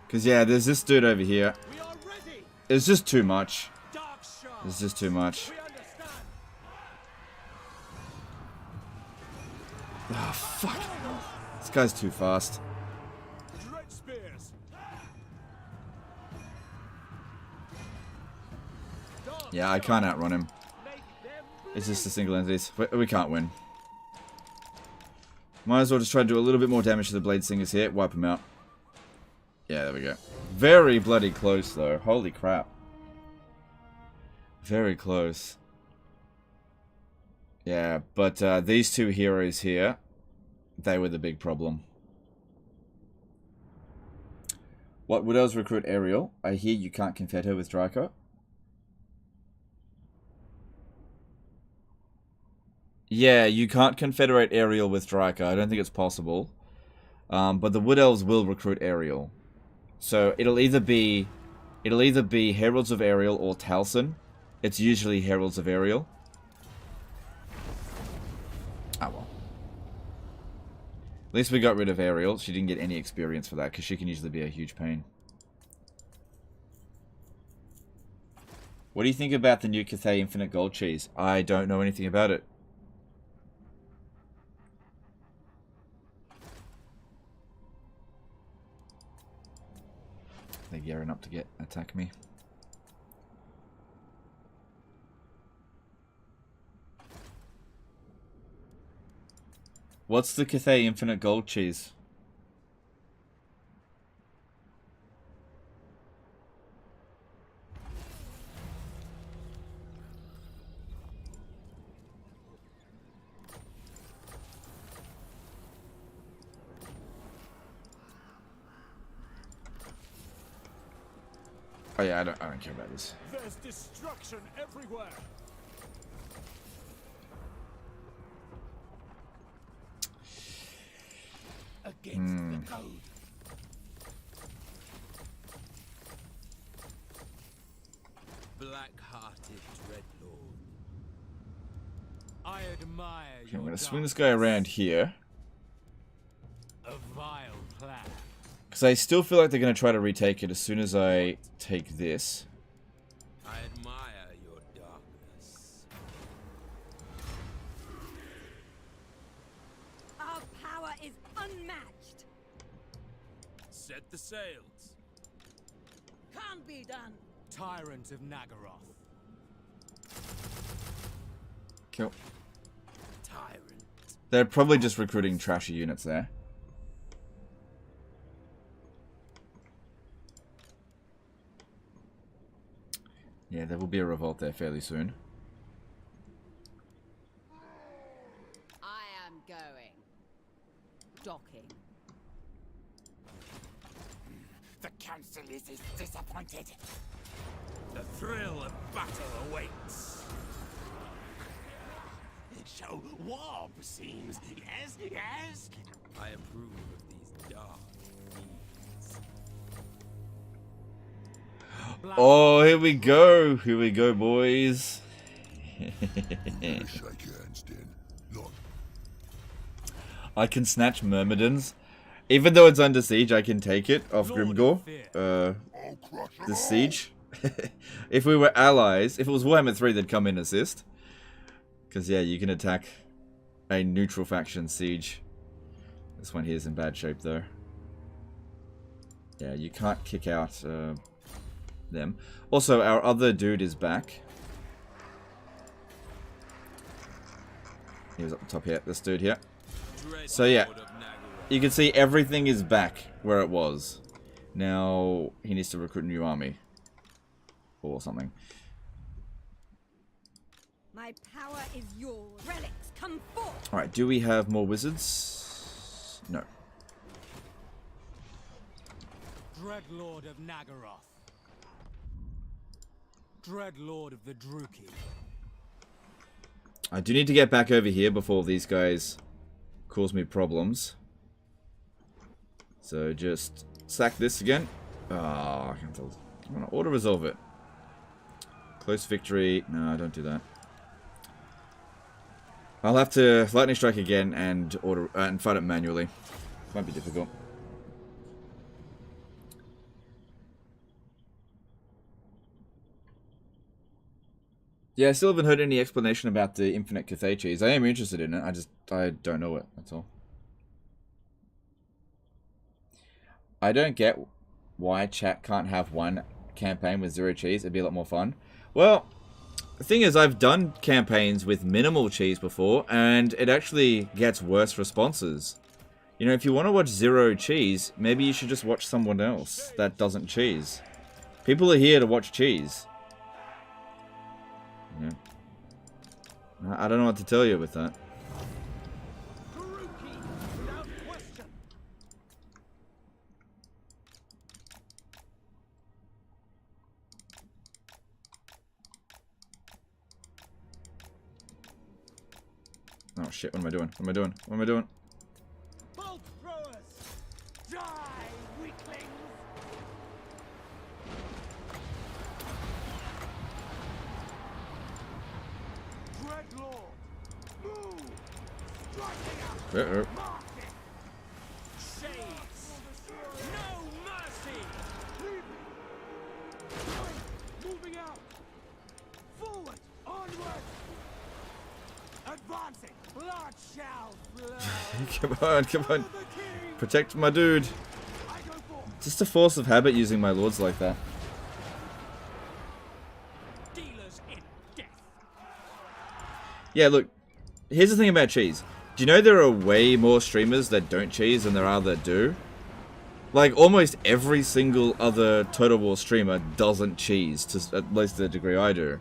Cause yeah, there's this dude over here. We are ready! It's just too much. Dark shards! It's just too much. We understand! Oh fuck. This guy's too fast. Dread spears! Yeah, I can't outrun him. Make them It's just a single entities. We can't win. Might as well just try to do a little bit more damage to the blade singers here. Wipe them out. Yeah, there we go. Very bloody close though. Holy crap. Very close. Yeah, but these two heroes here, they were the big problem. What would else recruit Ariel? I hear you can't confed her with Draco. Yeah, you can't confederate Ariel with Draco. I don't think it's possible. But the Wood Elves will recruit Ariel. So it'll either be Heralds of Ariel or Talson. It's usually Heralds of Ariel. Ah well. At least we got rid of Ariel. She didn't get any experience for that, because she can usually be a huge pain. What do you think about the new Cathay Infinite Gold Cheese? I don't know anything about it. They're gearing up to attack me. What's the Cathay Infinite Gold Cheese? Oh yeah, I don't care about this. There's destruction everywhere. Against the code. Black-hearted dreadlord. I admire Okay, I'm gonna swing this guy around here. a vile plan. Because I still feel like they're going to try to retake it as soon as I take this. I admire your darkness. Our power is unmatched. Set the sails. Can't be done. Tyrant of Nagaroth. Kill. Tyrant. They're probably just recruiting trashy units there. Yeah, there will be a revolt there fairly soon. I am going. Docking. The council is disappointed. The thrill of battle awaits. So war seems. Yes, yes. I approve of these dark deeds. Oh, here we go. Here we go, boys. I can snatch Myrmidons. Even though it's under siege, I can take it off Grimgore. The siege. If we were allies, if it was Warhammer 3, they'd come in and assist. Because, yeah, you can attack a neutral faction siege. This one here is in bad shape, though. Yeah, you can't kick out them. Also, our other dude is back. He was up the top here. This dude here. So, yeah. You can see everything is back where it was. Now, he needs to recruit a new army. Or something. My power is yours. Relics, come forth. Alright, do we have more wizards? No. Dreadlord of Nagaroth. Dreadlord of the Druki. I do need to get back over here before these guys cause me problems. So just sack this again. Ah, I'm going to auto-resolve it. Close victory. No, don't do that. I'll have to lightning strike again and fight it manually. Might be difficult. Yeah, I still haven't heard any explanation about the infinite Cathay cheese. I am interested in it. I don't know it. That's all. I don't get why chat can't have one campaign with 0 cheese. It'd be a lot more fun. Well, the thing is, I've done campaigns with minimal cheese before, and it actually gets worse responses. You know, if you want to watch 0 cheese, maybe you should just watch someone else that doesn't cheese. People are here to watch cheese. Yeah. I don't know what to tell you with that. Without question. Oh shit, what am I doing? What am I doing? What am I doing? Bolt throwers! Die, weaklings! Dreadlord! Move! Striking out! Mark it! Shades! No mercy! Moving out! Forward! Onward! Advancing! Blood shall flow! Come on, come on. For the king! Protect my dude. I go forth! Just a force of habit using my lords like that. Dealers in death! Yeah, look. Here's the thing about cheese. Do you know there are way more streamers that don't cheese than there are that do? Like, almost every single other Total War streamer doesn't cheese, to at least the degree I do.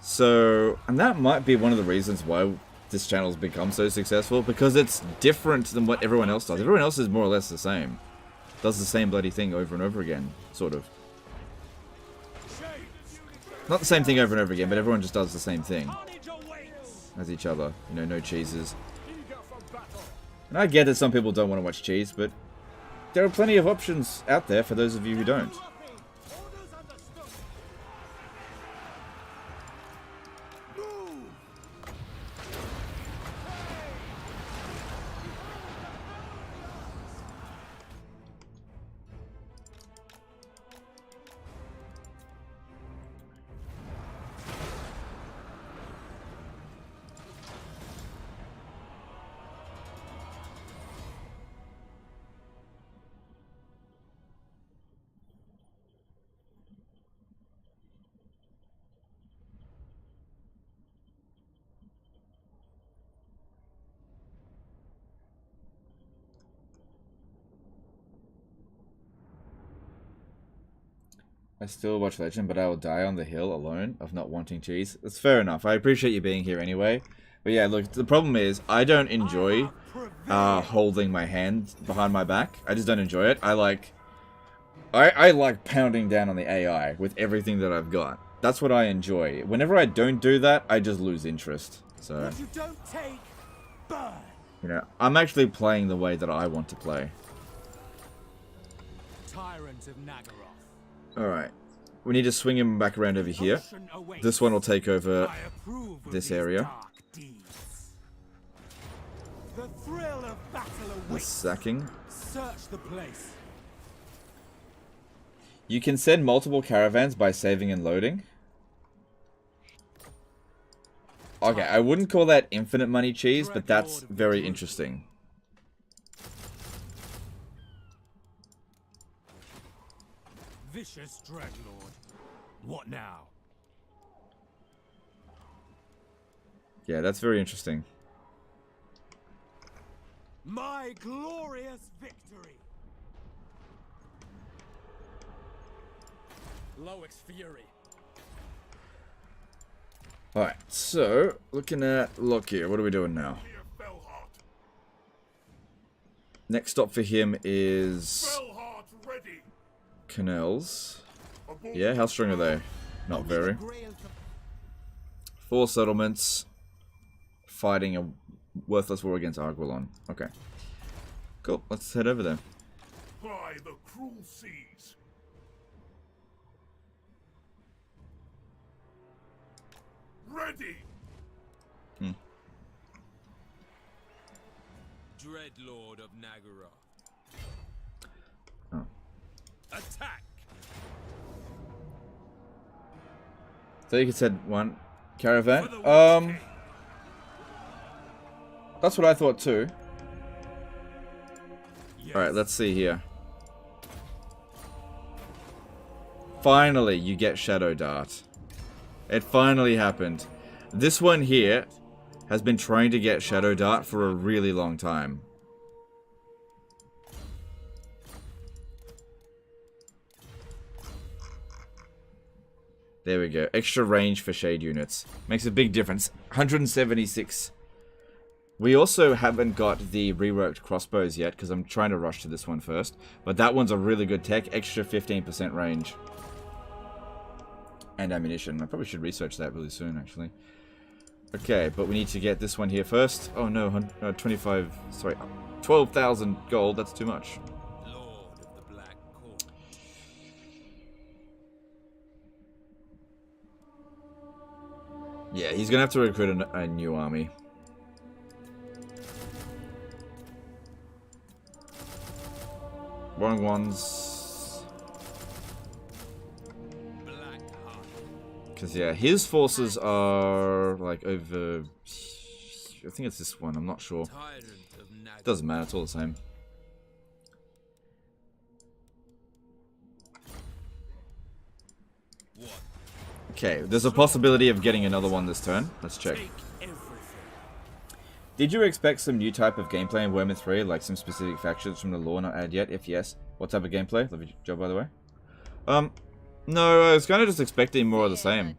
So, and that might be one of the reasons why this channel's become so successful, because it's different than what everyone else does. Everyone else is more or less the same. Does the same bloody thing over and over again, sort of. Not the same thing over and over again, but everyone just does the same thing as each other. You know, no cheeses. And I get that some people don't want to watch cheese, but there are plenty of options out there for those of you who don't. Orders understood! I still watch Legend, but I will die on the hill alone of not wanting cheese. That's fair enough. I appreciate you being here anyway. But yeah, look, the problem is I don't enjoy holding my hand behind my back. I just don't enjoy it. I like pounding down on the AI with everything that I've got. That's what I enjoy. Whenever I don't do that, I just lose interest. So, What you don't take, burn! you know, I'm actually playing the way that I want to play. Tyrant of Nagaroth. Alright. We need to swing him back around over here. Ocean awaits. This one will take over I approve of this these area. dark deeds. The thrill of battle The awaits. sacking. Search the place. You can send multiple caravans by saving and loading. Okay, I wouldn't call that infinite money cheese, but that's very interesting. Vicious Dreadlord. What now? Yeah, that's very interesting. My glorious victory. Loik's fury. Alright, so, looking at Lokhir, what are we doing now? Lokhir Fellheart. Next stop for him is Fellheart ready. Canals. Aboard. Yeah, how strong are they? Not very. 4 settlements. Fighting a worthless war against Arguelon. Okay. Cool, let's head over there. By the cruel seas. Ready. Dreadlord of Nagaroth. Oh. Attack! So you could send one caravan. That's what I thought too. Yes. Alright, let's see here. Finally, you get Shadow Dart. It finally happened. This one here has been trying to get Shadow Dart for a really long time. There we go. Extra range for shade units. Makes a big difference. 176. We also haven't got the reworked crossbows yet, because I'm trying to rush to this one first. But that one's a really good tech. Extra 15% range. And ammunition. I probably should research that really soon, actually. Okay, but we need to get this one here first. Oh no, 25... Sorry, 12,000 gold. That's too much. Lord of the Black Court. Yeah, he's gonna have to recruit a new army. Wrong ones. Because, yeah, his forces are, like, over... I think it's this one, I'm not sure. Doesn't matter, it's all the same. Okay, there's a possibility of getting another one this turn. Let's check. Did you expect some new type of gameplay in Warhammer 3, like some specific factions from the lore not added yet? If yes, what type of gameplay? Love your job, by the way. No, I was kind of just expecting more of the same.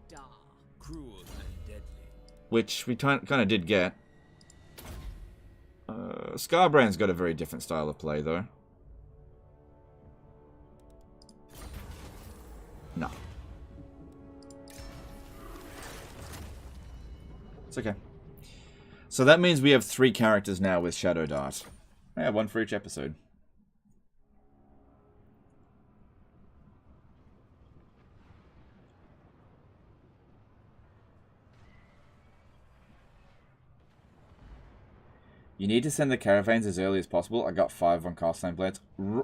Which we kind of did get. Scarbrand's got a very different style of play, though. No. It's okay. So that means we have 3 characters now with Shadow Dart. Yeah, 1 for each episode. You need to send the caravans as early as possible. I got 5 on Castline Blades.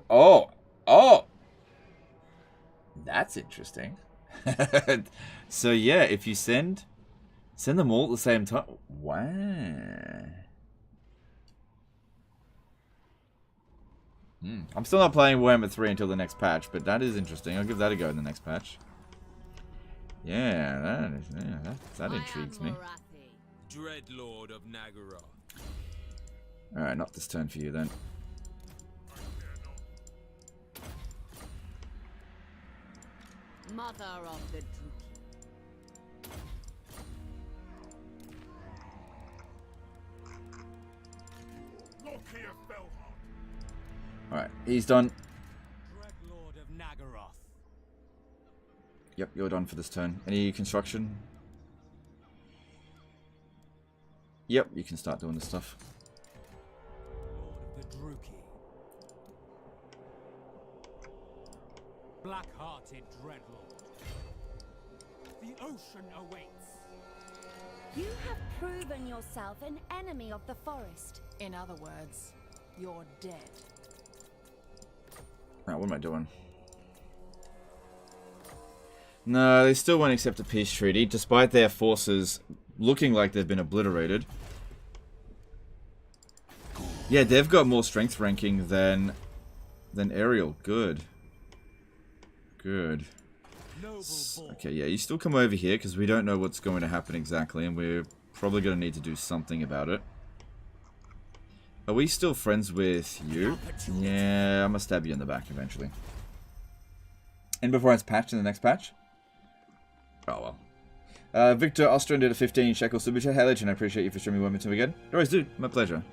Oh! Oh! That's interesting. So yeah, if you send them all at the same time. Wow. I'm still not playing Warhammer 3 until the next patch, but that is interesting. I'll give that a go in the next patch. Yeah, that intrigues me. Dreadlord of Nagaroth. Alright, not this turn for you then. Mother of the Lokhir Fellheart. Alright, he's done. Dreadlord of Nagaroth. Yep, you're done for this turn. Any construction? Yep, you can start doing this stuff. Lord of the Druki. Black-hearted Dreadlord. The ocean awaits. You have proven yourself an enemy of the forest. In other words, you're dead. Right, what am I doing? No, they still won't accept a peace treaty, despite their forces looking like they've been obliterated. Yeah, they've got more strength ranking than Ariel. Good. Good. Okay, yeah, you still come over here, because we don't know what's going to happen exactly, and we're probably going to need to do something about it. Are we still friends with you? Yeah, I'm going to stab you in the back eventually. And before it's patched in the next patch? Oh well. Victor Ostrin did a 15 shekel super chat. Hey Legend, I appreciate you for streaming Wilmington again. Always do, my pleasure.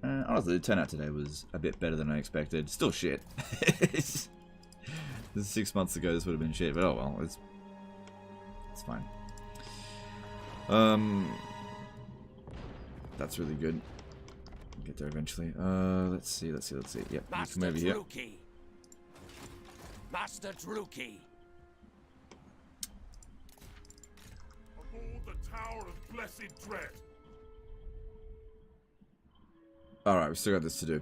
Honestly, the turnout today was a bit better than I expected. Still shit. This is 6 months ago, this would have been shit, but oh well, it's fine. That's really good. I'll get there eventually. Let's see. Yep, you come over here. Master Druki. Aboard the Tower of Blessed Dread. Alright, we still got this to do.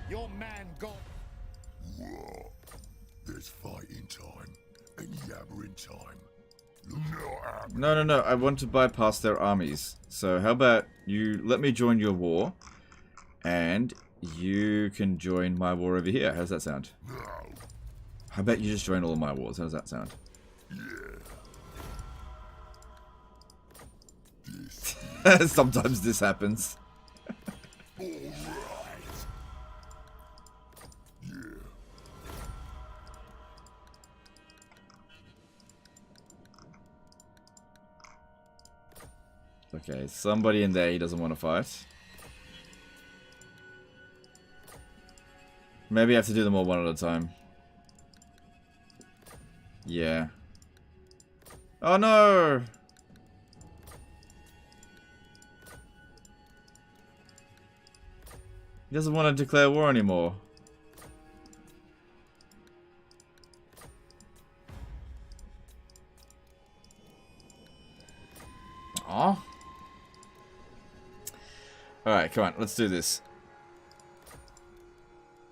Your man got. Whoa. There's fighting time and yabbering time. No. I want to bypass their armies. So how about you let me join your war, and you can join my war over here. How does that sound? No. How about you just join all of my wars? How does that sound? Yeah. Sometimes this happens. All right. Yeah. Okay, somebody in there he doesn't want to fight. Maybe I have to do them all one at a time. Yeah. Oh no! He doesn't want to declare war anymore. Aw. Alright, come on, let's do this.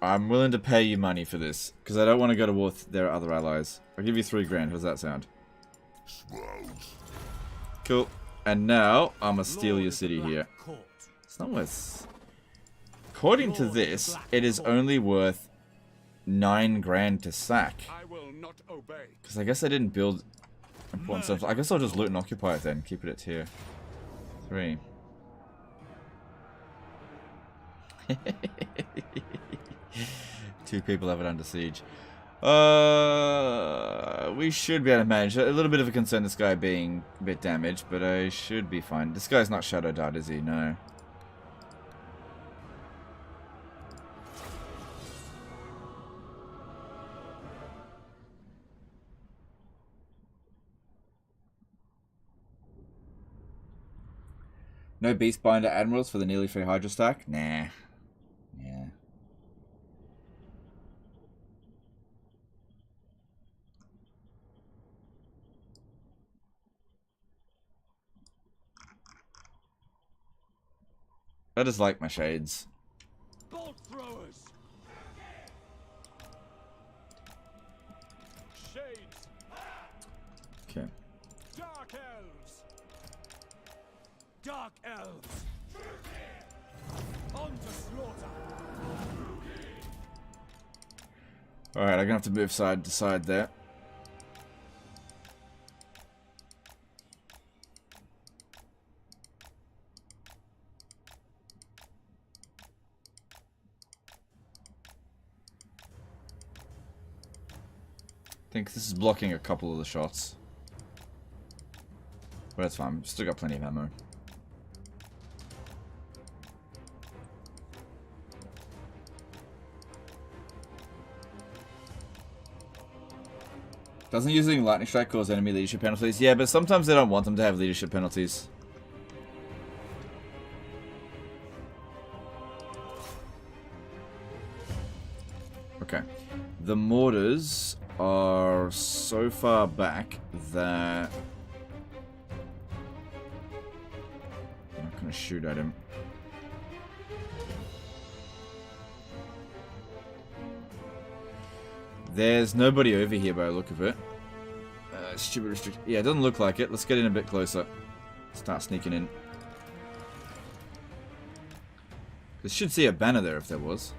I'm willing to pay you money for this, because I don't want to go to war with their other allies. I'll give you 3 grand, how does that sound? Cool. And now, I'm gonna steal your city here. It's not worth... According to this, it is only worth 9 grand to sack. Because I guess I didn't build important stuff. I guess I'll just loot and occupy it then. Keep it at tier 3. Two people have it under siege. We should be able to manage it. A little bit of a concern this guy being a bit damaged, but I should be fine. This guy's not Shadow Dart, is he? No. No Beastbinder Admirals for the nearly free Hydra stack? Nah. Yeah. I just like my shades. Bolt throwers. Shades. Okay. Dark elves. Dark elves. On to slaughter. Alright, I'm gonna have to move side to side there. I think this is blocking a couple of the shots. But that's fine, still got plenty of ammo. Doesn't using Lightning Strike cause enemy leadership penalties? Yeah, but sometimes they don't want them to have leadership penalties. Okay. The mortars are so far back that... I'm not going to shoot at him. There's nobody over here by the look of it. Stupid restrict. Yeah, it doesn't look like it. Let's get in a bit closer. Start sneaking in. I should see a banner there if there was.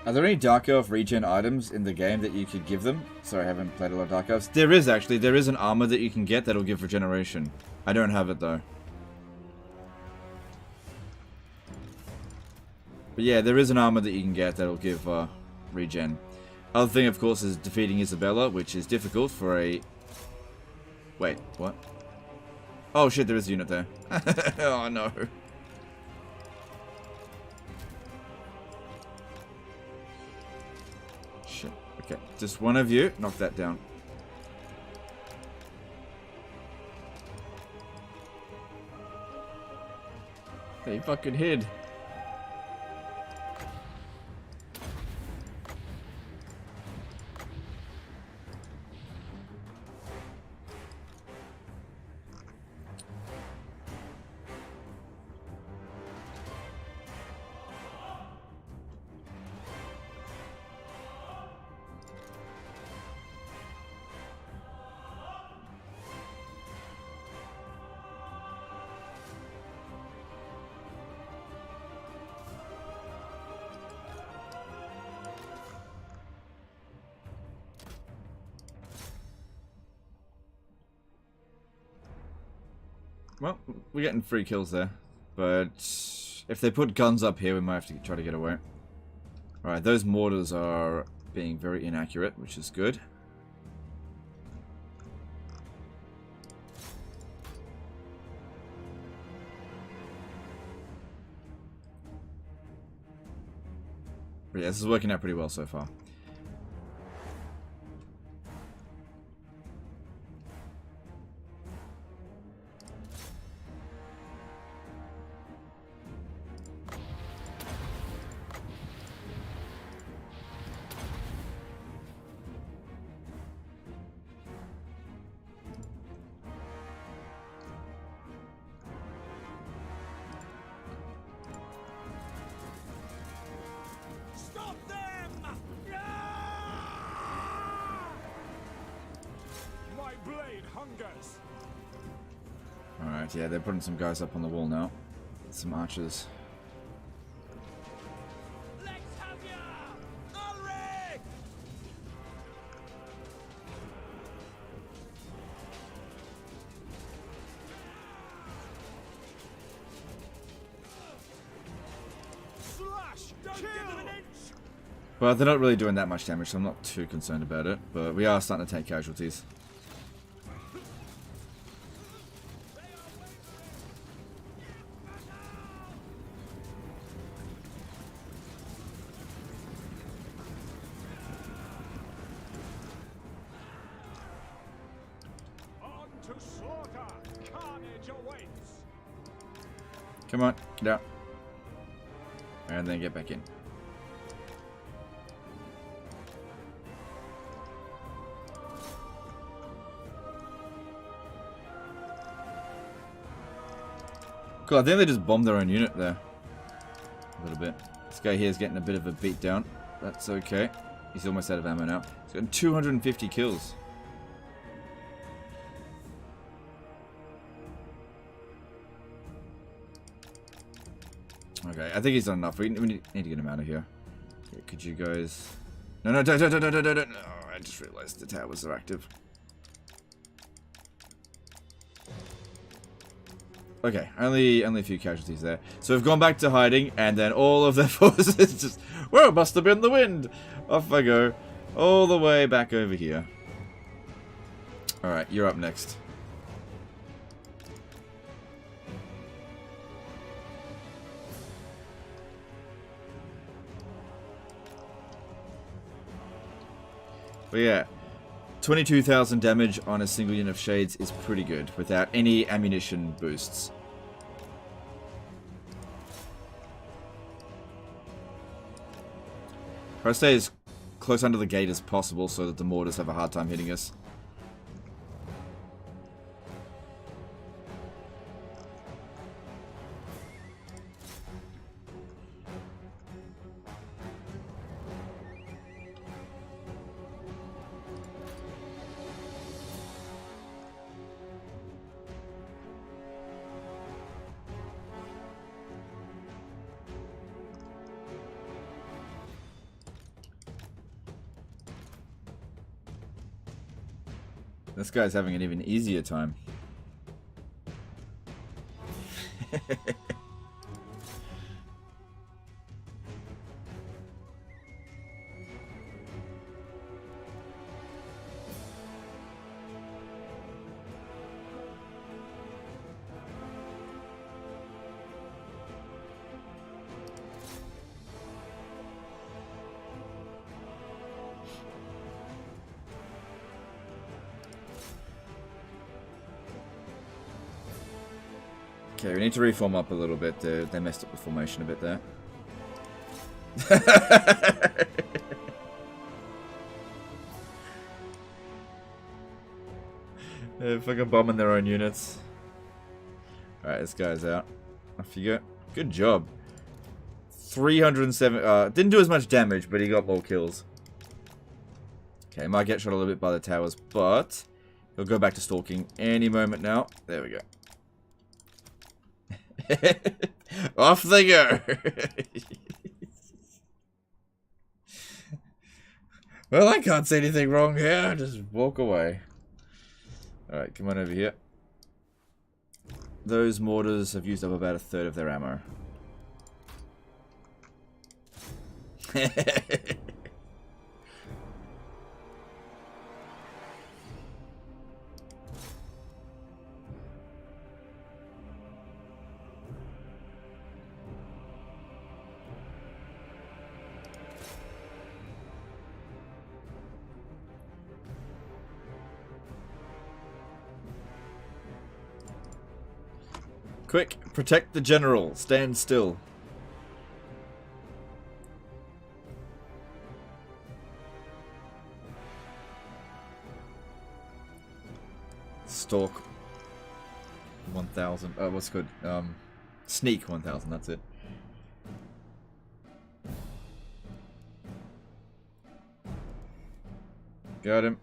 Are there any Dark Elf regen items in the game that you could give them? Sorry, I haven't played a lot of Dark Elves. There is actually. There is an armor that you can get that'll give regeneration. I don't have it though. But yeah, there is an armor that you can get that'll give regen. Other thing, of course, is defeating Isabella, which is difficult for a... Wait, what? Oh shit, there is a unit there. Oh no. Shit. Okay, just one of you, knock that down. They fucking hid. Well, we're getting 3 kills there. But if they put guns up here, we might have to try to get away. Alright, those mortars are being very inaccurate, which is good. But yeah, this is working out pretty well so far. Alright, yeah, they're putting some guys up on the wall now. Some archers. Let's have ya! Ulrich! Slash! Don't give them an inch! Well, they're not really doing that much damage, so I'm not too concerned about it. But we are starting to take casualties. Come on, get out. And then get back in. Cool, I think they just bombed their own unit there. A little bit. This guy here is getting a bit of a beat down. That's okay. He's almost out of ammo now. He's got 250 kills. Okay, I think he's done enough. We need to get him out of here. Okay, could you guys... No, don't. Oh, I just realized the towers are active. Okay, only a few casualties there. So we've gone back to hiding, and then all of their forces just... Whoa, must have been the wind! Off I go. All the way back over here. Alright, you're up next. But yeah, 22,000 damage on a single unit of shades is pretty good, without any ammunition boosts. Try to stay as close under the gate as possible so that the mortars have a hard time hitting us. This guy's having an even easier time. Okay, we need to reform up a little bit. They messed up the formation a bit there. They're fucking bombing their own units. Alright, this guy's out. Off you go. Good job. 307. Didn't do as much damage, but he got more kills. Okay, might get shot a little bit by the towers, but he'll go back to stalking any moment now. There we go. Off they go. Well, I can't see anything wrong here. Just walk away. Alright, come on over here. those mortars have used up about a third of their ammo. Quick, protect the general. Stand still. Stalk 1000. Oh, what's good? Sneak 1000, that's it. Got him.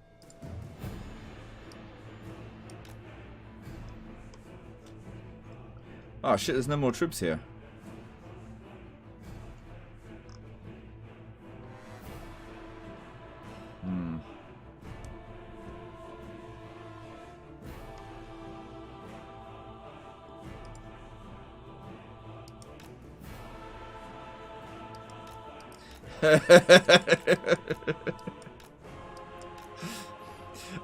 Oh shit, there's no more troops here.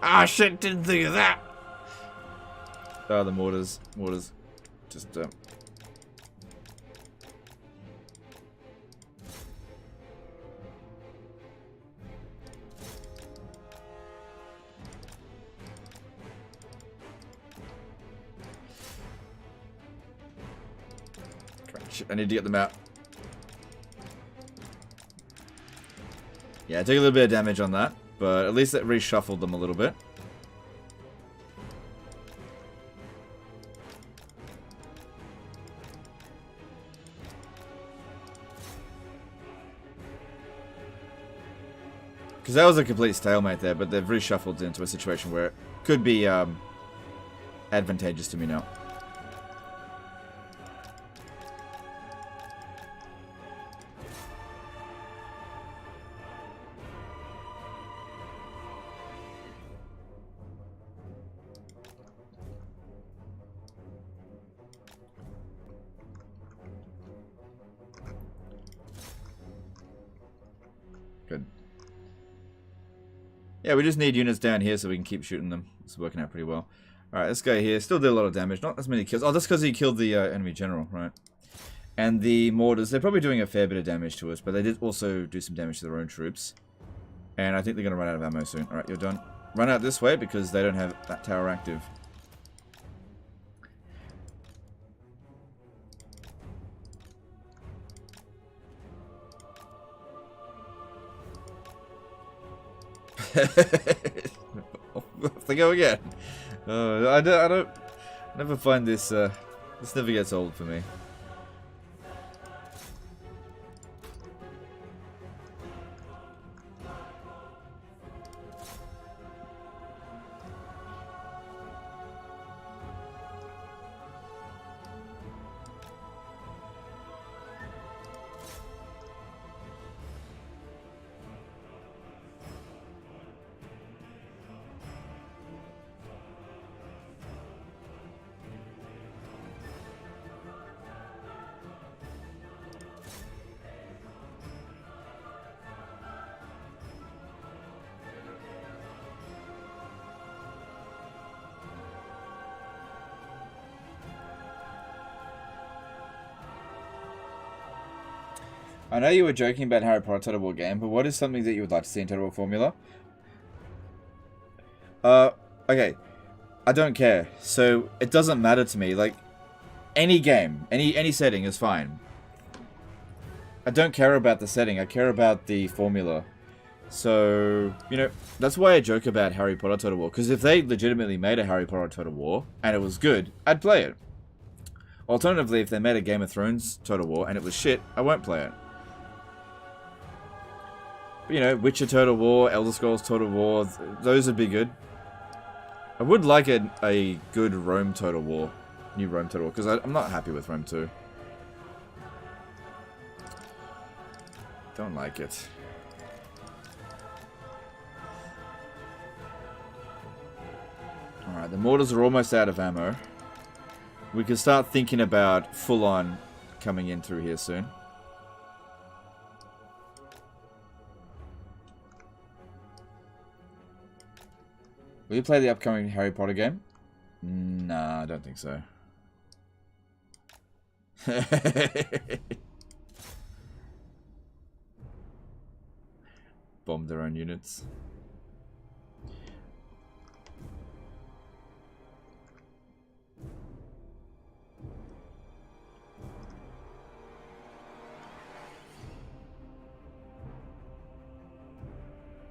Ah shit, didn't think of that. Oh, the mortars. Just shit, I need to get them out. Yeah, I took a little bit of damage on that, but at least it reshuffled them a little bit. Because that was a complete stalemate there, but they've reshuffled into a situation where it could be advantageous to me now. Good. Yeah, we just need units down here so we can keep shooting them. It's working out pretty well. Alright, this guy here still did a lot of damage. Not as many kills. Oh, that's because he killed the enemy general, right? And the mortars, they're probably doing a fair bit of damage to us, but they did also do some damage to their own troops. And I think they're going to run out of ammo soon. Alright, you're done. Run out this way because they don't have that tower active. Off they go again. I don't never find this this never gets old for me. I know you were joking about Harry Potter Total War game, but what is something that you would like to see in Total War Formula? Okay. I don't care. So, it doesn't matter to me. Like, any game, any setting is fine. I don't care about the setting. I care about the formula. So, you know, that's why I joke about Harry Potter Total War. Because if they legitimately made a Harry Potter Total War, and it was good, I'd play it. Alternatively, if they made a Game of Thrones Total War, and it was shit, I won't play it. But, you know, Witcher Total War, Elder Scrolls Total War, those would be good. I would like a good Rome Total War. New Rome Total War, because I'm not happy with Rome 2. Don't like it. Alright, the mortars are almost out of ammo. we can start thinking about full-on coming in through here soon. Will you play the upcoming Harry Potter game? Nah, I don't think so. Bomb their own units.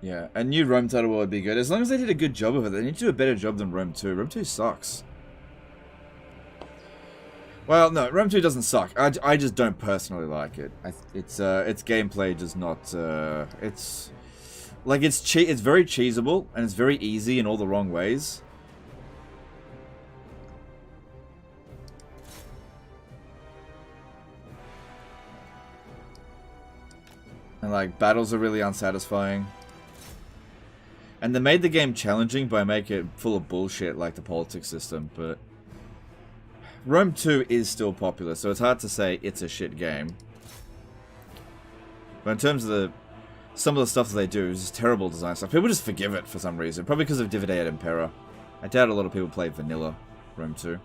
Yeah, a new Rome title would be good. As long as they did a good job of it. They need to do a better job than Rome 2. Rome 2 sucks. Well, no, Rome 2 doesn't suck. I just don't personally like it. Its gameplay does not... it's very cheesable, and it's very easy in all the wrong ways. And, like, battles are really unsatisfying. And they made the game challenging by making it full of bullshit like the politics system, but... Rome 2 is still popular, so it's hard to say it's a shit game. But in terms of some of the stuff that they do is just terrible design stuff. People just forgive it for some reason, probably because of Divide et Impera. I doubt a lot of people play vanilla Rome 2.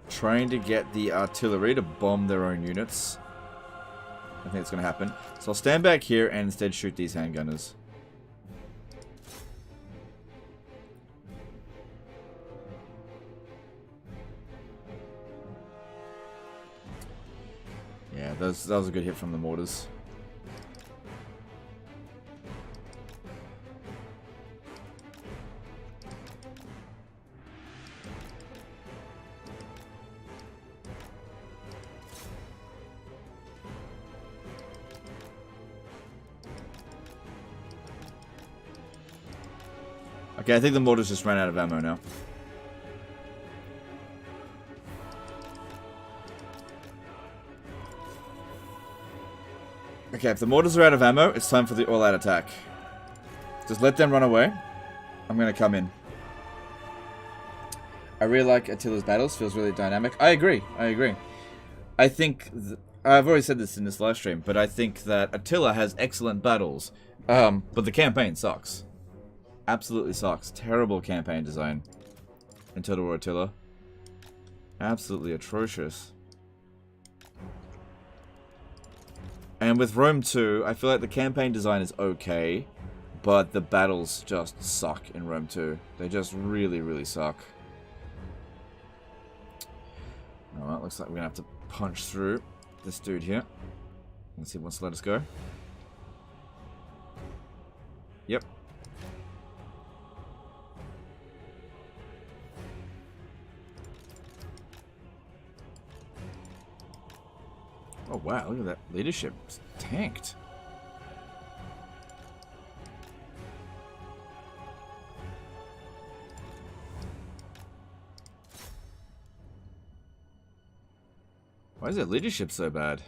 Trying to get the artillery to bomb their own units. I think it's going to happen. So I'll stand back here and instead shoot these handgunners. Yeah, that was a good hit from the mortars. Okay, I think the mortars just ran out of ammo now. Okay, if the mortars are out of ammo, it's time for the all-out attack. Just let them run away. I'm gonna come in. I really like Attila's battles. Feels really dynamic. I agree. I think... I've already said this in this live stream, but I think that Attila has excellent battles. But the campaign sucks. Absolutely sucks. Terrible campaign design in Total War Attila. Absolutely atrocious. And with Rome 2, I feel like the campaign design is okay, but the battles just suck in Rome 2. They just really, really suck. Alright, looks like we're going to have to punch through this dude here. Let's see if he wants to let us go. Yep. Oh wow, look at that leadership. It's tanked. Why is that leadership so bad?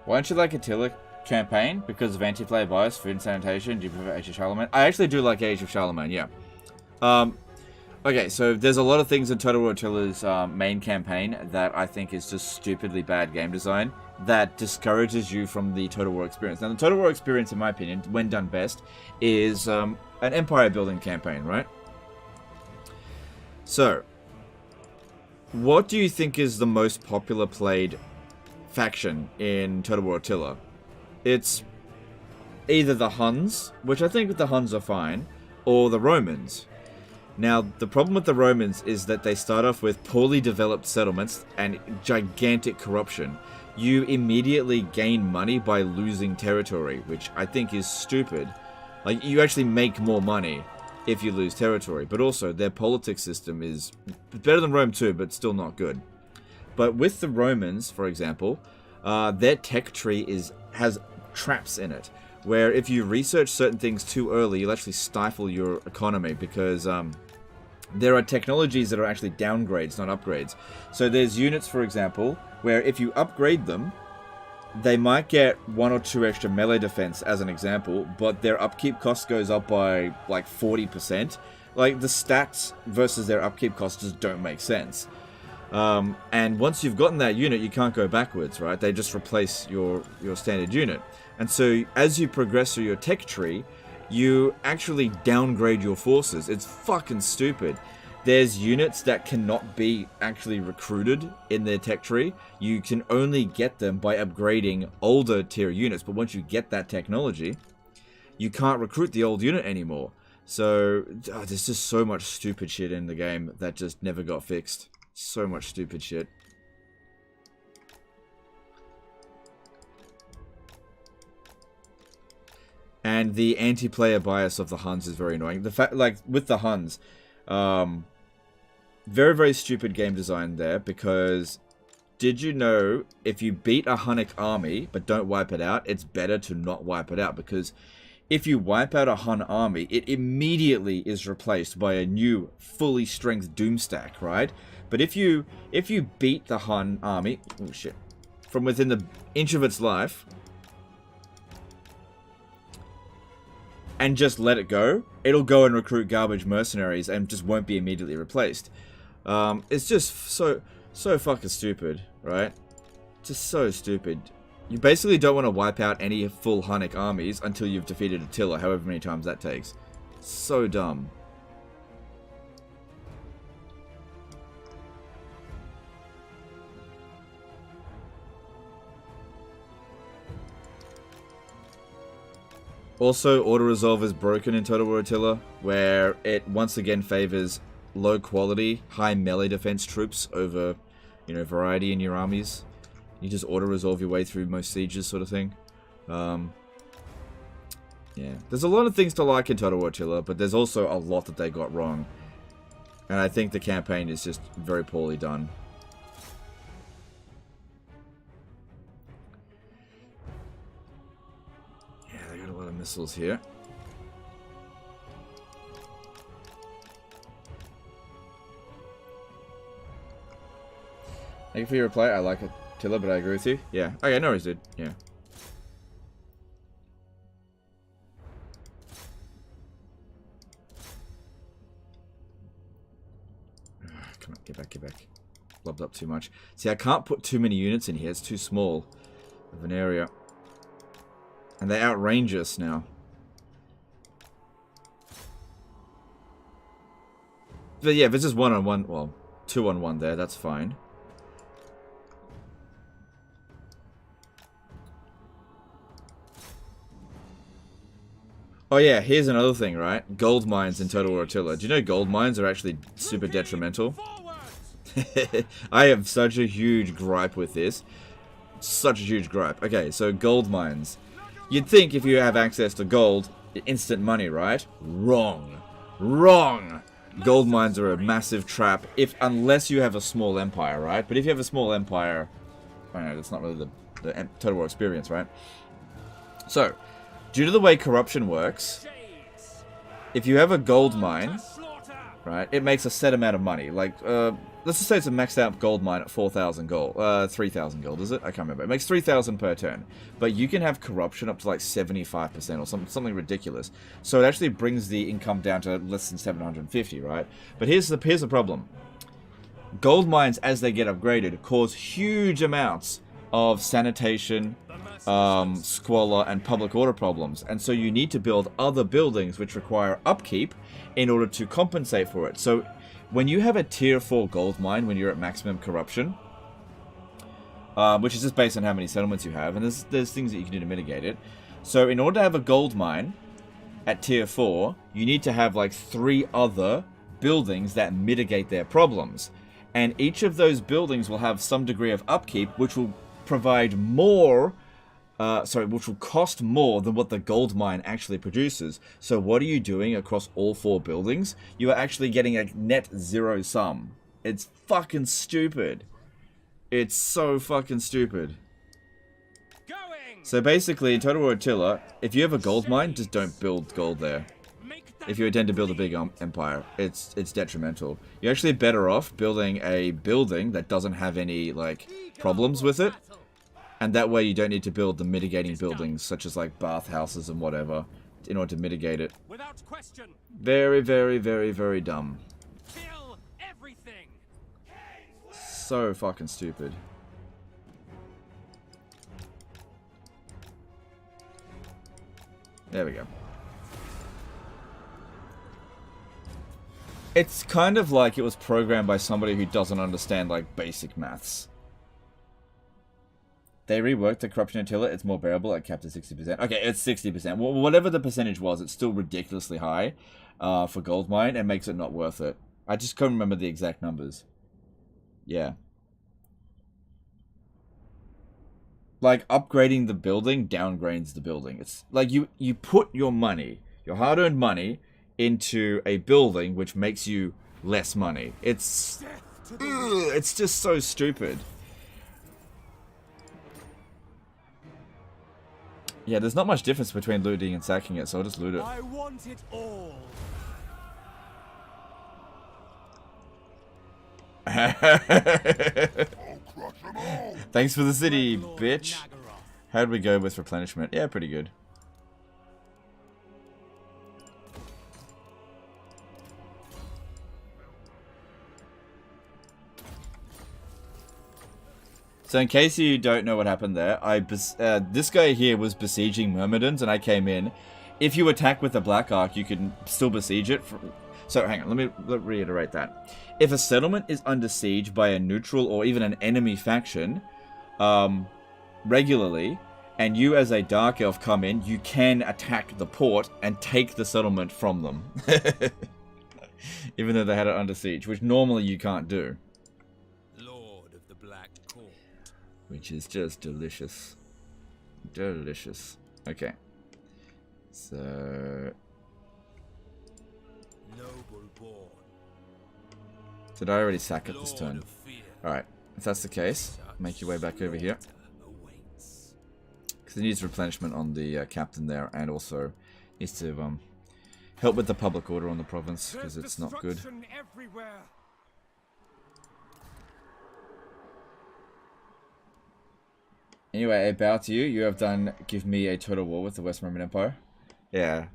Why don't you like Attila campaign? Because of anti-player bias, food and sanitation? Do you prefer Age of Charlemagne? I actually do like Age of Charlemagne, yeah. Okay, so there's a lot of things in Total War Attila's main campaign that I think is just stupidly bad game design that discourages you from the Total War experience. Now, the Total War experience, in my opinion, when done best, is an empire building campaign, right? So, what do you think is the most popular played faction in Total War Attila? It's either the Huns, which I think the Huns are fine, or the Romans. Now, the problem with the Romans is that they start off with poorly developed settlements and gigantic corruption. You immediately gain money by losing territory, which I think is stupid. Like, you actually make more money if you lose territory. But also, their politics system is better than Rome too, but still not good. But with the Romans, for example, their tech tree has traps in it, where if you research certain things too early, you'll actually stifle your economy, because there are technologies that are actually downgrades, not upgrades. So there's units, for example, where if you upgrade them, they might get 1 or 2 extra melee defense, as an example, but their upkeep cost goes up by like 40%. Like, the stats versus their upkeep costs just don't make sense. And once you've gotten that unit, you can't go backwards, right? They just replace your standard unit. And so as you progress through your tech tree, you actually downgrade your forces. It's fucking stupid. There's units that cannot be actually recruited in their tech tree. You can only get them by upgrading older tier units, but once you get that technology, you can't recruit the old unit anymore. So there's just so much stupid shit in the game that just never got fixed. So much stupid shit. And the anti-player bias of the Huns is very annoying. The fact, like, with the Huns, very, very stupid game design there, because did you know if you beat a Hunnic army but don't wipe it out, it's better to not wipe it out, because if you wipe out a Hun army, it immediately is replaced by a new fully strength Doomstack, right? But if you beat the Hun army, oh shit, from within the inch of its life, and just let it go, it'll go and recruit garbage mercenaries and just won't be immediately replaced. It's just so fucking stupid, right? Just so stupid. You basically don't want to wipe out any full Hunnic armies until you've defeated Attila, however many times that takes. So dumb. Also, auto-resolve is broken in Total War Attila, where it once again favors low-quality, high melee defense troops over, you know, variety in your armies. You just auto-resolve your way through most sieges, sort of thing. Yeah, there's a lot of things to like in Total War Attila, but there's also a lot that they got wrong. And I think the campaign is just very poorly done. Missiles here. Thank you for your reply. I like Attila, but I agree with you. Yeah. Okay, no worries, dude. Yeah. Come on, get back, get back. Blobbed up too much. See, I can't put too many units in here. It's too small of an area. And they outrange us now. But yeah, if it's just 1-on-1, well, 2-on-1 there, that's fine. Oh yeah, here's another thing, right? Gold mines in Total War Attila. Do you know gold mines are actually super detrimental? I have such a huge gripe with this. Such a huge gripe. Okay, so gold mines. You'd think if you have access to gold, instant money, right? Wrong. Wrong! Gold mines are a massive trap, unless you have a small empire, right? But if you have a small empire, I know, that's not really the Total War experience, right? So, due to the way corruption works, if you have a gold mine, right, it makes a set amount of money. Like, let's just say it's a maxed out gold mine at 4,000 gold. 3,000 gold, is it? I can't remember. It makes 3,000 per turn. But you can have corruption up to like 75% or something ridiculous. So it actually brings the income down to less than 750, right? But here's the problem. Gold mines, as they get upgraded, cause huge amounts of sanitation, squalor, and public order problems. And so you need to build other buildings which require upkeep in order to compensate for it. So when you have a tier 4 gold mine, when you're at maximum corruption, which is just based on how many settlements you have, and there's things that you can do to mitigate it. So in order to have a gold mine at tier 4, you need to have like 3 other buildings that mitigate their problems. And each of those buildings will have some degree of upkeep, which will provide more which will cost more than what the gold mine actually produces. So what are you doing across all 4 buildings? You are actually getting a net 0 sum. It's fucking stupid. It's so fucking stupid. So basically, in Total War Attila, if you have a gold mine, just don't build gold there. If you intend to build a big empire, it's detrimental. You're actually better off building a building that doesn't have any, like, problems with it. And that way you don't need to build the mitigating buildings, such as, like, bathhouses and whatever, in order to mitigate it. Without question. Very, very, very, very dumb. Kill everything. So fucking stupid. There we go. It's kind of like it was programmed by somebody who doesn't understand, like, basic maths. They reworked the corruption Attila, it's more bearable, it capped at 60%. Okay, it's 60%. Well, whatever the percentage was, it's still ridiculously high for Goldmine and makes it not worth it. I just couldn't remember the exact numbers. Yeah. Like, upgrading the building downgrades the building. It's like you put your money, your hard-earned money, into a building which makes you less money. It's just so stupid. Yeah, there's not much difference between looting and sacking it, so I'll just loot it. I want it all. Thanks for the city, bitch. How'd we go with replenishment? Yeah, pretty good. So in case you don't know what happened there, this guy here was besieging Myrmidons and I came in. If you attack with the Black Ark, you can still besiege it. So hang on, let me reiterate that. If a settlement is under siege by a neutral or even an enemy faction regularly, and you as a Dark Elf come in, you can attack the port and take the settlement from them. Even though they had it under siege, which normally you can't do. Which is just delicious. Delicious. Okay. So... Did I already sack it this turn? Alright. If that's the case, make your way back over here. Because it needs replenishment on the captain there, and also needs to help with the public order on the province, because it's not good. Anyway, I bow to you. You have done give me a total war with the West Roman Empire. Yeah.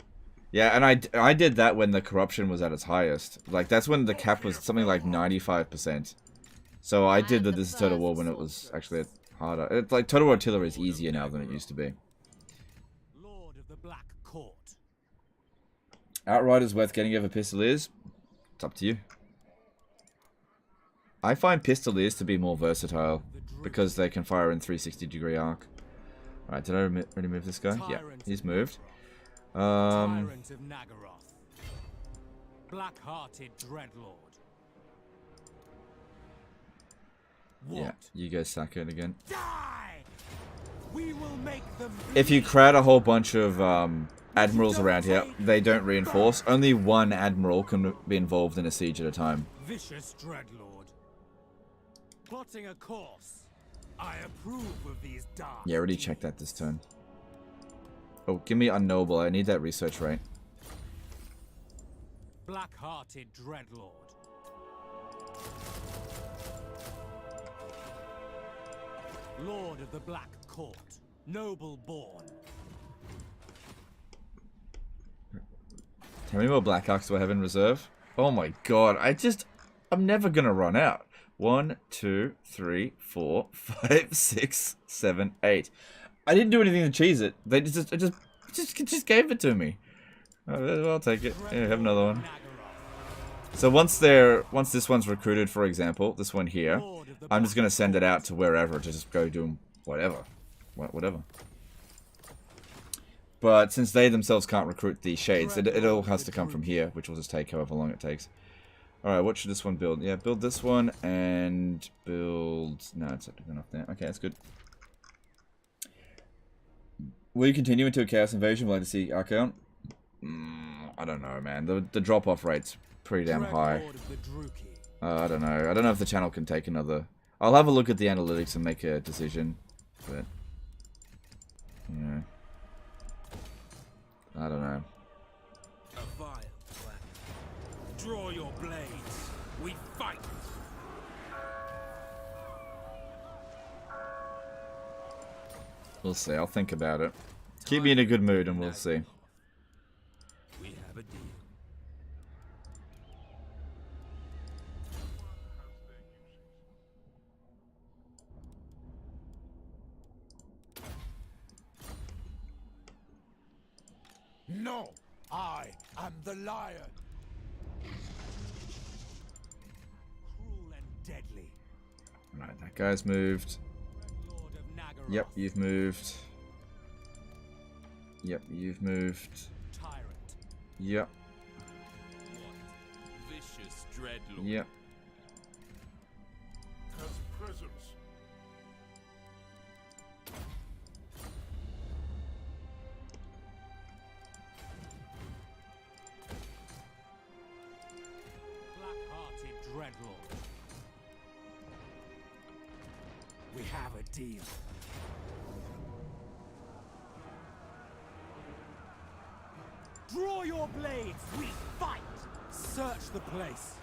Yeah, and I did that when the corruption was at its highest. Like, that's when the cap was something like 95%. So I did this total war when it was actually harder. It's like Total War Artillery is easier now than it used to be. Lord of the Black Court. Outriders worth getting over Pistoliers? It's up to you. I find Pistoliers to be more versatile because they can fire in 360-degree arc. Alright, did I already move this guy? Yeah, he's moved. Tyrant of Nagaroth. Black-hearted dreadlord. Yeah, you guys sack it again. Die! We will make them if you crowd a whole bunch of admirals around here, they don't reinforce. Only one admiral can be involved in a siege at a time. Vicious dreadlord. Plotting a course. I approve of these dark. Yeah, I already checked that this turn. Oh, give me unknowable. I need that research rate. Black-hearted dreadlord. Lord of the Black Court. Noble born. How many more Black Arcs do I have in reserve? Oh my god, I'm never gonna run out. 1, 2, 3, 4, 5, 6, 7, 8. I didn't do anything to cheese it. They just gave it to me. Oh, I'll take it. Yeah, have another one. So once this one's recruited, for example, this one here, I'm just gonna send it out to wherever to just go do whatever. But since they themselves can't recruit the shades, it all has to come from here, which will just take however long it takes. Alright, what should this one build? Yeah, build this one and build... No, it's not good enough there. Okay, that's good. Will you continue into a Chaos Invasion? Will I see Archaon? I don't know, man. The drop-off rate's pretty damn high. I don't know. I don't know if the channel can take another... I'll have a look at the analytics and make a decision. But... yeah. I don't know. A vile plan. Draw your blades. We fight. We'll see. I'll think about it. Keep me in a good mood and we'll see. We have a deal. No, I am the lion. Cruel and deadly. Right, that guy's moved. Lord of Nagaroth. Yep, you've moved. Yep, you've moved. Tyrant. Yep, What vicious dreadlord. yep. Has presence. Black-hearted dreadlord. We have a deal. Draw your blades, we fight! Search the place.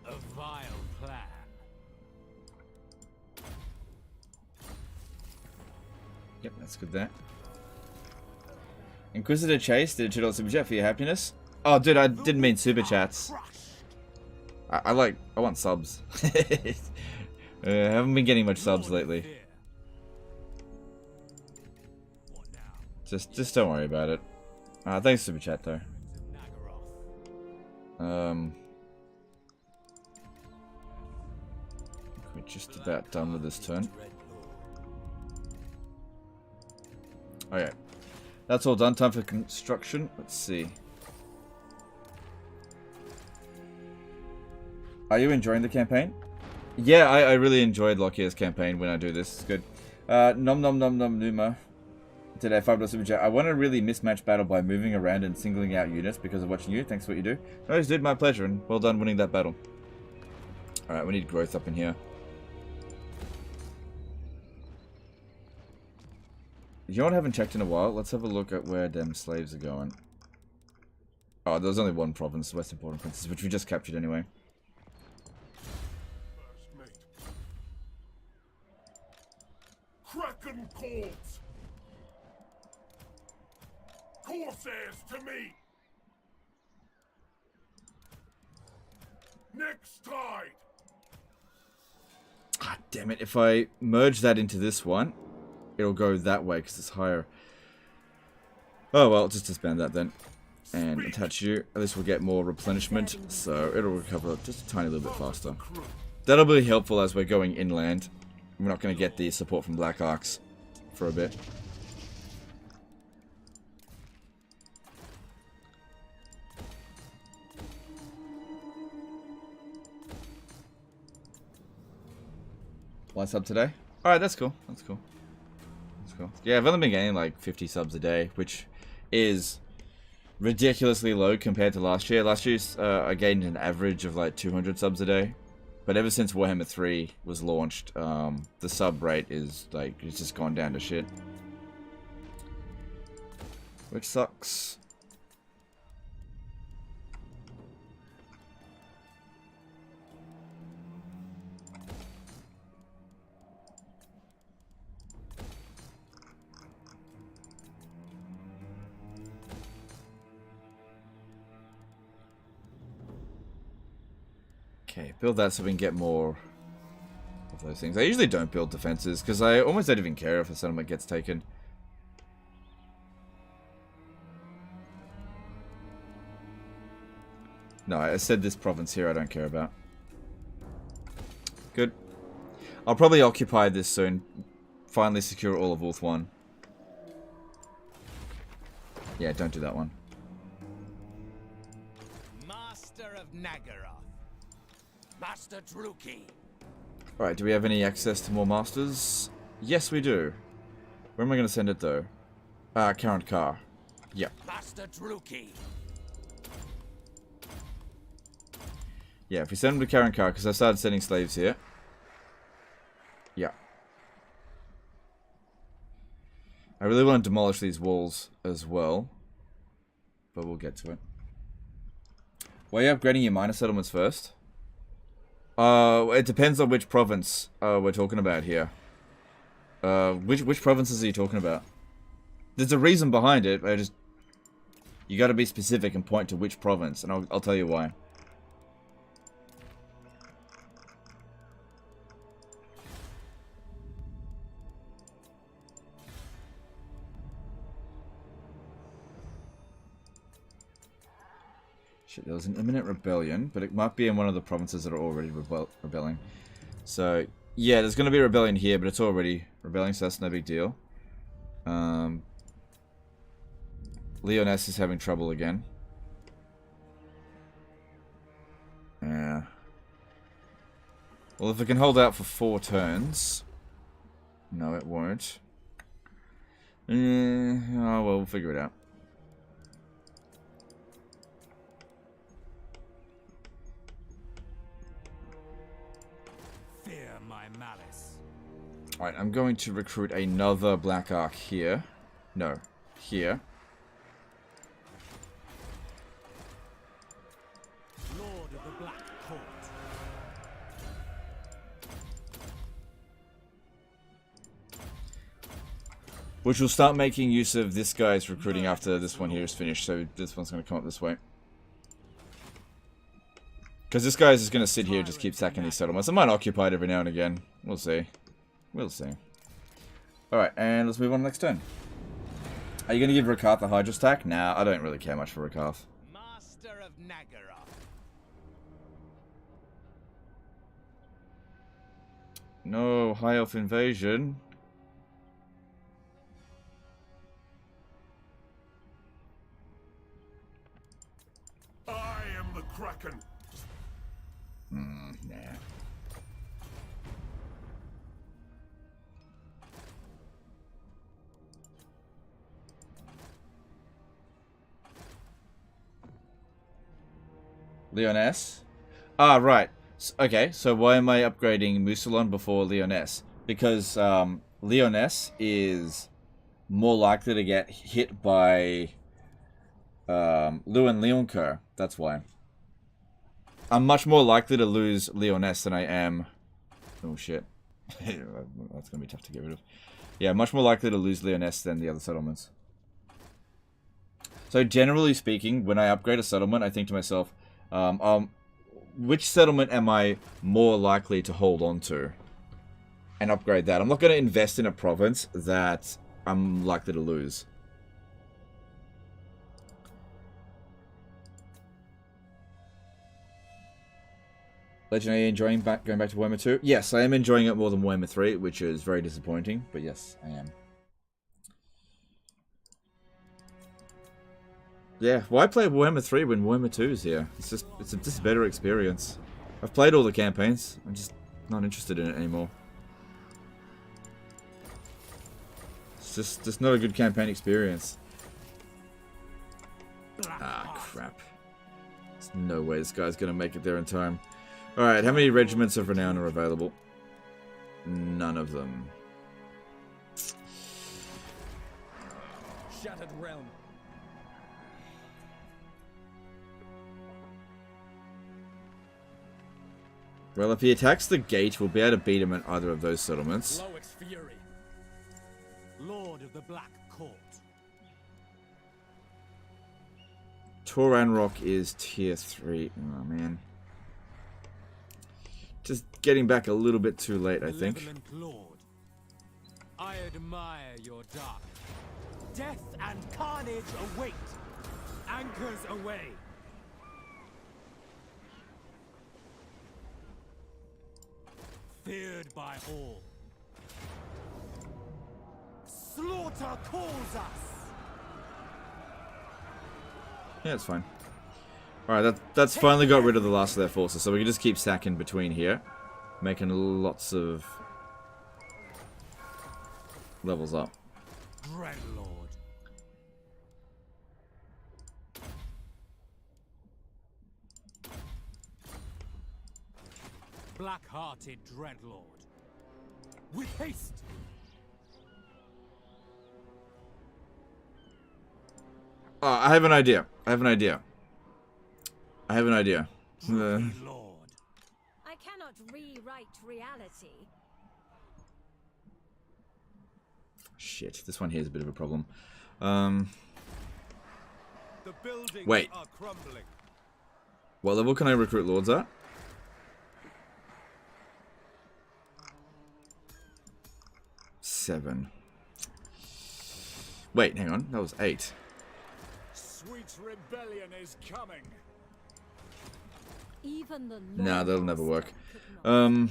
A vile plan. Yep, that's good there. Inquisitor Chase did a $2 super chat for your happiness. Oh, dude, I didn't mean super chats. I want subs. I haven't been getting much subs lately. Just don't worry about it. Thanks super chat though. We're just about done with this turn. Okay, that's all done. Time for construction. Let's see. Are you enjoying the campaign? Yeah, I really enjoyed Lokhir's campaign when I do this. It's good. Nom nom nom nom numa. Today, $5 super chat. I won a really mismatched battle by moving around and singling out units because of watching you. Thanks for what you do. No, dude, my pleasure, and well done winning that battle. Alright, we need growth up in here. You know what I haven't checked in a while? Let's have a look at where them slaves are going. Oh, there's only one province, Western Port Princess, which we just captured anyway. First mate. Kraken calls. Corsairs to me. Next tide. Ah, damn it. If I merge that into this one, it'll go that way because it's higher. Oh, well, just disband that then. And attach you. At least we'll get more replenishment, so it'll recover just a tiny little bit faster. That'll be helpful as we're going inland. We're not going to get the support from Black Arcs for a bit. One sub today? Alright, that's cool. That's cool. That's cool. Yeah, I've only been getting like 50 subs a day, which is ridiculously low compared to last year. Last year, I gained an average of like 200 subs a day. But ever since Warhammer 3 was launched, the sub rate is like, it's just gone down to shit. Which sucks. Okay, build that so we can get more of those things. I usually don't build defenses because I almost don't even care if a settlement gets taken. No, I said this province here I don't care about. Good. I'll probably occupy this soon. Finally secure all of Wolf 1. Yeah, don't do that one. Master of Nagaroth. Master Druki. Alright, do we have any access to more masters? Yes, we do. Where am I going to send it, though? Current car. Yep. Master Druki. Yeah, if we send them to Karen Car, because I started sending slaves here. Yeah. I really want to demolish these walls as well. But we'll get to it. Why are you upgrading your minor settlements first? It depends on which province we're talking about here. Which provinces are you talking about? There's a reason behind it. You got to be specific and point to which province, and I'll tell you why. Shit, there was an imminent rebellion, but it might be in one of the provinces that are already rebelling. So, yeah, there's going to be a rebellion here, but it's already rebelling, so that's no big deal. Leoness is having trouble again. Yeah. Well, if it can hold out for 4 turns... No, it won't. Oh, well, we'll figure it out. Alright, I'm going to recruit another Black Ark here. No, here. Lord of the Black Court. Which will start making use of this guy's recruiting after this one here is finished, so this one's going to come up this way. Because this guy's just going to sit here and just keep sacking these settlements. I might occupy it every now and again. We'll see. We'll see. Alright, and let's move on to the next turn. Are you going to give Rakarth the Hydra stack? Nah, I don't really care much for Rakarth. Master of Nagaroth. No, High Elf Invasion. I am the Kraken. Nah. Leoness? Ah, right. Okay, so why am I upgrading Musalon before Leoness? Because Leoness is more likely to get hit by Lewin Leonker. That's why. I'm much more likely to lose Leoness than I am... Oh, shit. That's going to be tough to get rid of. Yeah, much more likely to lose Leoness than the other settlements. So, generally speaking, when I upgrade a settlement, I think to myself... which settlement am I more likely to hold on to and upgrade that? I'm not going to invest in a province that I'm likely to lose. Legend, are you enjoying going back to Warhammer 2? Yes, I am enjoying it more than Warhammer 3, which is very disappointing, but yes, I am. Yeah, why play Warhammer 3 when Warhammer 2 is here? It's just a better experience. I've played all the campaigns. I'm just not interested in it anymore. It's just not a good campaign experience. Ah, crap. There's no way this guy's gonna make it there in time. Alright, how many regiments of renown are available? None of them. Shattered realm. Well, if he attacks the gate, we'll be able to beat him at either of those settlements. Blow its fury. Lord of the Black Court. Toranrock is tier 3. Oh, man. Just getting back a little bit too late, I think. Lord, I admire your dark. Death and carnage await. Anchors away. Feared by all. Slaughter calls us. Yeah, it's fine. Alright, that's finally got rid of the last of their forces, so we can just keep sacking between here. making lots of levels up. Dreadlord. Black-hearted Dreadlord. With haste! Oh, I have an idea. I have an idea. Lord. I cannot rewrite reality. Shit, this one here is a bit of a problem. The buildings Wait. are crumbling. What level can I recruit lords at? 7. Wait, hang on. That was 8. Sweet rebellion is coming. Even the Nah, that'll never Lord work. could not.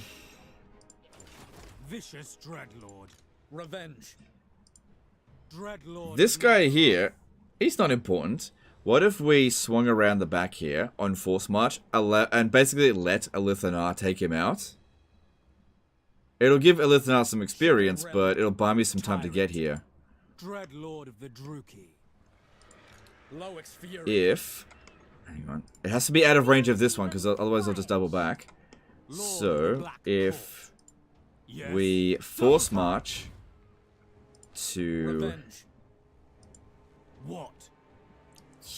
Vicious Dreadlord. Revenge. Dreadlord. This guy here, he's not important. What if we swung around the back here on Force March and basically let Elithanar take him out? It'll give Elithanar some experience, but it'll buy me some time to get here. Dreadlord of the Druki. Loix Fury. If... Hang on. It has to be out of range of this one, because otherwise I'll just double back. So, if Yes. we Force March to Revenge. What?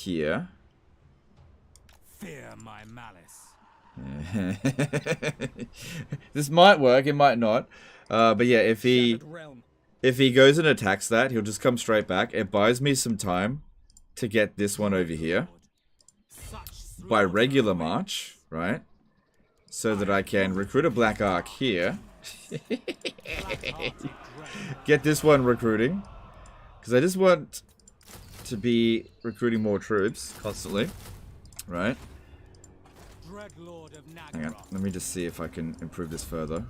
here... Fear my malice. This might work, it might not. But yeah, if he Shattered realm. goes and attacks that, he'll just come straight back. It buys me some time to get this one over here Such by slaughter regular awaits. march, right? So that I can recruit a Black Ark here. Black-hearted Dreadlord. Get this one recruiting. Because I just want to be recruiting more troops constantly. Right? Dreadlord of Hang on, Nagaroth. let me just see if I can improve this further.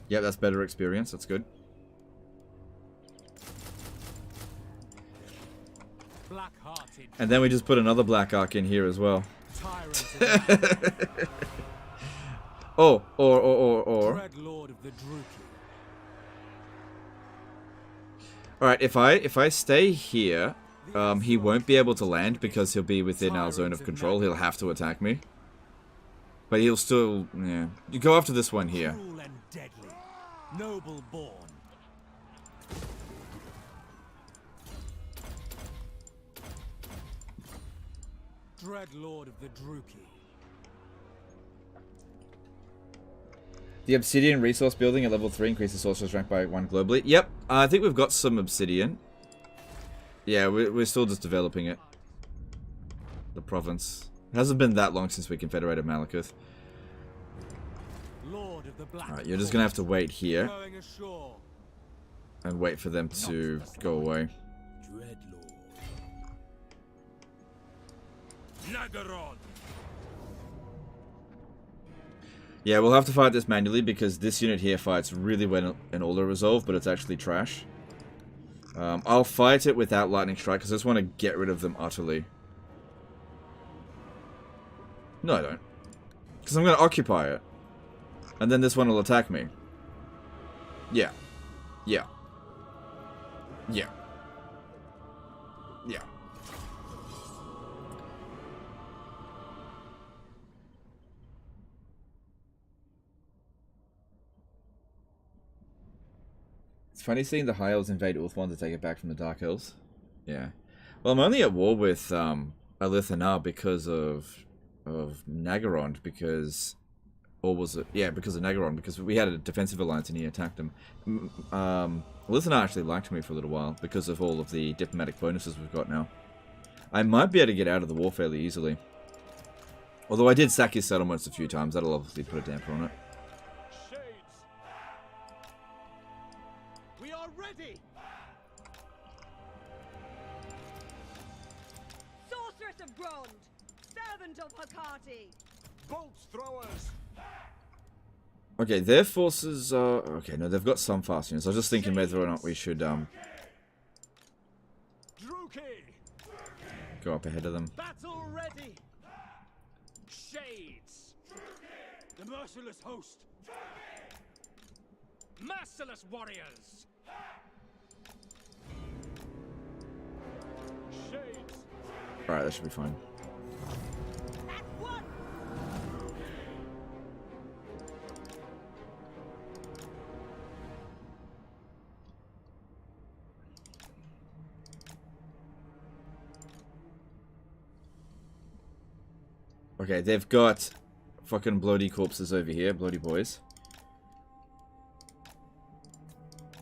Yep, that's better experience, that's good. Black-hearted And then we just put another Black Ark in here as well. tyrant of Nagaroth. Or Dreadlord of the Druki. Alright, if I stay here, he won't be able to land because he'll be within our zone of control. He'll have to attack me. But he'll still, yeah. You go after this one here. Cruel and deadly. Noble born. Dreadlord of the Druki. The Obsidian resource building at level 3 increases sorcerer's rank by 1 globally. Yep, I think we've got some Obsidian. Yeah, we're still just developing it. The province. It hasn't been that long since we confederated Malekith. Lord of the Black. Alright, you're just gonna have to wait here Going ashore. and wait for them to go away. Dreadlord. Nagaroth. Yeah, we'll have to fight this manually because this unit here fights really well in auto resolve, but it's actually trash. I'll fight it without lightning strike because I just want to get rid of them utterly. No, I don't. Because I'm going to occupy it. And then this one will attack me. Yeah. Yeah. Yeah. Yeah. It's funny seeing the High Elves invade Ulthuan to take it back from the Dark Elves. Yeah. Well, I'm only at war with Elithanar because of Naggarond, because... Or was it? Yeah, because of Naggarond, because we had a defensive alliance and he attacked him. Elithanar actually liked me for a little while because of all of the diplomatic bonuses we've got now. I might be able to get out of the war fairly easily. Although I did sack his settlements a few times, that'll obviously put a damper on it. Shades. We are ready. Sorceress of Grond, servant of Hecate. Bolt throwers. Okay, their forces are... Okay, no, they've got some fast units. I was just thinking whether or not we should Druki. go up ahead of them. Battle ready! Shades! The merciless host! Merciless warriors! Shades! Alright, that should be fine. That's one. Okay, they've got fucking bloody corpses over here, bloody boys.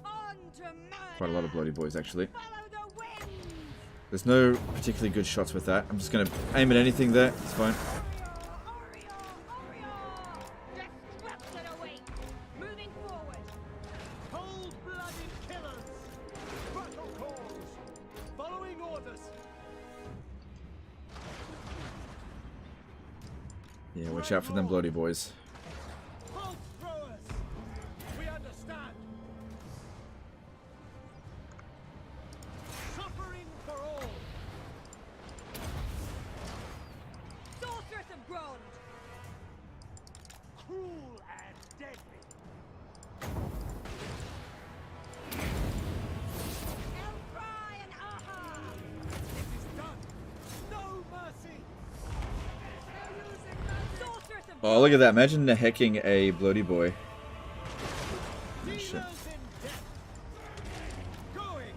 On to murder. Quite a lot of bloody boys, actually. Follow the wind. There's no particularly good shots with that. I'm just gonna aim at anything there. It's fine. Destruction awaits. Moving forward. Cold-blooded killers! Battle calls! Following orders! Yeah, watch out for them bloody boys. Bolt throwers! We understand! Suffering for all! Sorceress of Grond. Cruel and deadly! Elfry and Aha. It is done! No mercy! Sorceress of Oh, look at that. Imagine hacking a bloody boy. Dealers Shit. in death! Going!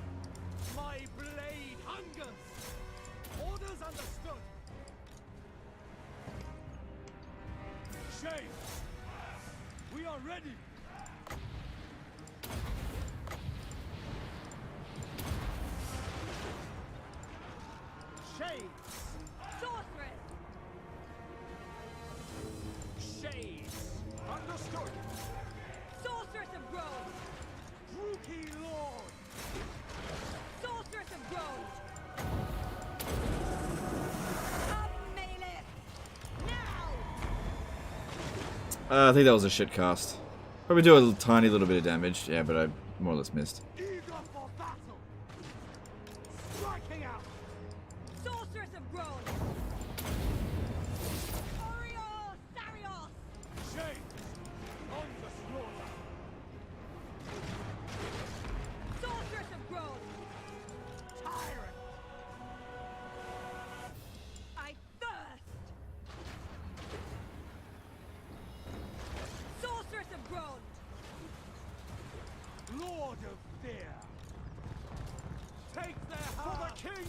My blade hungers! Orders understood! Shades! We are ready! Shades! Sorceress. Shades! Understood! Sorceress of Grond. Rookie Lord! Sorceress of Grond. Up melee. Now. I think that was a shit cast. Probably do a tiny little bit of damage. Yeah, but I more or less missed. Eager for battle! Striking out! Sorceress of Grond. Oriol Sarios. Shades! On the slaughter! Sorceress of Grond. Tyrant! I thirst. Sorceress of Grond. Lord of fear! Take their heart! For the king!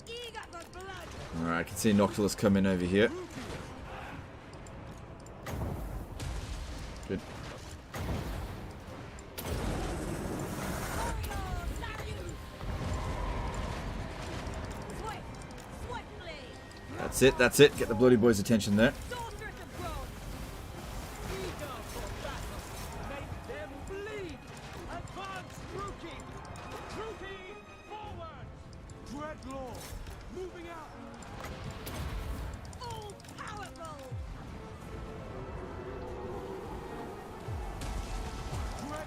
Eager for blood. Alright, I can see Noctilus coming over here. Good. Oriol Sarios. Swift. Swiftly. That's it, that's it. Get the bloody boy's attention there. Sorceress of Grond. Eager for battle! Make them bleed! Advance, Rookie! Rookie, forward! Dreadlord, moving out! All powerful.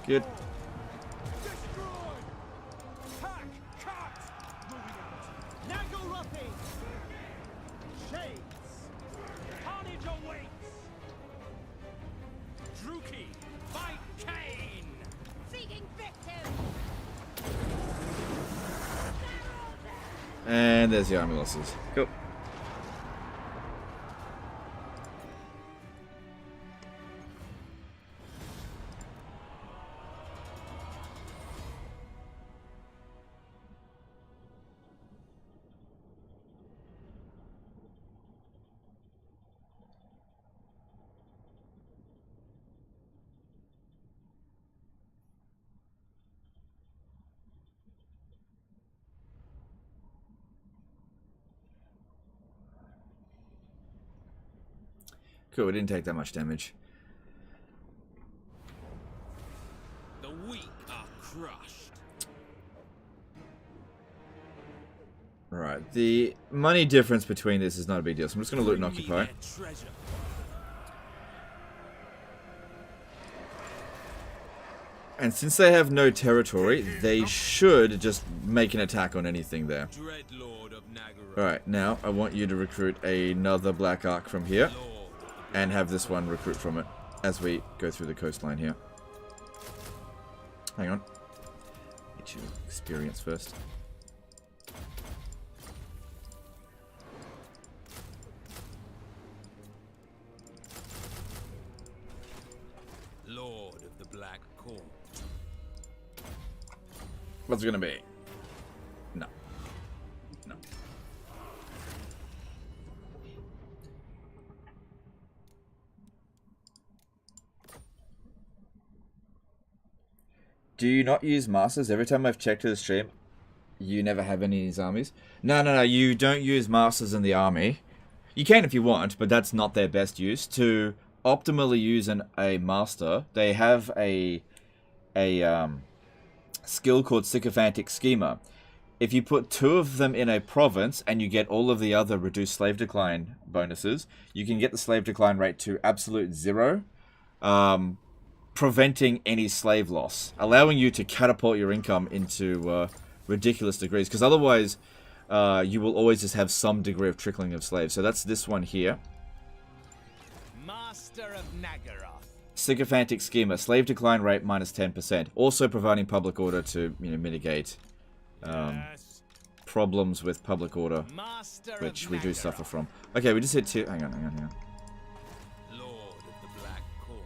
Good. Destroyed! Hack! Cut! Moving out! Nagarapi! Shades! Carnage awaits! Druki! Fight Kane! Seeking victim. And there's the army losses. Cool. Cool, it didn't take that much damage. The weak are crushed. Right, the money difference between this is not a big deal, so I'm just going to loot and Bring me occupy. their treasure. And since they have no territory, they should just make an attack on anything there. Alright, now I want you to recruit another Black Ark from here. And have this one recruit from it as we go through the coastline here. Hang on. Get your experience first. Lord of the Black Court. What's it gonna be? No. No. Do you not use masters? Every time I've checked to the stream, you never have any of these armies. No, you don't use masters in the army. You can if you want, but that's not their best use. To optimally use a master, they have a skill called Sycophantic Schema. If you put 2 of them in a province and you get all of the other reduced slave decline bonuses, you can get the slave decline rate to absolute 0, preventing any slave loss, allowing you to catapult your income into ridiculous degrees, because otherwise you will always just have some degree of trickling of slaves. So that's this one here. Master of Nagaroth. Sycophantic Schema, slave decline rate minus 10%, also providing public order to mitigate problems with public order, which we do suffer from. Okay, we just hit 2. Hang on. Lord of the Black Court.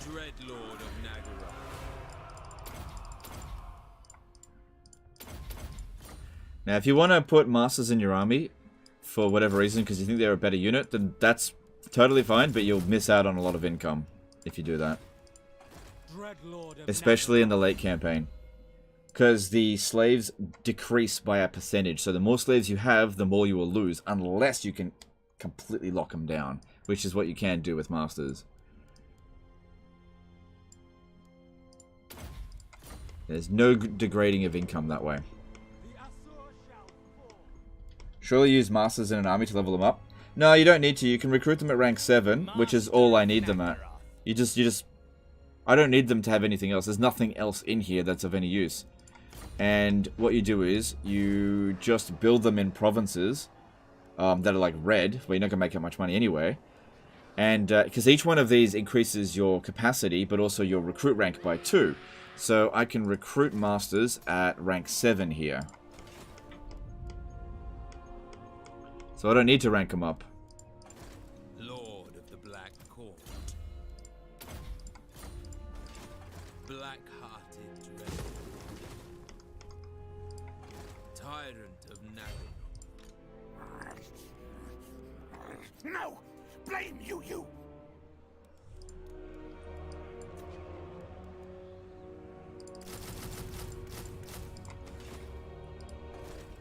Dread Lord of Nagaroth. Now, if you want to put masters in your army for whatever reason, because you think they're a better unit, then that's totally fine, but you'll miss out on a lot of income if you do that. Especially in the late campaign. Because the slaves decrease by a percentage, so the more slaves you have, the more you will lose, unless you can completely lock them down, which is what you can do with masters. There's no degrading of income that way. Surely use masters in an army to level them up? No, you don't need to. You can recruit them at rank 7, which is all I need them at. You just... I don't need them to have anything else. There's nothing else in here that's of any use. And what you do is, you just build them in provinces that are like red, where you're not going to make that much money anyway. And, because each one of these increases your capacity, but also your recruit rank by 2. So I can recruit masters at rank 7 here. So I don't need to rank them up. Lord of the Black Court. Black-hearted dread. Tyrant of Nagaroth. No! Blame you!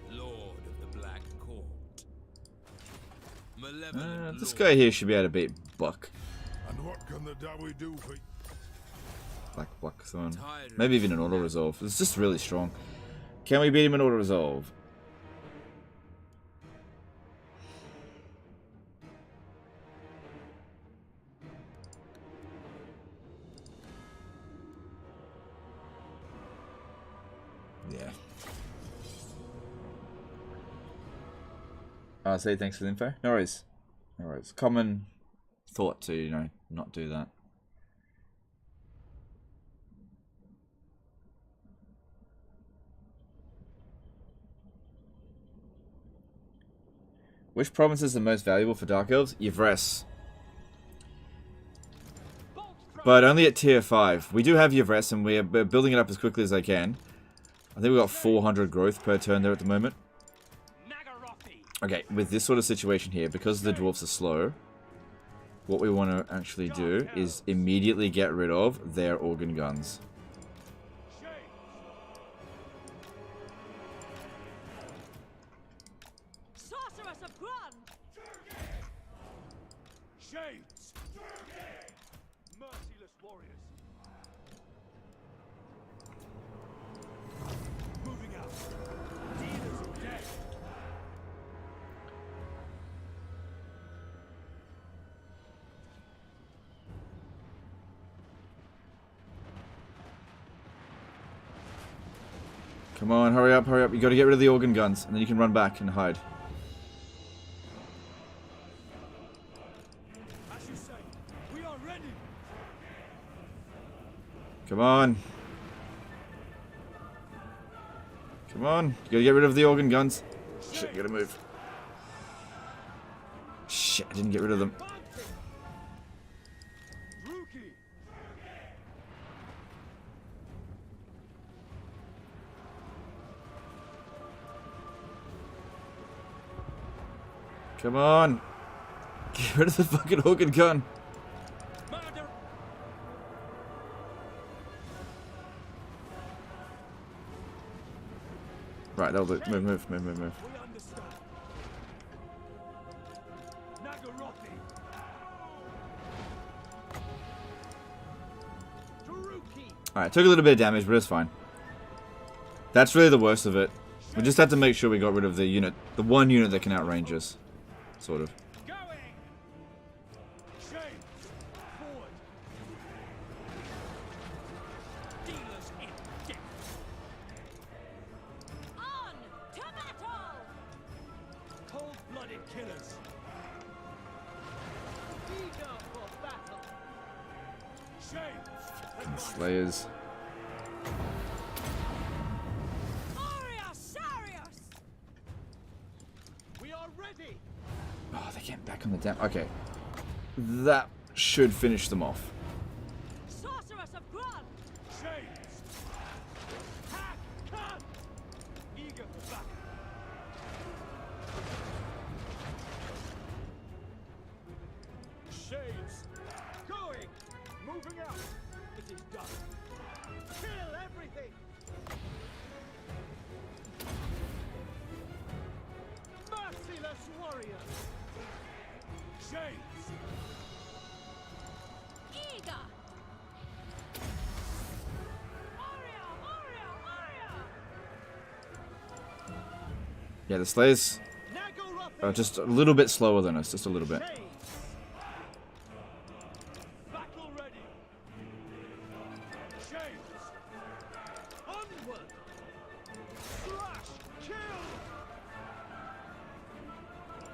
Lord of the Black Court. This guy here should be able to beat Buck. And what can the Dawi do for Black Buckthorn. Maybe even an auto-resolve. It's just really strong. Can we beat him in auto-resolve? Yeah. Say thanks for the info. No worries. No worries. Common thought to, not do that. Which province is the most valuable for Dark Elves? Yvres. But only at tier 5. We do have Yvres and we're building it up as quickly as I can. I think we've got 400 growth per turn there at the moment. Okay, with this sort of situation here, because the dwarfs are slow, what we want to actually do is immediately get rid of their organ guns. Sorceress of Grun! Shades! Merciless warriors. Moving out. Dealers of death. Come on, hurry up, hurry up. You gotta get rid of the organ guns, and then you can run back and hide. As you say, we are ready. Come on. Come on. You gotta get rid of the organ guns. Shit, you gotta move. Shit, I didn't get rid of them. Come on. Get rid of the fucking organ gun. Right, that'll do. Move, move, move, move, move. Alright, took a little bit of damage, but it's fine. That's really the worst of it. We just have to make sure we got rid of the unit, the one unit that can outrange us. Sort of. Slayers. Oh, they're getting back on the dam. Okay. That should finish them off. Sorceress of blood! Shades! Hack! Cut! Eager for battle! Shades! Going! Moving out! It is done! Kill everything! Merciless warriors! Shades! Eager! Aria! Aria! Aria! Yeah, the Slayers are just a little bit slower than us, just a little bit. Battle ready! Shades! Onward! Slash! Kill!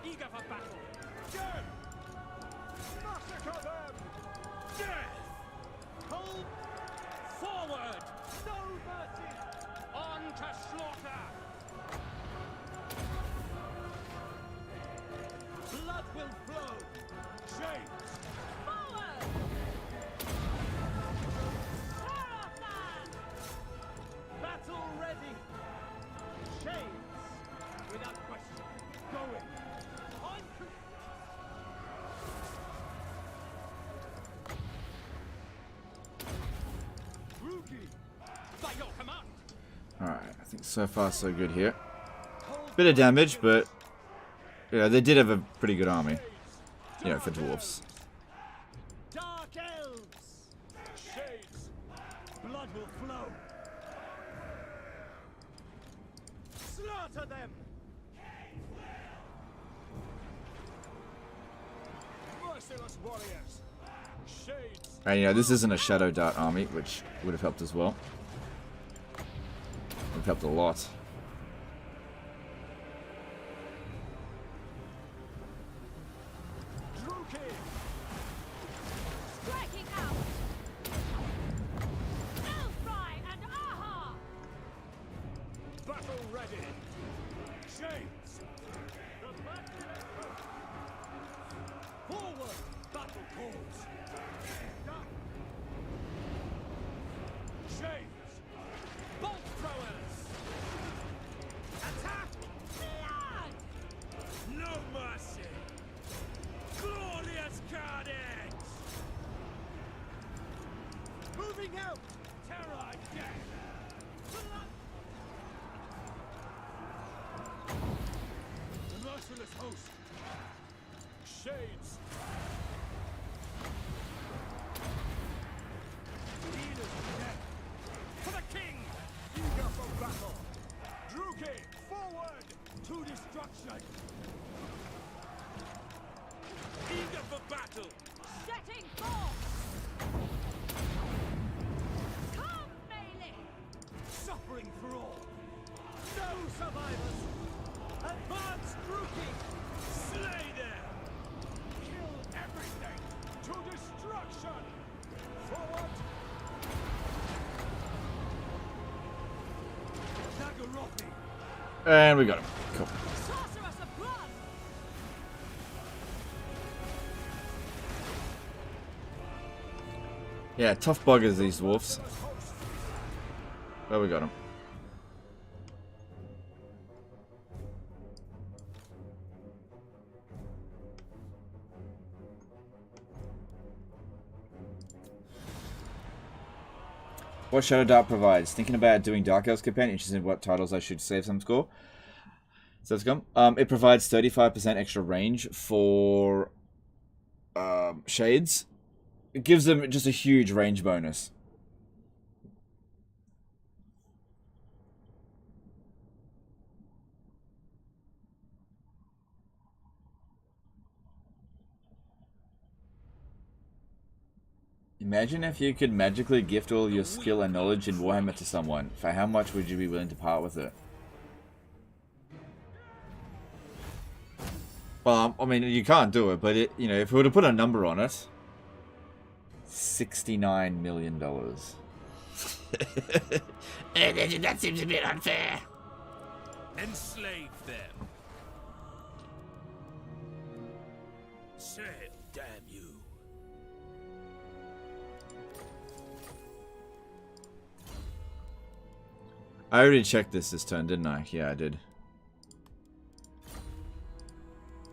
Eager for battle! Dead! Massacre them! Death! Hold! Forward! No mercy! On to slaughter! Blood will flow! Shades! Forward! Sarafan! Battle ready! Shades! Without question! Going! On to... Rookie! By your command! Alright, I think so far so good here. Bit of damage, but yeah, they did have a pretty good army. You know, for dwarves. Dark elves! Shades! Blood will flow! Slaughter them! Merciless warriors! Shades! And you know, this isn't a Shadow Dart army, which would have helped as well. Would have helped a lot. Striking out! Elfry and Aha! Battle ready! Shades! The battle forward! Battle calls! Shades! Bolt throwers! Attack! Blood! No mercy! Glorious carnage! Moving out! Terror again! The merciless host! Shades! Dealers of death! For the king! Eager for battle! Druki, forward! To destruction! Eager for battle! Setting forth! Come, melee! Suffering for all! And we got him. Cool. Sorceress of blood! Yeah, tough buggers, these dwarfs. Well, we got him. What Shadow Dart provides. Thinking about doing Dark Elves campaign. Interested in what titles I should save some score. So let's come. It provides 35% extra range for shades. It gives them just a huge range bonus. Imagine if you could magically gift all your skill and knowledge in Warhammer to someone. For how much would you be willing to part with it? Well, I mean, you can't do it, but it, you know, if we were to put a number on it, $69 million. That seems a bit unfair. Enslave them. Sail, damn you. I already checked this turn, didn't I? Yeah, I did.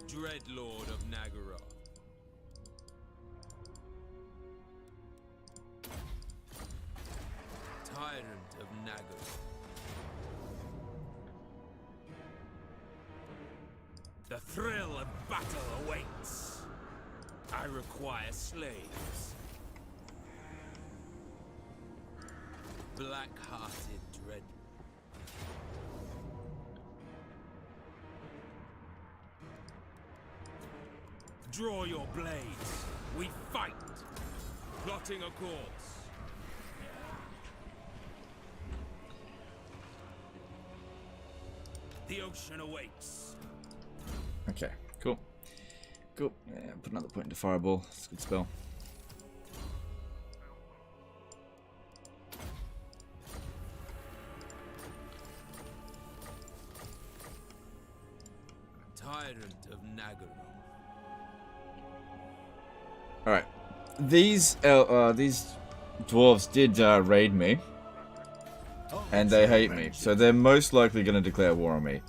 Dreadlord of Nagara. Tyrant of Nagara. The thrill of battle awaits. I require slaves. Black-hearted dread. Draw your blades. We fight. Plotting a course. The ocean awaits. Okay, cool. Cool. Yeah, put another point into Fireball. It's a good spell. Tyrant of Nagara. Alright. These dwarves did raid me. And they hate me. So they're most likely going to declare war on me.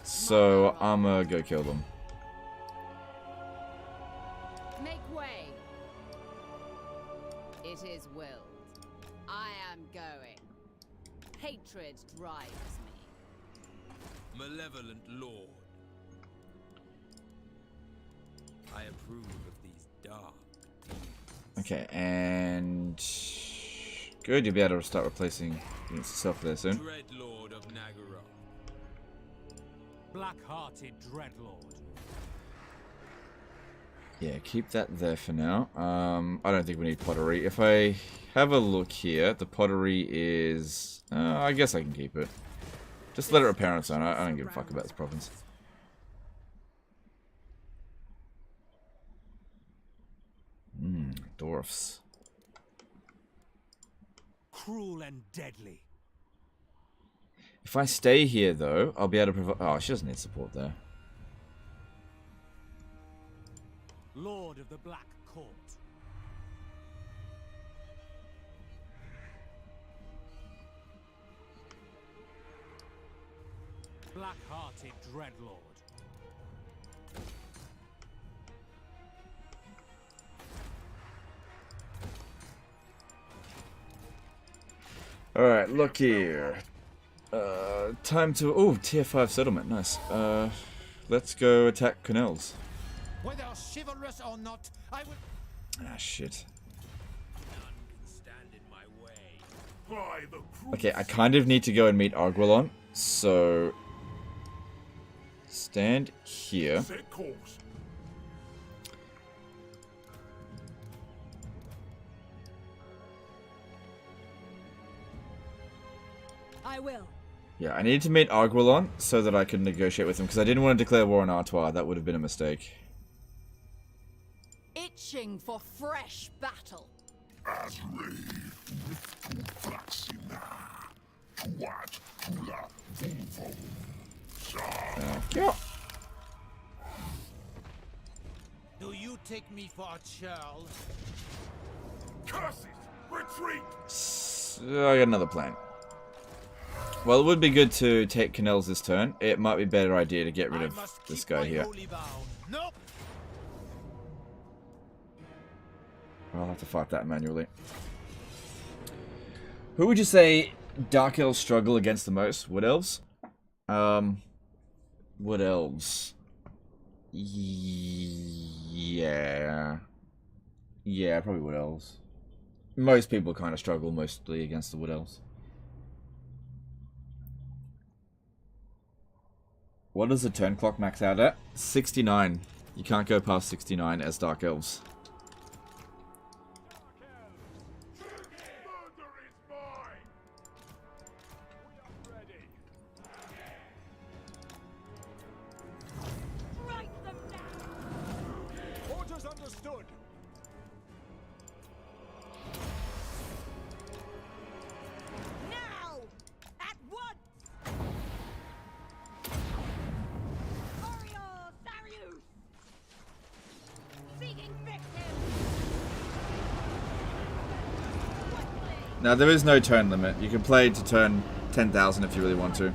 So I'm gonna go kill them. Make way. It is willed. I am going. Hatred drives me. Malevolent Lord. I approve of these dark. Okay, and good, you'll be able to start replacing units yourself there soon. Dreadlord of Nagara. Black-hearted Dreadlord. Yeah, keep that there for now. I don't think we need pottery. If I have a look here, the pottery is... I guess I can keep it. Just let it repair on its own. I don't give a fuck about this province. Dwarfs. Cruel and deadly. If I stay here, though, I'll be able to provide... Oh, she doesn't need support there. Lord of the Black Court. Black-hearted Dreadlord. Alright, look here. Time to... Oh, tier 5 settlement. Nice. Let's go attack canals. Whether chivalrous or not, I will... Ah, shit. None can stand in my way. By the Okay, I kind of need to go and meet Arguelon. So... stand here. set course. I will. Yeah, I needed to meet Arguelon so that I could negotiate with him, because I didn't want to declare war on Artois. That would have been a mistake. Itching for fresh battle. As rave with Flaxina. To watch Yeah. Do you take me for a churl? Curses! Retreat! So I got another plan. Well, it would be good to take Canel's this turn. It might be a better idea to get rid of this guy here. Nope. I'll have to fight that manually. Who would you say Dark Elves struggle against the most? Wood Elves? Wood Elves. Yeah. Yeah, probably Wood Elves. Most people kind of struggle mostly against the Wood Elves. What does the turn clock max out at? 69. You can't go past 69 as Dark Elves. Now, there is no turn limit. You can play to turn 10,000 if you really want to.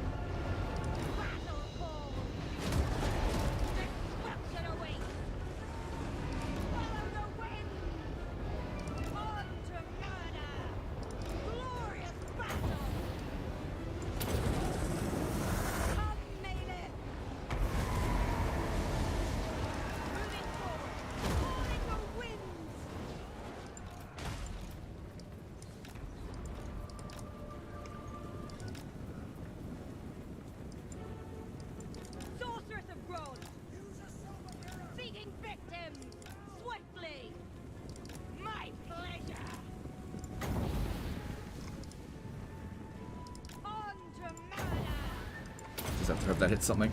Just have to hope that hits something.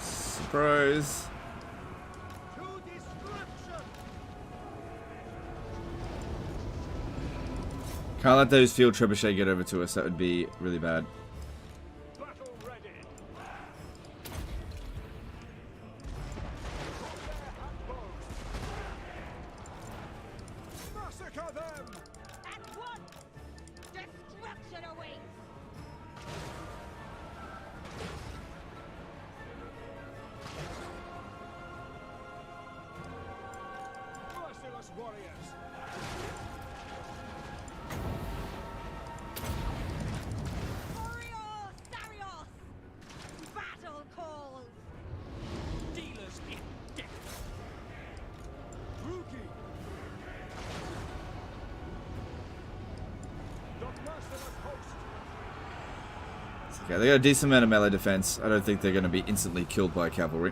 Surprise. Can't let those field trebuchet get over to us. That would be really bad. Okay, they got a decent amount of melee defense. I don't think they're going to be instantly killed by cavalry.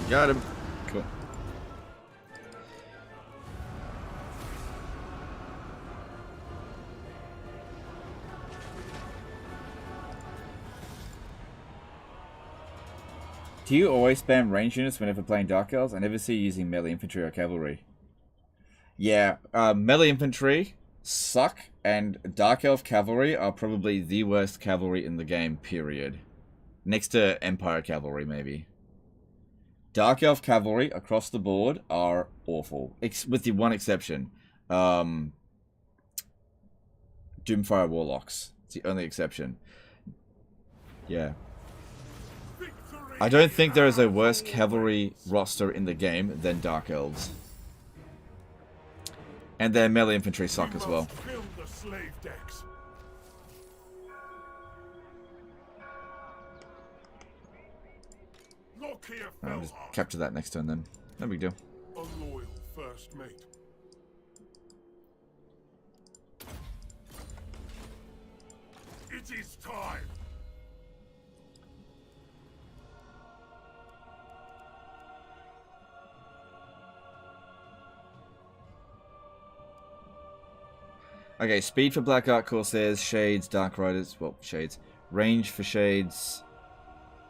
Got him. Cool. Do you always spam range units whenever playing Dark Elves? I never see you using melee infantry or cavalry. Yeah, melee infantry suck, and Dark Elf cavalry are probably the worst cavalry in the game, period. Next to Empire cavalry, maybe. Dark Elf Cavalry across the board are awful. With the one exception. Doomfire Warlocks. It's the only exception. Yeah. I don't think there is a worse cavalry roster in the game than Dark Elves. And their melee infantry suck as well. Fill the slave decks. Lokhir I'll just Fellheart, capture that next turn then. No big deal. a loyal first mate. It is time. Okay, speed for Black Ark Corsairs, Shades, Dark Riders, well, Shades. Range for Shades.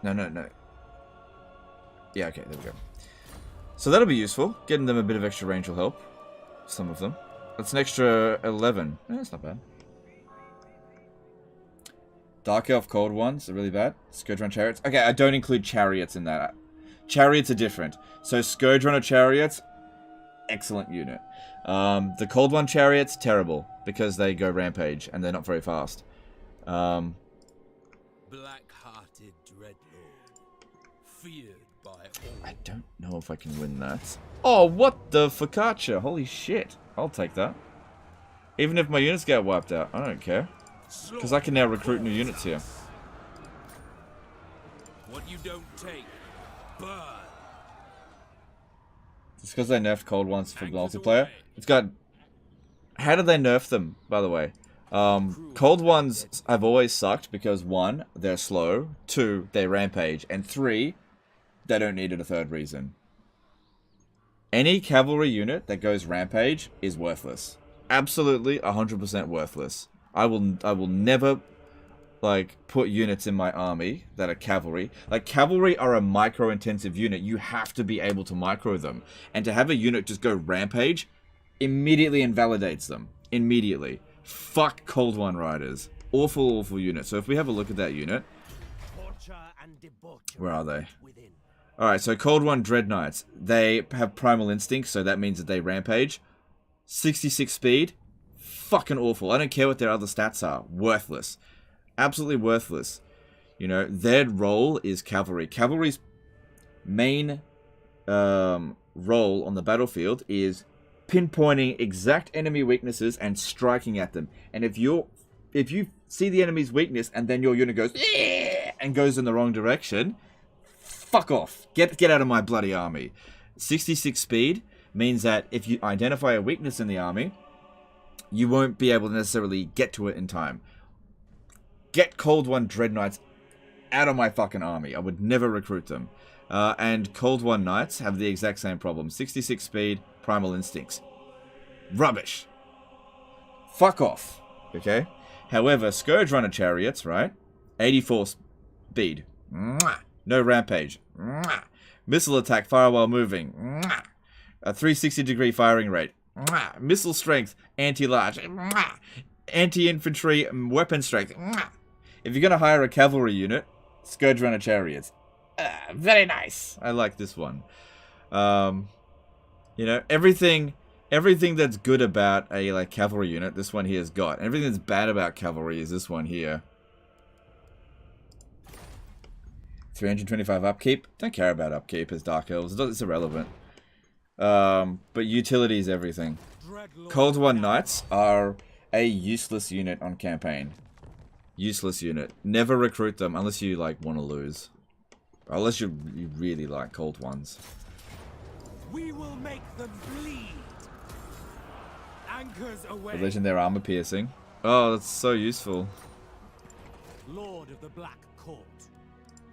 No. Yeah, okay, there we go. So that'll be useful. Getting them a bit of extra range will help. Some of them. That's an extra 11. That's not bad. Dark Elf Cold Ones are really bad. Scourge Runner Chariots. Okay, I don't include Chariots in that. Chariots are different. So Scourge Runner Chariots, excellent unit. The Cold One Chariots, terrible. Because they go Rampage and they're not very fast. Black-hearted Dreadlord, feared by all. I don't know if I can win that. Oh, what the focaccia? Holy shit. I'll take that. Even if my units get wiped out, I don't care. Because I can now recruit new units here. What you don't take, burn. It's because they nerfed Cold Ones for multiplayer. It's got... How did they nerf them, by the way? Cold Ones have always sucked because 1, they're slow, 2, they rampage, and 3, they don't need it a third reason. Any cavalry unit that goes rampage is worthless. Absolutely 100% worthless. I will never like put units in my army that are cavalry. Like cavalry are a micro intensive unit. You have to be able to micro them. And to have a unit just go rampage immediately invalidates them. Immediately. Fuck Cold One Riders. Awful, awful unit. So if we have a look at that unit. Where are they? Alright, so Cold One Dread Knights. They have Primal Instinct, so that means that they rampage. 66 speed. Fucking awful. I don't care what their other stats are. Worthless. Absolutely worthless. You know, their role is cavalry. Cavalry's main role on the battlefield is pinpointing exact enemy weaknesses and striking at them. And if you see the enemy's weakness and then your unit goes and goes in the wrong direction, fuck off. Get out of my bloody army. 66 speed means that if you identify a weakness in the army, you won't be able to necessarily get to it in time. Get Cold One Dread Knights out of my fucking army. I would never recruit them. And Cold One Knights have the exact same problem. 66 speed, Primal Instincts. Rubbish. Fuck off. Okay? However, Scourge Runner Chariots, right? 84 speed. Mwah. No rampage. Mwah. Missile attack, fire while moving. Mwah. A 360 degree firing rate. Mwah. Missile strength, anti-large. Anti-infantry, weapon strength. Mwah. If you're going to hire a cavalry unit, Scourge Runner Chariots. Very nice. I like this one. You know, everything that's good about a like cavalry unit, this one here has got. Everything that's bad about cavalry is this one here. 325 upkeep. Don't care about upkeep as Dark Elves. It's irrelevant. But utility is everything. Cold One Knights are a useless unit on campaign. Useless unit. Never recruit them unless you like want to lose. Unless you really like Cold Ones. We will make them bleed. Anchors away. The legendary armor piercing. Oh, that's so useful. Lord of the Black Court.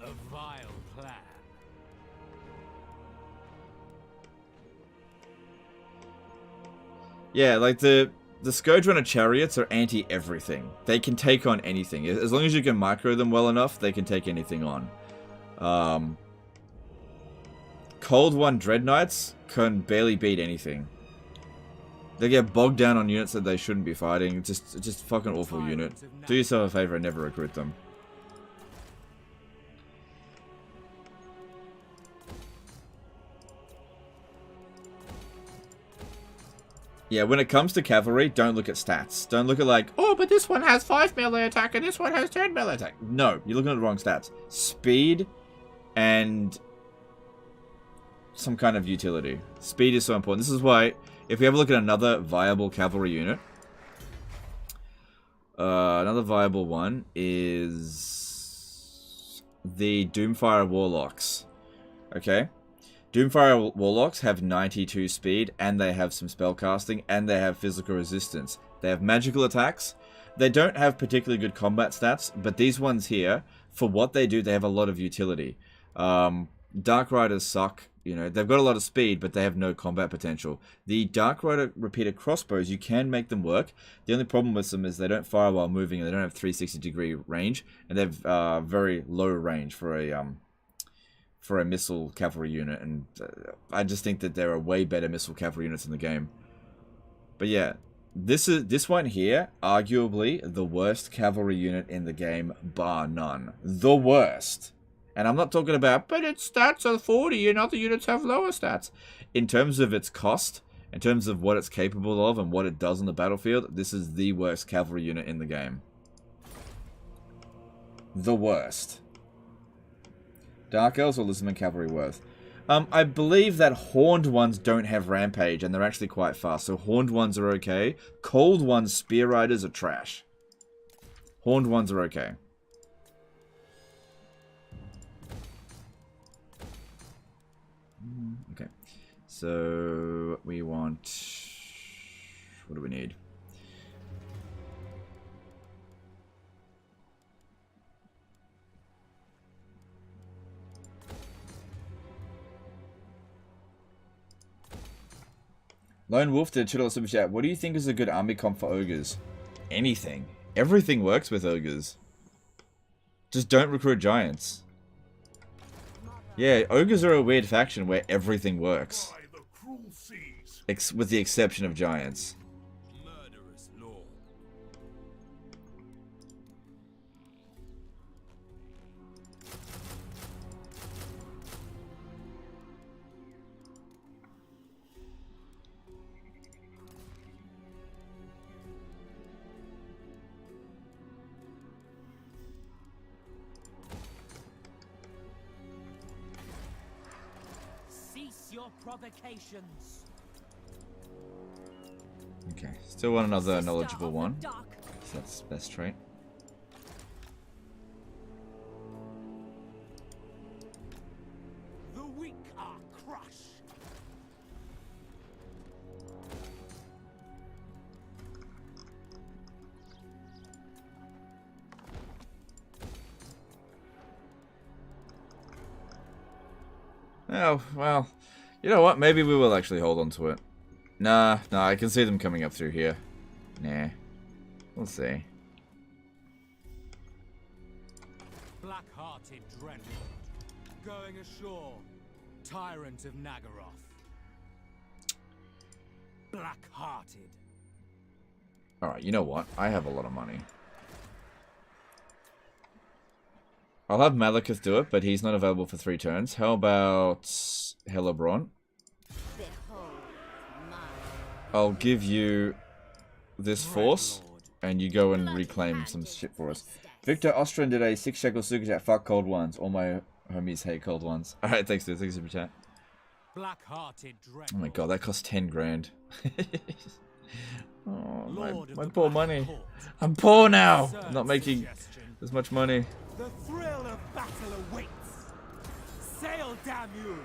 A vile plan. Yeah, like the Scourge Runner Chariots are anti-everything. They can take on anything. As long as you can micro them well enough, they can take anything on. Cold One Dread Knights can barely beat anything. They get bogged down on units that they shouldn't be fighting. Just fucking awful unit. Do yourself a favor and never recruit them. Yeah, when it comes to cavalry, don't look at stats. Don't look at like, oh, but this one has 5 melee attack and this one has 10 melee attack. No, you're looking at the wrong stats. Speed and some kind of utility. Speed is so important. This is why, if we have a look at another viable cavalry unit, another viable one is the Doomfire Warlocks. Okay? Doomfire Warlocks have 92 speed, and they have some spellcasting, and they have physical resistance. They have magical attacks. They don't have particularly good combat stats, but these ones here, for what they do, they have a lot of utility. Dark Riders suck. You know, they've got a lot of speed, but they have no combat potential. The Dark Rider repeated crossbows, you can make them work. The only problem with them is they don't fire while moving, and they don't have 360-degree range, and they have very low range for a missile cavalry unit, and I just think that there are way better missile cavalry units in the game. But yeah, this one here, arguably the worst cavalry unit in the game, bar none. The worst. And I'm not talking about, but its stats are 40 and other units have lower stats. In terms of its cost, in terms of what it's capable of and what it does on the battlefield, this is the worst cavalry unit in the game. The worst. Dark Elves or Lizardman Cavalry worth? I believe that Horned ones don't have Rampage, and they're actually quite fast, so Horned ones are okay. Cold ones, Spear Riders, are trash. Horned ones are okay. Okay, so we want... What do we need? Lone Wolf did $2 super chat. What do you think is a good army comp for ogres? Anything. Everything works with ogres. Just don't recruit giants. Yeah, ogres are a weird faction where everything works. With the exception of giants. Murderous lord. Cease your provocations. Okay, still want another knowledgeable one. So that's best trait. The weak are crushed. Oh, well, you know what? Maybe we will actually hold on to it. Nah, I can see them coming up through here. Nah. We'll see. Black-hearted Dreadlord, going ashore, tyrant of Nagaroth. Black-hearted. Alright, you know what? I have a lot of money. I'll have Malekith do it, but he's not available for 3 turns. How about Hellebron? I'll give you this force, and you go and reclaim some shit for us. Victor Ostrin did a 6 shekel super chat. Fuck cold ones. All my homies hate cold ones. Alright, thanks dude. Thanks super chat. Black-hearted Dreadlord. Oh my god, that cost 10 grand. Oh, my poor money. I'm poor now. I'm not making as much money. The thrill of battle awaits. Sail, damn you!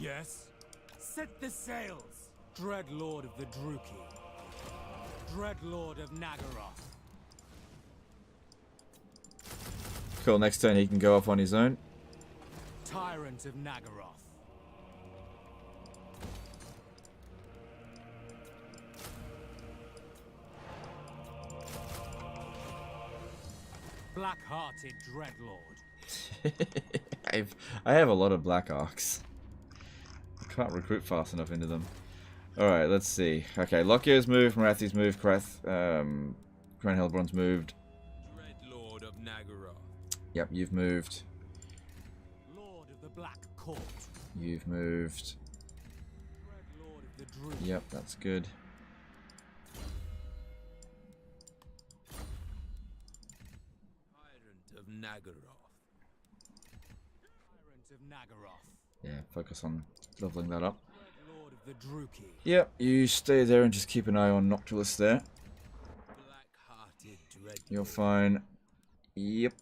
Yes? Set the sails! Dreadlord of the Druki. Dreadlord of Nagaroth. Cool, next turn he can go off on his own. Tyrant of Nagaroth. Black-hearted Dreadlord. I have a lot of Black Arcs. I can't recruit fast enough into them. Alright, let's see. Okay, Lokhir's moved, Marathi's moved, Crane Hellebron's moved. Dreadlord of Nagaroth. Yep, you've moved. Lord of the Black court. You've moved. Lord of the Druid. Yep, that's good. Tyrant of Nagaroth. Tyrant of Nagaroth. Yeah, focus on leveling that up. Lord of the Druki. Yep, you stay there and just keep an eye on Noctilus there. Black-hearted dread. You're fine. Yep.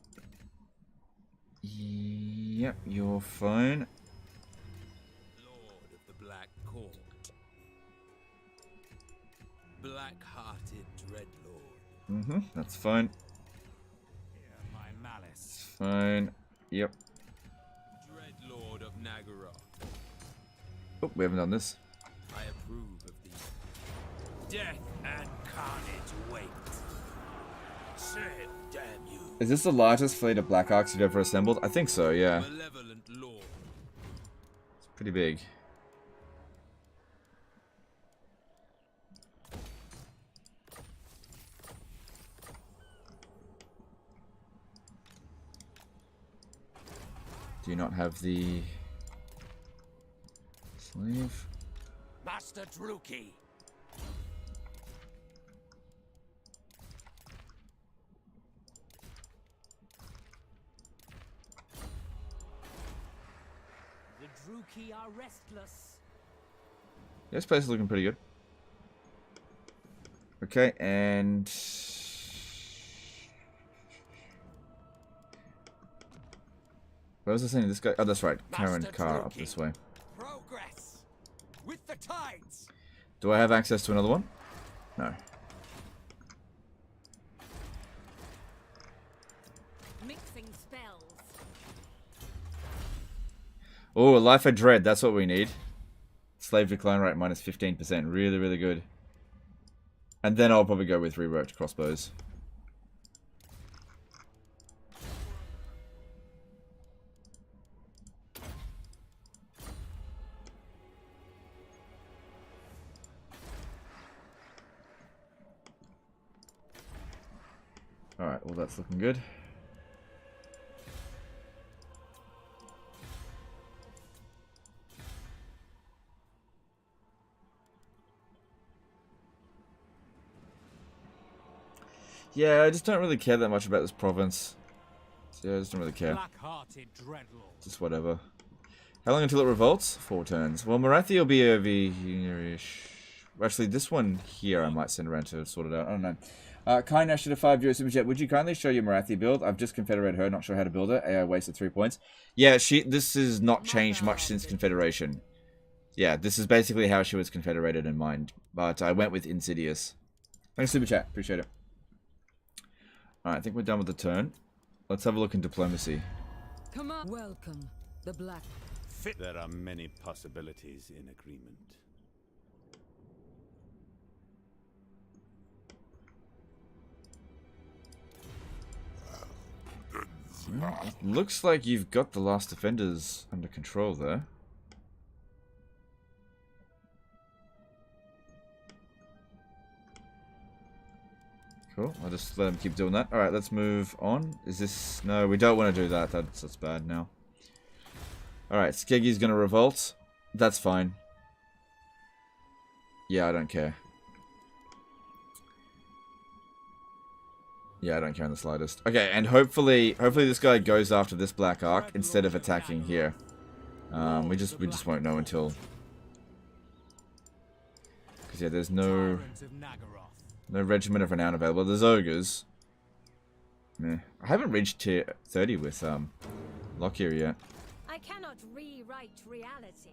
Yep, you're fine. Lord of the Black Court. Black-hearted dreadlord. That's fine. Hear my malice. Fine. Yep. Dreadlord of Nagaroth. Oh, we haven't done this. I approve of thee. Death and carnage wait. Say it, damn you. Is this the largest fleet of Black Arcs you've ever assembled? I think so, yeah. Malevolent lord. It's pretty big. Do you not have the sleeve? Master Druki. The Druki are restless. This place is looking pretty good. Okay, and where was I saying this guy? Oh, that's right. Karen Carr up this way. Progress with the tides. Do I have access to another one? No. Mixing spells. Oh, a Life of Dread. That's what we need. Slave decline rate minus 15%. Really, really good. And then I'll probably go with reworked crossbows. Alright, well that's looking good. Yeah, I just don't really care that much about this province. So yeah, I just don't really care. Black-hearted dreadlord. Just whatever. How long until it revolts? 4 turns. Well, Marathi will be over here-ish. Actually, this one here I might send around to sort it out. I don't know. Kind Ash did a €5 super chat. Would you kindly show your Marathi build? I've just confederated her, not sure how to build it. AI wasted 3 points. Yeah, this has not changed much since Confederation. Yeah, this is basically how she was confederated in mind. But I went with Insidious. Thanks, super chat. Appreciate it. Alright, I think we're done with the turn. Let's have a look in diplomacy. Come on. Welcome, the Black. There are many possibilities in agreement. It looks like you've got the last defenders under control there. Cool, I'll just let him keep doing that. Alright, let's move on. Is this... No, we don't want to do that. That's bad now. Alright, Skeggy's gonna revolt. That's fine. Yeah, I don't care. Yeah, I don't care in the slightest. Okay, and hopefully this guy goes after this Black Arc instead of attacking here. We just won't know until... Because yeah, there's no Regiment of Renown available. There's Ogres. Meh. I haven't reached tier 30 with Lokhir yet. I cannot rewrite reality.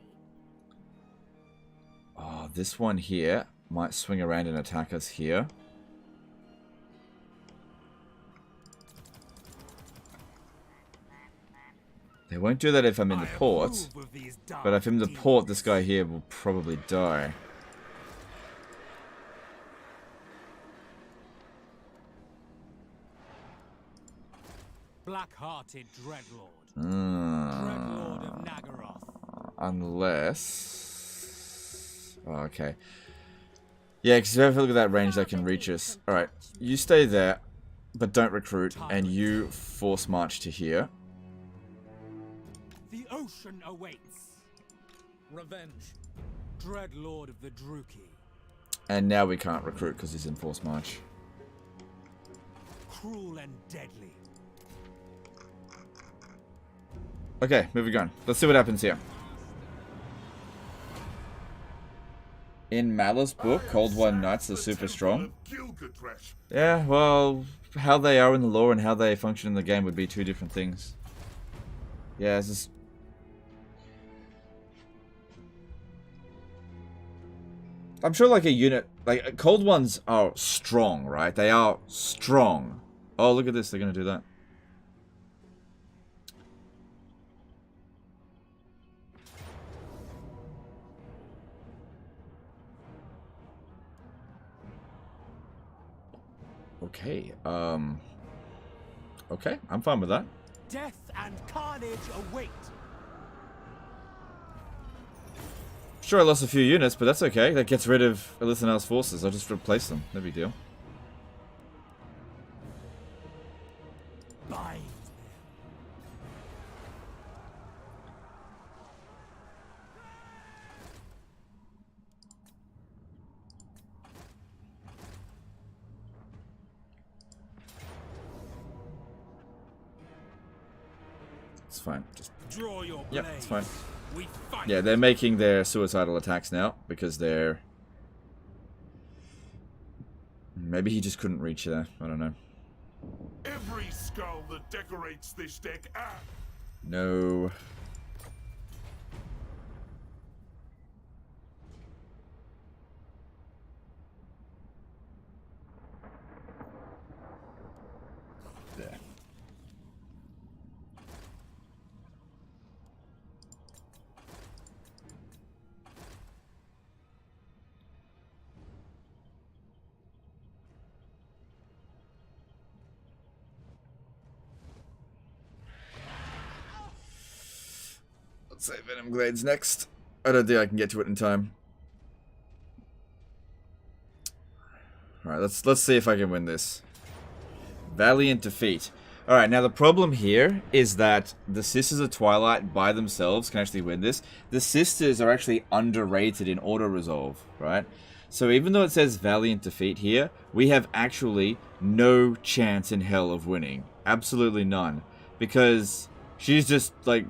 Oh, this one here might swing around and attack us here. They won't do that if I'm in the port, but if I'm in the port, this guy here will probably die. Black-hearted dreadlord. Dreadlord of Nagaroth. Unless... Oh, okay. Yeah, because if I look at that range, that can reach us. Alright, you stay there, but don't recruit, and you force march to here. The ocean awaits. Revenge. Dread Lord of the Druki. And now we can't recruit because he's in forced march. Cruel and deadly. Okay, moving on. Let's see what happens here. In Mal's book, Cold One Knights are super strong. Yeah, well, how they are in the lore and how they function in the game would be two different things. Yeah, it's just... I'm sure like a unit... Like, Cold Ones are strong, right? They are strong. Oh, look at this. They're going to do that. Okay, okay, I'm fine with that. Death and carnage await. Sure, I lost a few units, but that's okay. That gets rid of Elithanar's forces. I'll just replace them. No big deal. Bind them. It's fine. Just... Draw your Yep, blade. it's fine. We fight. Yeah, they're making their suicidal attacks now because they're... Maybe he just couldn't reach there. I don't know. Every skull that decorates this deck. No. There. Let's say Venom Glade's next. I don't think I can get to it in time. Alright, let's see if I can win this. Valiant defeat. Alright, now the problem here is that the Sisters of Twilight by themselves can actually win this. The Sisters are actually underrated in auto-resolve, right? So even though it says Valiant defeat here, we have actually no chance in hell of winning. Absolutely none. Because she's just, like,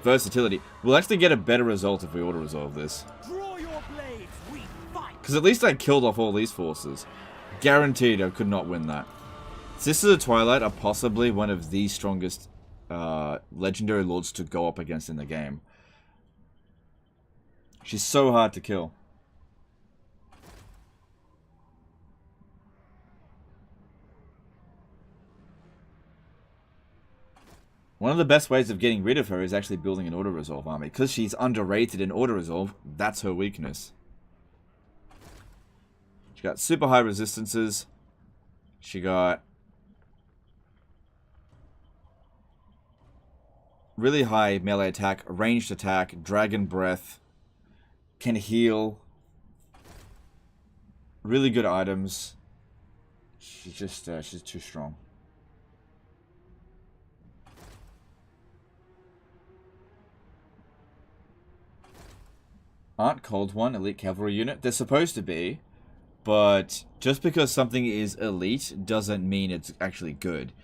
versatility. We'll actually get a better result if we auto-resolve this. Draw your blades. We fight. Because at least I killed off all these forces. Guaranteed I could not win that. Sisters of Twilight are possibly one of the strongest legendary lords to go up against in the game. She's so hard to kill. One of the best ways of getting rid of her is actually building an auto-resolve army. Because she's underrated in auto-resolve, that's her weakness. She got super high resistances. She got really high melee attack, ranged attack, dragon breath, can heal. Really good items. She's just, she's too strong. Aren't Cold One elite cavalry unit? They're supposed to be, but just because something is elite doesn't mean it's actually good.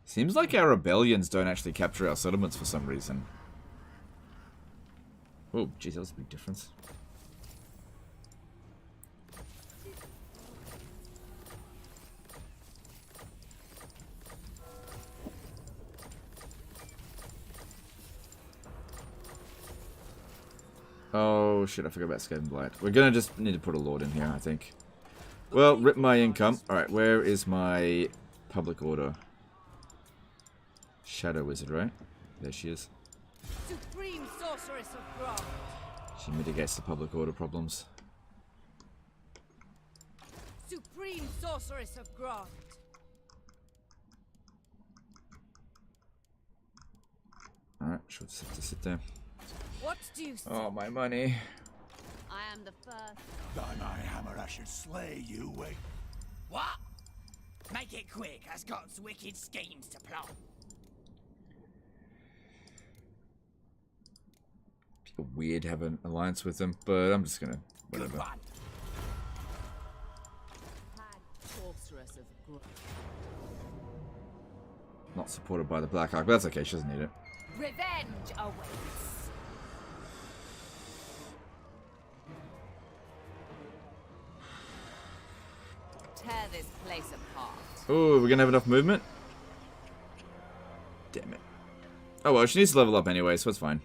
Seems like our rebellions don't actually capture our settlements for some reason. Oh, geez, that was a big difference. Oh shit, I forgot about Skaven Blight. We're gonna just need to put a lord in here, I think. Well, rip my income. Alright, where is my public order? Shadow Wizard, right? There she is. Supreme Sorceress of Grog. She mitigates the public order problems. Supreme Sorceress of Grog. Alright, she'll just have to sit there. What do you say? Oh, my money. I am the first. By my hammer, I should slay you, wait. What? Make Make it quick, has got wicked schemes to plot. Weird have an alliance with them, but I'm just gonna whatever. Not supported by the Black Ark, but that's okay, she doesn't need it. Revenge awaits. Tear this place apart. Oh, we're gonna have enough movement? Damn it. Oh well, she needs to level up anyway, so it's fine.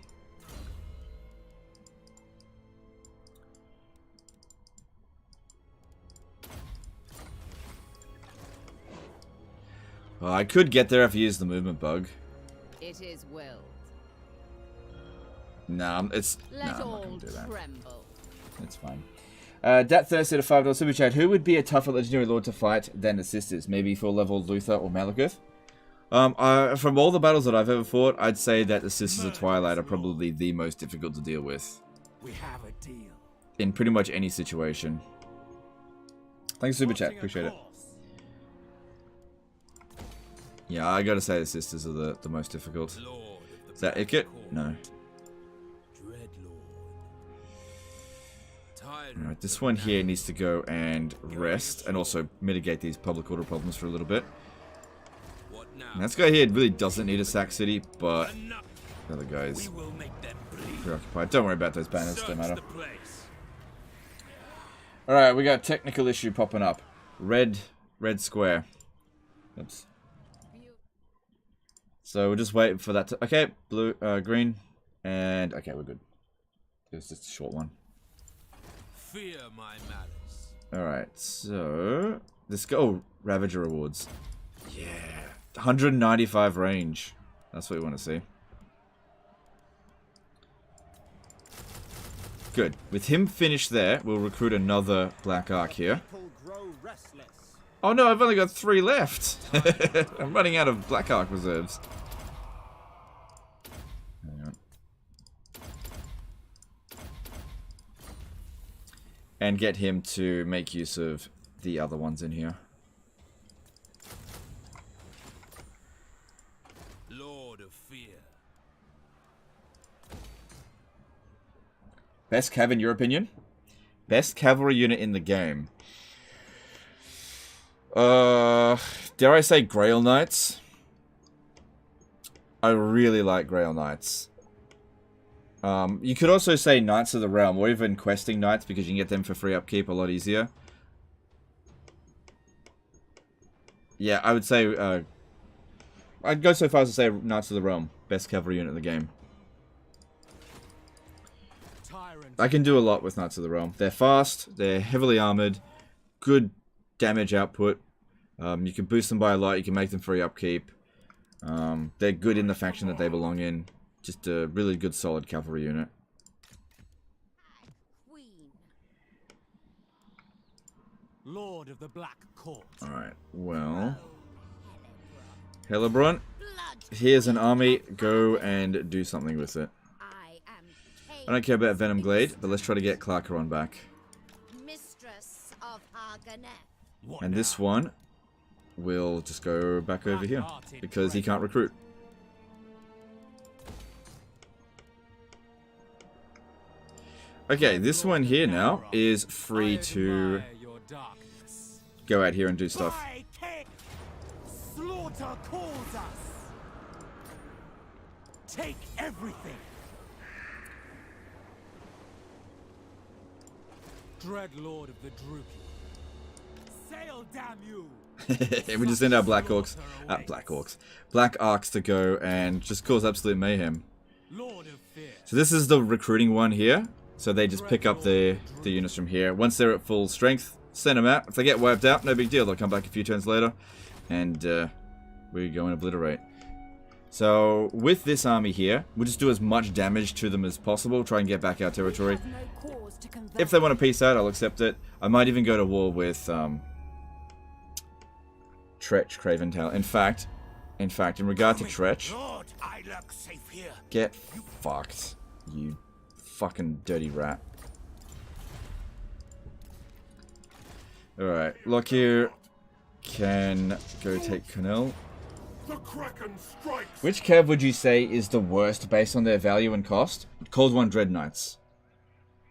Well, I could get there if I used the movement bug. It is willed. Nah, I'm not all gonna do that. tremble. It's fine. Dat Thursday to $5 super chat. Who would be a tougher legendary lord to fight than the sisters? Maybe full level Luther or Malekith? From all the battles that I've ever fought, I'd say that the sisters of Twilight are probably the most difficult to deal with. We have a deal. In pretty much any situation. Thanks super chat. Appreciate it. Yeah, I gotta say the sisters are the most difficult. Is that Ikit? No. Alright, this one here needs to go and rest, and also mitigate these public order problems for a little bit. And this guy here really doesn't need a sack city, but the other guys preoccupied. Don't worry about those banners, don't matter. Alright, we got a technical issue popping up. Red square. Oops. So we're just waiting for that to... Okay, blue, green, and... Okay, we're good. It was just a short one. Fear my malice. Alright, so... Let's go. Ravager rewards. Yeah. 195 range. That's what we want to see. Good. With him finished there, we'll recruit another Black Ark here. Oh no, I've only got 3 left. I'm running out of Black Ark reserves. Hang on. And get him to make use of the other ones in here. Lord of Fear. Best cav in your opinion? Best cavalry unit in the game. Dare I say Grail Knights? I really like Grail Knights. You could also say Knights of the Realm, or even Questing Knights, because you can get them for free upkeep a lot easier. Yeah, I would say, I'd go so far as to say Knights of the Realm, best cavalry unit in the game. I can do a lot with Knights of the Realm. They're fast, they're heavily armored, good damage output. You can boost them by a lot, you can make them free upkeep. They're good in the faction that they belong in. Just a really good solid cavalry unit. Lord of the Black Court. Alright, well... Hellebrun, here's an army, go and do something with it. I don't care about Venom Glade, but let's try to get Clarkeron back. Mistress of Arganet. And this one will just go back over here, because he can't recruit. Okay, this one here now is free to go out here and do stuff. Slaughter calls us. Take everything. Dread Lord of the Druki. Sail, damn you. We just send our Black Arks to go and just cause absolute mayhem. So this is the recruiting one here. So they just pick up the units from here. Once they're at full strength, send them out. If they get wiped out, no big deal. They'll come back a few turns later. And we go and obliterate. So with this army here, we'll just do as much damage to them as possible. Try and get back our territory. If they want to peace out, I'll accept it. I might even go to war with Tretch Craventail. In fact, in regard to Tretch, get fucked, you fucking dirty rat. Alright, Lokhir can go take Cornell. The Kraken strikes. Which cav would you say is the worst based on their value and cost? Cold One Dread Knights.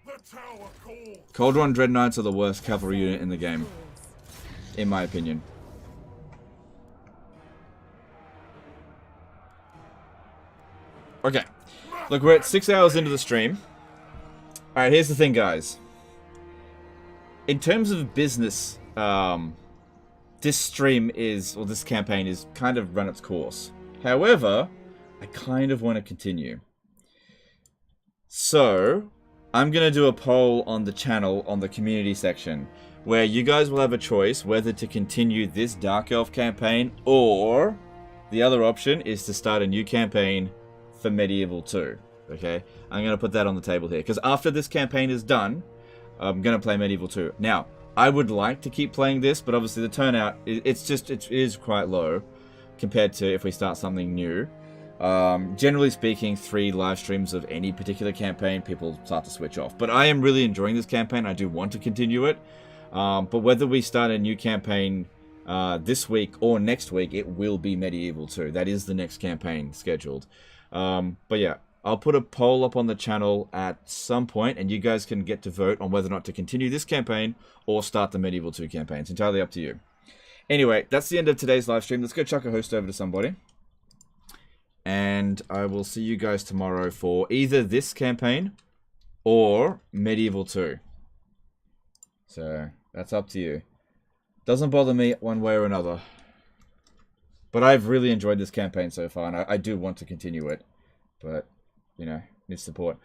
The tower calls. Cold One Dread Knights are the worst cavalry unit in the game, in my opinion. Okay, look, we're at 6 hours into the stream. Alright, here's the thing, guys. In terms of business, this stream is, or this campaign is kind of run its course. However, I kind of want to continue. So, I'm going to do a poll on the channel, on the community section, where you guys will have a choice whether to continue this Dark Elf campaign, or the other option is to start a new campaign for Medieval 2. Okay? I'm going to put that on the table here, because after this campaign is done, I'm going to play Medieval 2. Now, I would like to keep playing this, but obviously the turnout, it is quite low compared to if we start something new. Generally speaking, 3 live streams of any particular campaign, people start to switch off. But I am really enjoying this campaign. I do want to continue it. But whether we start a new campaign this week or next week, it will be Medieval 2. That is the next campaign scheduled. But yeah, I'll put a poll up on the channel at some point, and you guys can get to vote on whether or not to continue this campaign or start the Medieval 2 campaign. It's entirely up to you. Anyway, that's the end of today's live stream. Let's go chuck a host over to somebody. And I will see you guys tomorrow for either this campaign or Medieval 2. So, that's up to you. Doesn't bother me one way or another. But I've really enjoyed this campaign so far, and I do want to continue it. But, you know, need support.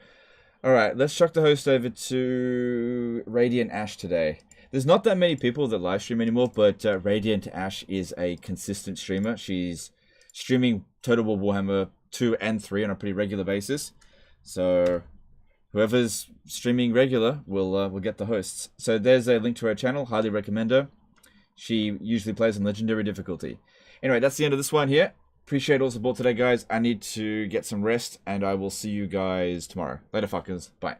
Alright, let's chuck the host over to Radiant Ash today. There's not that many people that live stream anymore, but Radiant Ash is a consistent streamer. She's streaming Total War Warhammer 2 and 3 on a pretty regular basis. So, whoever's streaming regular will get the hosts. So there's a link to her channel. Highly recommend her. She usually plays on Legendary difficulty. Anyway, that's the end of this one here. Appreciate all the support today, guys. I need to get some rest, and I will see you guys tomorrow. Later, fuckers. Bye.